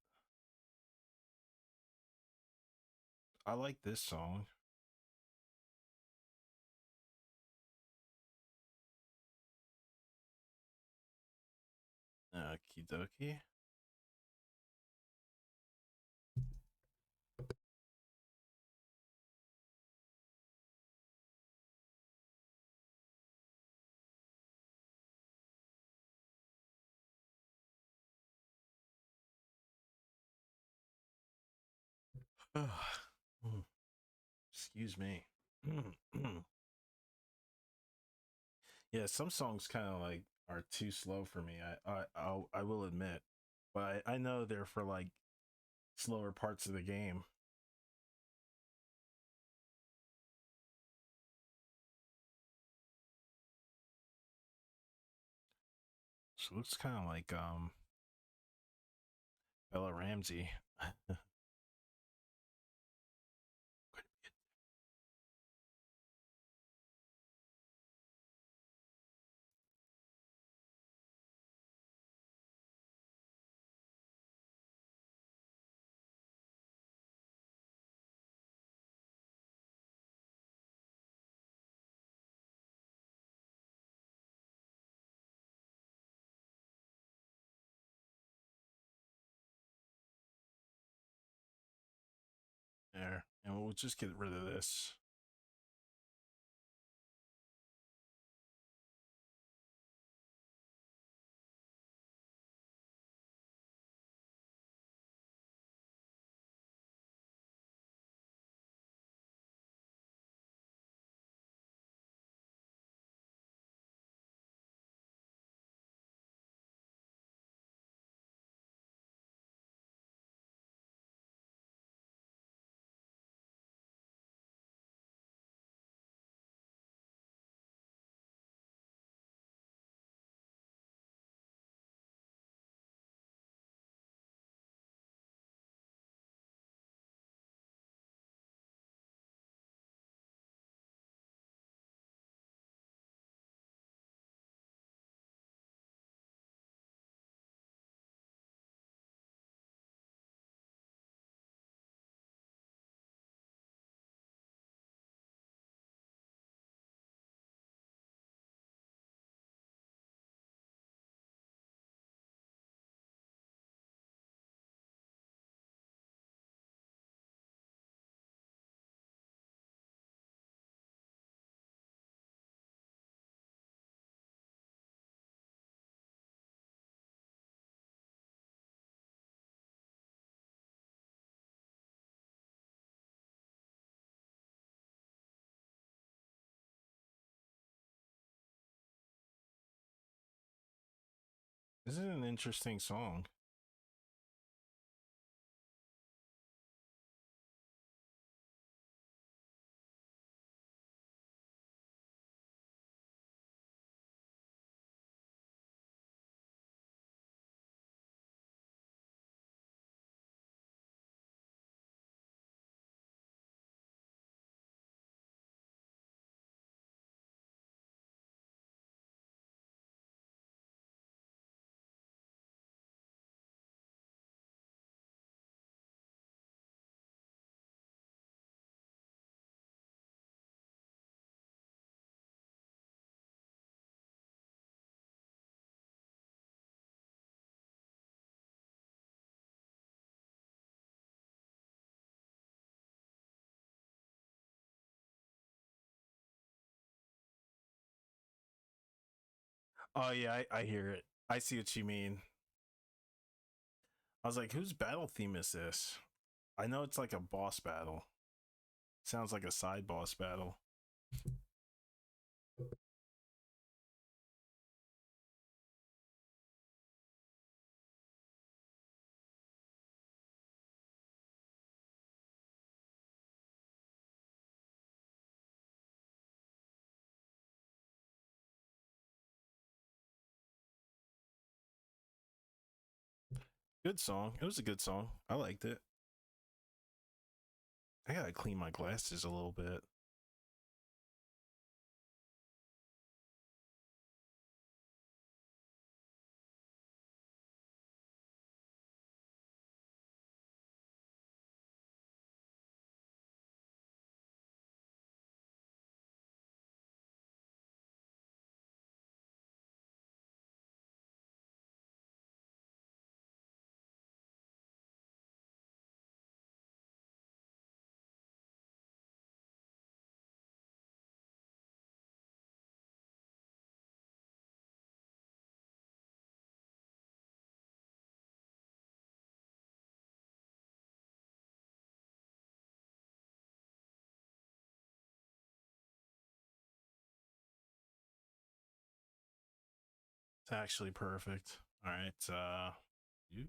Speaker 1: I like this song. Okie dokie. Excuse me. Yeah, some songs kind of like are too slow for me. I will admit, but I know they're for like slower parts of the game. She looks kind of like Bella Ramsey. There, and we'll just get rid of this. This is an interesting song. Oh yeah, I hear it. I see what you mean. I was like, whose battle theme is this? I know it's like a boss battle. Sounds like a side boss battle. Good song. It was a good song. I liked it. I gotta clean my glasses a little bit. It's actually perfect. All right, you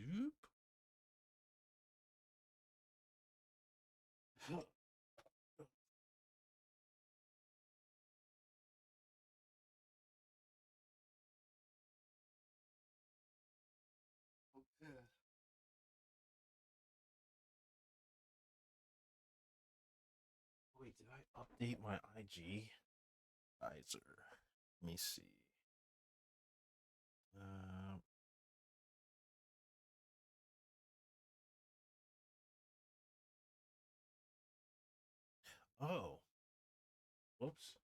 Speaker 1: Doop. Okay. Wait, did I update my IG? RAISER. Let me see. Um. Oh. Whoops.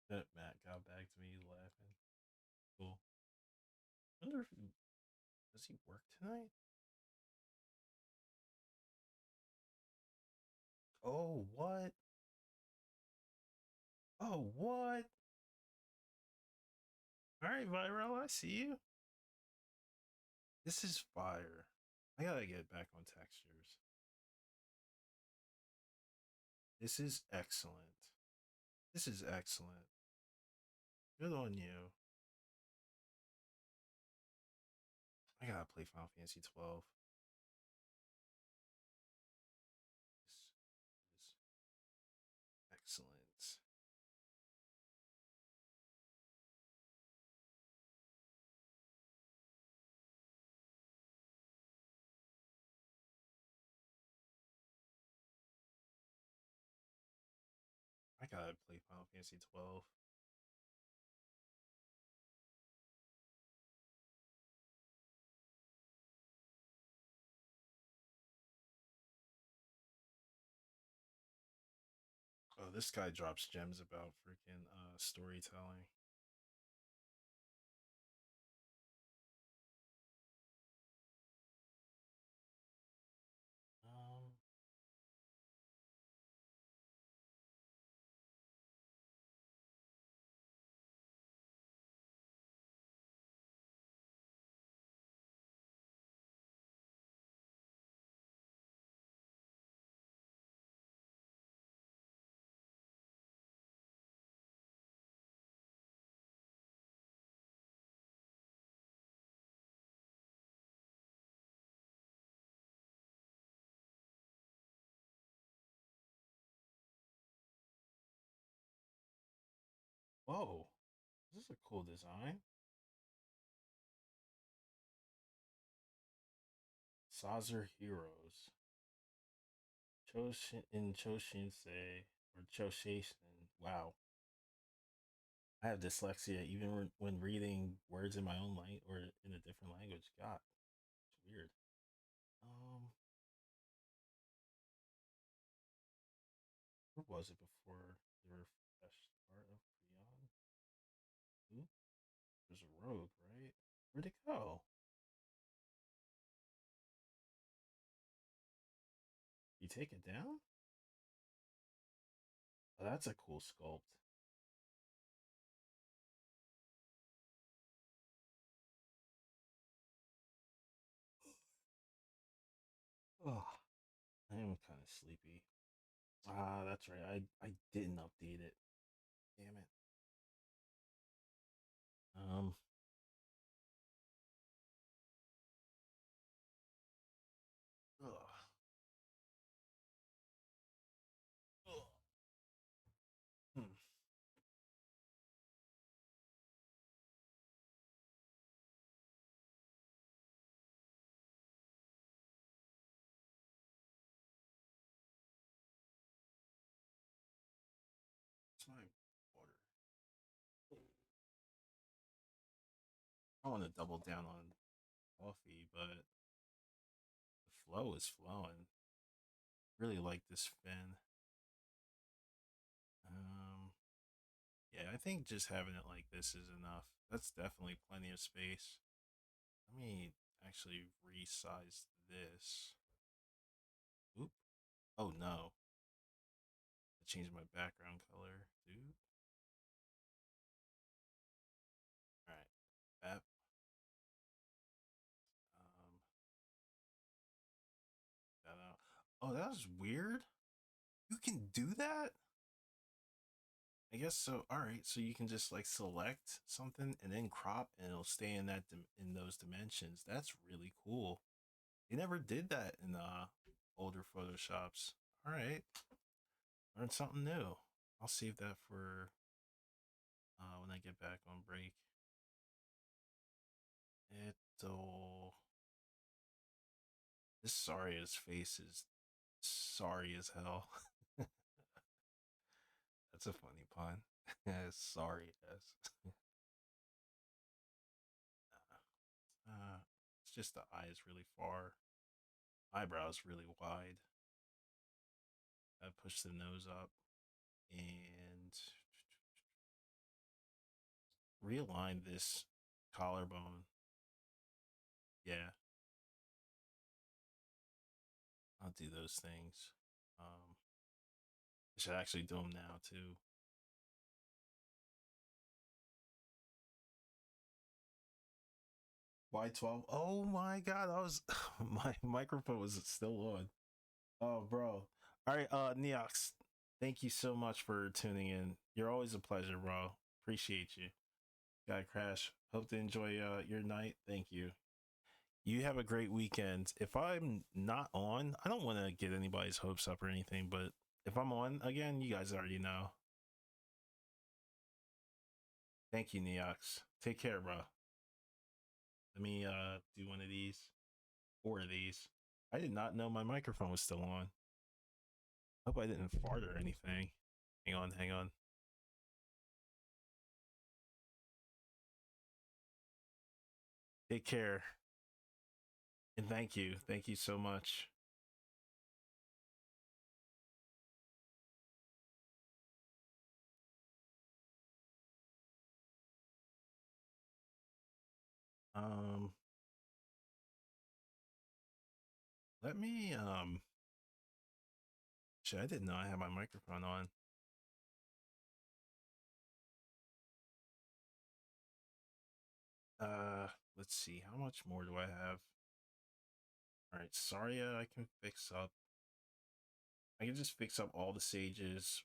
Speaker 1: That Matt got back to me laughing. Cool. Wonder if does he work tonight? Oh, what? Oh, what? All right, Viral, I see you. This is fire. I gotta get back on textures. This is excellent. This is excellent. Good on you. I gotta play Final Fantasy 12. This is excellent. I gotta play Final Fantasy 12. Oh, this guy drops gems about freaking storytelling. Um, whoa, this is a cool design. Sazer Heroes. Choshin in Choshinsei or Choshishin. Wow. I have dyslexia even when reading words in my own language or in a different language. God, it's weird. Um, where was it before the refreshed part of Creon? Ooh, there's a rogue, right? Where'd it go? You take it down? Oh, that's a cool sculpt. Oh, I am kind of sleepy. Ah, that's right. I didn't update it. Damn it. Um. Ugh. Ugh. Hmm. It's my water. I want to double down on coffee, but the flow is flowing. Really like this fin. Um, yeah, I think just having it like this is enough. That's definitely plenty of space. Let me actually resize this. Oop. Oh no. I changed my background color. Dude. Alright. That um that out. Oh, that was weird. You can do that? I guess so. All right, so you can just like select something and then crop, and it'll stay in in those dimensions. That's really cool. They never did that in older Photoshops. All right, learn something new. I'll save that for when I get back on break. It'll. This Saria's face is sorry as hell. That's a funny pun. Sorry as. It's just the eyes really far, eyebrows really wide. I push the nose up and realign this collarbone. Yeah, I'll do those things. I should actually do them now too. Y12. Oh my god, I was my microphone was still on. Oh bro. All right, Neox, thank you so much for tuning in. You're always a pleasure, bro. Appreciate you. Gotta crash. Hope to enjoy your night. Thank you. You have a great weekend. If I'm not on, I don't want to get anybody's hopes up or anything, but if I'm on again, you guys already know. Thank you, Neox. Take care, bro. Let me do one of these. 4 of these. I did not know my microphone was still on. Hope I didn't fart or anything. Hang on, hang on. Take care. And thank you. Thank you so much. Um let me shit, I didn't know I had my microphone on. Let's see, how much more do I have? All right, Saria I can fix up. I can just fix up all the sages,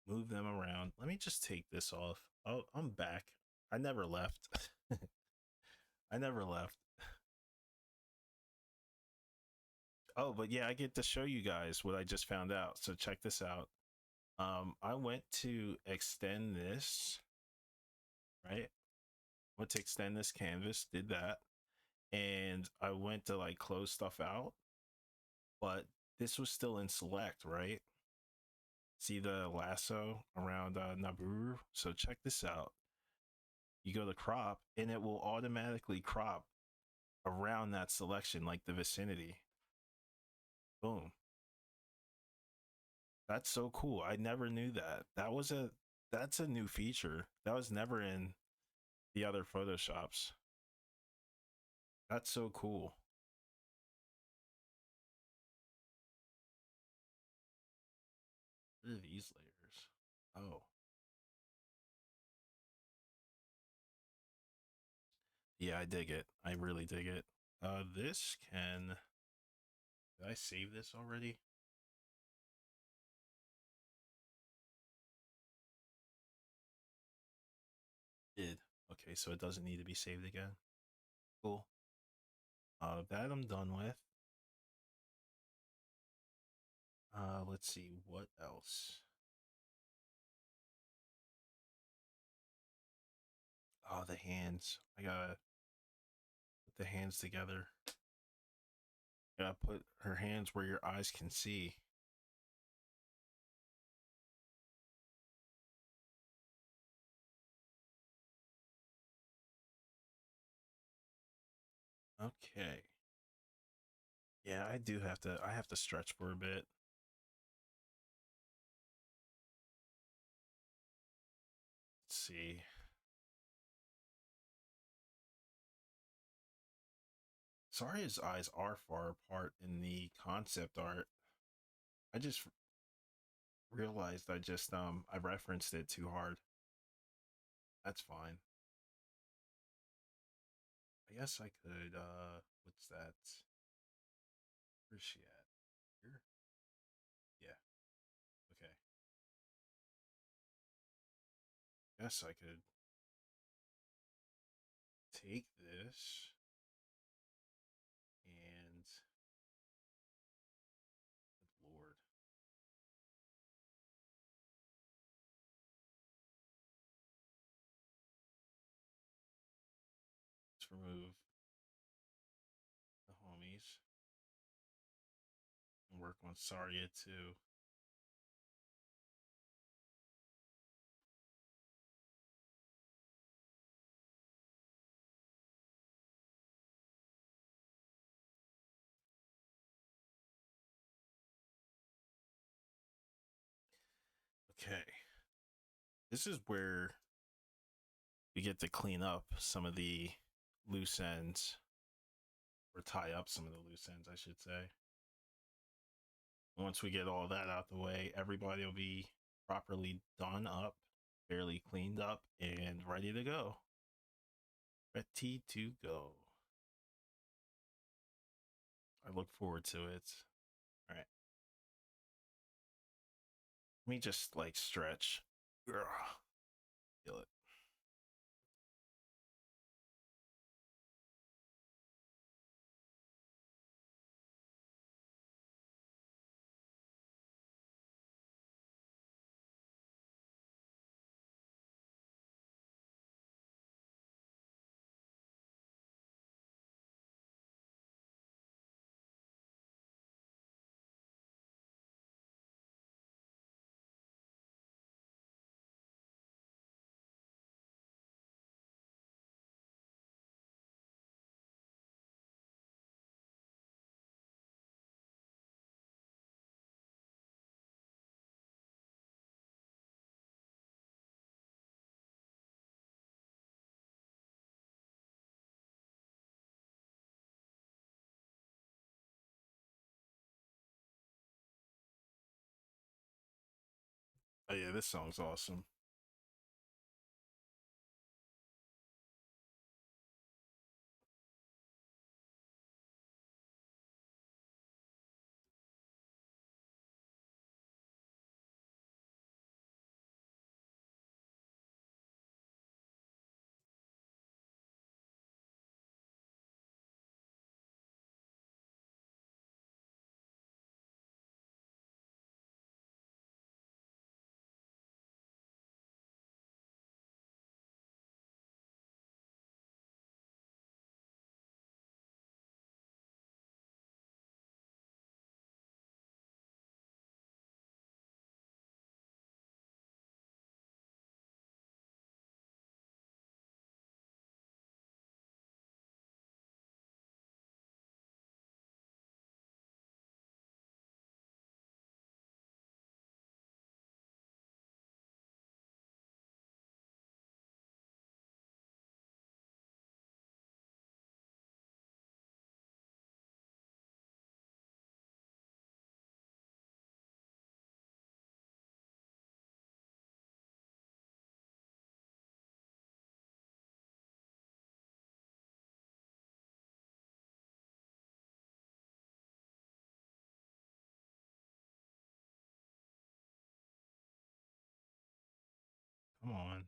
Speaker 1: move them around. Let me just take this off. Oh, I'm back. I never left. I never left. Oh, but yeah, I get to show you guys what I just found out. So check this out. I went to extend this, right? Went to extend this canvas, did that, and I went to like close stuff out, but this was still in select, right? See the lasso around Naburu? So check this out. You go to crop, and it will automatically crop around that selection, like the vicinity. Boom. That's so cool. I never knew that. That's a new feature. That was never in the other Photoshops. That's so cool. What are these layers? Oh. Yeah, I dig it. I really dig it. This can... Did I save this already? Did. Okay, so it doesn't need to be saved again. Cool. That I'm done with. Let's see, what else? Oh, the hands. I gotta put the hands together. Gotta put her hands where your eyes can see. Okay. Yeah, I have to stretch for a bit. Let's see. Saria's eyes are far apart in the concept art. I just realized I referenced it too hard. That's fine. I guess I could what's that? Where's she at? Here? Yeah. Okay. guess I could take this and good Lord. Let's remove the homies and work on Saria too. Okay. This is where we get to clean up some of the loose ends, or tie up some of the loose ends, I should say. Once we get all that out the way, everybody will be properly done up, fairly cleaned up, and ready to go. Ready to go. I look forward to it. All right. Let me just like stretch. Ugh. Feel it. Oh yeah, this song's awesome. Come on.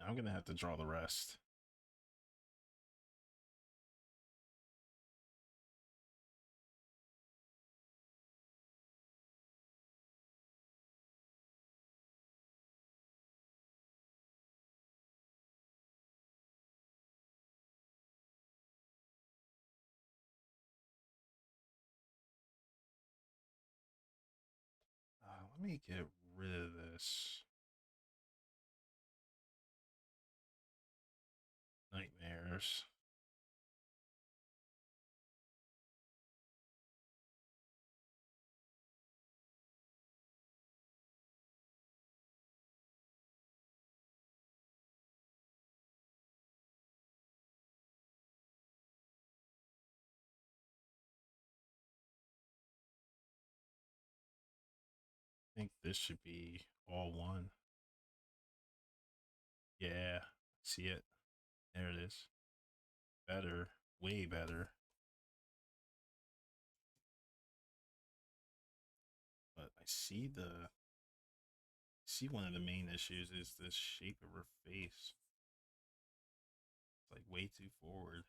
Speaker 1: I'm gonna have to draw the rest. Let me get rid of this. Nightmares. I think this should be all one. Yeah. See it? There it is. Better, way better. But I see one of the main issues is this shape of her face. It's like way too forward.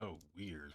Speaker 1: Oh, weird.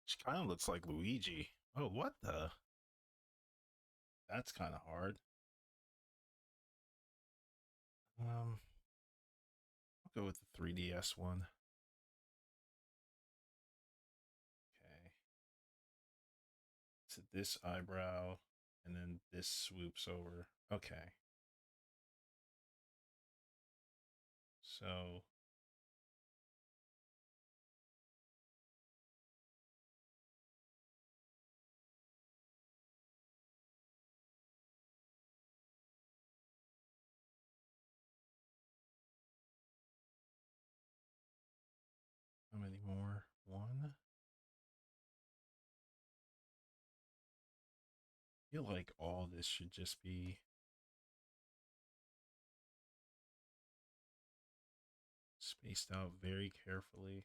Speaker 1: She kind of looks like Luigi. Oh, what the? That's kind of hard. I'll go with the 3DS one. Okay. So this eyebrow, and then this swoops over. Okay. So how many more? One. I feel like all this should just be spaced out very carefully.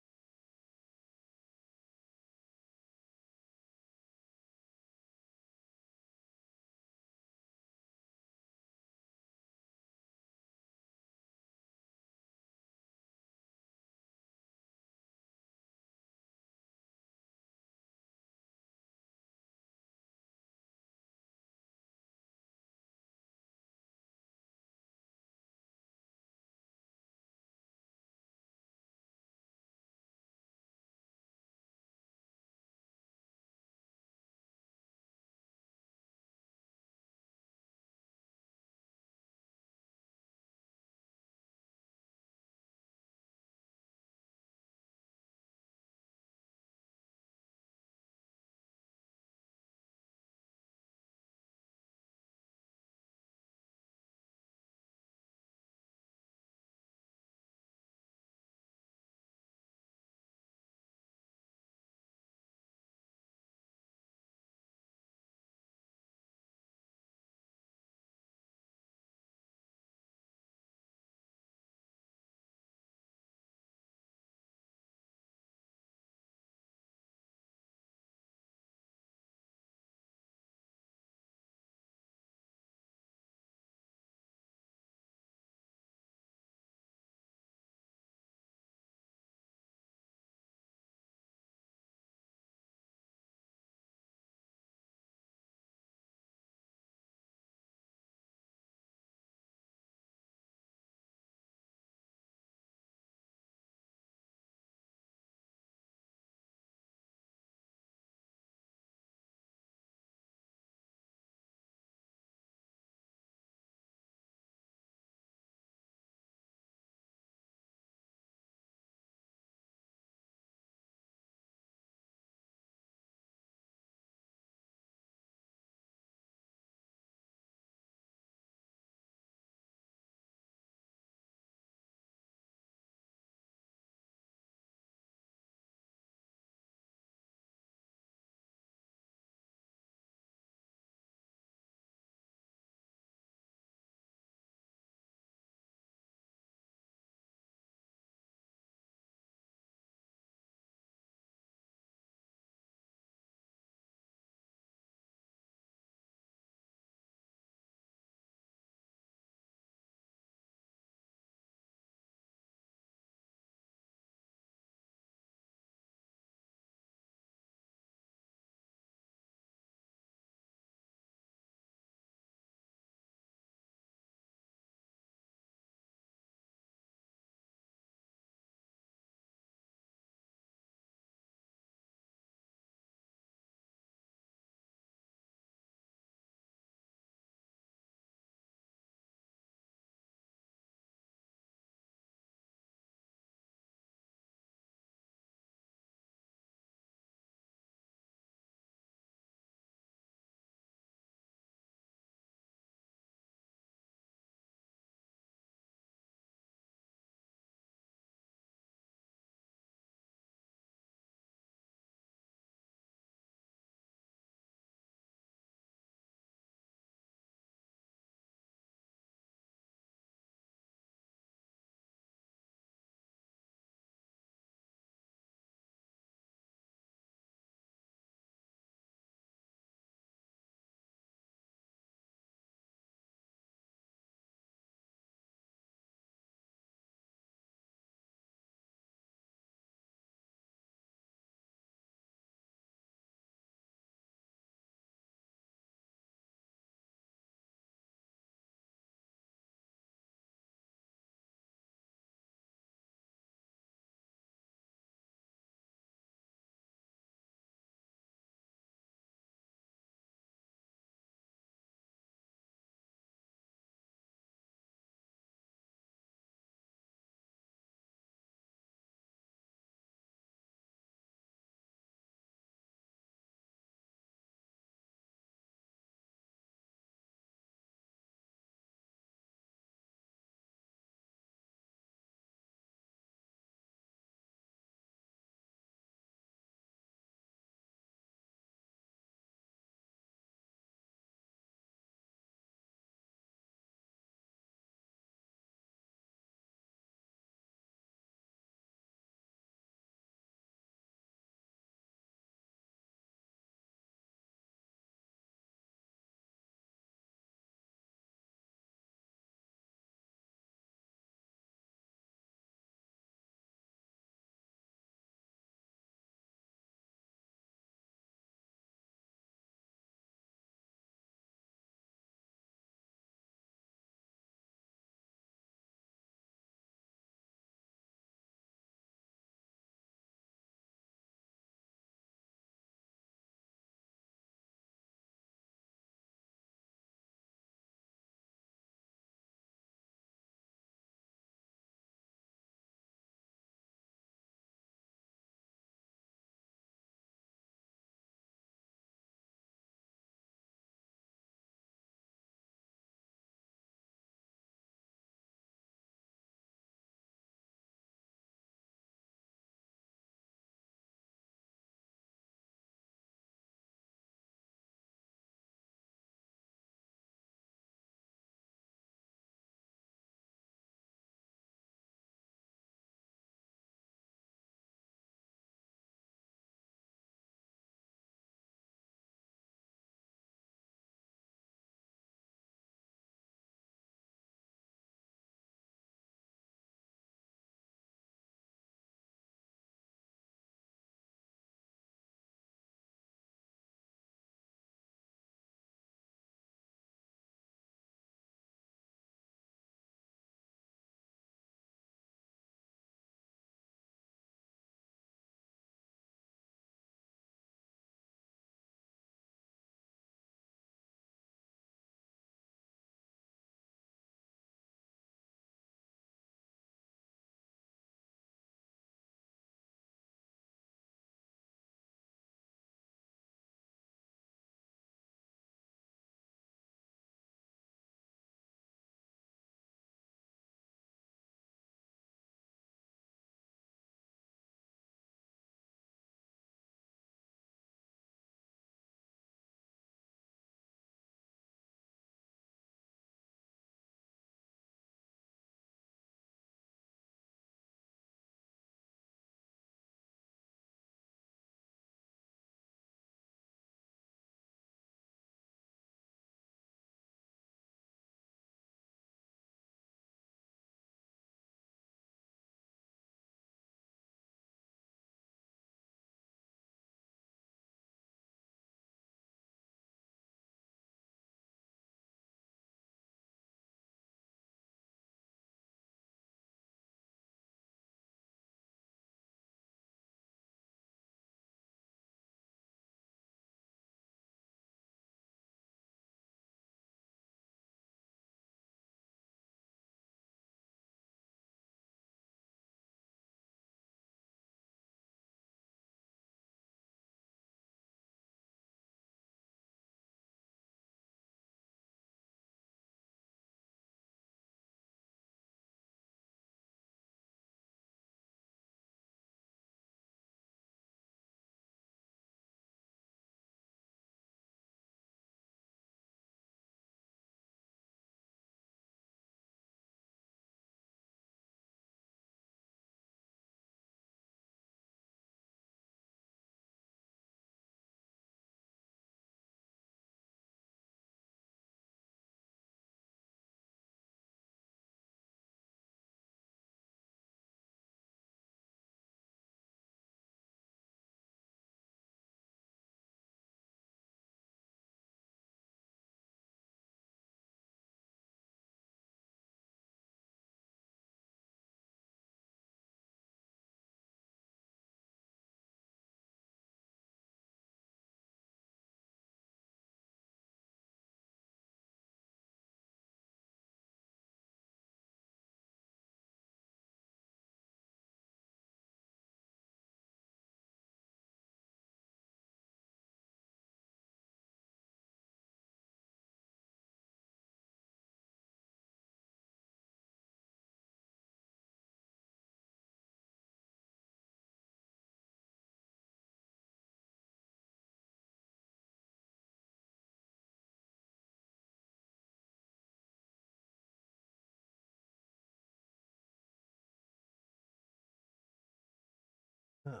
Speaker 1: Huh.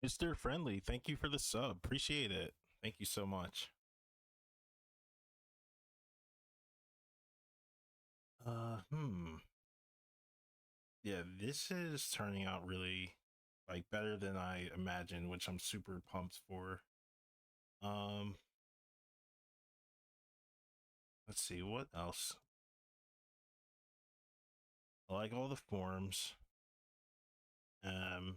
Speaker 1: Mr. Friendly, thank you for the sub. Appreciate it. Thank you so much. Hmm. Yeah, this is turning out really like better than I imagined, which I'm super pumped for. Um, let's see what else. I like all the forms. Um,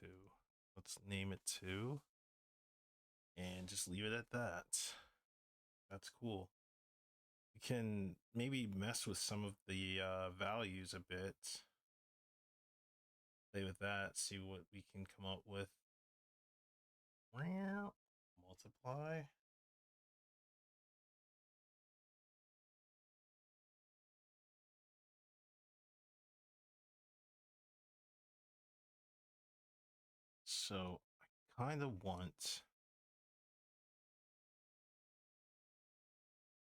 Speaker 1: two. Let's name it two, and just leave it at that. That's cool. We can maybe mess with some of the values a bit. Play with that, see what we can come up with. Multiply. So I kind of want.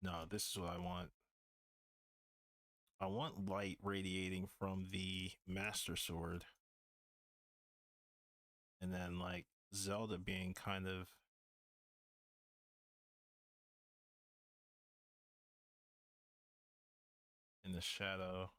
Speaker 1: No, this is what I want. I want light radiating from the Master Sword. And then like Zelda being kind of in the shadow.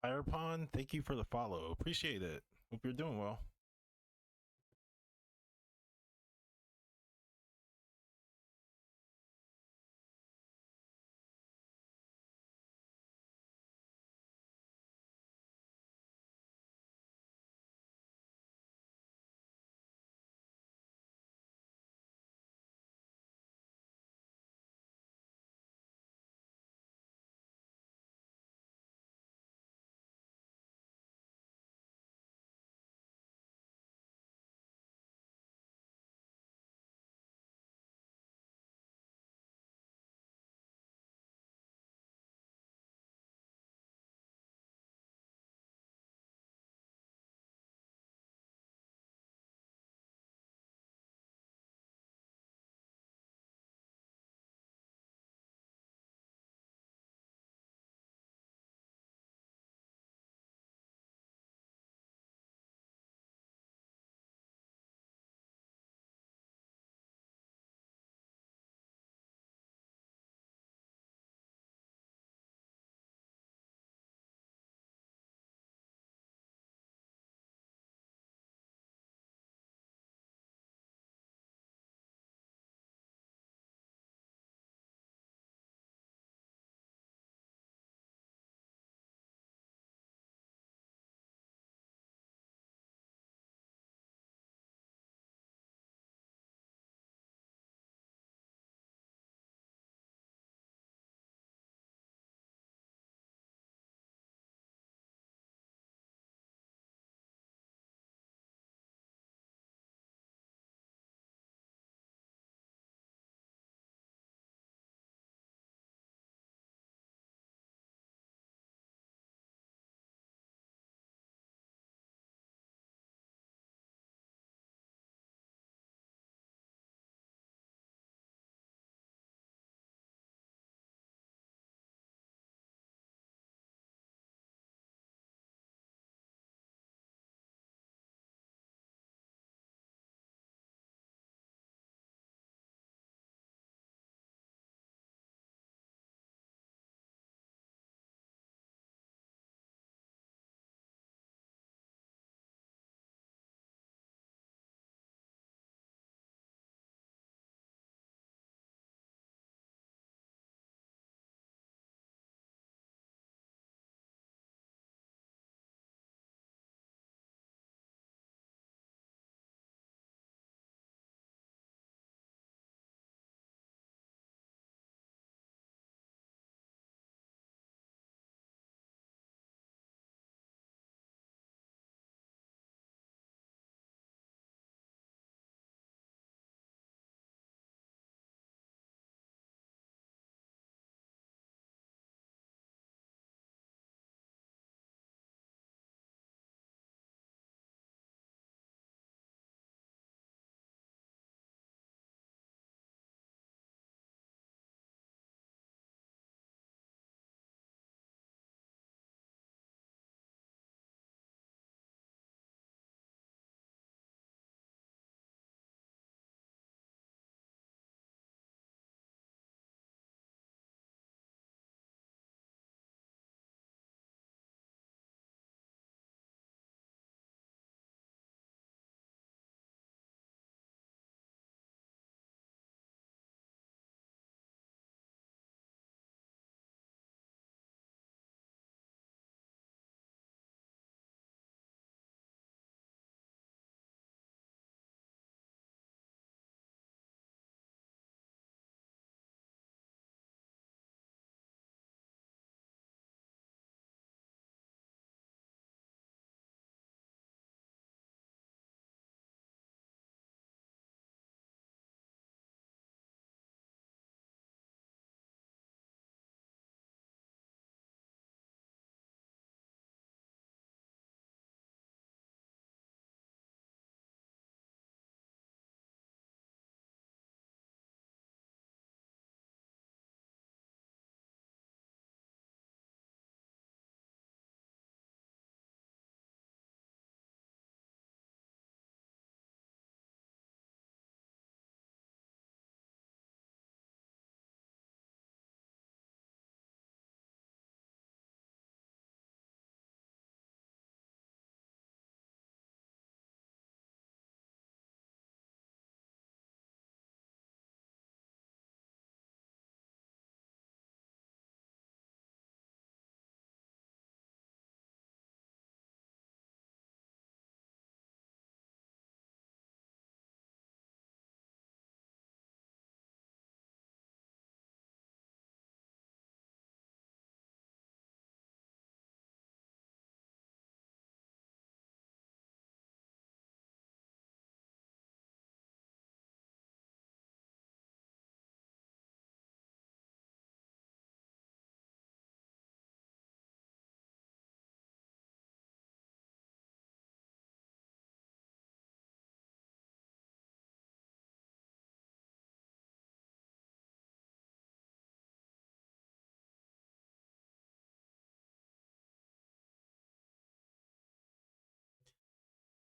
Speaker 1: Firepon, thank you for the follow. Appreciate it. Hope you're doing well.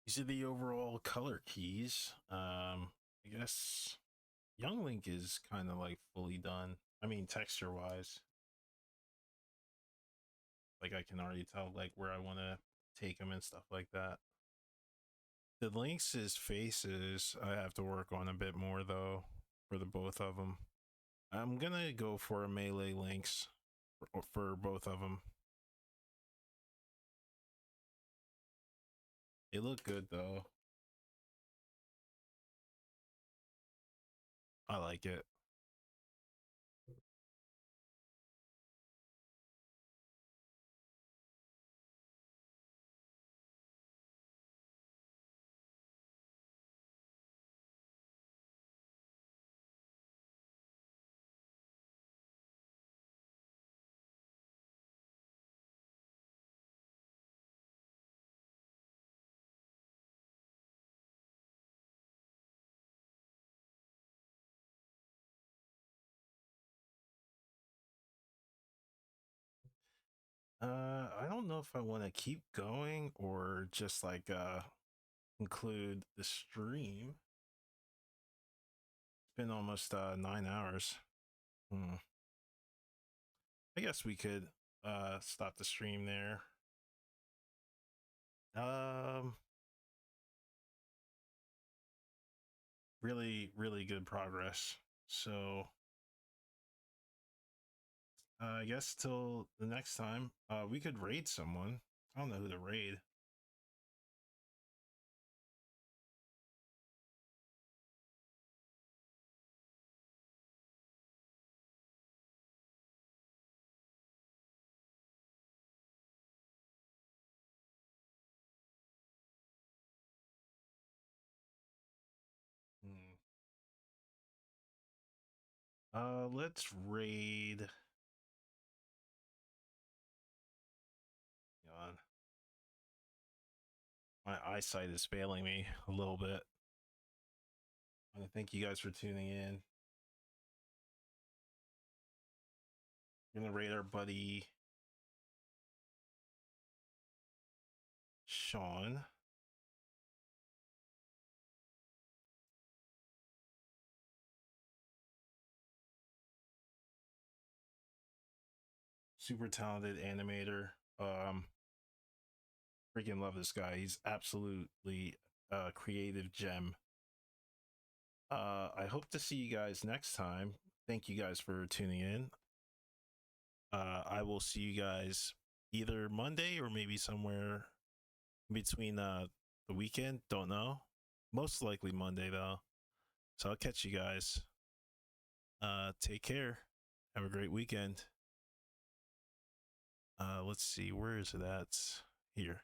Speaker 1: These are the overall color keys. I guess Young Link is kind of like fully done. I mean, texture wise, like I can already tell like where I want to take him and stuff like that. The Lynx's faces I have to work on a bit more though for the both of them. I'm gonna go for a melee Lynx for both of them. They look good though. I like it. I don't know if I want to keep going or just like conclude the stream. It's been almost 9 hours. I guess we could stop the stream there. Really good progress. So I guess till the next time, we could raid someone. I don't know who to raid. Let's raid. God, my eyesight is failing me a little bit. I want to thank you guys for tuning in. We're gonna raid our buddy Sean. Super talented animator. Freaking love this guy. He's absolutely a creative gem. I hope to see you guys next time. Thank you guys for tuning in. I will see you guys either Monday or maybe somewhere between the weekend. Don't know. Most likely Monday though. So I'll catch you guys. Take care. Have a great weekend. Let's see, where is it at? Here.